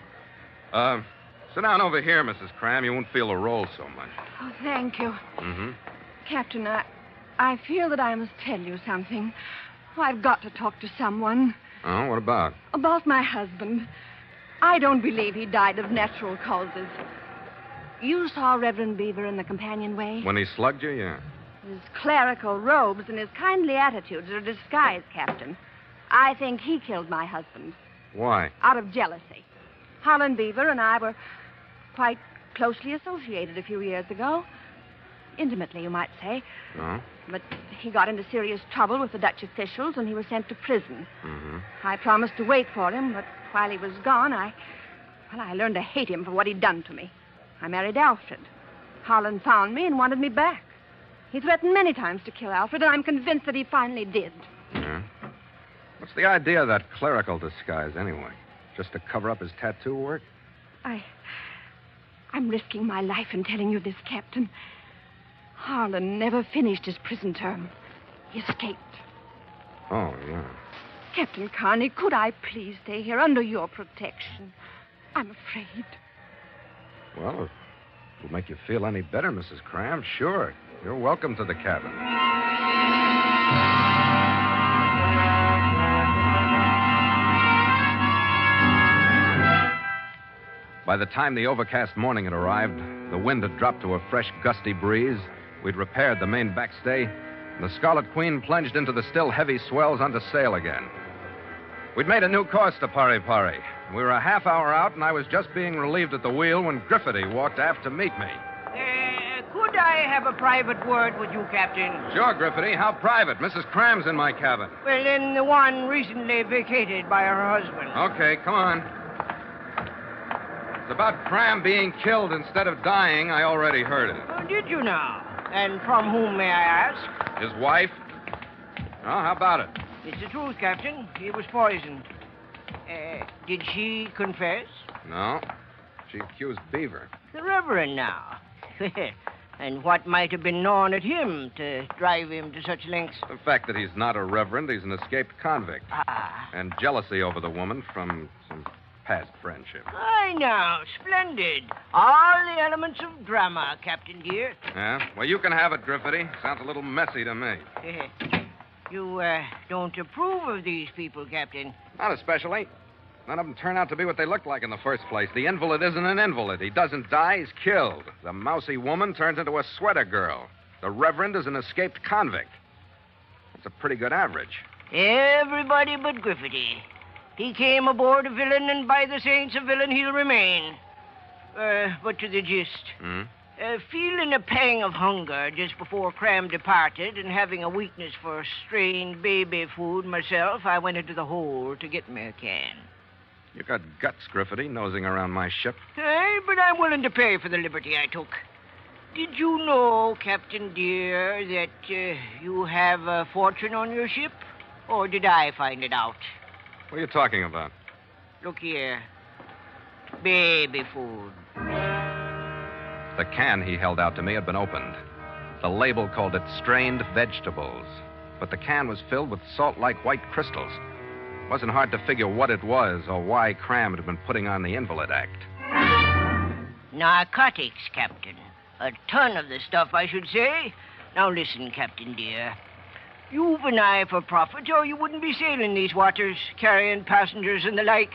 Sit down over here, Mrs. Cram. You won't feel the roll so much. Oh, thank you. Mm-hmm. Captain, I feel that I must tell you something. Oh, I've got to talk to someone. Oh, what about? About my husband. I don't believe he died of natural causes. You saw Reverend Beaver in the companionway? When he slugged you, yeah. His clerical robes and his kindly attitudes are a disguise, Captain. I think he killed my husband. Why? Out of jealousy. Harlan Beaver and I were quite closely associated a few years ago. Intimately, you might say. Oh? But he got into serious trouble with the Dutch officials, and he was sent to prison. Mm-hmm. I promised to wait for him, but while he was gone, I learned to hate him for what he'd done to me. I married Alfred. Harlan found me and wanted me back. He threatened many times to kill Alfred, and I'm convinced that he finally did. Yeah? What's the idea of that clerical disguise, anyway? Just to cover up his tattoo work? I'm risking my life in telling you this, Captain. Harlan never finished his prison term. He escaped. Oh, yeah. Captain Carney, could I please stay here under your protection? I'm afraid. Well, if it'll make you feel any better, Mrs. Cram, sure. You're welcome to the cabin. By the time the overcast morning had arrived, the wind had dropped to a fresh, gusty breeze. We'd repaired the main backstay, and the Scarlet Queen plunged into the still heavy swells under sail again. We'd made a new course to Pari Pari. We were a half hour out, and I was just being relieved at the wheel when Griffiths walked aft to meet me. Could I have a private word with you, Captain? Sure, Griffiths. How private? Mrs. Cram's in my cabin. Well, in the one recently vacated by her husband. Okay, come on. It's about Cram being killed instead of dying. I already heard it. Oh, did you now? And from whom, may I ask? His wife. Oh, how about it? It's the truth, Captain. He was poisoned. Did she confess? No. She accused Beaver. The Reverend now. And what might have been gnawing at him to drive him to such lengths? The fact that he's not a reverend, he's an escaped convict. Ah. And jealousy over the woman from some past friendship. Aye, now. Splendid. All the elements of drama, Captain dear. Yeah? Well, you can have it, Griffiths. Sounds a little messy to me. You, don't approve of these people, Captain? Not especially. None of them turn out to be what they look like in the first place. The invalid isn't an invalid. He doesn't die, he's killed. The mousy woman turns into a sweater girl. The reverend is an escaped convict. That's a pretty good average. Everybody but Griffiths. He came aboard a villain, and by the saints, a villain he'll remain. But to the gist. Feeling a pang of hunger just before Cram departed and having a weakness for strained baby food myself, I went into the hold to get me a can. You got guts, Griffiths, nosing around my ship. Aye, but I'm willing to pay for the liberty I took. Did you know, Captain dear, that you have a fortune on your ship? Or did I find it out? What are you talking about? Look here. Baby food. The can he held out to me had been opened. The label called it strained vegetables. But the can was filled with salt-like white crystals. It wasn't hard to figure what it was or why Cram had been putting on the Invalid Act. Narcotics, Captain. A ton of the stuff, I should say. Now listen, Captain dear. You've an eye for profit, or you wouldn't be sailing these waters, carrying passengers and the like.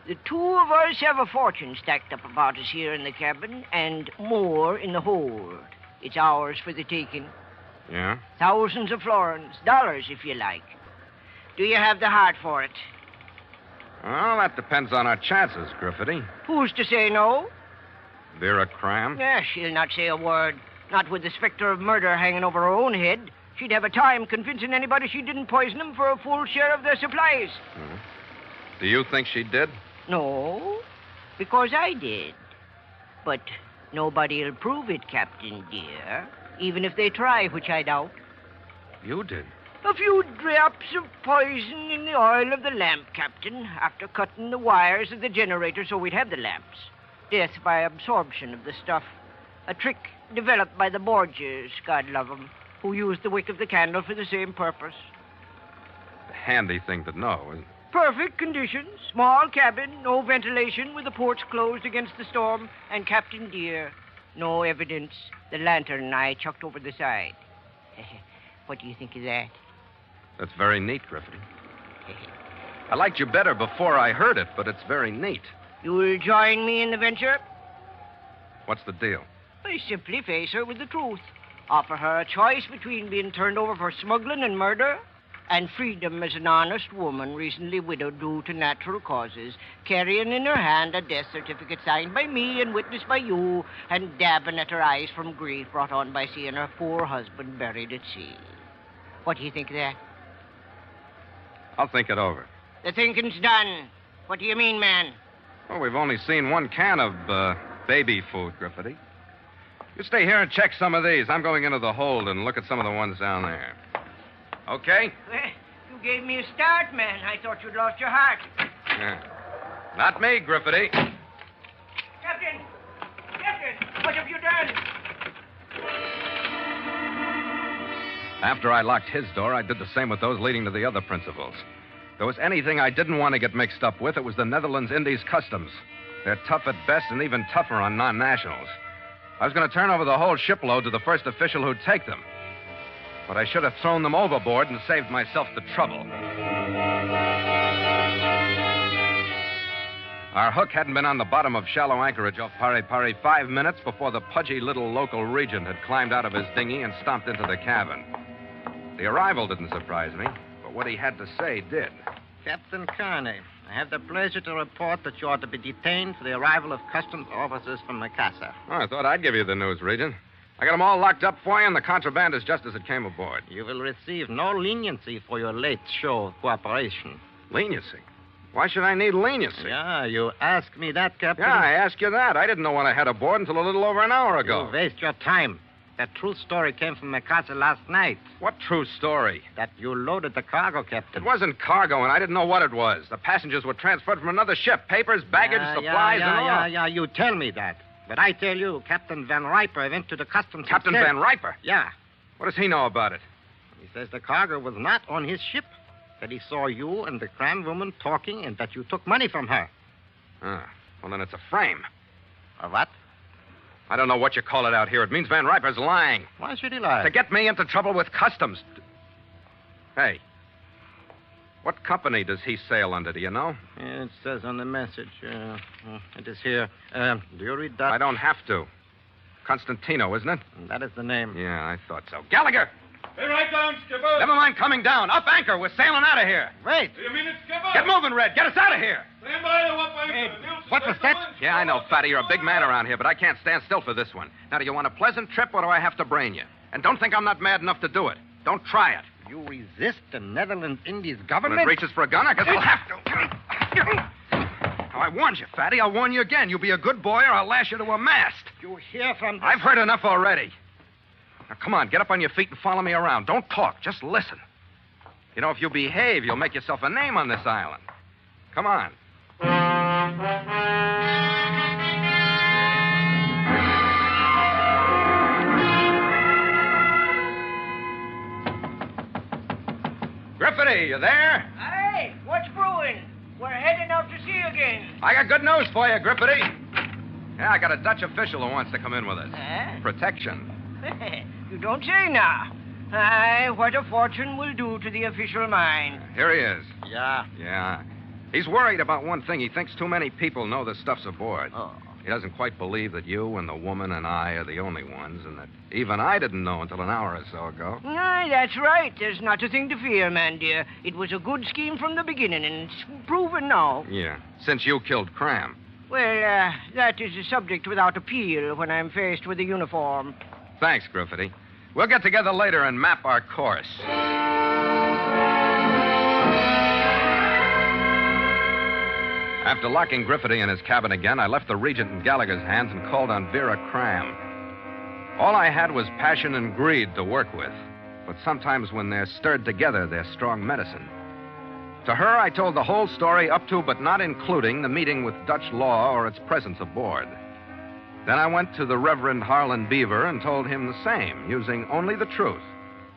The two of us have a fortune stacked up about us here in the cabin, and more in the hold. It's ours for the taking. Yeah? Thousands of florins, dollars if you like. Do you have the heart for it? Well, that depends on our chances, Griffiths. Who's to say no? Vera Cram? Yeah, she'll not say a word. Not with the specter of murder hanging over her own head. She'd have a time convincing anybody she didn't poison them for a full share of their supplies. Hmm. Do you think she did? No, because I did. But nobody'll prove it, Captain dear. Even if they try, which I doubt. You did? A few drops of poison in the oil of the lamp, Captain, after cutting the wires of the generator so we'd have the lamps. Death by absorption of the stuff. A trick developed by the Borgias, God love 'em, who used the wick of the candle for the same purpose. A handy thing to know, isn't it? Perfect conditions. Small cabin, no ventilation, with the ports closed against the storm. And, Captain dear, no evidence. The lantern I chucked over the side. What do you think of that? That's very neat, Griffin. I liked you better before I heard it, but it's very neat. You will join me in the venture? What's the deal? I simply face her with the truth. Offer her a choice between being turned over for smuggling and murder and freedom as an honest woman recently widowed due to natural causes, carrying in her hand a death certificate signed by me and witnessed by you, and dabbing at her eyes from grief brought on by seeing her poor husband buried at sea. What do you think of that? I'll think it over. The thinking's done. What do you mean, man? Well, we've only seen one can of baby food, Griffity. You stay here and check some of these. I'm going into the hold and look at some of the ones down there. Okay? Well, you gave me a start, man. I thought you'd lost your heart. Yeah. Not me, Griffity. Captain! Captain! What have you done? After I locked his door, I did the same with those leading to the other principals. If there was anything I didn't want to get mixed up with, it was the Netherlands Indies Customs. They're tough at best and even tougher on non-nationals. I was going to turn over the whole shipload to the first official who'd take them. But I should have thrown them overboard and saved myself the trouble. Our hook hadn't been on the bottom of shallow anchorage off Pari Pari 5 minutes before the pudgy little local regent had climbed out of his dinghy and stomped into the cabin. The arrival didn't surprise me, but what he had to say did. Captain Kearney, I have the pleasure to report that you are to be detained for the arrival of customs officers from Macassar. Oh, I thought I'd give you the news, Regent. I got them all locked up for you, and the contraband is just as it came aboard. You will receive no leniency for your late show of cooperation. Leniency? Why should I need leniency? Yeah, you asked me that, Captain. Yeah, I asked you that. I didn't know what I had aboard until a little over an hour ago. You waste your time. That true story came from Macassar last night. What true story? That you loaded the cargo, Captain. It wasn't cargo, and I didn't know what it was. The passengers were transferred from another ship. Papers, baggage, supplies, and all. Yeah, you tell me that. But I tell you, Captain Van Riper went to the customs... Captain Van Riper? Yeah. What does he know about it? He says the cargo was not on his ship. That he saw you and the Cram woman talking and that you took money from her. Ah, well, then it's a frame. A what? I don't know what you call it out here. It means Van Riper's lying. Why should he lie? To get me into trouble with customs. Hey, what company does he sail under, do you know? It says on the message. It is here. Do you read that? I don't have to. Constantino, isn't it? That is the name. Yeah, I thought so. Gallagher! Hey, right down, Skipper. Never mind coming down. Up anchor. We're sailing out of here. Wait. Do you mean it, Skipper? Get moving, Red. Get us out of here. Stand by the up anchor. Hey, what was that? Yeah, I know, Fatty. You're a big man around here, but I can't stand still for this one. Now, do you want a pleasant trip, or do I have to brain you? And don't think I'm not mad enough to do it. Don't try it. You resist the Netherlands Indies When government? it reaches for a gun, I guess I'll have to. Now, I warned you, Fatty. I'll warn you again. You be a good boy, or I'll lash you to a mast. You hear from this... I've heard enough already. Now, come on, get up on your feet and follow me around. Don't talk, just listen. You know, if you behave, you'll make yourself a name on this island. Come on. Griffity, you there? Hey, what's brewing? We're heading out to sea again. I got good news for you, Griffity. Yeah, I got a Dutch official who wants to come in with us. Protection. You don't say now. Aye, what a fortune will do to the official mind. Here he is. Yeah. Yeah. He's worried about one thing. He thinks too many people know the stuff's aboard. Oh. He doesn't quite believe that you and the woman and I are the only ones, and that even I didn't know until an hour or so ago. Aye, that's right. There's not a thing to fear, man dear. It was a good scheme from the beginning, and it's proven now. Yeah, since you killed Cram. Well, that is a subject without appeal when I'm faced with a uniform. Thanks, Griffithie. We'll get together later and map our course. After locking Griffithie in his cabin again, I left the Regent in Gallagher's hands and called on Vera Cram. All I had was passion and greed to work with. But sometimes when they're stirred together, they're strong medicine. To her, I told the whole story up to but not including the meeting with Dutch law or its presence aboard. Then I went to the Reverend Harlan Beaver and told him the same, using only the truth,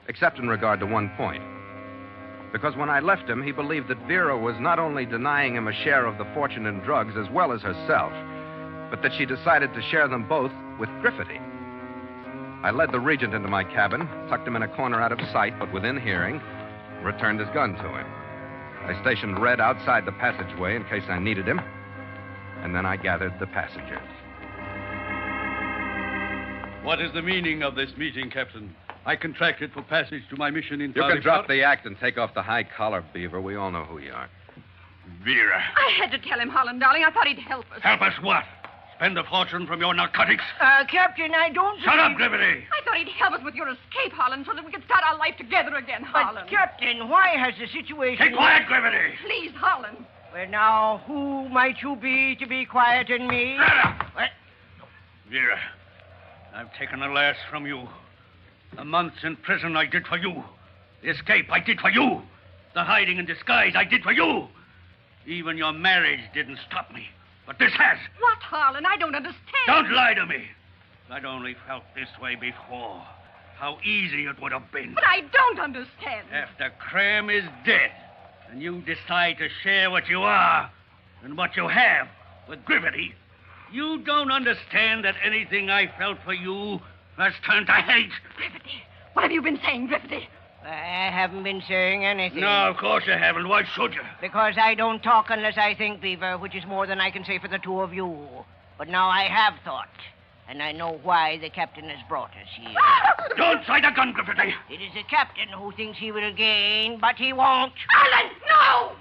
except in regard to one point. Because when I left him, he believed that Vera was not only denying him a share of the fortune in drugs as well as herself, but that she decided to share them both with Griffithie. I led the Regent into my cabin, tucked him in a corner out of sight but within hearing, and returned his gun to him. I stationed Red outside the passageway in case I needed him, and then I gathered the passengers. What is the meaning of this meeting, Captain? I contracted for passage to my mission in You can Target. drop the act and take off the high collar, Beaver. We all know who you are. Vera. I had to tell him, Holland, darling. I thought he'd help us. Help us what? Spend a fortune from your narcotics? Captain, I don't... Shut up, Griffithie! I thought he'd help us with your escape, Holland, so that we could start our life together again, Holland. But, Captain, why has the situation... Keep quiet, Griffithie! Please, Holland. Well, now, who might you be to be quieting me? What? Vera, I've taken the last from you. The months in prison I did for you. The escape I did for you. The hiding in disguise I did for you. Even your marriage didn't stop me. But this has. What, Harlan? I don't understand. Don't lie to me. I'd only felt this way before. How easy it would have been. But I don't understand. After Cram is dead, and you decide to share what you are and what you have with Griffithie, you don't understand that anything I felt for you has turned to hate. Griffithie, what have you been saying, Griffithie? I haven't been saying anything. No, of course you haven't. Why should you? Because I don't talk unless I think, Beaver, which is more than I can say for the two of you. But now I have thought, and I know why the captain has brought us here. Don't try the gun, Griffithie. It is the captain who thinks he will gain, but he won't. Harlan, no!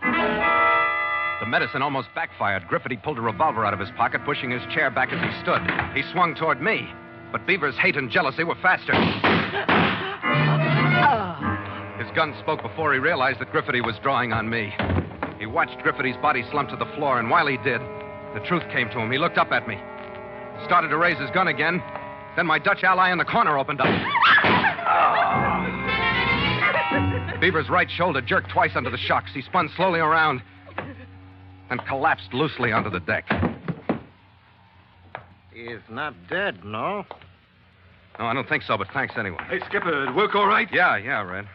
The medicine almost backfired. Griffithie pulled a revolver out of his pocket, pushing his chair back as he stood. He swung toward me, but Beaver's hate and jealousy were faster. His gun spoke before he realized that Griffithie was drawing on me. He watched Griffithie's body slump to the floor, and while he did, the truth came to him. He looked up at me, started to raise his gun again. Then my Dutch ally in the corner opened up. Beaver's right shoulder jerked twice under the shocks. He spun slowly around and collapsed loosely onto the deck. He's not dead, no? No, I don't think so, but thanks anyway. Hey, Skipper, it work all right? Yeah, Red.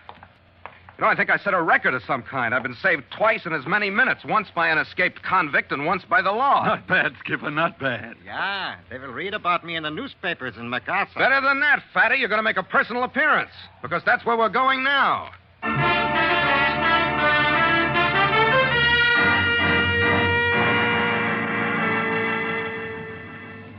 You know, I think I set a record of some kind. I've been saved twice in as many minutes, once by an escaped convict and once by the law. Not bad, Skipper, not bad. Yeah, they will read about me in the newspapers in Macassar. Better than that, Fatty. You're going to make a personal appearance, because that's where we're going now.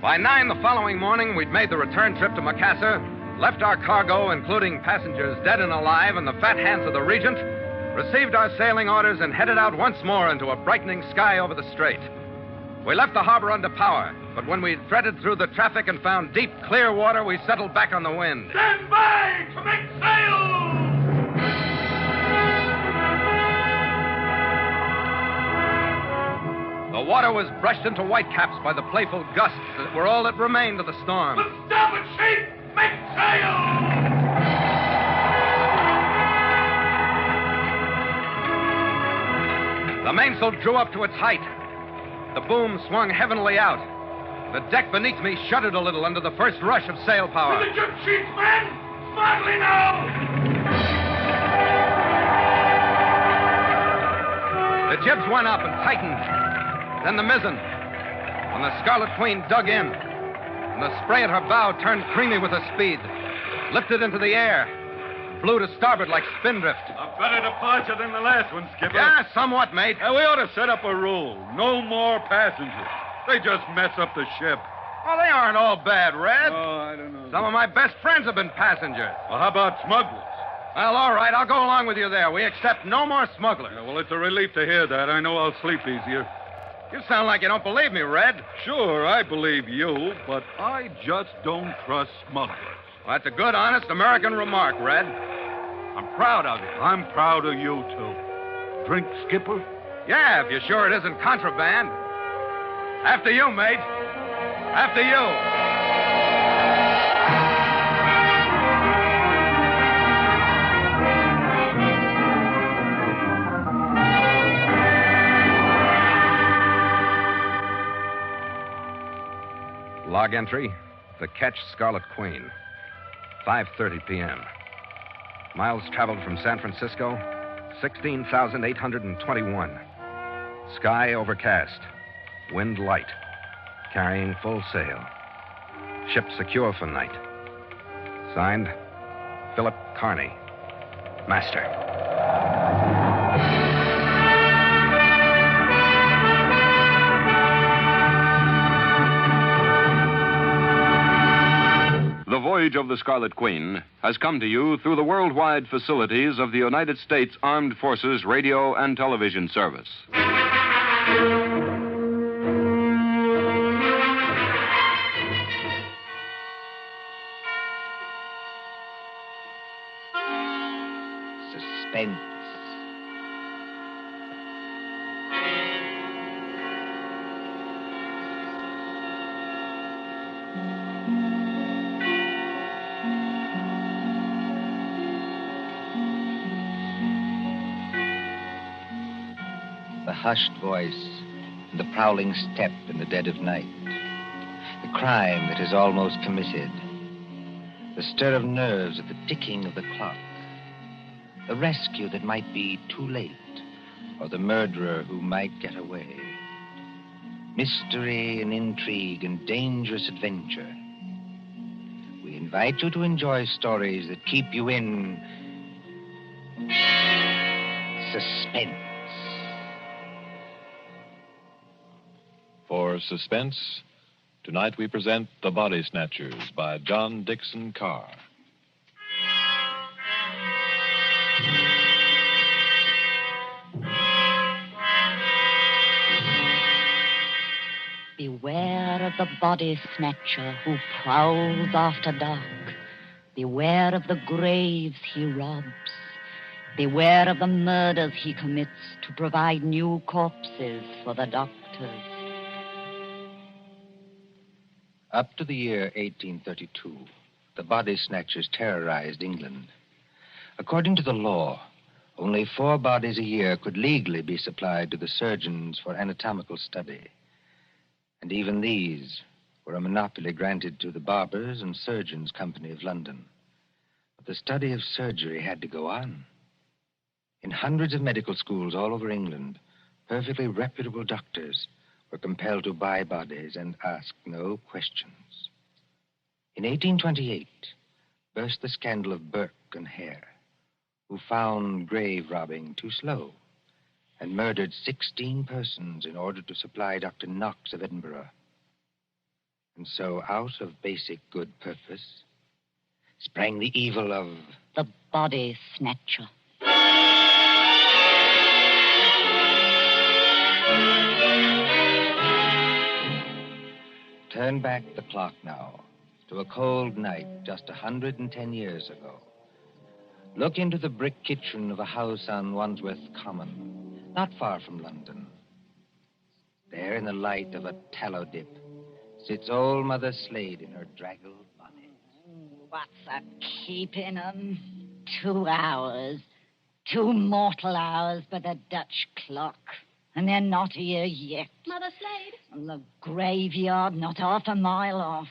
By 9 the following morning, we'd made the return trip to Macassar, left our cargo, including passengers dead and alive, in the fat hands of the Regent, received our sailing orders, and headed out once more into a brightening sky over the strait. We left the harbor under power, but when we threaded through the traffic and found deep, clear water, we settled back on the wind. Stand by to make sail! The water was brushed into whitecaps by the playful gusts that were all that remained of the storm. With starboard sheet, make sail! The mainsail drew up to its height. The boom swung heavenly out. The deck beneath me shuddered a little under the first rush of sail power. To the jib sheets, men! Smartly now! The jibs went up and tightened. Then the mizzen. And the Scarlet Queen dug in. And the spray at her bow turned creamy with her speed. Lifted into the air. Blew to starboard like spindrift. A better departure than the last one, Skipper. Yeah, somewhat, mate. We ought to set up a rule. No more passengers. They just mess up the ship. Oh, they aren't all bad, Red. Oh, I don't know. Some of my best friends have been passengers. Well, how about smugglers? Well, all right, I'll go along with you there. We accept no more smugglers. Yeah, well, it's a relief to hear that. I know I'll sleep easier. You sound like you don't believe me, Red. Sure, I believe you, but I just don't trust smugglers. Well, that's a good, honest American remark, Red. I'm proud of you. I'm proud of you, too. Drink, Skipper? Yeah, if you're sure it isn't contraband. After you, mate. After you. Log entry, the Ketch Scarlet Queen, 5:30 p.m. Miles traveled from San Francisco, 16,821. Sky overcast, wind light, carrying full sail. Ship secure for night. Signed, Philip Carney, Master. The Voyage of the Scarlet Queen has come to you through the worldwide facilities of the United States Armed Forces Radio and Television Service. Suspense. The hushed voice and the prowling step in the dead of night. The crime that is almost committed. The stir of nerves at the ticking of the clock. The rescue that might be too late, or the murderer who might get away. Mystery and intrigue and dangerous adventure. We invite you to enjoy stories that keep you in suspense. For suspense, tonight we present The Body Snatchers by John Dixon Carr. Beware of the body snatcher who prowls after dark. Beware of the graves he robs. Beware of the murders he commits to provide new corpses for the doctors. Up to the year 1832, the body snatchers terrorized England. According to the law, only 4 bodies a year could legally be supplied to the surgeons for anatomical study. And even these were a monopoly granted to the Barbers and Surgeons Company of London. But the study of surgery had to go on. In hundreds of medical schools all over England, perfectly reputable doctors were compelled to buy bodies and ask no questions. In 1828, burst the scandal of Burke and Hare, who found grave robbing too slow and murdered 16 persons in order to supply Dr. Knox of Edinburgh. And so, out of basic good purpose, sprang the evil of the body snatcher. Turn back the clock now to a cold night just 110 years ago. Look into the brick kitchen of a house on Wandsworth Common, not far from London. There, in the light of a tallow dip, sits old Mother Slade in her draggled bonnet. What's a keeping 'em? 2 hours. 2 mortal hours by the Dutch clock. And they're not here yet. Mother Slade? The graveyard not half a mile off.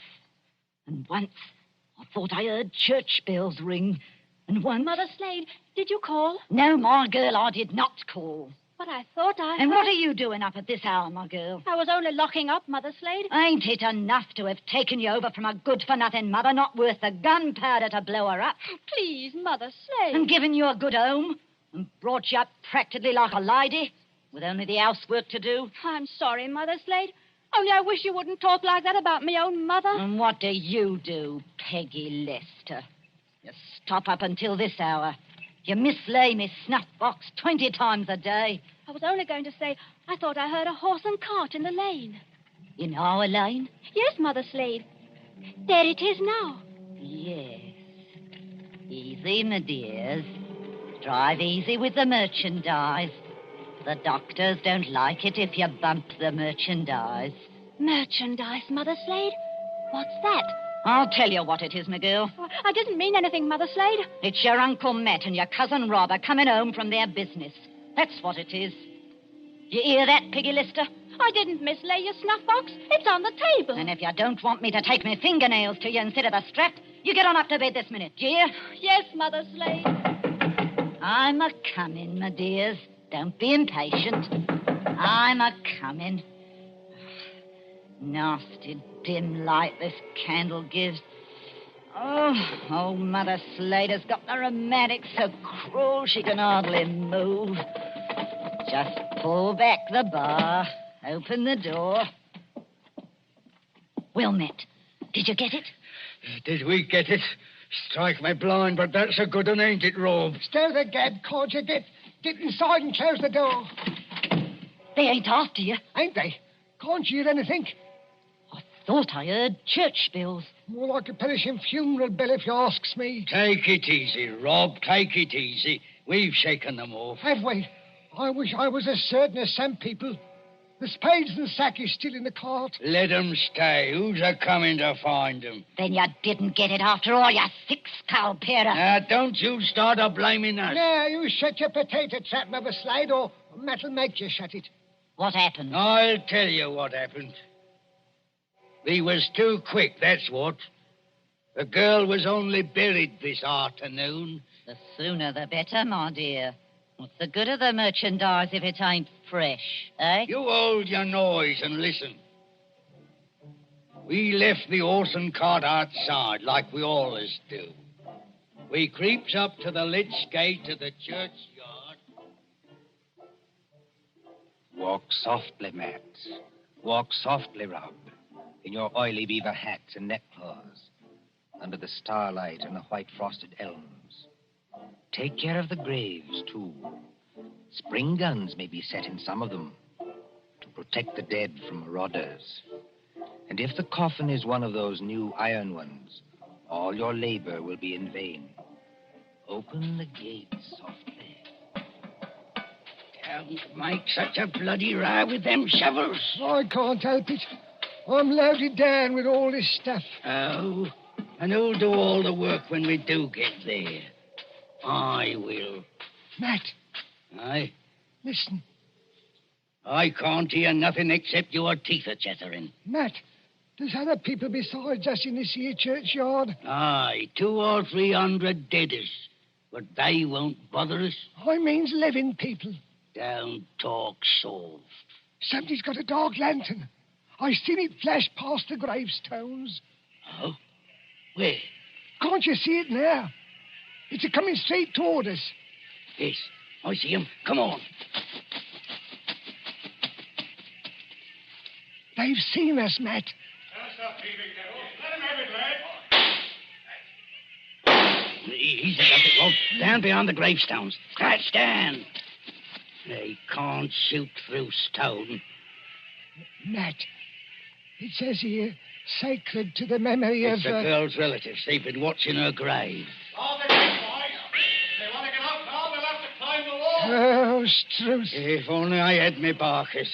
And once I thought I heard church bells ring. And once... Mother Slade, did you call? No, my girl, I did not call. But I thought I And heard... what are you doing up at this hour, my girl? I was only locking up, Mother Slade. Ain't it enough to have taken you over from a good-for-nothing mother not worth the gunpowder to blow her up? Please, Mother Slade. And given you a good home and brought you up practically like a lady with only the housework to do? I'm sorry, Mother Slade. Only I wish you wouldn't talk like that about me own mother. And what do, Peggy Lester? You stop up until this hour, You mislay me snuff box 20 times a day. I was only going to say, I thought I heard a horse and cart in the lane. In our lane? Yes, Mother Slade. There it is now. Yes. Easy, my dears. Drive easy with the merchandise. The doctors don't like it if you bump the merchandise. Merchandise, Mother Slade? What's that? I'll tell you what it is, my girl. I didn't mean anything, Mother Slade. It's your Uncle Matt and your cousin Rob are coming home from their business. That's what it is. You hear that, Piggy Lister? I didn't mislay your snuff box. It's on the table. And if you don't want me to take my fingernails to you instead of a strap, you get on up to bed this minute, do you? Yes, Mother Slade. I'm a-coming, my dears. Don't be impatient. I'm a-coming. Nasty dim light this candle gives. Oh, Mother Slater's got the rheumatics so cruel she can hardly move. Just pull back the bar, open the door. Well, Matt, did you get it? Did we get it? Strike me blind, but that's a good one, ain't it, Rob? Stir the gab, can't you? Get inside and close the door. They ain't after you. Ain't they? Can't you hear anything? Thought I heard church bells. More like a perishing funeral bell, if you asks me. Take it easy, Rob. Take it easy. We've shaken them off. Have we? I wish I was as certain as some people. The spades and sack is still in the cart. Let 'em stay. Who's a-coming to find 'em? Then you didn't get it after all, you six-skull pair of... Now, don't you start a-blaming us. Now, you shut your potato trap, Mother Slade, or Matt'll make you shut it. What happened? I'll tell you what happened. We was too quick, that's what. The girl was only buried this afternoon. The sooner the better, my dear. What's the good of the merchandise if it ain't fresh, eh? You hold your noise and listen. We left the horse and cart outside, like we always do. We creeps up to the lich gate of the churchyard. Walk softly, Matt. Walk softly, Rob, in your oily beaver hats and neckcloths, under the starlight and the white frosted elms. Take care of the graves, too. Spring guns may be set in some of them to protect the dead from marauders. And if the coffin is one of those new iron ones, all your labor will be in vain. Open the gates softly. Don't make such a bloody row with them shovels. I can't help it. I'm loaded down with all this stuff. Oh, and who'll do all the work when we do get there? I will. Matt. Aye? Listen. I can't hear nothing except your teeth are chattering. Matt, there's other people besides us in this here churchyard. Aye, 200 or 300 deaders. But they won't bother us. I means living people. Don't talk soft. Somebody's got a dark lantern. I seen it flash past the gravestones. Oh? Where? Can't you see it now? It's a-coming straight toward us. Yes, I see him. Come on. They've seen us, Matt. Easy, Rob. Down beyond the gravestones. Crouch down. They can't shoot through stone. Matt, it says here, sacred to the memory It's of... the girl's relatives. They've been watching her grave. All the great boys. They want to get up now. They'll have to climb the wall. Oh, Struth. If only I had me Barkers.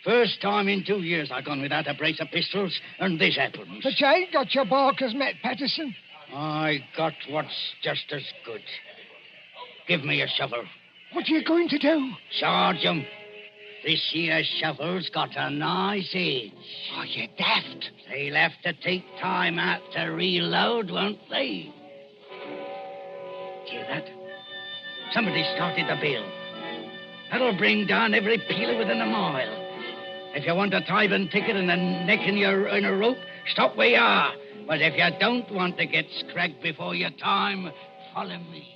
First time in 2 years I've gone without a brace of pistols, and this happens. But you ain't got your barkers, Matt Patterson. I got what's just as good. Give me a shovel. What are you going to do? Charge 'em. This here shovel's got a nice edge. Oh, you daft. They'll have to take time out to reload, won't they? Hear that? Somebody started the bell. That'll bring down every peeler within a mile. If you want a tithing ticket and a neck in a rope, stop where you are. But if you don't want to get scragged before your time, follow me.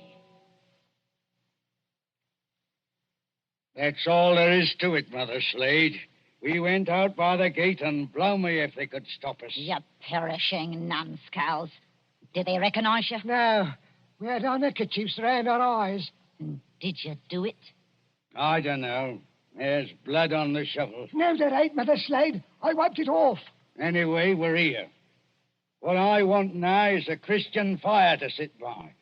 That's all there is to it, Mother Slade. We went out by the gate, and blow me if they could stop us. You perishing numbskulls. Did they recognize you? No. We had our neckerchiefs around our eyes. Did you do it? I don't know. There's blood on the shovel. No, there ain't, Mother Slade. I wiped it off. Anyway, we're here. What I want now is a Christian fire to sit by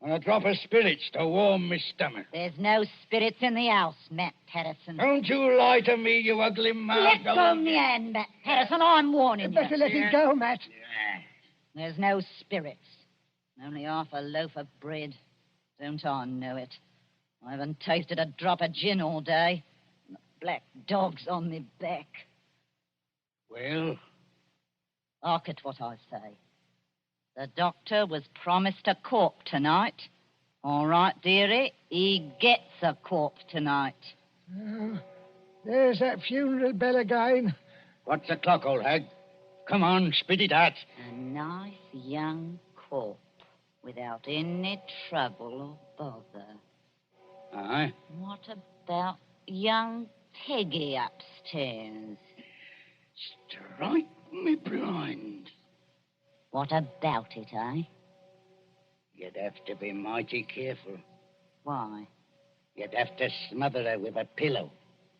and a drop of spirits to warm my stomach. There's no spirits in the house, Matt Patterson. Don't you lie to me, you ugly mouth. Let go me hand, Matt Patterson. I'm warning you. Better let it go, Matt. There's no spirits. Only half a loaf of bread. Don't I know it? I haven't tasted a drop of gin all day. And the black dog's on me back. Well? Hark at what I say. The doctor was promised a corpse tonight. All right, dearie, he gets a corpse tonight. Oh, there's that funeral bell again. What's the clock, old hag? Come on, spit it out. A nice young corpse without any trouble or bother. Aye? What about young Peggy upstairs? Strike me blind. What about it, eh? You'd have to be mighty careful. Why? You'd have to smother her with a pillow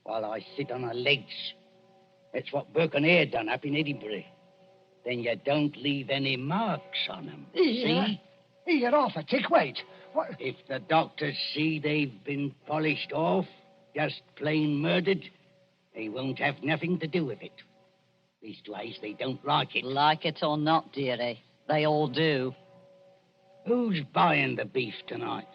while I sit on her legs. That's what Burke and Hare done up in Edinburgh. Then you don't leave any marks on them. See? Here, off a tick, wait. What? If the doctors see they've been polished off, just plain murdered, they won't have nothing to do with it. Leastwise, they don't like it. Like it or not, dearie, they all do. Who's buying the beef tonight?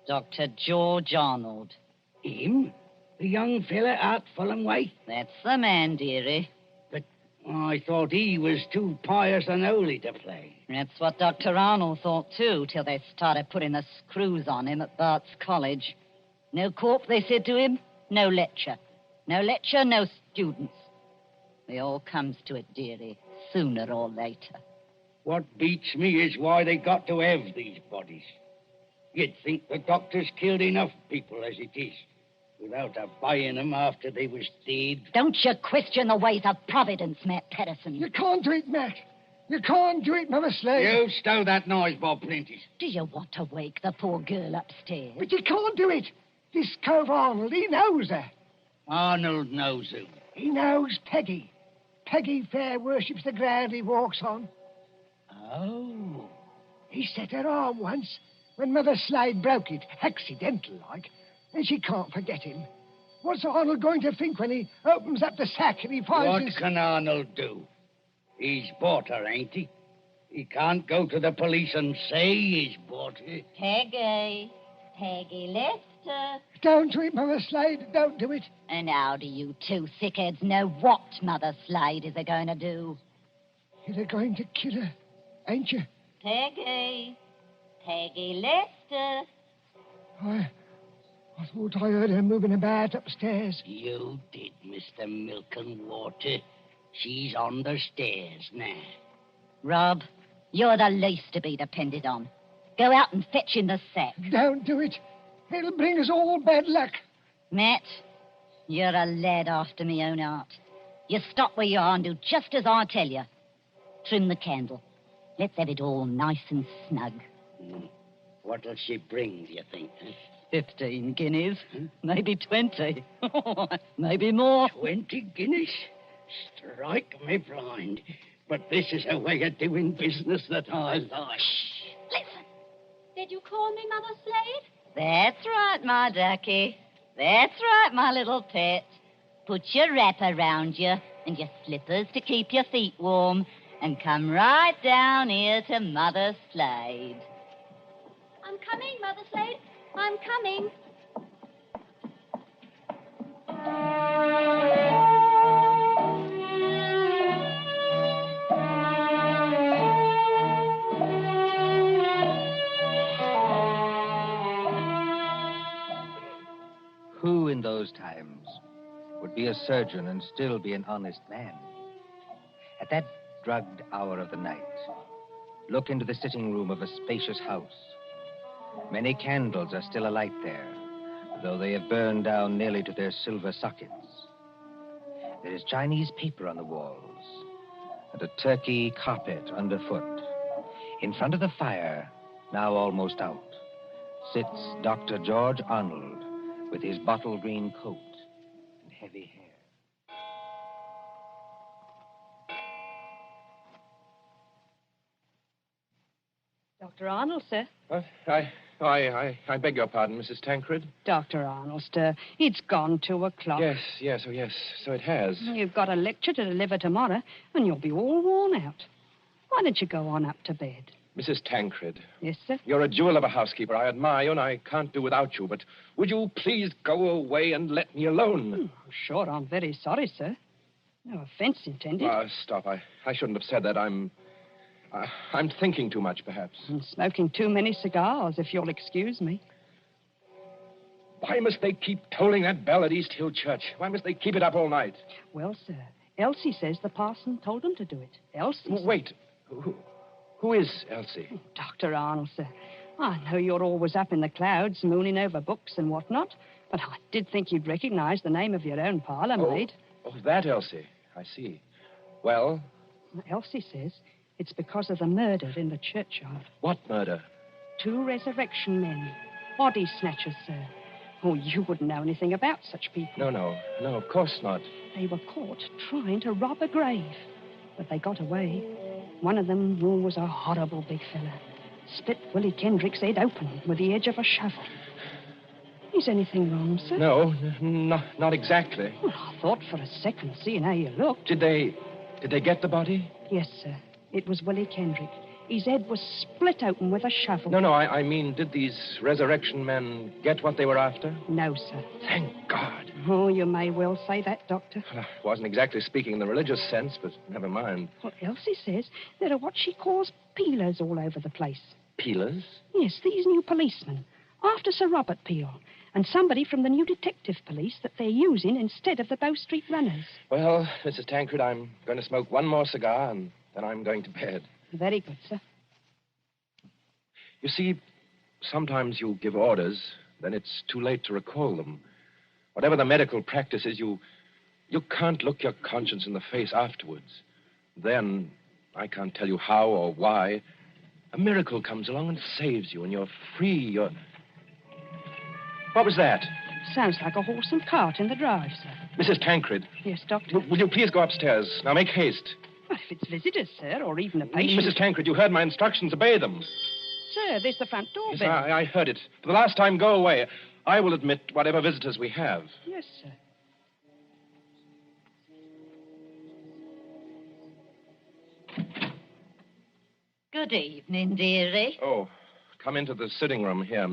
Dr. George Arnold. Him? The young fella out Fulham way? That's the man, dearie. But I thought he was too pious and holy to play. That's what Dr. Arnold thought, too, till they started putting the screws on him at Bart's College. No corp, they said to him, no lecture. No lecture, no students. It all comes to it, dearie, sooner or later. What beats me is why they got to have these bodies. You'd think the doctors killed enough people as it is, without buying them after they was dead. Don't you question the ways of Providence, Matt Patterson. You can't do it, Matt. You can't do it, Mother Slade. You stow that noise, Bob Prentice. Do you want to wake the poor girl upstairs? But you can't do it. This cove Arnold, he knows her. Arnold knows who. He knows Peggy. Peggy fair worships the ground he walks on. Oh. He set her arm once when Mother Slade broke it, accidental-like, and she can't forget him. What's Arnold going to think when he opens up the sack and he finds What can Arnold do? He's bought her, ain't he? He can't go to the police and say he's bought her. Peggy Lester. Don't do it, Mother Slade. Don't do it. And how do you two thickheads know what Mother Slade is going to do? You're going to kill her, ain't you? Peggy Lester. I thought I heard her moving about upstairs. You did, Mr. Milk and Water. She's on the stairs now. Rob, you're the least to be depended on. Go out and fetch in the sack. Don't do it. It'll bring us all bad luck. Matt, you're a lad after me own heart. You stop where you are and do just as I tell you. Trim the candle. Let's have it all nice and snug. What'll she bring, do you think? 15 guineas. Maybe 20. Maybe more. 20 guineas? Strike me blind. But this is a way of doing business that I like. Shh. Listen. Did you call me Mother Slade? That's right, my ducky. That's right, my little pet. Put your wrapper round you and your slippers to keep your feet warm and come right down here to Mother Slade. I'm coming, Mother Slade. I'm coming. Who in those times would be a surgeon and still be an honest man? At that drugged hour of the night, look into the sitting room of a spacious house. Many candles are still alight there, though they have burned down nearly to their silver sockets. There is Chinese paper on the walls and a turkey carpet underfoot. In front of the fire, now almost out, sits Dr. George Arnold with his bottle green coat and heavy hair. Dr. Arnold, sir. I beg your pardon, Mrs. Tancred. Dr. Arnold, sir. It's gone 2 o'clock. Yes, so it has. You've got a lecture to deliver tomorrow, and you'll be all worn out. Why don't you go on up to bed? Mrs. Tancred. Yes, sir? You're a jewel of a housekeeper. I admire you, and I can't do without you, but would you please go away and let me alone? Sure, I'm very sorry, sir. No offense intended. Stop. I shouldn't have said that. I'm thinking too much, perhaps. And smoking too many cigars, if you'll excuse me. Why must they keep tolling that bell at East Hill Church? Why must they keep it up all night? Well, sir, Elsie says the parson told them to do it. Elsie. Wait. Who is Elsie? Dr. Arnold, sir. I know you're always up in the clouds, mooning over books and whatnot, but I did think you'd recognize the name of your own parlor maid. Oh, that Elsie. I see. Well? Elsie says it's because of the murder in the churchyard. What murder? 2 resurrection men. Body snatchers, sir. Oh, you wouldn't know anything about such people. No, of course not. They were caught trying to rob a grave, but they got away. One of them was a horrible big fella. Split Willie Kendrick's head open with the edge of a shovel. Is anything wrong, sir? No, not exactly. Well, I thought for a second, seeing how you looked. Did they get the body? Yes, sir. It was Willie Kendrick. His head was split open with a shovel. No, I mean, did these resurrection men get what they were after? No, sir. Thank God. Oh, you may well say that, Doctor. Well, I wasn't exactly speaking in the religious sense, but never mind. Well, Elsie says there are what she calls peelers all over the place. Peelers? Yes, these new policemen. After Sir Robert Peel. And somebody from the new detective police that they're using instead of the Bow Street runners. Well, Mrs. Tancred, I'm going to smoke one more cigar, and then I'm going to bed. Very good, sir. You see, sometimes you give orders, then it's too late to recall them. Whatever the medical practice is, you can't look your conscience in the face afterwards. Then, I can't tell you how or why, a miracle comes along and saves you, and you're free, What was that? Sounds like a horse and cart in the drive, sir. Mrs. Tancred. Yes, Doctor? Will you please go upstairs? Now, make haste. Well, if it's visitors, sir, or even a patient... Mrs. Tancred, you heard my instructions. Obey them. Sir, there's the front door Yes, bell. I heard it. For the last time, go away. I will admit whatever visitors we have. Yes, sir. Good evening, dearie. Oh, come into the sitting room here,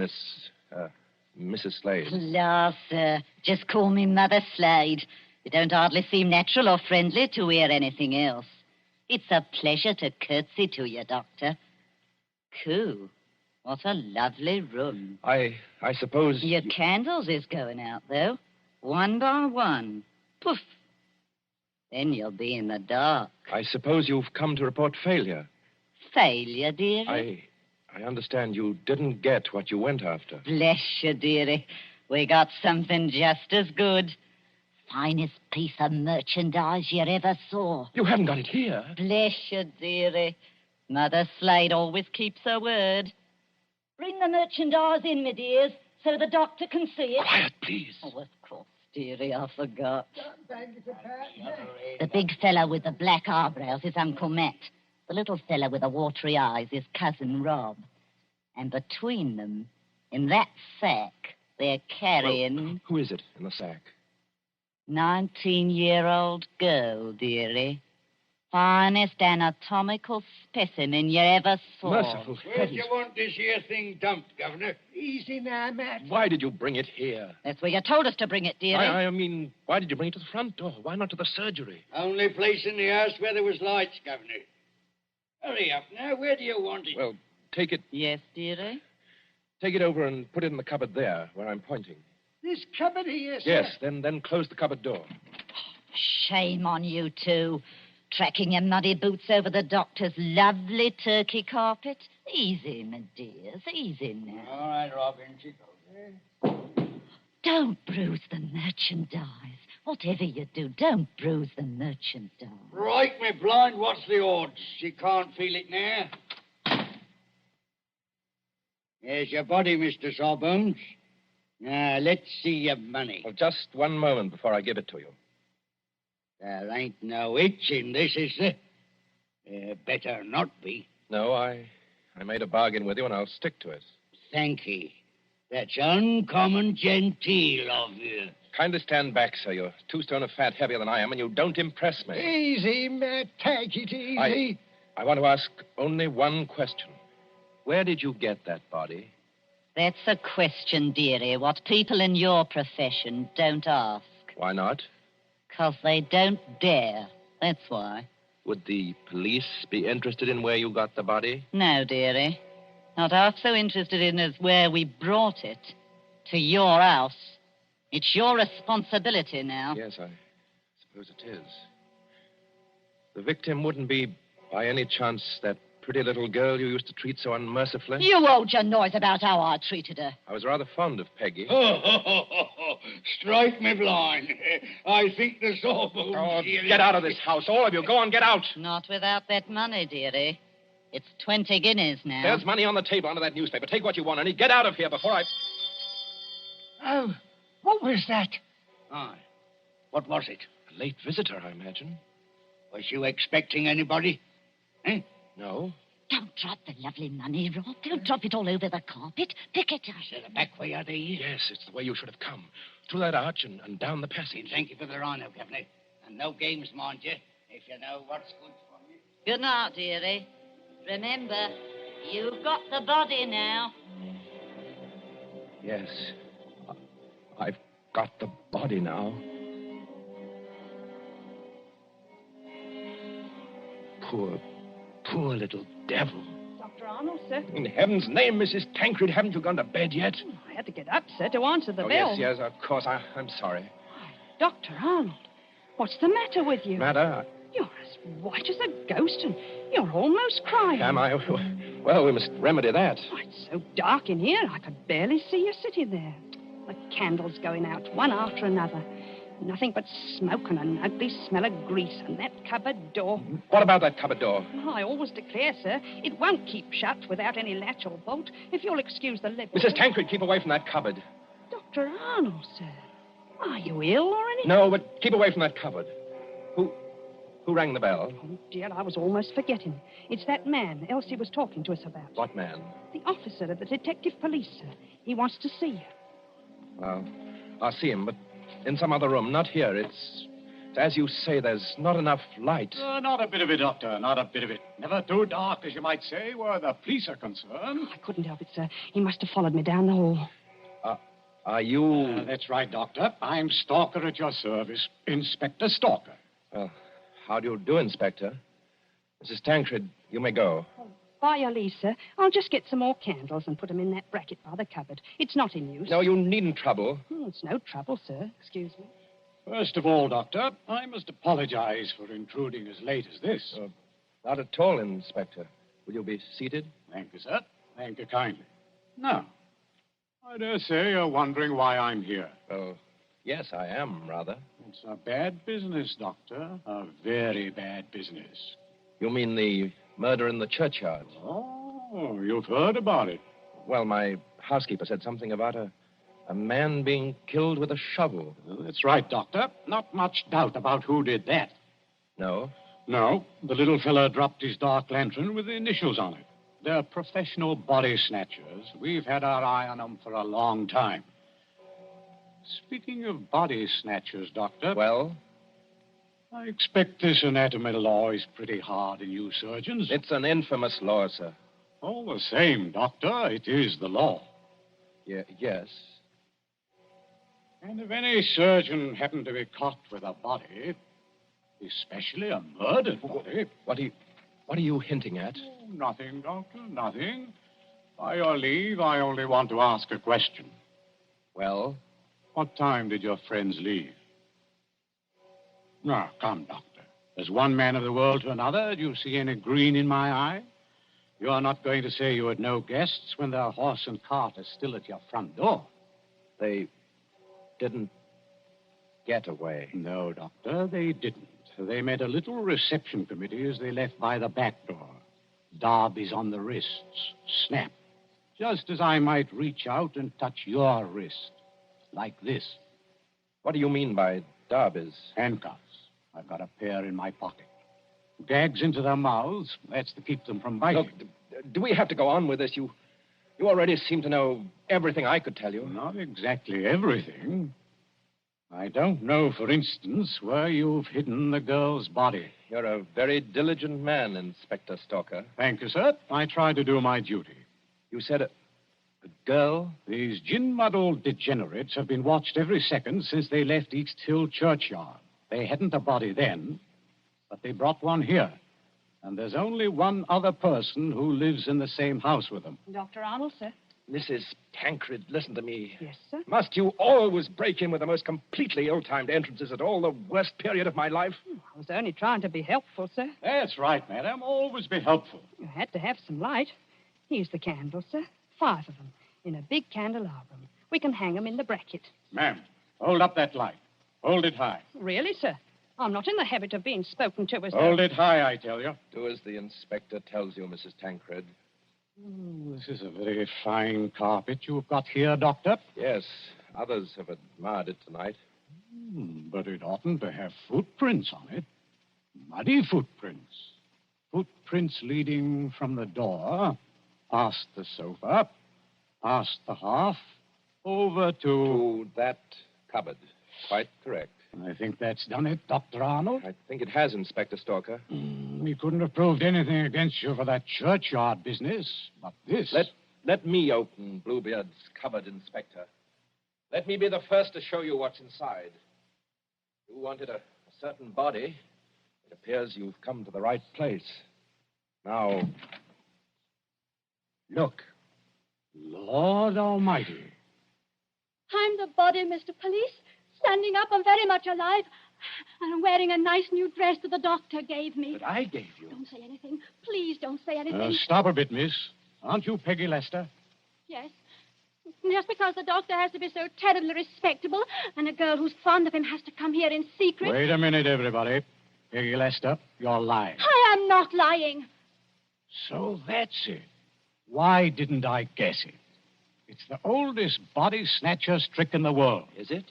Mrs. Slade. La, sir. Just call me Mother Slade. You don't hardly seem natural or friendly to hear anything else. It's a pleasure to curtsy to you, Doctor. Coo. What a lovely room. I suppose... Your candles is going out, though. One by one. Poof. Then you'll be in the dark. I suppose you've come to report failure. Failure, dearie? I understand you didn't get what you went after. Bless you, dearie. We got something just as good. Finest piece of merchandise you ever saw. You haven't got it here. Bless you, dearie. Mother Slade always keeps her word. Bring the merchandise in, my dears, so the doctor can see it. Quiet, please. Oh, of course, dearie, I forgot. The big fellow with the black eyebrows is Uncle Matt. The little fellow with the watery eyes is Cousin Rob. And between them, in that sack, they're carrying... Well, who is it in the sack? 19-year-old girl, dearie. Finest anatomical specimen you ever saw. Merciful Where do you want this here thing dumped, Governor? Easy now, Matt. Why did you bring it here? That's where you told us to bring it, dearie. I mean, why did you bring it to the front door? Why not to the surgery? Only place in the house where there was lights, Governor. Hurry up now. Where do you want it? Well, take it... Yes, dearie? Take it over and put it in the cupboard there, where I'm pointing. This cupboard here, sir? Yes, then close the cupboard door. Shame on you two. Tracking your muddy boots over the doctor's lovely turkey carpet. Easy, my dears, easy now. All right, Robin. Don't bruise the merchandise. Whatever you do, don't bruise the merchandise. Right, me blind. What's the odds? She can't feel it now. Here's your body, Mr. Sawbones. Now, let's see your money. Well, just one moment before I give it to you. There ain't no itch in this, is there? Better not be. No, I made a bargain with you, and I'll stick to it. Thank ye. That's uncommon genteel of you. Kindly stand back, sir. You're 2 stone of fat heavier than I am, and you don't impress me. Easy, Matt. Take it easy. I want to ask only one question. Where did you get that body? That's a question, dearie, what people in your profession don't ask. Why not? 'Cause they don't dare. That's why. Would the police be interested in where you got the body? No, dearie. Not half so interested in as where we brought it. To your house. It's your responsibility now. Yes, I suppose it is. The victim wouldn't be, by any chance, that pretty little girl you used to treat so unmercifully? You hold your noise about how I treated her. I was rather fond of Peggy. Strike me blind. I think the Sawbones... Oh, get out of this house, all of you. Go on, get out. Not without that money, dearie. It's 20 guineas now. There's money on the table under that newspaper. Take what you want, and get out of here before I... Oh, what was that? Aye. What was it? A late visitor, I imagine. Was you expecting anybody? Eh? No. Don't drop the lovely money, Rob. Don't drop it all over the carpet. Pick it up. The back way are these? Yes, it's the way you should have come. Through that arch and down the passage. Thank you for the rhino, Governor. And no games, mind you, if you know what's good for you. Good night, dearie. Remember, you've got the body now. Yes. I've got the body now. Poor little devil. Dr. Arnold, sir. In heaven's name, Mrs. Tancred, haven't you gone to bed yet? I had to get up, sir, to answer the Oh, bell. yes, of course. I'm sorry. Dr. Arnold, what's the matter with you? Matter? You're as white as a ghost, and you're almost crying. Am I? Well, we must remedy that. Oh, it's so dark in here, I could barely see you sitting there. The candles going out, one after another. Nothing but smoke and an ugly smell of grease, and that cupboard door. What about that cupboard door? Oh, I always declare, sir, it won't keep shut without any latch or bolt, if you'll excuse the level. Mrs. Tancred, keep away from that cupboard. Dr. Arnold, sir. Are you ill or anything? No, but keep away from that cupboard. Who rang the bell? Oh, dear, I was almost forgetting. It's that man Elsie was talking to us about. What man? The officer of the detective police, sir. He wants to see you. Well, I'll see him, but in some other room, not here. It's as you say, there's not enough light. Not a bit of it, Doctor, not a bit of it. Never too dark, as you might say, where the police are concerned. I couldn't help it, sir. He must have followed me down the hall. Are you... That's right, Doctor. I'm Stalker at your service. Inspector Stalker. Well, how do you do, Inspector? Mrs. Tancred, you may go. By your leave, sir, I'll just get some more candles and put them in that bracket by the cupboard. It's not in use. No, you needn't trouble. It's no trouble, sir. Excuse me. First of all, Doctor, I must apologize for intruding as late as this. Not at all, Inspector. Will you be seated? Thank you, sir. Thank you kindly. Now, I dare say you're wondering why I'm here. Well, yes, I am, rather. It's a bad business, Doctor. A very bad business. You mean the murder in the churchyard? Oh, you've heard about it. Well, my housekeeper said something about a man being killed with a shovel. Well, that's right, Doctor. Not much doubt about who did that. No? No. The little fella dropped his dark lantern with the initials on it. They're professional body snatchers. We've had our eye on them for a long time. Speaking of body snatchers, Doctor... Well? I expect this anatomy law is pretty hard on you surgeons. It's an infamous law, sir. All the same, Doctor, it is the law. Yes. And if any surgeon happened to be caught with a body, especially a murdered body... What are you hinting at? Oh, nothing, Doctor, nothing. By your leave, I only want to ask a question. Well? What time did your friends leave? Now, come, Doctor. As one man of the world to another, do you see any green in my eye? You are not going to say you had no guests when their horse and cart are still at your front door. They didn't get away. No, Doctor, they didn't. They made a little reception committee as they left by the back door. Darbies on the wrists. Snap. Just as I might reach out and touch your wrist. Like this. What do you mean by darbies? Handcuffs. I've got a pair in my pocket. Gags into their mouths. That's to keep them from biting. Look, do we have to go on with this? You already seem to know everything I could tell you. Not exactly everything. I don't know, for instance, where you've hidden the girl's body. You're a very diligent man, Inspector Stalker. Thank you, sir. I try to do my duty. You said a girl? These gin-muddled degenerates have been watched every second since they left East Hill Churchyard. They hadn't a body then, but they brought one here. And there's only one other person who lives in the same house with them. Dr. Arnold, sir. Mrs. Tancred, listen to me. Yes, sir. Must you always break in with the most completely ill-timed entrances at all the worst period of my life? I was only trying to be helpful, sir. That's right, madam. Always be helpful. You had to have some light. Here's the candles, sir. 5 of them in a big candelabrum. We can hang them in the bracket. Ma'am, hold up that light. Hold it high. Really, sir? I'm not in the habit of being spoken to as Hold it high, I tell you. Do as the inspector tells you, Mrs. Tancred. This is a very fine carpet you've got here, Doctor. Yes, others have admired it tonight. But it oughtn't to have footprints on it. Muddy footprints. Footprints leading from the door, past the sofa, past the hearth, over to that cupboard. Quite correct. I think that's done it, Dr. Arnold. I think it has, Inspector Stalker. We couldn't have proved anything against you for that churchyard business, but this... Let me open Bluebeard's cupboard, Inspector. Let me be the first to show you what's inside. You wanted a certain body. It appears you've come to the right place. Now, look. Lord Almighty. I'm the body, Mr. Police. Standing up, I'm very much alive. And I'm wearing a nice new dress that the doctor gave me. That I gave you? Don't say anything. Please don't say anything. Stop a bit, miss. Aren't you Peggy Lester? Yes. Just because the doctor has to be so terribly respectable and a girl who's fond of him has to come here in secret. Wait a minute, everybody. Peggy Lester, you're lying. I am not lying. So that's it. Why didn't I guess it? It's the oldest body snatcher's trick in the world. Is it?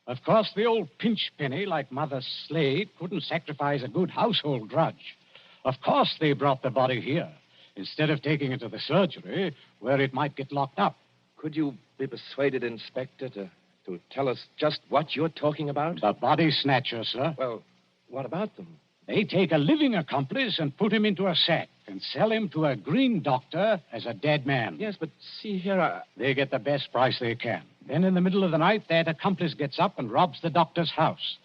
Of course, the old pinch penny like Mother Slade couldn't sacrifice a good household grudge. Of course they brought the body here, instead of taking it to the surgery, where it might get locked up. Could you be persuaded, Inspector, to tell us just what you're talking about? The body snatcher, sir. Well, what about them? They take a living accomplice and put him into a sack and sell him to a green doctor as a dead man. Yes, but see here, They get the best price they can. Then in the middle of the night, that accomplice gets up and robs the doctor's house.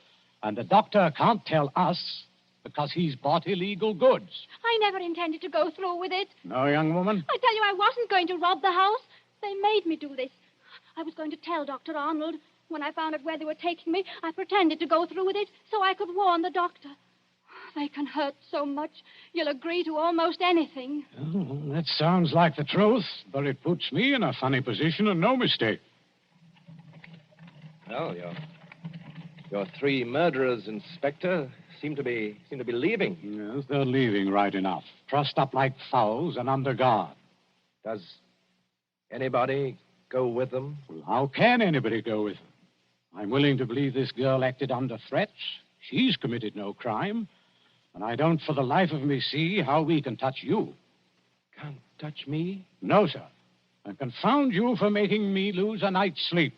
And the doctor can't tell us because he's bought illegal goods. I never intended to go through with it. No, young woman? I tell you, I wasn't going to rob the house. They made me do this. I was going to tell Dr. Arnold. When I found out where they were taking me, I pretended to go through with it so I could warn the doctor. They can hurt so much, you'll agree to almost anything. Oh, that sounds like the truth, but it puts me in a funny position and no mistake. Well, your 3 murderers, Inspector, seem to be leaving. Yes, they're leaving right enough. Trussed up like fowls and under guard. Does anybody go with them? Well, how can anybody go with them? I'm willing to believe this girl acted under threats. She's committed no crime. And I don't for the life of me see how we can touch you. Can't touch me? No, sir. And confound you for making me lose a night's sleep.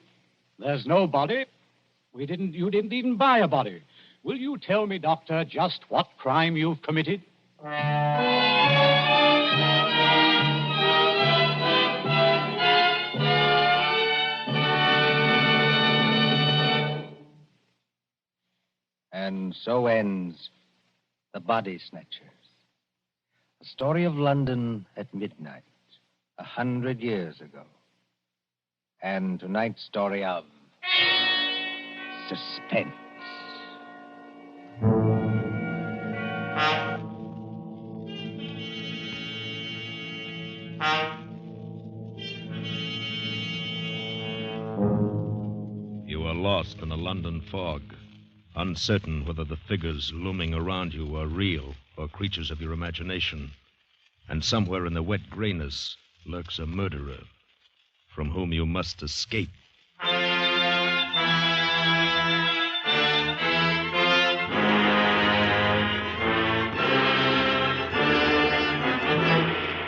There's no body. You didn't even buy a body. Will you tell me, Doctor, just what crime you've committed? And so ends The Body Snatchers. A story of London at midnight, 100 years ago. And tonight's story of suspense. You are lost in a London fog, uncertain whether the figures looming around you are real or creatures of your imagination. And somewhere in the wet grayness lurks a murderer from whom you must escape.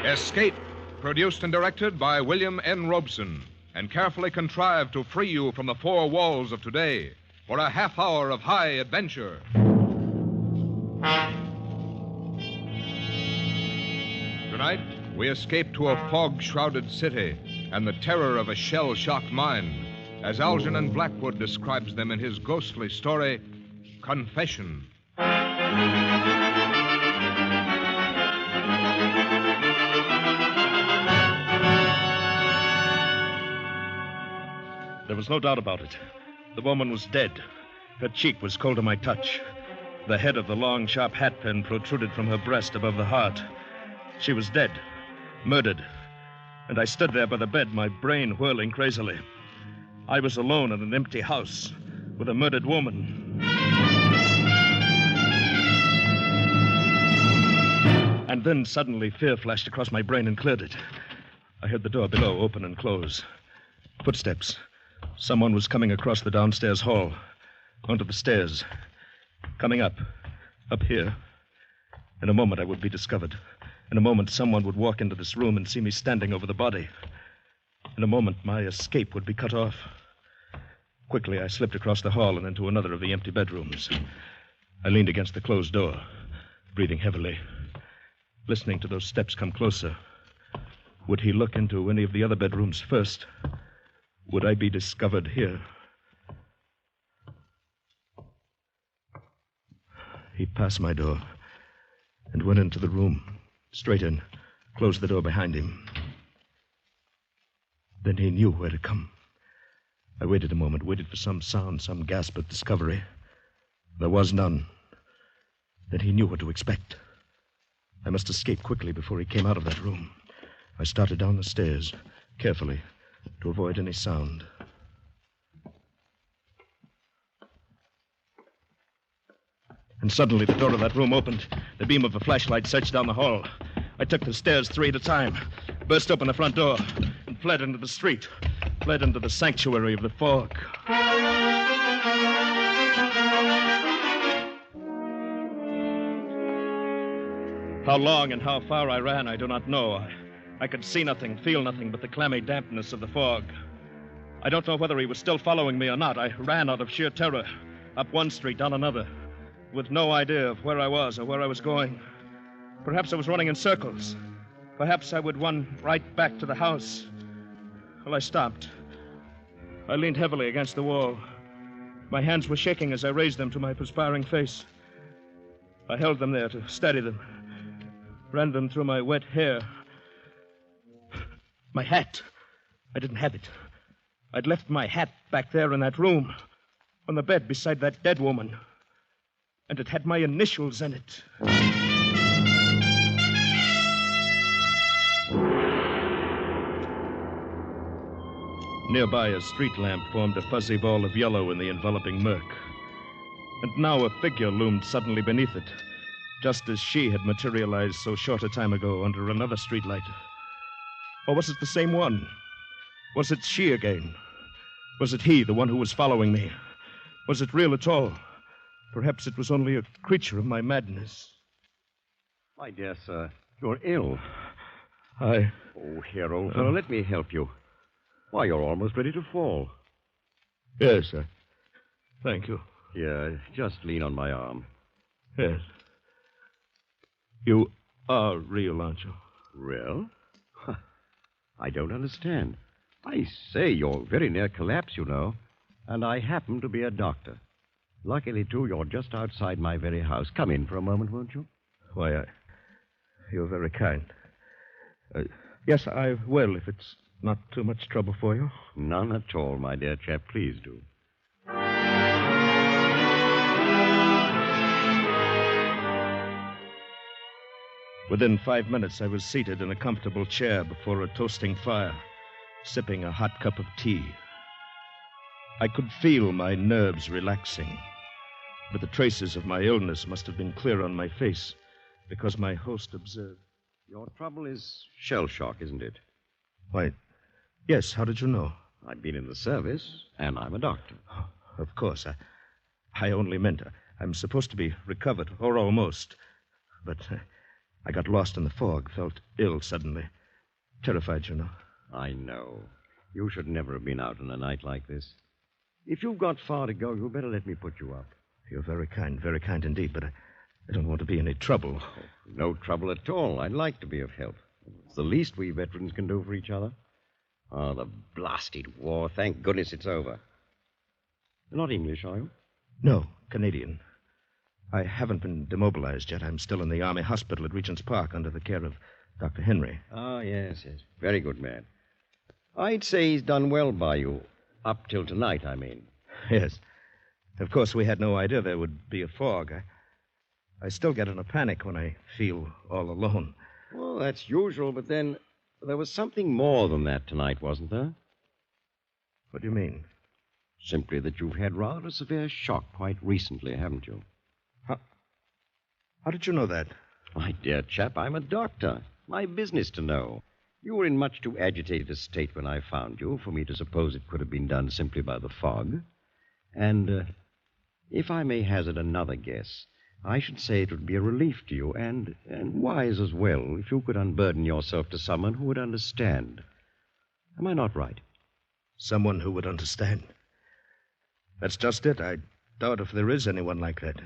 Escape, produced and directed by William N. Robeson, and carefully contrived to free you from the four walls of today for a half hour of high adventure. Tonight, we escape to a fog-shrouded city and the terror of a shell-shocked mind, as Algernon Blackwood describes them in his ghostly story, Confession. There was no doubt about it. The woman was dead. Her cheek was cold to my touch. The head of the long, sharp hat pin protruded from her breast above the heart. She was dead, murdered. And I stood there by the bed, my brain whirling crazily. I was alone in an empty house with a murdered woman. And then suddenly fear flashed across my brain and cleared it. I heard the door below open and close. Footsteps. Someone was coming across the downstairs hall, onto the stairs. Coming up here. In a moment, I would be discovered. In a moment, someone would walk into this room and see me standing over the body. In a moment, my escape would be cut off. Quickly, I slipped across the hall and into another of the empty bedrooms. I leaned against the closed door, breathing heavily, listening to those steps come closer. Would he look into any of the other bedrooms first? Would I be discovered here? He passed my door and went into the room, straight in, closed the door behind him. Then he knew where to come. I waited a moment, waited for some sound, some gasp of discovery. There was none. Then he knew what to expect. I must escape quickly before he came out of that room. I started down the stairs, carefully, to avoid any sound. And suddenly the door of that room opened. The beam of a flashlight searched down the hall. I took the stairs 3 at a time, burst open the front door, and fled into the street, fled into the sanctuary of the fog. How long and how far I ran, I do not know. I could see nothing, feel nothing but the clammy dampness of the fog. I don't know whether he was still following me or not. I ran out of sheer terror, up one street, down another, with no idea of where I was or where I was going. Perhaps I was running in circles. Perhaps I would run right back to the house. Well, I stopped. I leaned heavily against the wall. My hands were shaking as I raised them to my perspiring face. I held them there to steady them, ran them through my wet hair. My hat. I didn't have it. I'd left my hat back there in that room, on the bed beside that dead woman. And it had my initials in it. Nearby, a street lamp formed a fuzzy ball of yellow in the enveloping murk. And now a figure loomed suddenly beneath it, just as she had materialized so short a time ago under another streetlight. Or was it the same one? Was it she again? Was it he, the one who was following me? Was it real at all? Perhaps it was only a creature of my madness. My dear sir, you're ill. I... Oh, here, old fellow, let me help you. Why, you're almost ready to fall. Yes, sir. Thank you. Here, just lean on my arm. Yes. You are real, aren't you? Real? I don't understand. I say, you're very near collapse, you know. And I happen to be a doctor. Luckily, too, you're just outside my very house. Come in for a moment, won't you? Why, you're very kind. Yes, I will, if it's not too much trouble for you. None at all, my dear chap. Please do. Within 5 minutes, I was seated in a comfortable chair before a toasting fire, sipping a hot cup of tea. I could feel my nerves relaxing, but the traces of my illness must have been clear on my face, because my host observed. Your trouble is shell shock, isn't it? Why, yes, how did you know? I've been in the service, and I'm a doctor. Of course. I only meant I'm supposed to be recovered, or almost. But I got lost in the fog, felt ill suddenly. Terrified, you know. I know. You should never have been out on a night like this. If you've got far to go, you'd better let me put you up. You're very kind indeed, but I don't want to be any trouble. Oh, no trouble at all. I'd like to be of help. It's the least we veterans can do for each other. Oh, the blasted war. Thank goodness it's over. You're not English, are you? No, Canadian. I haven't been demobilized yet. I'm still in the Army hospital at Regent's Park under the care of Dr. Henry. Ah, yes. Very good man. I'd say he's done well by you. Up till tonight, I mean. Yes. Of course, we had no idea there would be a fog. I still get in a panic when I feel all alone. Well, that's usual, but then there was something more than that tonight, wasn't there? What do you mean? Simply that you've had rather a severe shock quite recently, haven't you? How did you know that? My dear chap, I'm a doctor. My business to know. You were in much too agitated a state when I found you for me to suppose it could have been done simply by the fog. And if I may hazard another guess, I should say it would be a relief to you and wise as well if you could unburden yourself to someone who would understand. Am I not right? Someone who would understand. That's just it. I doubt if there is anyone like that.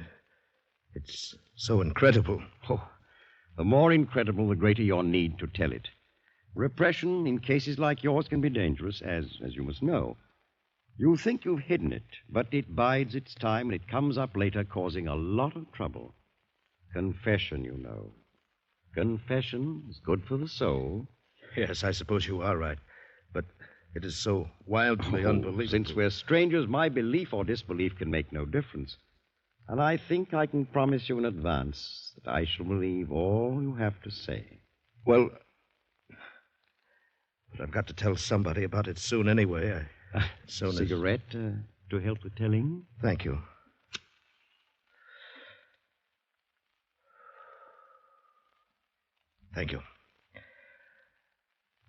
It's so incredible. Oh, the more incredible, the greater your need to tell it. Repression in cases like yours can be dangerous, as you must know. You think you've hidden it, but it bides its time and it comes up later causing a lot of trouble. Confession, you know. Confession is good for the soul. Yes, I suppose you are right. But it is so wildly unbelievable. Since we're strangers, my belief or disbelief can make no difference. And I think I can promise you in advance that I shall believe all you have to say. Well, but I've got to tell somebody about it soon anyway. Cigarette to help with telling? Thank you. Thank you.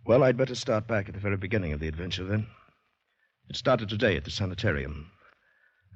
Well, I'd better start back at the very beginning of the adventure, then. It started today at the sanitarium.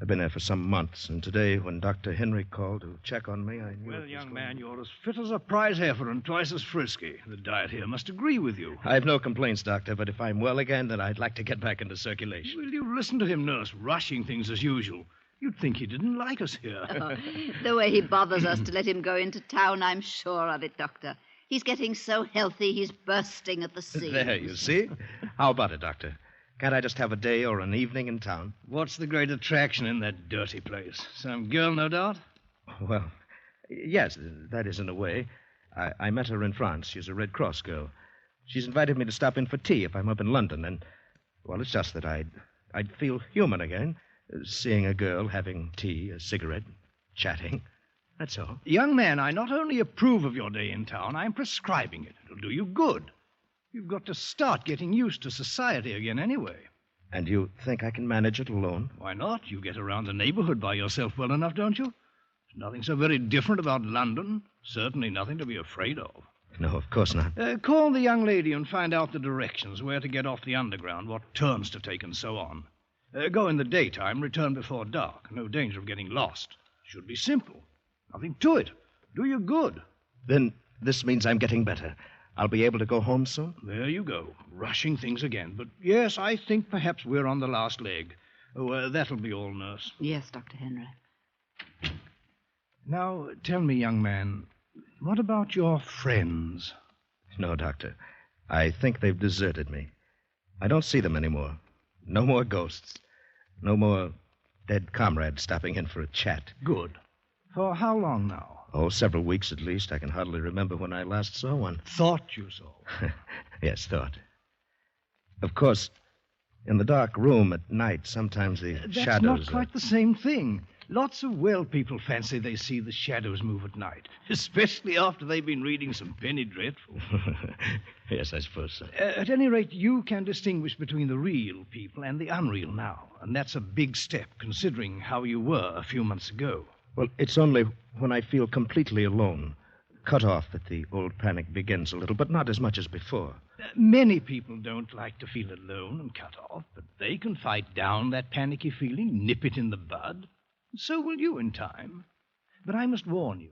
I've been there for some months, and today, when Dr. Henry called to check on me, I knew... Well, young man, you're as fit as a prize heifer and twice as frisky. The diet here must agree with you. I have no complaints, Doctor, but if I'm well again, then I'd like to get back into circulation. Will you listen to him, nurse, rushing things as usual? You'd think he didn't like us here. Oh, the way he bothers us to let him go into town, I'm sure of it, Doctor. He's getting so healthy, he's bursting at the seams. There, you see? How about it, Doctor? Can't I just have a day or an evening in town? What's the great attraction in that dirty place? Some girl, no doubt? Well, yes, that is in a way. I met her in France. She's a Red Cross girl. She's invited me to stop in for tea if I'm up in London, and, well, it's just that I'd feel human again, seeing a girl having tea, a cigarette, chatting. That's all. Young man, I not only approve of your day in town, I'm prescribing it. It'll do you good. You've got to start getting used to society again anyway. And you think I can manage it alone? Why not? You get around the neighborhood by yourself well enough, don't you? There's nothing so very different about London. Certainly nothing to be afraid of. No, of course not. Call the young lady and find out the directions, where to get off the underground, what turns to take, and so on. Go in the daytime, return before dark. No danger of getting lost. Should be simple. Nothing to it. Do you good. Then this means I'm getting better. I'll be able to go home soon? There you go. Rushing things again. But yes, I think perhaps we're on the last leg. Oh, that'll be all, nurse. Yes, Dr. Henry. Now, tell me, young man, what about your friends? No, Doctor. I think they've deserted me. I don't see them anymore. No more ghosts. No more dead comrades stopping in for a chat. Good. For how long now? Oh, several weeks at least. I can hardly remember when I last saw one. Thought you saw? Yes, thought. Of course, in the dark room at night, sometimes the shadows... That's not quite the same thing. Lots of well people fancy they see the shadows move at night, especially after they've been reading some penny dreadful. Yes, I suppose so. At any rate, you can distinguish between the real people and the unreal now, and that's a big step, considering how you were a few months ago. Well, it's only when I feel completely alone, cut off at the old panic begins a little, but not as much as before. Many people don't like to feel alone and cut off, but they can fight down that panicky feeling, nip it in the bud. So will you in time. But I must warn you,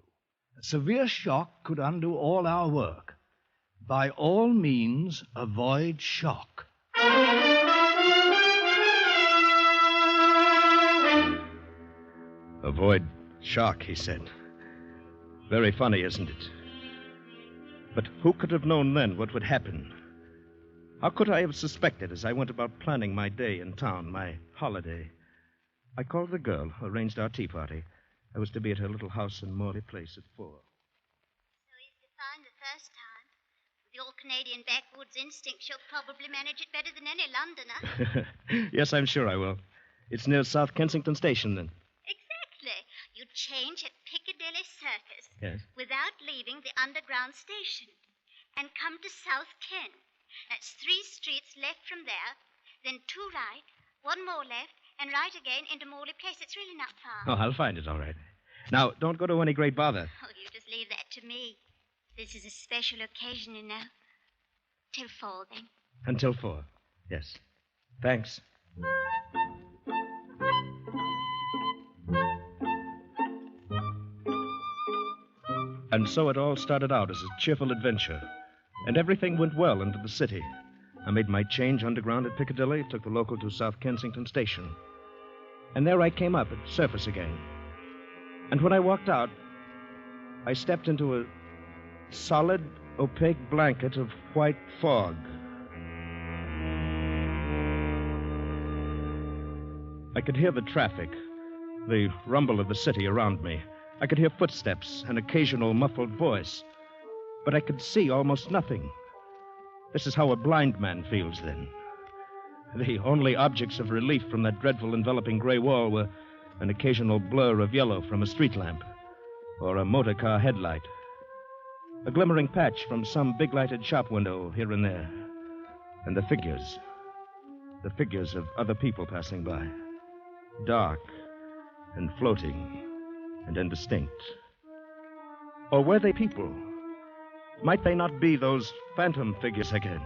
a severe shock could undo all our work. By all means, avoid shock. Avoid shock, he said. Very funny, isn't it? But who could have known then what would happen? How could I have suspected as I went about planning my day in town, my holiday? I called the girl, arranged our tea party. I was to be at her little house in Morley Place at 4. So he's defined the first time. With your Canadian backwoods instinct, she'll probably manage it better than any Londoner. Yes, I'm sure I will. It's near South Kensington Station, then. Exactly. You change at Piccadilly Circus. Yes. Without leaving the underground station. And come to South Ken. That's 3 streets left from there. Then 2 right, 1 more left, and right again into Morley Place. It's really not far. Oh, I'll find it, all right. Now, don't go to any great bother. Oh, you just leave that to me. This is a special occasion, you know. Till 4, then. Until 4. Yes. Thanks. And so it all started out as a cheerful adventure. And everything went well into the city. I made my change underground at Piccadilly, took the local to South Kensington Station. And there I came up at surface again. And when I walked out, I stepped into a solid, opaque blanket of white fog. I could hear the traffic, the rumble of the city around me. I could hear footsteps, an occasional muffled voice. But I could see almost nothing. This is how a blind man feels then. The only objects of relief from that dreadful enveloping gray wall were an occasional blur of yellow from a street lamp or a motor car headlight, a glimmering patch from some big lighted shop window here and there, and the figures of other people passing by, dark and floating and indistinct. Or were they people? Might they not be those phantom figures again,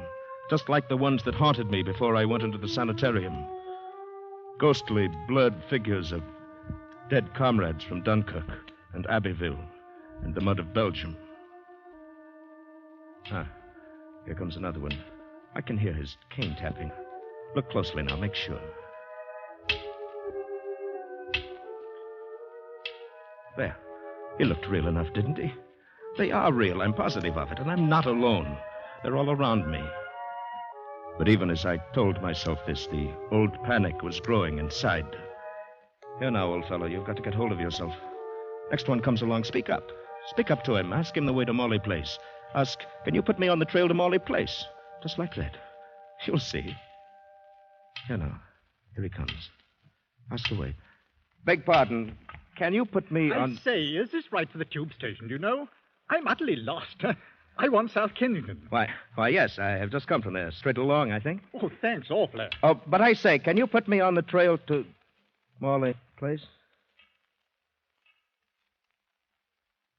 just like the ones that haunted me before I went into the sanitarium? Ghostly, blurred figures of dead comrades from Dunkirk and Abbeville and the mud of Belgium. Ah, here comes another one. I can hear his cane tapping. Look closely now, make sure. There. He looked real enough, didn't he? They are real, I'm positive of it, and I'm not alone. They're all around me. But even as I told myself this, the old panic was growing inside. Here now, old fellow, you've got to get hold of yourself. Next one comes along, speak up. Speak up to him. Ask him the way to Morley Place. Ask, can you put me on the trail to Morley Place? Just like that. You'll see. Here now. Here he comes. Ask the way. Beg pardon. Can you put me on... I say, is this right for the tube station, do you know? I'm utterly lost. I want South Kensington. Why, yes, I have just come from there. Straight along, I think. Oh, thanks awfully. Oh, but I say, can you put me on the trail to Morley Place?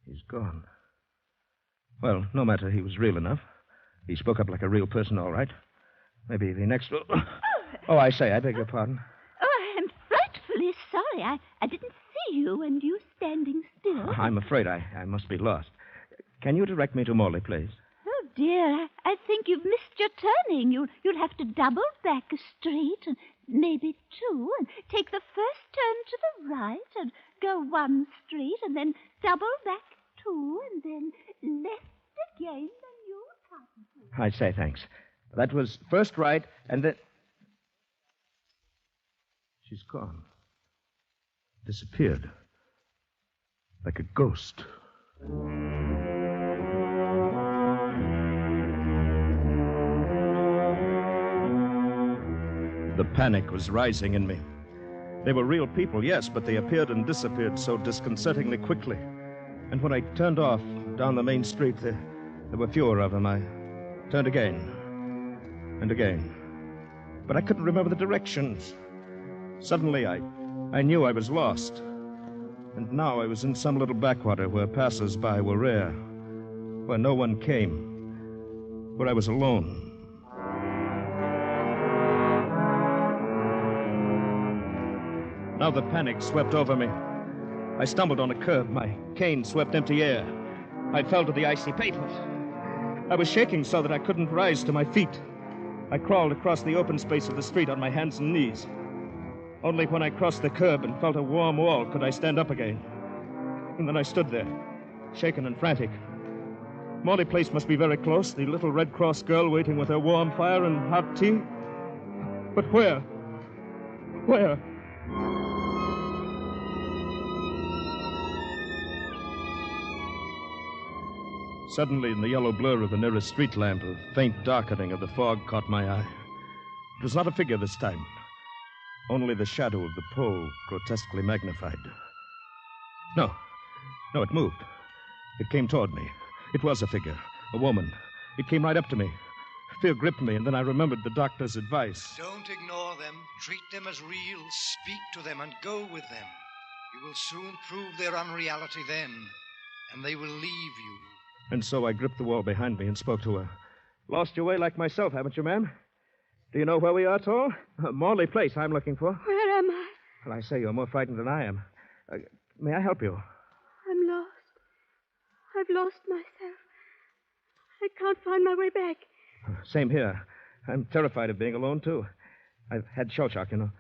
He's gone. Well, no matter, he was real enough. He spoke up like a real person, all right. Maybe the next... Oh, I say, I beg your pardon. Oh, I'm frightfully sorry. I didn't see you and you standing still. I'm afraid I must be lost. Can you direct me to Morley Place? Oh, dear, I think you've missed your turning. You'll have to double back a street and maybe 2 and take the first turn to the right and go 1 street and then double back 2 and then left again, then you'll come. I say, thanks. That was first right and then... She's gone. Disappeared. Like a ghost. The panic was rising in me. They were real people, yes, but they appeared and disappeared so disconcertingly quickly. And when I turned off down the main street, there were fewer of them. I turned again and again. But I couldn't remember the directions. Suddenly, I knew I was lost. And now I was in some little backwater where passers-by were rare. where no one came, where I was alone. Now the panic swept over me. I stumbled on a curb. My cane swept empty air. I fell to the icy pavement. I was shaking so that I couldn't rise to my feet. I crawled across the open space of the street on my hands and knees. Only when I crossed the curb and felt a warm wall could I stand up again. And then I stood there, shaken and frantic. Morley Place must be very close, the little Red Cross girl waiting with her warm fire and hot tea. But where? Where? Suddenly, in the yellow blur of the nearest street lamp, a faint darkening of the fog caught my eye. It was not a figure this time, only the shadow of the pole grotesquely magnified. No, it moved. It came toward me. It was a figure, a woman. It came right up to me. Fear gripped me, and then I remembered the doctor's advice. Don't ignore them. Treat them as real. Speak to them and go with them. You will soon prove their unreality then, and they will leave you. And so I gripped the wall behind me and spoke to her. Lost your way like myself, haven't you, ma'am? Do you know where we are at all? Morley Place I'm looking for. Where am I? Well, I say you're more frightened than I am. May I help you? I'm lost. I've lost myself. I can't find my way back. Same here. I'm terrified of being alone, too. I've had shell shock, you know.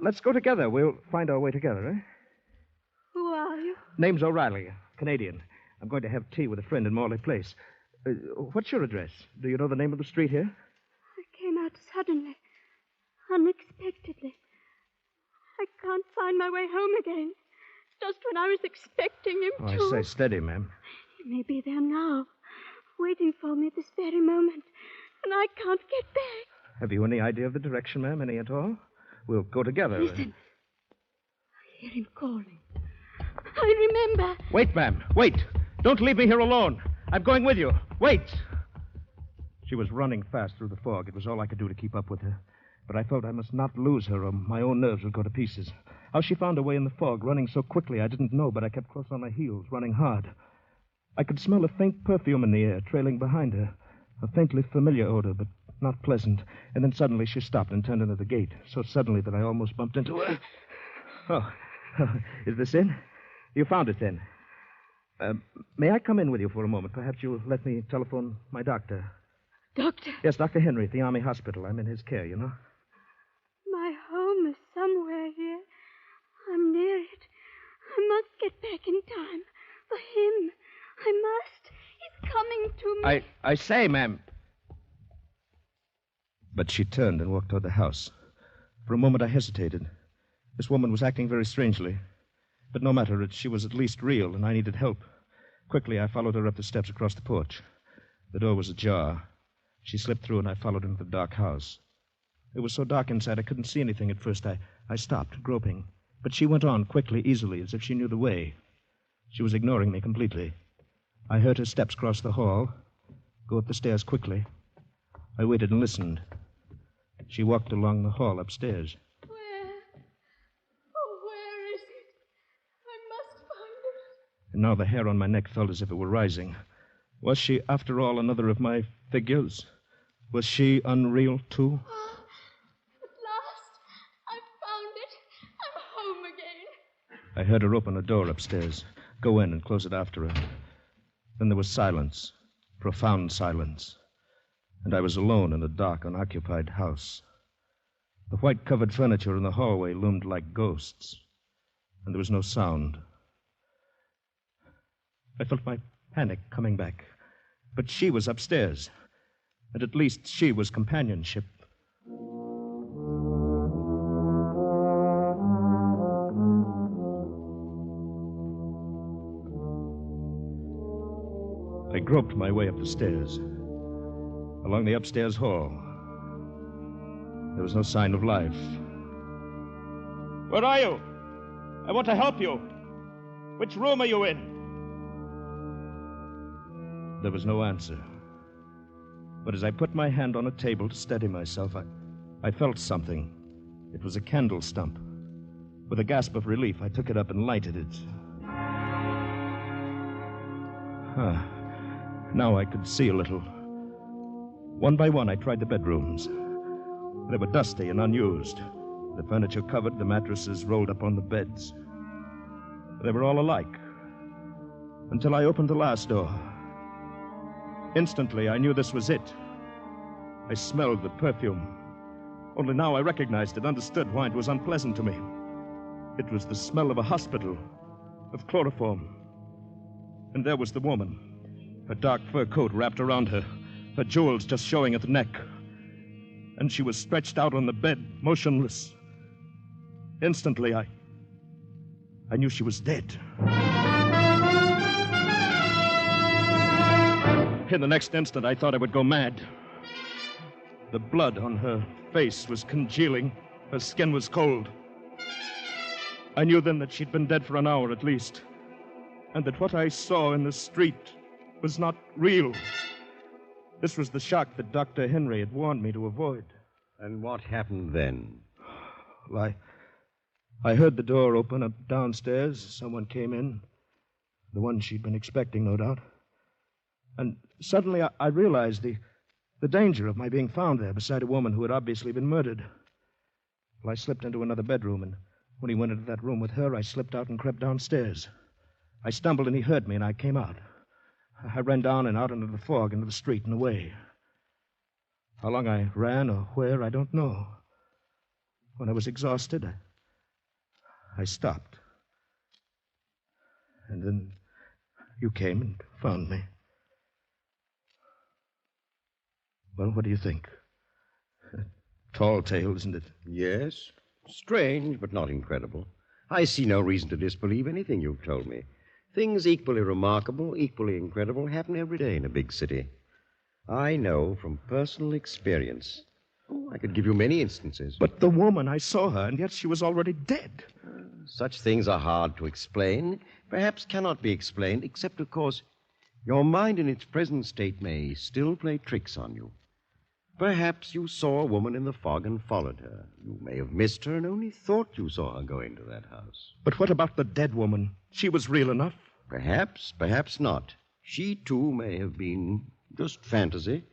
Let's go together. We'll find our way together, eh? Who are you? Name's O'Reilly, Canadian. I'm going to have tea with a friend in Morley Place. What's your address? Do you know the name of the street here? I came out suddenly, unexpectedly. I can't find my way home again. Just when I was expecting him to. I say steady, ma'am. He may be there now, waiting for me this very moment, and I can't get back. Have you any idea of the direction, ma'am? Any at all? We'll go together. Listen. I hear him calling. I remember. Wait, ma'am. Wait. Don't leave me here alone. I'm going with you. Wait. She was running fast through the fog. It was all I could do to keep up with her. But I felt I must not lose her or my own nerves would go to pieces. How she found her way in the fog, running so quickly, I didn't know, but I kept close on my heels, running hard. I could smell a faint perfume in the air, trailing behind her. A faintly familiar odor, but not pleasant. And then suddenly she stopped and turned into the gate, so suddenly that I almost bumped into her. Oh, is this in? You found it then. May I come in with you for a moment? Perhaps you'll let me telephone my doctor. Doctor? Yes, Dr. Henry at the Army Hospital. I'm in his care, you know. My home is somewhere here. I'm near it. I must get back in time. For him. I must. He's coming to me. I say, ma'am. But she turned and walked toward the house. For a moment I hesitated. This woman was acting very strangely. But no matter, she was at least real, and I needed help. Quickly, I followed her up the steps across the porch. The door was ajar. She slipped through, and I followed into the dark house. It was so dark inside, I couldn't see anything at first. I stopped, groping. But she went on quickly, easily, as if she knew the way. She was ignoring me completely. I heard her steps cross the hall, go up the stairs quickly. I waited and listened. She walked along the hall upstairs. And now the hair on my neck felt as if it were rising. Was she, after all, another of my figures? Was she unreal, too? At last, I've found it. I'm home again. I heard her open a door upstairs, go in and close it after her. Then there was silence, profound silence. And I was alone in a dark, unoccupied house. The white-covered furniture in the hallway loomed like ghosts. And there was no sound. I felt my panic coming back. But she was upstairs. And at least she was companionship. I groped my way up the stairs. Along the upstairs hall. There was no sign of life. Where are you? I want to help you. Which room are you in? There was no answer. But as I put my hand on a table to steady myself, I felt something. It was a candle stump. With a gasp of relief, I took it up and lighted it. Now I could see a little. One by one, I tried the bedrooms. They were dusty and unused. The furniture covered, the mattresses rolled up on the beds. They were all alike. Until I opened the last door. Instantly, I knew this was it. I smelled the perfume. Only now I recognized it, understood why it was unpleasant to me. It was the smell of a hospital, of chloroform. And there was the woman, her dark fur coat wrapped around her, her jewels just showing at the neck. And she was stretched out on the bed, motionless. Instantly, I knew she was dead. In the next instant, I thought I would go mad. The blood on her face was congealing. Her skin was cold. I knew then that she'd been dead for an hour at least, and that what I saw in the street was not real. This was the shock that Dr. Henry had warned me to avoid. And what happened then? Well, I heard the door open up downstairs. Someone came in. The one she'd been expecting, no doubt. And suddenly I realized the danger of my being found there beside a woman who had obviously been murdered. Well, I slipped into another bedroom, and when he went into that room with her, I slipped out and crept downstairs. I stumbled and he heard me, and I came out. I ran down and out into the fog, into the street and away. How long I ran or where, I don't know. When I was exhausted, I stopped. And then you came and found me. Well, what do you think? A tall tale, isn't it? Yes. Strange, but not incredible. I see no reason to disbelieve anything you've told me. Things equally remarkable, equally incredible, happen every day in a big city. I know from personal experience. Oh, I could give you many instances. But the woman, I saw her, and yet she was already dead. Such things are hard to explain, perhaps cannot be explained, except, of course, your mind in its present state may still play tricks on you. Perhaps you saw a woman in the fog and followed her. You may have missed her and only thought you saw her go into that house. But what about the dead woman? She was real enough. Perhaps, perhaps not. She, too, may have been just fantasy.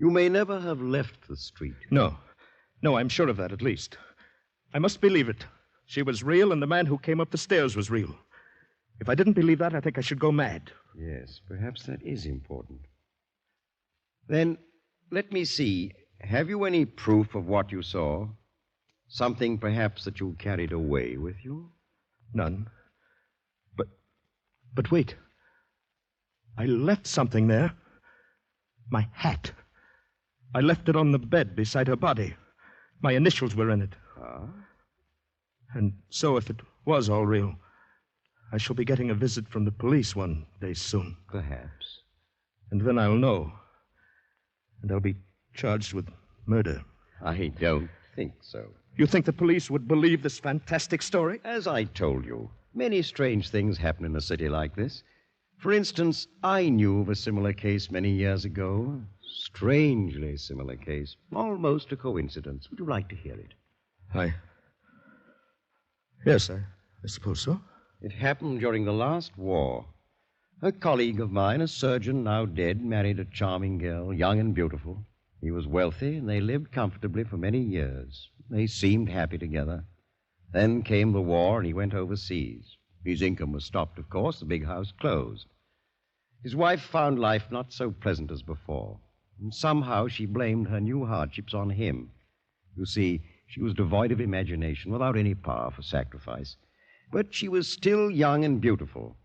You may never have left the street. No, I'm sure of that, at least. I must believe it. She was real, and the man who came up the stairs was real. If I didn't believe that, I think I should go mad. Yes, perhaps that is important. Then, let me see. Have you any proof of what you saw? Something, perhaps, that you carried away with you? None. But wait. I left something there. My hat. I left it on the bed beside her body. My initials were in it. Ah? And so, if it was all real, I shall be getting a visit from the police one day soon. Perhaps. And then I'll know. And I'll be charged with murder. I don't think so. You think the police would believe this fantastic story? As I told you, many strange things happen in a city like this. For instance, I knew of a similar case many years ago. Strangely similar case. Almost a coincidence. Would you like to hear it? Yes, I suppose so. It happened during the last war. A colleague of mine, a surgeon now dead, married a charming girl, young and beautiful. He was wealthy, and they lived comfortably for many years. They seemed happy together. Then came the war, and he went overseas. His income was stopped, of course. The big house closed. His wife found life not so pleasant as before. And somehow she blamed her new hardships on him. You see, she was devoid of imagination, without any power for sacrifice. But she was still young and beautiful.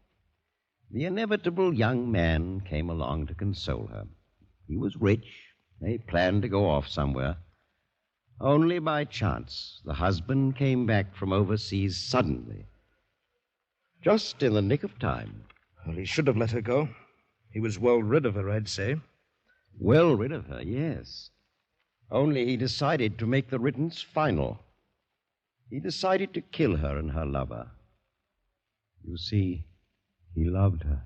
The inevitable young man came along to console her. He was rich. They planned to go off somewhere. Only by chance, the husband came back from overseas suddenly. Just in the nick of time. Well, he should have let her go. He was well rid of her, I'd say. Well rid of her, yes. Only he decided to make the riddance final. He decided to kill her and her lover. You see, he loved her.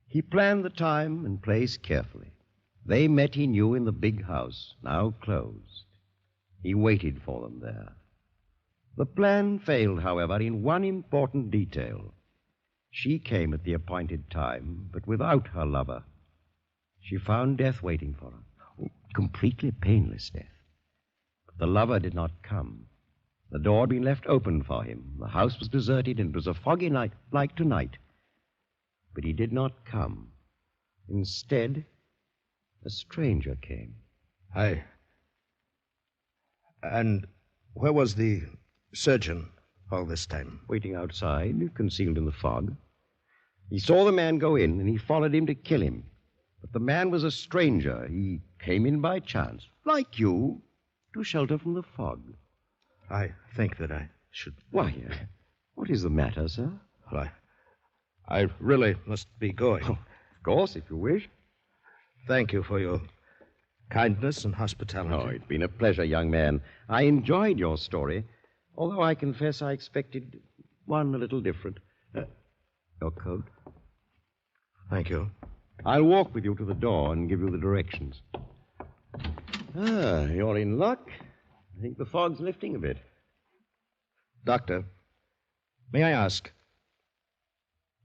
He planned the time and place carefully. They met, he knew, in the big house, now closed. He waited for them there. The plan failed, however, in one important detail. She came at the appointed time, but without her lover. She found death waiting for her. Oh, completely painless death. But the lover did not come. The door had been left open for him. The house was deserted, and it was a foggy night, like tonight. But he did not come. Instead, a stranger came. And where was the surgeon all this time? Waiting outside, concealed in the fog. He saw the man go in, and he followed him to kill him. But the man was a stranger. He came in by chance, like you, to shelter from the fog. I think that I should... Why, what is the matter, sir? Well, I really must be going. Oh, of course, if you wish. Thank you for your kindness and hospitality. Oh, it's been a pleasure, young man. I enjoyed your story, although I confess I expected one a little different. Your coat. Thank you. I'll walk with you to the door and give you the directions. You're in luck. I think the fog's lifting a bit. Doctor, may I ask,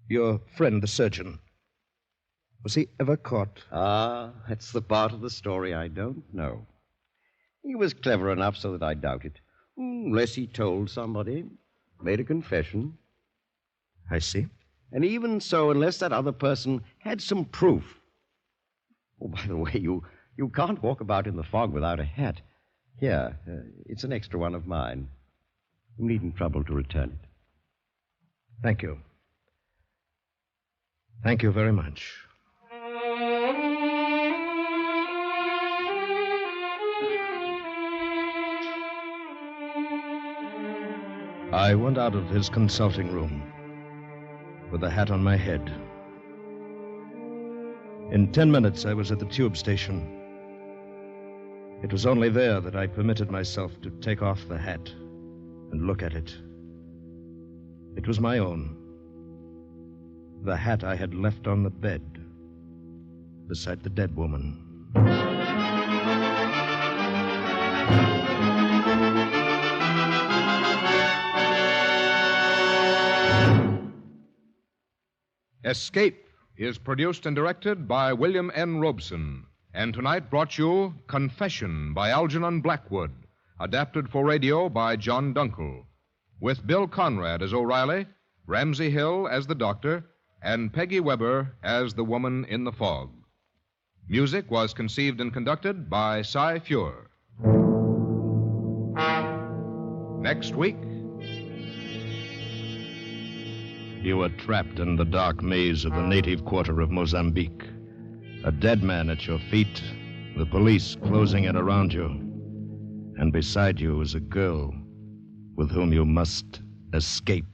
your friend, the surgeon, was he ever caught? That's the part of the story I don't know. He was clever enough so that I doubt it. Unless he told somebody, made a confession. I see. And even so, unless that other person had some proof. Oh, by the way, you can't walk about in the fog without a hat. Here, it's an extra one of mine. You needn't trouble to return it. Thank you. Thank you very much. I went out of his consulting room with the hat on my head. In 10 minutes, I was at the tube station. It was only there that I permitted myself to take off the hat and look at it. It was my own. The hat I had left on the bed beside the dead woman. Escape is produced and directed by William N. Robeson, and tonight brought you Confession by Algernon Blackwood, adapted for radio by John Dunkel, with Bill Conrad as O'Reilly, Ramsey Hill as the doctor, and Peggy Weber as the woman in the fog. Music was conceived and conducted by Cy Feuer. Next week... You were trapped in the dark maze of the native quarter of Mozambique. A dead man at your feet, the police closing in around you. And beside you is a girl with whom you must escape.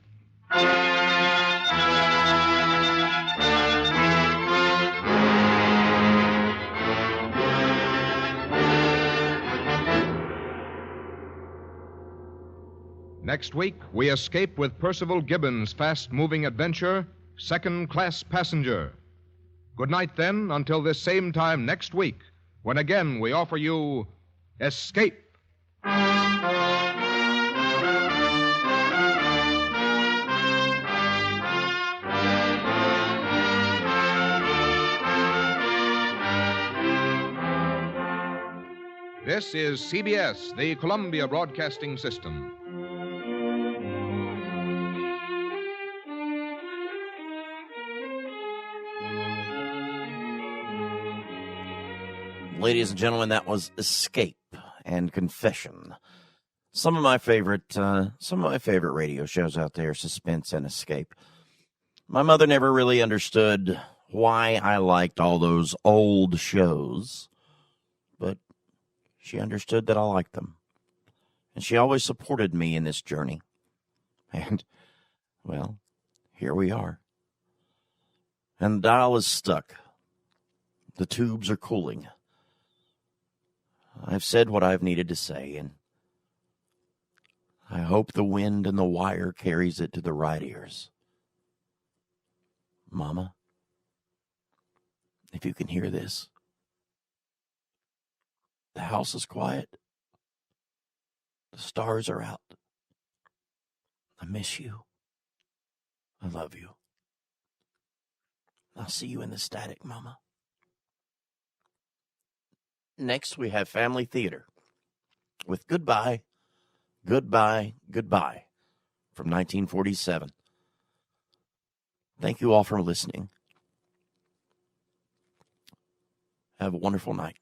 Next week, we escape with Percival Gibbons' fast-moving adventure, Second Class Passenger. Good night, then, until this same time next week, when again we offer you Escape. This is CBS, the Columbia Broadcasting System. Ladies and gentlemen, that was Escape and Confession. Some of my favorite radio shows out there, Suspense and Escape. My mother never really understood why I liked all those old shows, but she understood that I liked them. And she always supported me in this journey. And, well, here we are. And the dial is stuck. The tubes are cooling. I've said what I've needed to say, and I hope the wind and the wire carries it to the right ears. Mama, if you can hear this, the house is quiet. The stars are out. I miss you. I love you. I'll see you in the static, Mama. Next, we have Family Theater with Goodbye, Goodbye, Goodbye from 1947. Thank you all for listening. Have a wonderful night.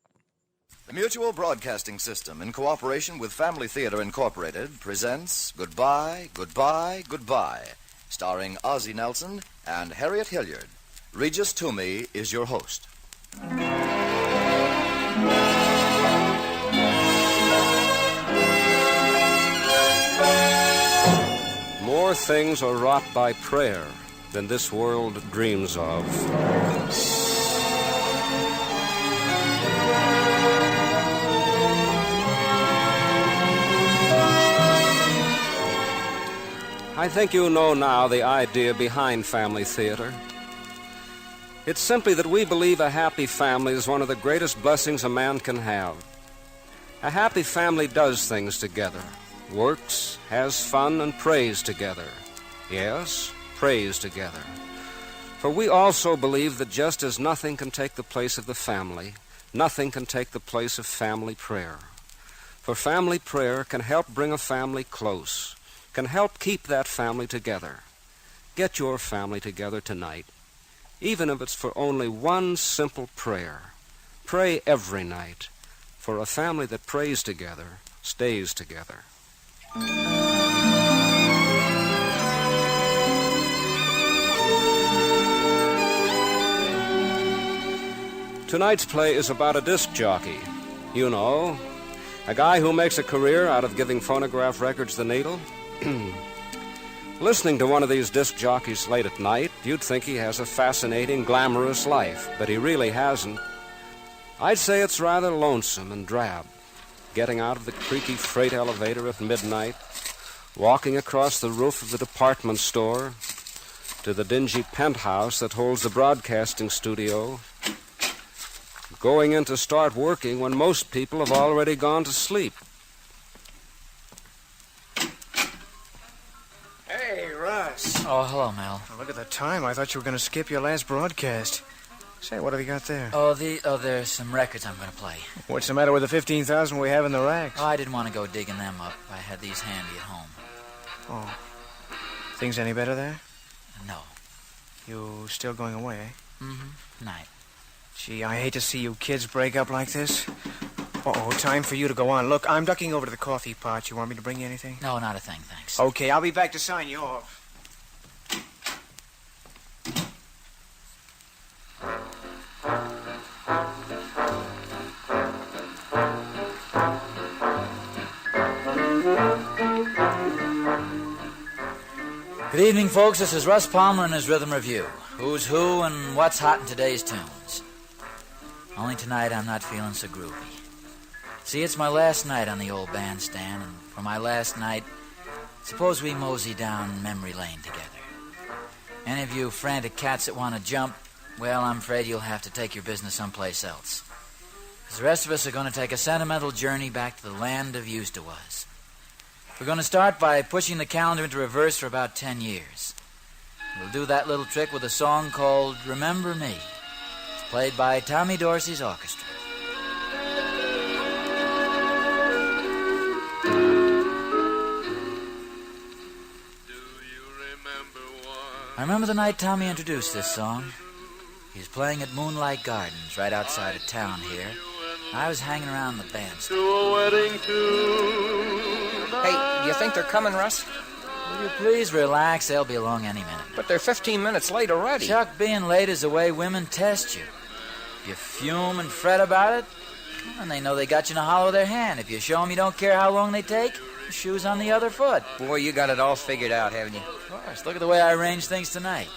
The Mutual Broadcasting System, in cooperation with Family Theater Incorporated, presents Goodbye, Goodbye, Goodbye, starring Ozzie Nelson and Harriet Hilliard. Regis Toomey is your host. More things are wrought by prayer than this world dreams of. I think you know now the idea behind Family Theater. It's simply that we believe a happy family is one of the greatest blessings a man can have. A happy family does things together, works, has fun, and prays together. Yes, prays together. For we also believe that just as nothing can take the place of the family, nothing can take the place of family prayer. For family prayer can help bring a family close, can help keep that family together. Get your family together tonight, even if it's for only one simple prayer. Pray every night, for a family that prays together stays together. Tonight's play is about a disc jockey. You know, a guy who makes a career out of giving phonograph records the needle. Listening to one of these disc jockeys late at night, you'd think he has a fascinating, glamorous life, but he really hasn't. I'd say it's rather lonesome and drab, getting out of the creaky freight elevator at midnight, walking across the roof of the department store to the dingy penthouse that holds the broadcasting studio, going in to start working when most people have already gone to sleep. Hey, Russ. Oh, hello, Mel. Oh, look at the time. I thought you were going to skip your last broadcast. Say, what have you got there? Oh, there's some records I'm going to play. What's the matter with the 15,000 we have in the racks? Oh, I didn't want to go digging them up. I had these handy at home. Oh. Things any better there? No. You still going away, eh? Mm-hmm. Night. Gee, I hate to see you kids break up like this. Uh-oh, time for you to go on. Look, I'm ducking over to the coffee pot. You want me to bring you anything? No, not a thing, thanks. Okay, I'll be back to sign you off. Good evening, folks. This is Russ Palmer and his Rhythm Review. Who's who and what's hot in today's tunes. Only tonight I'm not feeling so groovy. See, it's my last night on the old bandstand, and for my last night, suppose we mosey down memory lane together. Any of you frantic cats that want to jump, well, I'm afraid you'll have to take your business someplace else. Because the rest of us are going to take a sentimental journey back to the land of used-to-was. We're going to start by pushing the calendar into reverse for about 10 years. We'll do that little trick with a song called Remember Me. It's played by Tommy Dorsey's orchestra. I remember the night Tommy introduced this song. He was playing at Moonlight Gardens right outside of town here. I was hanging around the bandstand. Hey, do you think they're coming, Russ? Will you please relax? They'll be along any minute. But they're 15 minutes late already. Chuck, being late is the way women test you. If you fume and fret about it, and they know they got you in the hollow of their hand. If you show them you don't care how long they take, the shoe's on the other foot. Boy, you got it all figured out, haven't you? Of course. Look at the way I arrange things tonight.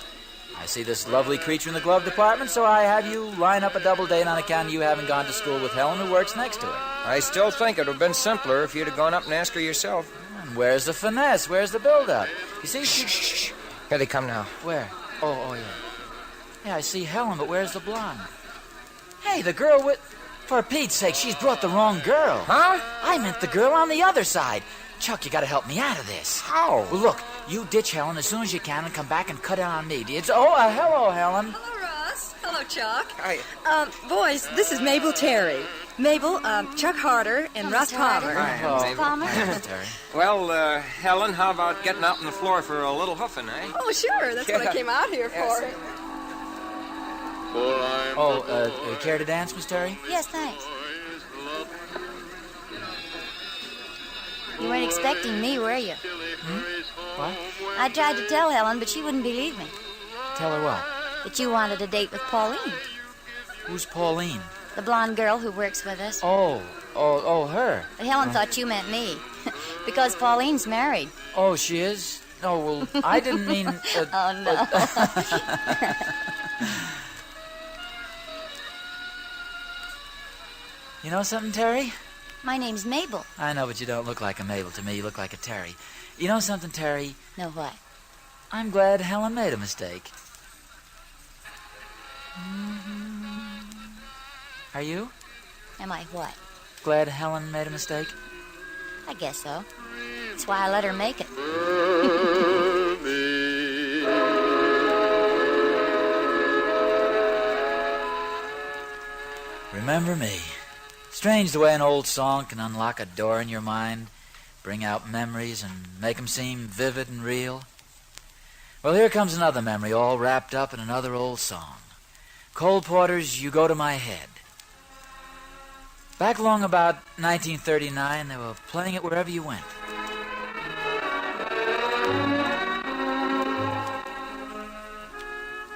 I see this lovely creature in the glove department, so I have you line up a double date on account of you haven't gone to school with Helen, who works next to her. I still think it would have been simpler if you'd have gone up and asked her yourself. And where's the finesse? Where's the build-up? You see, Shh. Here they come now. Where? Oh, yeah. Yeah, I see Helen, but where's the blonde? Hey, the girl with... For Pete's sake, she's brought the wrong girl. Huh? I meant the girl on the other side. Chuck, you gotta help me out of this. How? Well, look, you ditch Helen as soon as you can and come back and cut in on me. Hello, Helen. Hello, Russ. Hello, Chuck. Hi. Boys, this is Mabel Terry. Mabel, Chuck Harder, and Russ Palmer. Well, Helen, how about getting out on the floor for a little hoofing, eh? Oh, sure. That's what I came out here for. Care to dance, Miss Terry? Yes, thanks. You weren't expecting me, were you? What? I tried to tell Helen, but she wouldn't believe me. Tell her what? That you wanted a date with Pauline. Who's Pauline? The blonde girl who works with us. Oh, her. But Helen thought you meant me. Because Pauline's married. Oh, she is? Oh, well, I didn't mean... oh, no. You know something, Terry? My name's Mabel. I know, but you don't look like a Mabel to me. You look like a Terry. You know something, Terry? No, what? I'm glad Helen made a mistake. Are you? Am I what? Glad Helen made a mistake? I guess so. That's why I let her make it. Remember me. Strange the way an old song can unlock a door in your mind, bring out memories and make them seem vivid and real. Well, here comes another memory all wrapped up in another old song. Cole Porter's You Go to My Head. Back along about 1939, they were playing it wherever you went.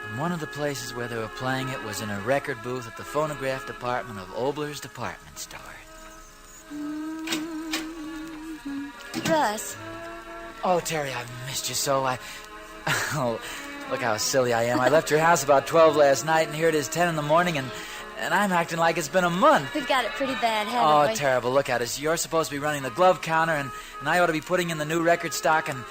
And one of the places where they were playing it was in a record booth at the phonograph department of Obler's department store. Russ. Oh, Terry, I missed you so. Oh, look how silly I am. I left your house about 12 last night, and here it is 10 in the morning, and I'm acting like it's been a month. We've got it pretty bad, haven't we? Oh, terrible. Look at us. You're supposed to be running the glove counter, and I ought to be putting in the new record stock, and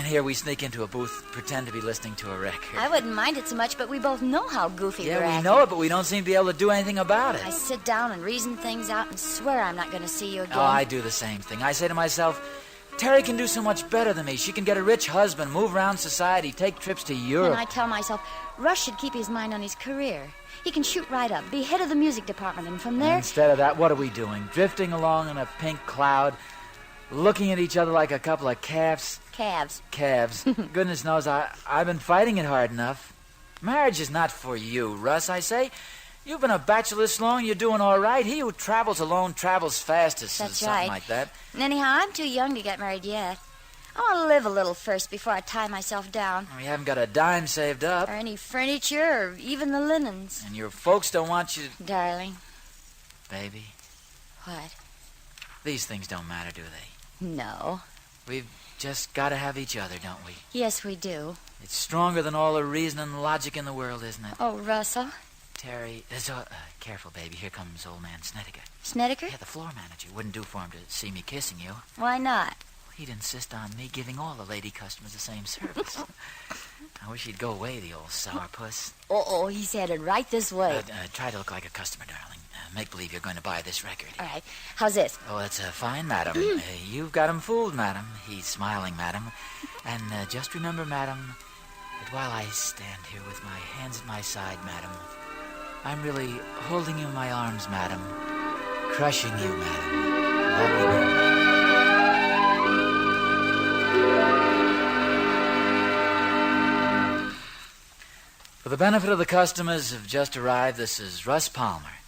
here we sneak into a booth, pretend to be listening to a record. I wouldn't mind it so much, but we both know how goofy we're acting. Yeah, we know it, but we don't seem to be able to do anything about it. I sit down and reason things out and swear I'm not going to see you again. Oh, I do the same thing. I say to myself, Terry can do so much better than me. She can get a rich husband, move around society, take trips to Europe. And I tell myself, Russ should keep his mind on his career. He can shoot right up, be head of the music department, and from there... Instead of that, what are we doing? Drifting along in a pink cloud, looking at each other like a couple of calves. Calves. Goodness knows, I've been fighting it hard enough. Marriage is not for you, Russ, I say. You've been a bachelor this long, you're doing all right. He who travels alone travels fastest. That's something right. like that. And anyhow, I'm too young to get married yet. I want to live a little first before I tie myself down. We haven't got a dime saved up. Or any furniture, or even the linens. And your folks don't want you... Darling. Baby. What? These things don't matter, do they? No. We've just got to have each other, don't we? Yes, we do. It's stronger than all the reason and logic in the world, isn't it? Oh, Russell. Terry, careful, baby. Here comes old man Snedeker. Snedeker? Yeah, the floor manager. Wouldn't do for him to see me kissing you. Why not? He'd insist on me giving all the lady customers the same service. I wish he'd go away, the old sourpuss. Oh, he's headed right this way. Try to look like a customer, darling. Make believe you're going to buy this record. All right. How's this? Oh, that's fine, madam. You've got him fooled, madam. He's smiling, madam. And just remember, madam, that while I stand here with my hands at my side, madam, I'm really holding you in my arms, madam. Crushing you, madam. Loving you. For the benefit of the customers who've just arrived, this is Russ Palmer,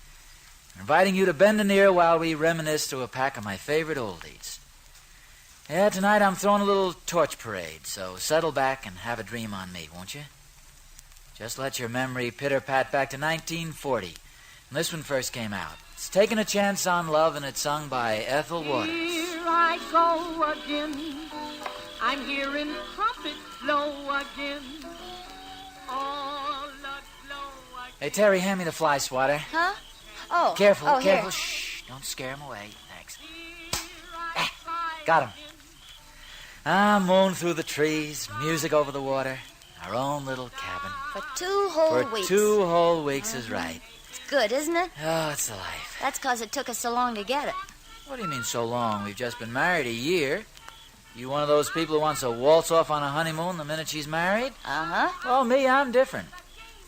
inviting you to bend an ear while we reminisce through a pack of my favorite oldies. Yeah, tonight I'm throwing a little torch parade, so settle back and have a dream on me, won't you? Just let your memory pitter-pat back to 1940, when this one first came out. It's Taking a Chance on Love, and it's sung by Ethel Waters. Here I go again. I'm hearing trumpets blow again. All aglow again. Hey, Terry, hand me the fly swatter. Huh? Oh. Careful, oh, careful. Here. Shh, don't scare him away. Thanks. Got him. Moon through the trees, music over the water, our own little cabin. For 2 whole weeks. For 2 whole weeks is right. It's good, isn't it? Oh, it's the life. That's because it took us so long to get it. What do you mean so long? We've just been married a year. You one of those people who wants to waltz off on a honeymoon the minute she's married? Uh-huh. Well, me, I'm different.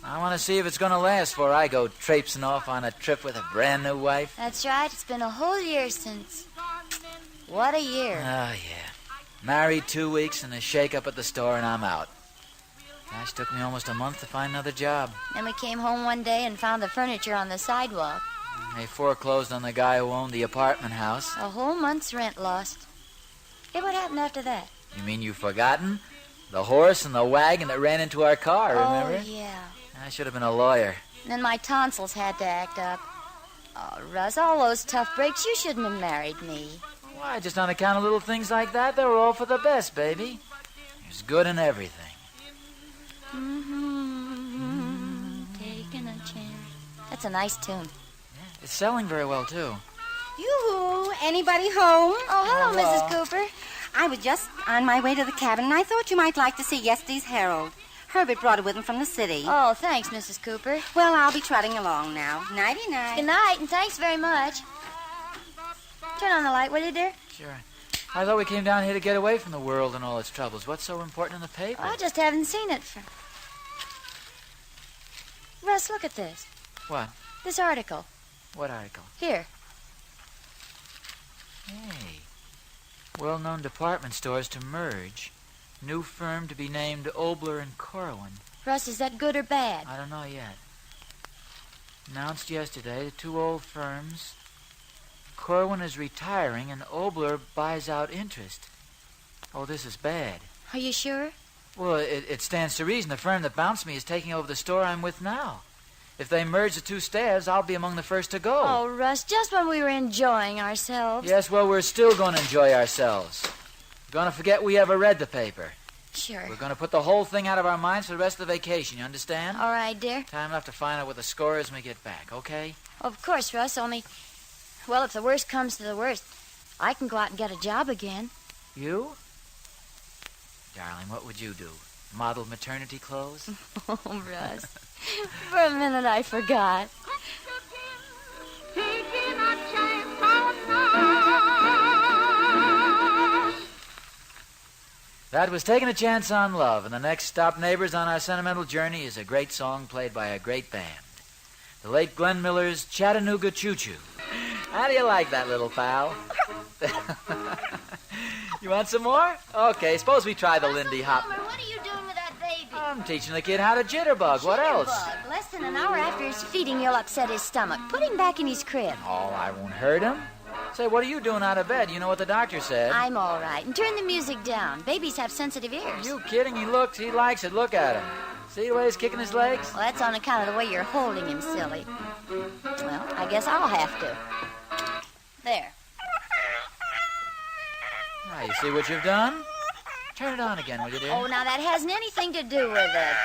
I want to see if it's going to last before I go traipsing off on a trip with a brand new wife. That's right. It's been a whole year since... What a year. Oh, yeah. Married 2 weeks and a shake-up at the store and I'm out. Gosh, took me almost a month to find another job. Then we came home one day and found the furniture on the sidewalk. They foreclosed on the guy who owned the apartment house. A whole month's rent lost. Hey, what happened after that? You mean you've forgotten? The horse and the wagon that ran into our car, remember? Oh, yeah. I should have been a lawyer. And then my tonsils had to act up. Oh, Russ, all those tough breaks, you shouldn't have married me. Why, just on account of little things like that, they were all for the best, baby. There's good in everything. Taking a chance. That's a nice tune. It's selling very well, too. Yoo-hoo! Anybody home? Oh, hello, Mrs. Cooper. I was just on my way to the cabin, and I thought you might like to see yesterday's Herald. Herbert brought it with him from the city. Oh, thanks, Mrs. Cooper. Well, I'll be trotting along now. Nighty-night. Good night, and thanks very much. Turn on the light, will you, dear? Sure. I thought we came down here to get away from the world and all its troubles. What's so important in the paper? I just haven't seen it. Russ, look at this. What? This article. What article? Here. Hey. Well-known department stores to merge. New firm to be named Obler and Corwin. Russ, is that good or bad? I don't know yet. Announced yesterday, the 2 old firms. Corwin is retiring and Obler buys out interest. Oh, this is bad. Are you sure? Well, it stands to reason the firm that bounced me is taking over the store I'm with now. If they merge the 2 stairs, I'll be among the first to go. Oh, Russ, just when we were enjoying ourselves. Yes, well, we're still going to enjoy ourselves. We're going to forget we ever read the paper. Sure. We're going to put the whole thing out of our minds for the rest of the vacation, you understand? All right, dear. Time enough to find out what the score is when we get back, okay? Of course, Russ, only... Well, if the worst comes to the worst, I can go out and get a job again. You? Darling, what would you do? Model maternity clothes? Oh, Russ. For a minute, I forgot. That was Taking a Chance on Love, and the next stop, neighbors, on our sentimental journey is a great song played by a great band. The late Glenn Miller's Chattanooga Choo-Choo. How do you like that, little pal? You want some more? Okay, suppose we try the Lindy Hop. What are you doing with that baby? I'm teaching the kid how to jitterbug. What else? Jitterbug. Less than an hour after his feeding, you'll upset his stomach. Put him back in his crib. Oh, I won't hurt him. Say, what are you doing out of bed? You know what the doctor said. I'm all right. And turn the music down. Babies have sensitive ears. You kidding? He likes it. Look at him. See the way he's kicking his legs? Well, that's on account of the way you're holding him, silly. Well, I guess I'll have to. There. Now, you see what you've done? Turn it on again, will you, dear? Oh, now that hasn't anything to do with it.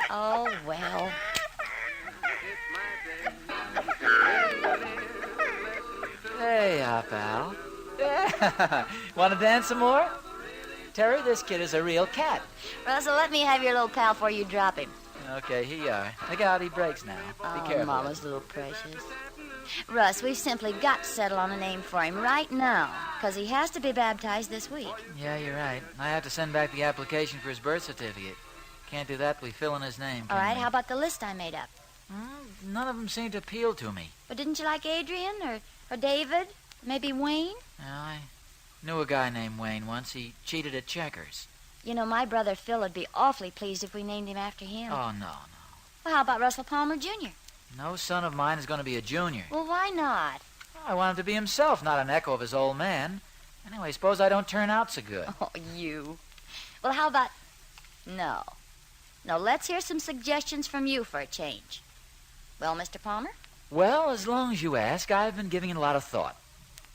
Oh, well. Hey, pal. Want to dance some more? Terry, this kid is a real cat. Russell, let me have your little pal before you drop him. Okay, here you are. Look out, he breaks now. Be careful. Mama's little precious. Russ, we've simply got to settle on a name for him right now, because he has to be baptized this week. Yeah, you're right. I have to send back the application for his birth certificate. Can't do that till we fill in his name. All right, how about the list I made up? None of them seem to appeal to me. But didn't you like Adrian or David? Maybe Wayne? Yeah, I knew a guy named Wayne once. He cheated at checkers. You know, my brother Phil would be awfully pleased if we named him after him. Oh, no. Well, how about Russell Palmer, Jr.? No son of mine is going to be a junior. Well, why not? I want him to be himself, not an echo of his old man. Anyway, suppose I don't turn out so good. Oh, you. Well, how about... No, let's hear some suggestions from you for a change. Well, Mr. Palmer? Well, as long as you ask, I've been giving it a lot of thought.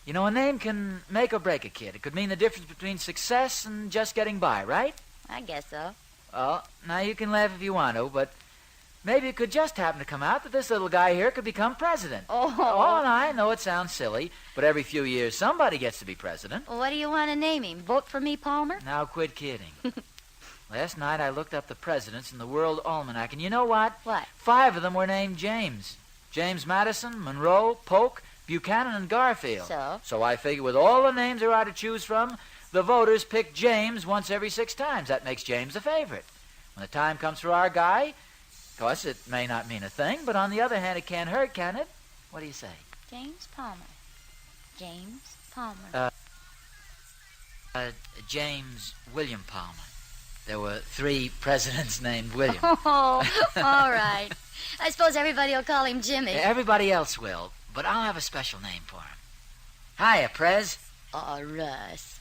You know, a name can make or break a kid. It could mean the difference between success and just getting by, right? I guess so. Well, now you can laugh if you want to, but maybe it could just happen to come out that this little guy here could become president. Oh, and I know it sounds silly, but every few years somebody gets to be president. Well, what do you want to name him? Vote for me, Palmer? Now quit kidding. Last night I looked up the presidents in the World Almanac, and you know what? What? 5 of them were named James. James Madison, Monroe, Polk, Buchanan, and Garfield. So I figure with all the names there are to choose from, the voters pick James once every 6 times. That makes James a favorite. When the time comes for our guy, Of course, it may not mean a thing, but on the other hand, it can't hurt, can it? What do you say? James Palmer. James Palmer. James William Palmer. There were 3 presidents named William. Oh, all right. I suppose everybody will call him Jimmy. Everybody else will, but I'll have a special name for him. Hiya, Prez. Oh, Russ.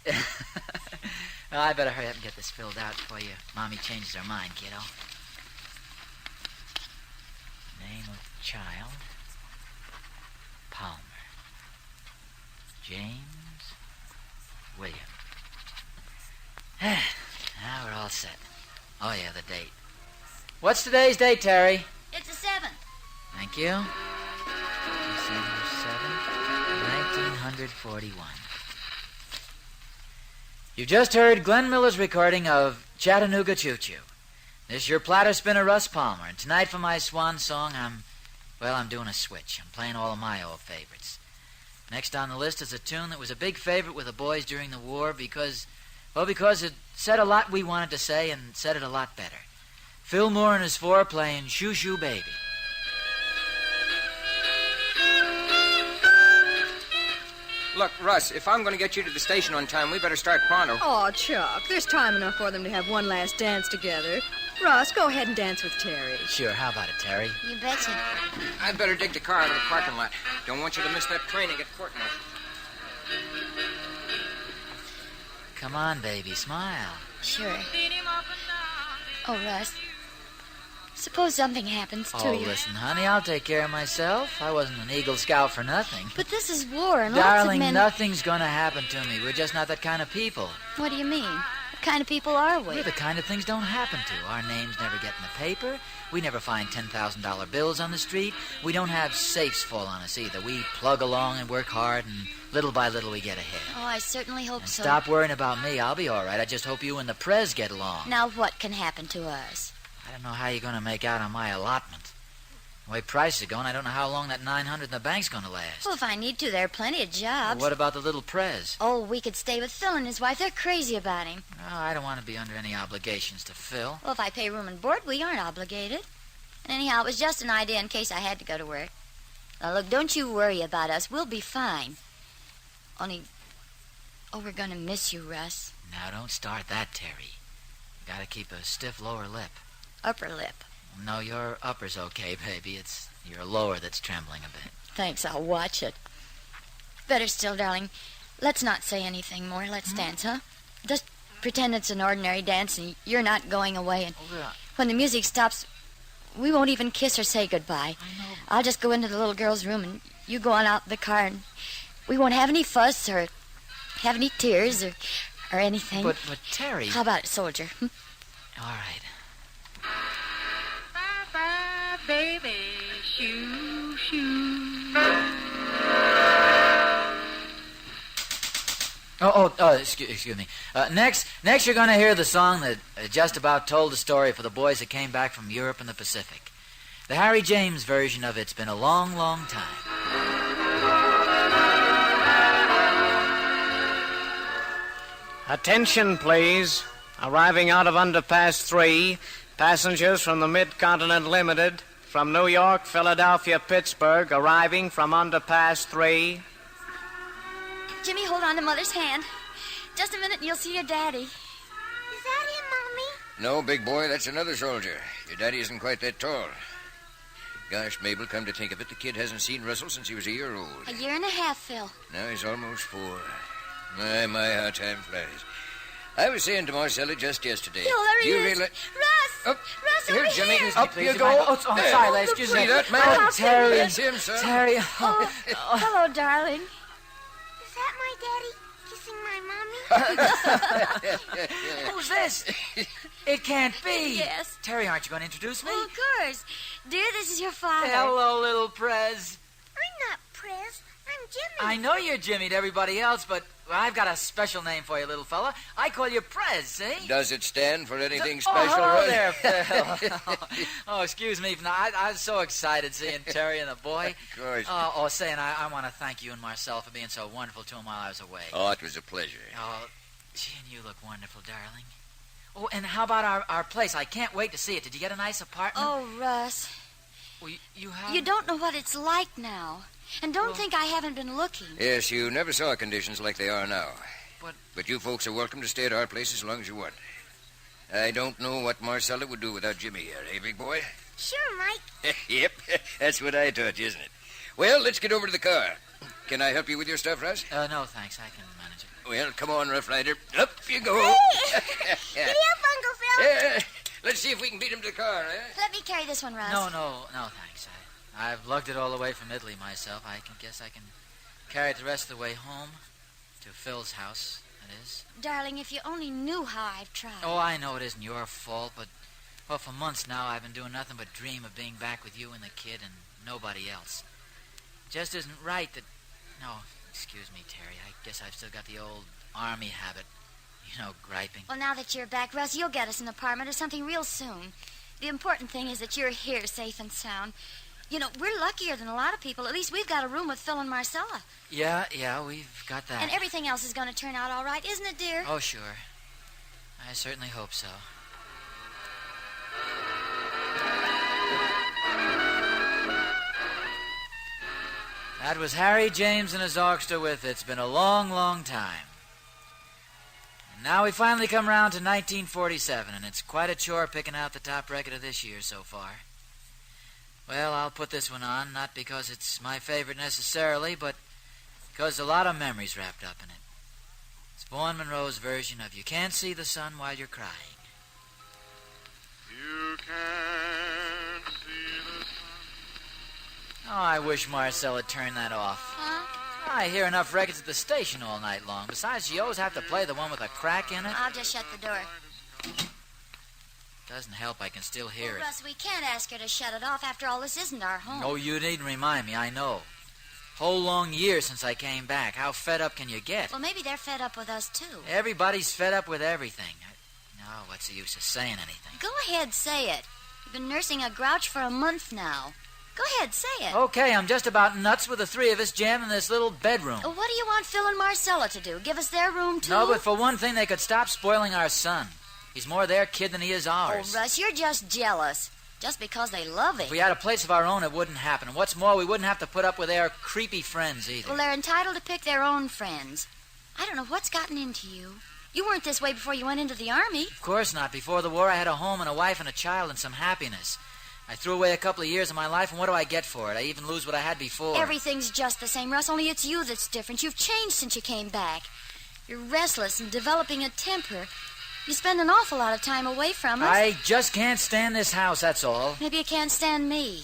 Well, I better hurry up and get this filled out before your mommy changes her mind, kiddo. Name of child, Palmer. James William. Now we're all set. Oh, yeah, the date. What's today's date, Terry? It's the 7th. Thank you. December 7th, 1941. You just heard Glenn Miller's recording of Chattanooga Choo Choo. This is your platter spinner, Russ Palmer, and tonight for my swan song, I'm doing a switch. I'm playing all of my old favorites. Next on the list is a tune that was a big favorite with the boys during the war because it said a lot we wanted to say and said it a lot better. Phil Moore and his 4 playing Shoo Shoo Baby. Look, Russ, if I'm going to get you to the station on time, we better start pronto. Oh, Chuck, there's time enough for them to have one last dance together. Russ, go ahead and dance with Terry. Sure, how about it, Terry? You betcha. I'd better dig the car out of the parking lot. Don't want you to miss that train and get court-martialed. Come on, baby, smile. Sure. Oh, Russ, suppose something happens to you. Oh, listen, honey, I'll take care of myself. I wasn't an Eagle Scout for nothing. But this is war, and lots of Darling, men... nothing's gonna happen to me. We're just not that kind of people. What do you mean? What kind of people are we? We're the kind of things don't happen to. Our names never get in the paper. We never find $10,000 bills on the street. We don't have safes fall on us either. We plug along and work hard, and little by little we get ahead. Oh, I certainly hope And so. stop worrying about me. I'll be all right. I just hope you and the Prez get along. Now what can happen to us? I don't know how you're going to make out on my allotment. The way prices are going, I don't know how long that $900 in the bank's going to last. Well, if I need to, there are plenty of jobs. Well, what about the little Prez? Oh, we could stay with Phil and his wife. They're crazy about him. Oh, I don't want to be under any obligations to Phil. Well, if I pay room and board, we aren't obligated. And anyhow, it was just an idea in case I had to go to work. Now, look, don't you worry about us. We'll be fine. Only, we're going to miss you, Russ. Now, don't start that, Terry. You got to keep a stiff lower lip. Upper lip. No, your upper's okay, baby. It's your lower that's trembling a bit. Thanks, I'll watch it. Better still, darling, let's not say anything more. Let's dance, huh? Just pretend it's an ordinary dance and you're not going away. And when the music stops, we won't even kiss or say goodbye. I know. I'll just go into the little girl's room and you go on out in the car and we won't have any fuss or have any tears or anything. But Terry... How about it, soldier? All right. Bye-bye, baby, shoo, shoo. Excuse me. Next you're going to hear the song that just about told the story for the boys that came back from Europe and the Pacific. The Harry James version of It's Been a Long, Long Time. Attention, please. Arriving out of Underpass 3, passengers from the Mid-Continent Limited, from New York, Philadelphia, Pittsburgh, arriving from Underpass 3. Jimmy, hold on to Mother's hand. Just a minute and you'll see your daddy. Is that him, Mommy? No, big boy, that's another soldier. Your daddy isn't quite that tall. Gosh, Mabel, come to think of it, the kid hasn't seen Russell since he was a year old. A year and a half, Phil. Now he's almost 4. My, how time flies. I was saying to Marcella just yesterday. Phil, there he is. Really... Russ! Up. Russ, Here, over Jimmy. here! Up you go. Oh, sorry, excuse me. See that, man? Oh, Terry. That's him, son. Terry. Hello, darling. Is that my daddy kissing my mommy? Who's this? It can't be. Yes. Terry, aren't you going to introduce me? Well, of course. Dear, this is your father. Hello, little Prez. I'm not Prez. I'm Jimmy. I know you're Jimmy to everybody else, but I've got a special name for you, little fella. I call you Prez, see? Does it stand for anything special, hello Russ? there, Phil. Excuse me. I was so excited seeing Terry and the boy. Of course. Saying I want to thank you and Marcel for being so wonderful to him while I was away. Oh, it was a pleasure. Oh, gee, and you look wonderful, darling. Oh, and how about our place? I can't wait to see it. Did you get a nice apartment? Oh, Russ. Well, you have... You don't know what it's like now. And don't think I haven't been looking. Yes, you never saw conditions like they are now. But... But you folks are welcome to stay at our place as long as you want. I don't know what Marcella would do without Jimmy here, eh, big boy? Sure, Mike. Yep, that's what I taught you, isn't it? Well, let's get over to the car. Can I help you with your stuff, Russ? No, thanks. I can manage it. Well, come on, Rough Rider. Up you go. Hey! Giddy up, Uncle Phil. Let's see if we can beat him to the car, eh? Let me carry this one, Russ. No, thanks. I've lugged it all the way from Italy myself. I guess I can carry it the rest of the way home. To Phil's house, that is. Darling, if you only knew how I've tried. Oh, I know it isn't your fault, but... Well, for months now, I've been doing nothing but dream of being back with you and the kid and nobody else. It just isn't right that... No, excuse me, Terry. I guess I've still got the old army habit. You know, griping. Well, now that you're back, Russ, you'll get us an apartment or something real soon. The important thing is that you're here safe and sound. You know, we're luckier than a lot of people. At least we've got a room with Phil and Marcella. Yeah, we've got that. And everything else is going to turn out all right, isn't it, dear? Oh, sure. I certainly hope so. That was Harry James and his orchestra with It's Been a Long, Long Time. And now we finally come round to 1947, and it's quite a chore picking out the top record of this year so far. Well, I'll put this one on, not because it's my favorite necessarily, but because there's a lot of memories wrapped up in it. It's Vaughn Monroe's version of You Can't See the Sun While You're Crying. You can't see the sun. Oh, I wish Marcella turned that off. Huh? I hear enough records at the station all night long. Besides, she always have to play the one with a crack in it. I'll just shut the door. Doesn't help, I can still hear it. Russ, we can't ask her to shut it off. After all, this isn't our home. No, you needn't remind me, I know. Whole long year since I came back. How fed up can you get? Well, maybe they're fed up with us, too. Everybody's fed up with everything. No, what's the use of saying anything? Go ahead, say it. You've been nursing a grouch for a month now. Go ahead, say it. Okay, I'm just about nuts with the three of us jammed in this little bedroom. Well, what do you want Phil and Marcella to do? Give us their room, too? No, but for one thing, they could stop spoiling our son. He's more their kid than he is ours. Oh, Russ, you're just jealous. Just because they love him. If we had a place of our own, it wouldn't happen. And what's more, we wouldn't have to put up with their creepy friends either. Well, they're entitled to pick their own friends. I don't know what's gotten into you. You weren't this way before you went into the army. Of course not. Before the war, I had a home and a wife and a child and some happiness. I threw away a couple of years of my life, and what do I get for it? I even lose what I had before. Everything's just the same, Russ, only it's you that's different. You've changed since you came back. You're restless and developing a temper. You spend an awful lot of time away from us. I just can't stand this house, that's all. Maybe you can't stand me.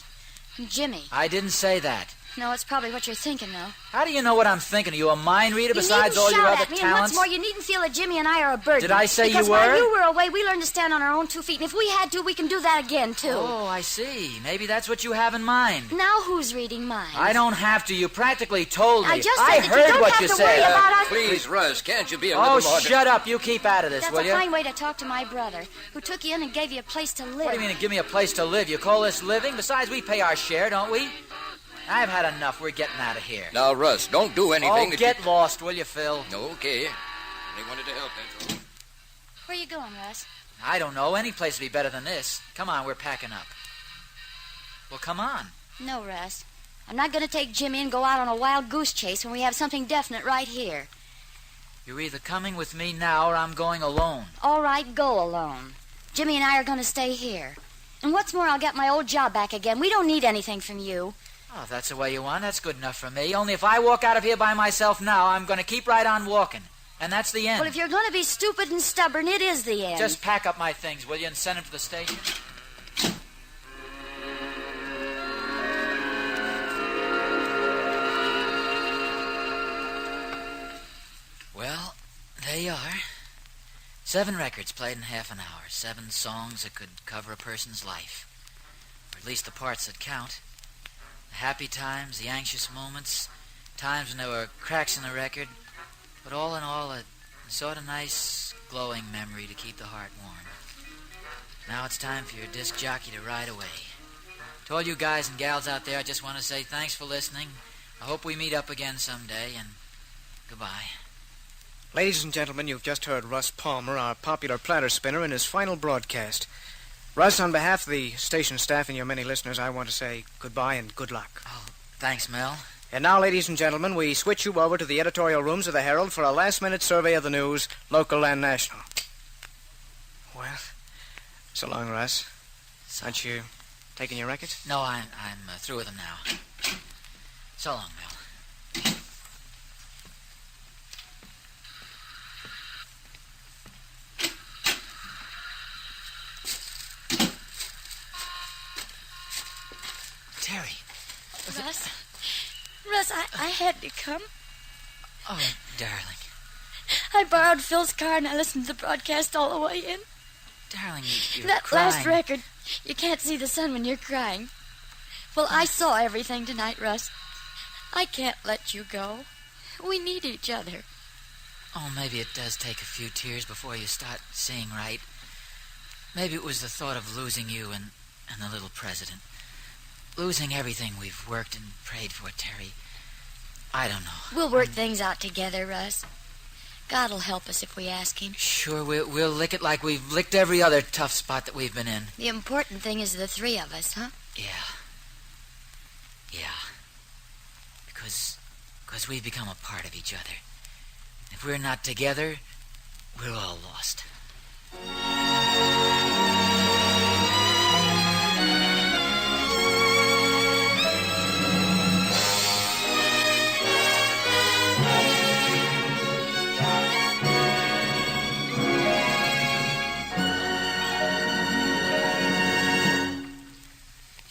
And Jimmy. I didn't say that. No, it's probably what you're thinking, though. How do you know what I'm thinking? Are you a mind reader besides all your other talents? talents? And what's more, you needn't feel that Jimmy and I are a burden. Did I say because you were? While you were away, we learned to stand on our own 2 feet. And if we had to, we can do that again, too. Oh, I see. Maybe that's what you have in mind. Now who's reading minds? I don't have to. You practically told me. I just said that heard you don't what have you to said. worry about us. Please, Russ, can't you be a Oh, little more... shut up. You keep out of this, That's will a you? fine way to talk to my brother, who took you in and gave you a place to live. What do you mean, give me a place to live? You call this living? Besides, we pay our share, don't we? I've had enough. We're getting out of here. Now, Russ, don't do anything... Oh, get lost, will you, Phil? Okay. They wanted to help, that's all. Where are you going, Russ? I don't know. Any place would be better than this. Come on, we're packing up. Well, come on. No, Russ. I'm not going to take Jimmy and go out on a wild goose chase when we have something definite right here. You're either coming with me now or I'm going alone. All right, go alone. Jimmy and I are going to stay here. And what's more, I'll get my old job back again. We don't need anything from you. Oh, if that's the way you want, that's good enough for me. Only if I walk out of here by myself now, I'm going to keep right on walking. And that's the end. Well, if you're going to be stupid and stubborn, it is the end. Just pack up my things, will you, and send them to the station? Well, there you are. 7 records played in half an hour. 7 songs that could cover a person's life. Or at least the parts that count. The happy times, the anxious moments, times when there were cracks in the record. But all in all, a sort of nice, glowing memory to keep the heart warm. Now it's time for your disc jockey to ride away. To all you guys and gals out there, I just want to say thanks for listening. I hope we meet up again someday, and goodbye. Ladies and gentlemen, you've just heard Russ Palmer, our popular platter spinner, in his final broadcast. Russ, on behalf of the station staff and your many listeners, I want to say goodbye and good luck. Oh, thanks, Mel. And now, ladies and gentlemen, we switch you over to the editorial rooms of the Herald for a last-minute survey of the news, local and national. Well, so long, Russ. Aren't you taking your records? No, I'm through with them now. So long, Mel. Terry. Russ, I had to come. Oh, darling. I borrowed Phil's car and I listened to the broadcast all the way in. Darling, you're that crying. last record, you can't see the sun when you're crying. Well, I saw everything tonight, Russ. I can't let you go. We need each other. Oh, maybe it does take a few tears before you start seeing right. Maybe it was the thought of losing you and the little president. Losing everything we've worked and prayed for, Terry. I don't know. We'll work things out together, Russ. God'll help us if we ask him. Sure, we'll lick it like we've licked every other tough spot that we've been in. The important thing is the three of us, huh? Yeah. Because we've become a part of each other. If we're not together, we're all lost.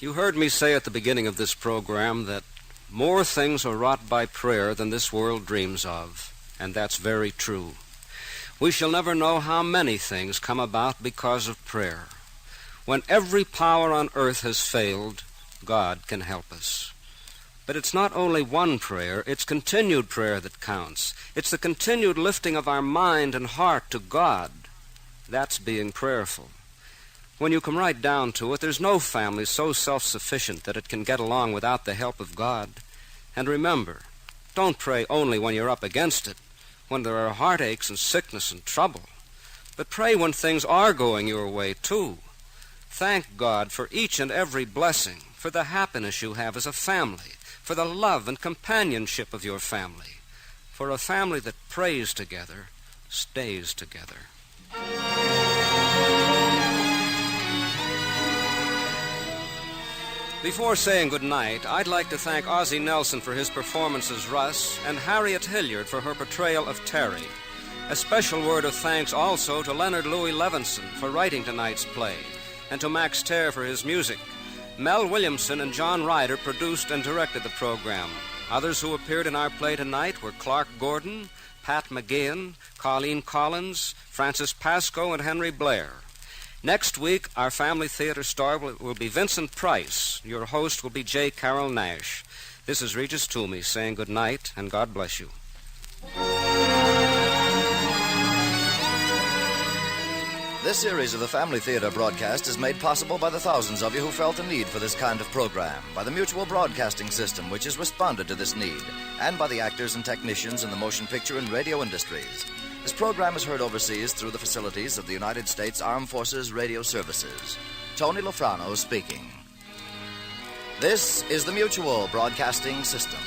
You heard me say at the beginning of this program that more things are wrought by prayer than this world dreams of, and that's very true. We shall never know how many things come about because of prayer. When every power on earth has failed, God can help us. But it's not only one prayer, it's continued prayer that counts. It's the continued lifting of our mind and heart to God. That's being prayerful. When you come right down to it, there's no family so self-sufficient that it can get along without the help of God. And remember, don't pray only when you're up against it, when there are heartaches and sickness and trouble. But pray when things are going your way, too. Thank God for each and every blessing, for the happiness you have as a family, for the love and companionship of your family. For a family that prays together stays together. Before saying goodnight, I'd like to thank Ozzie Nelson for his performance as Russ and Harriet Hilliard for her portrayal of Terry. A special word of thanks also to Leonard Louis Levinson for writing tonight's play, and to Max Terr for his music. Mel Williamson and John Ryder produced and directed the program. Others who appeared in our play tonight were Clark Gordon, Pat McGeehan, Colleen Collins, Francis Pascoe, and Henry Blair. Next week, our Family Theater star will be Vincent Price. Your host will be J. Carroll Nash. This is Regis Toomey saying good night, and God bless you. This series of the Family Theater broadcast is made possible by the thousands of you who felt the need for this kind of program, by the Mutual Broadcasting System, which has responded to this need, and by the actors and technicians in the motion picture and radio industries. This program is heard overseas through the facilities of the United States Armed Forces Radio Services. Tony Lofrano speaking. This is the Mutual Broadcasting System.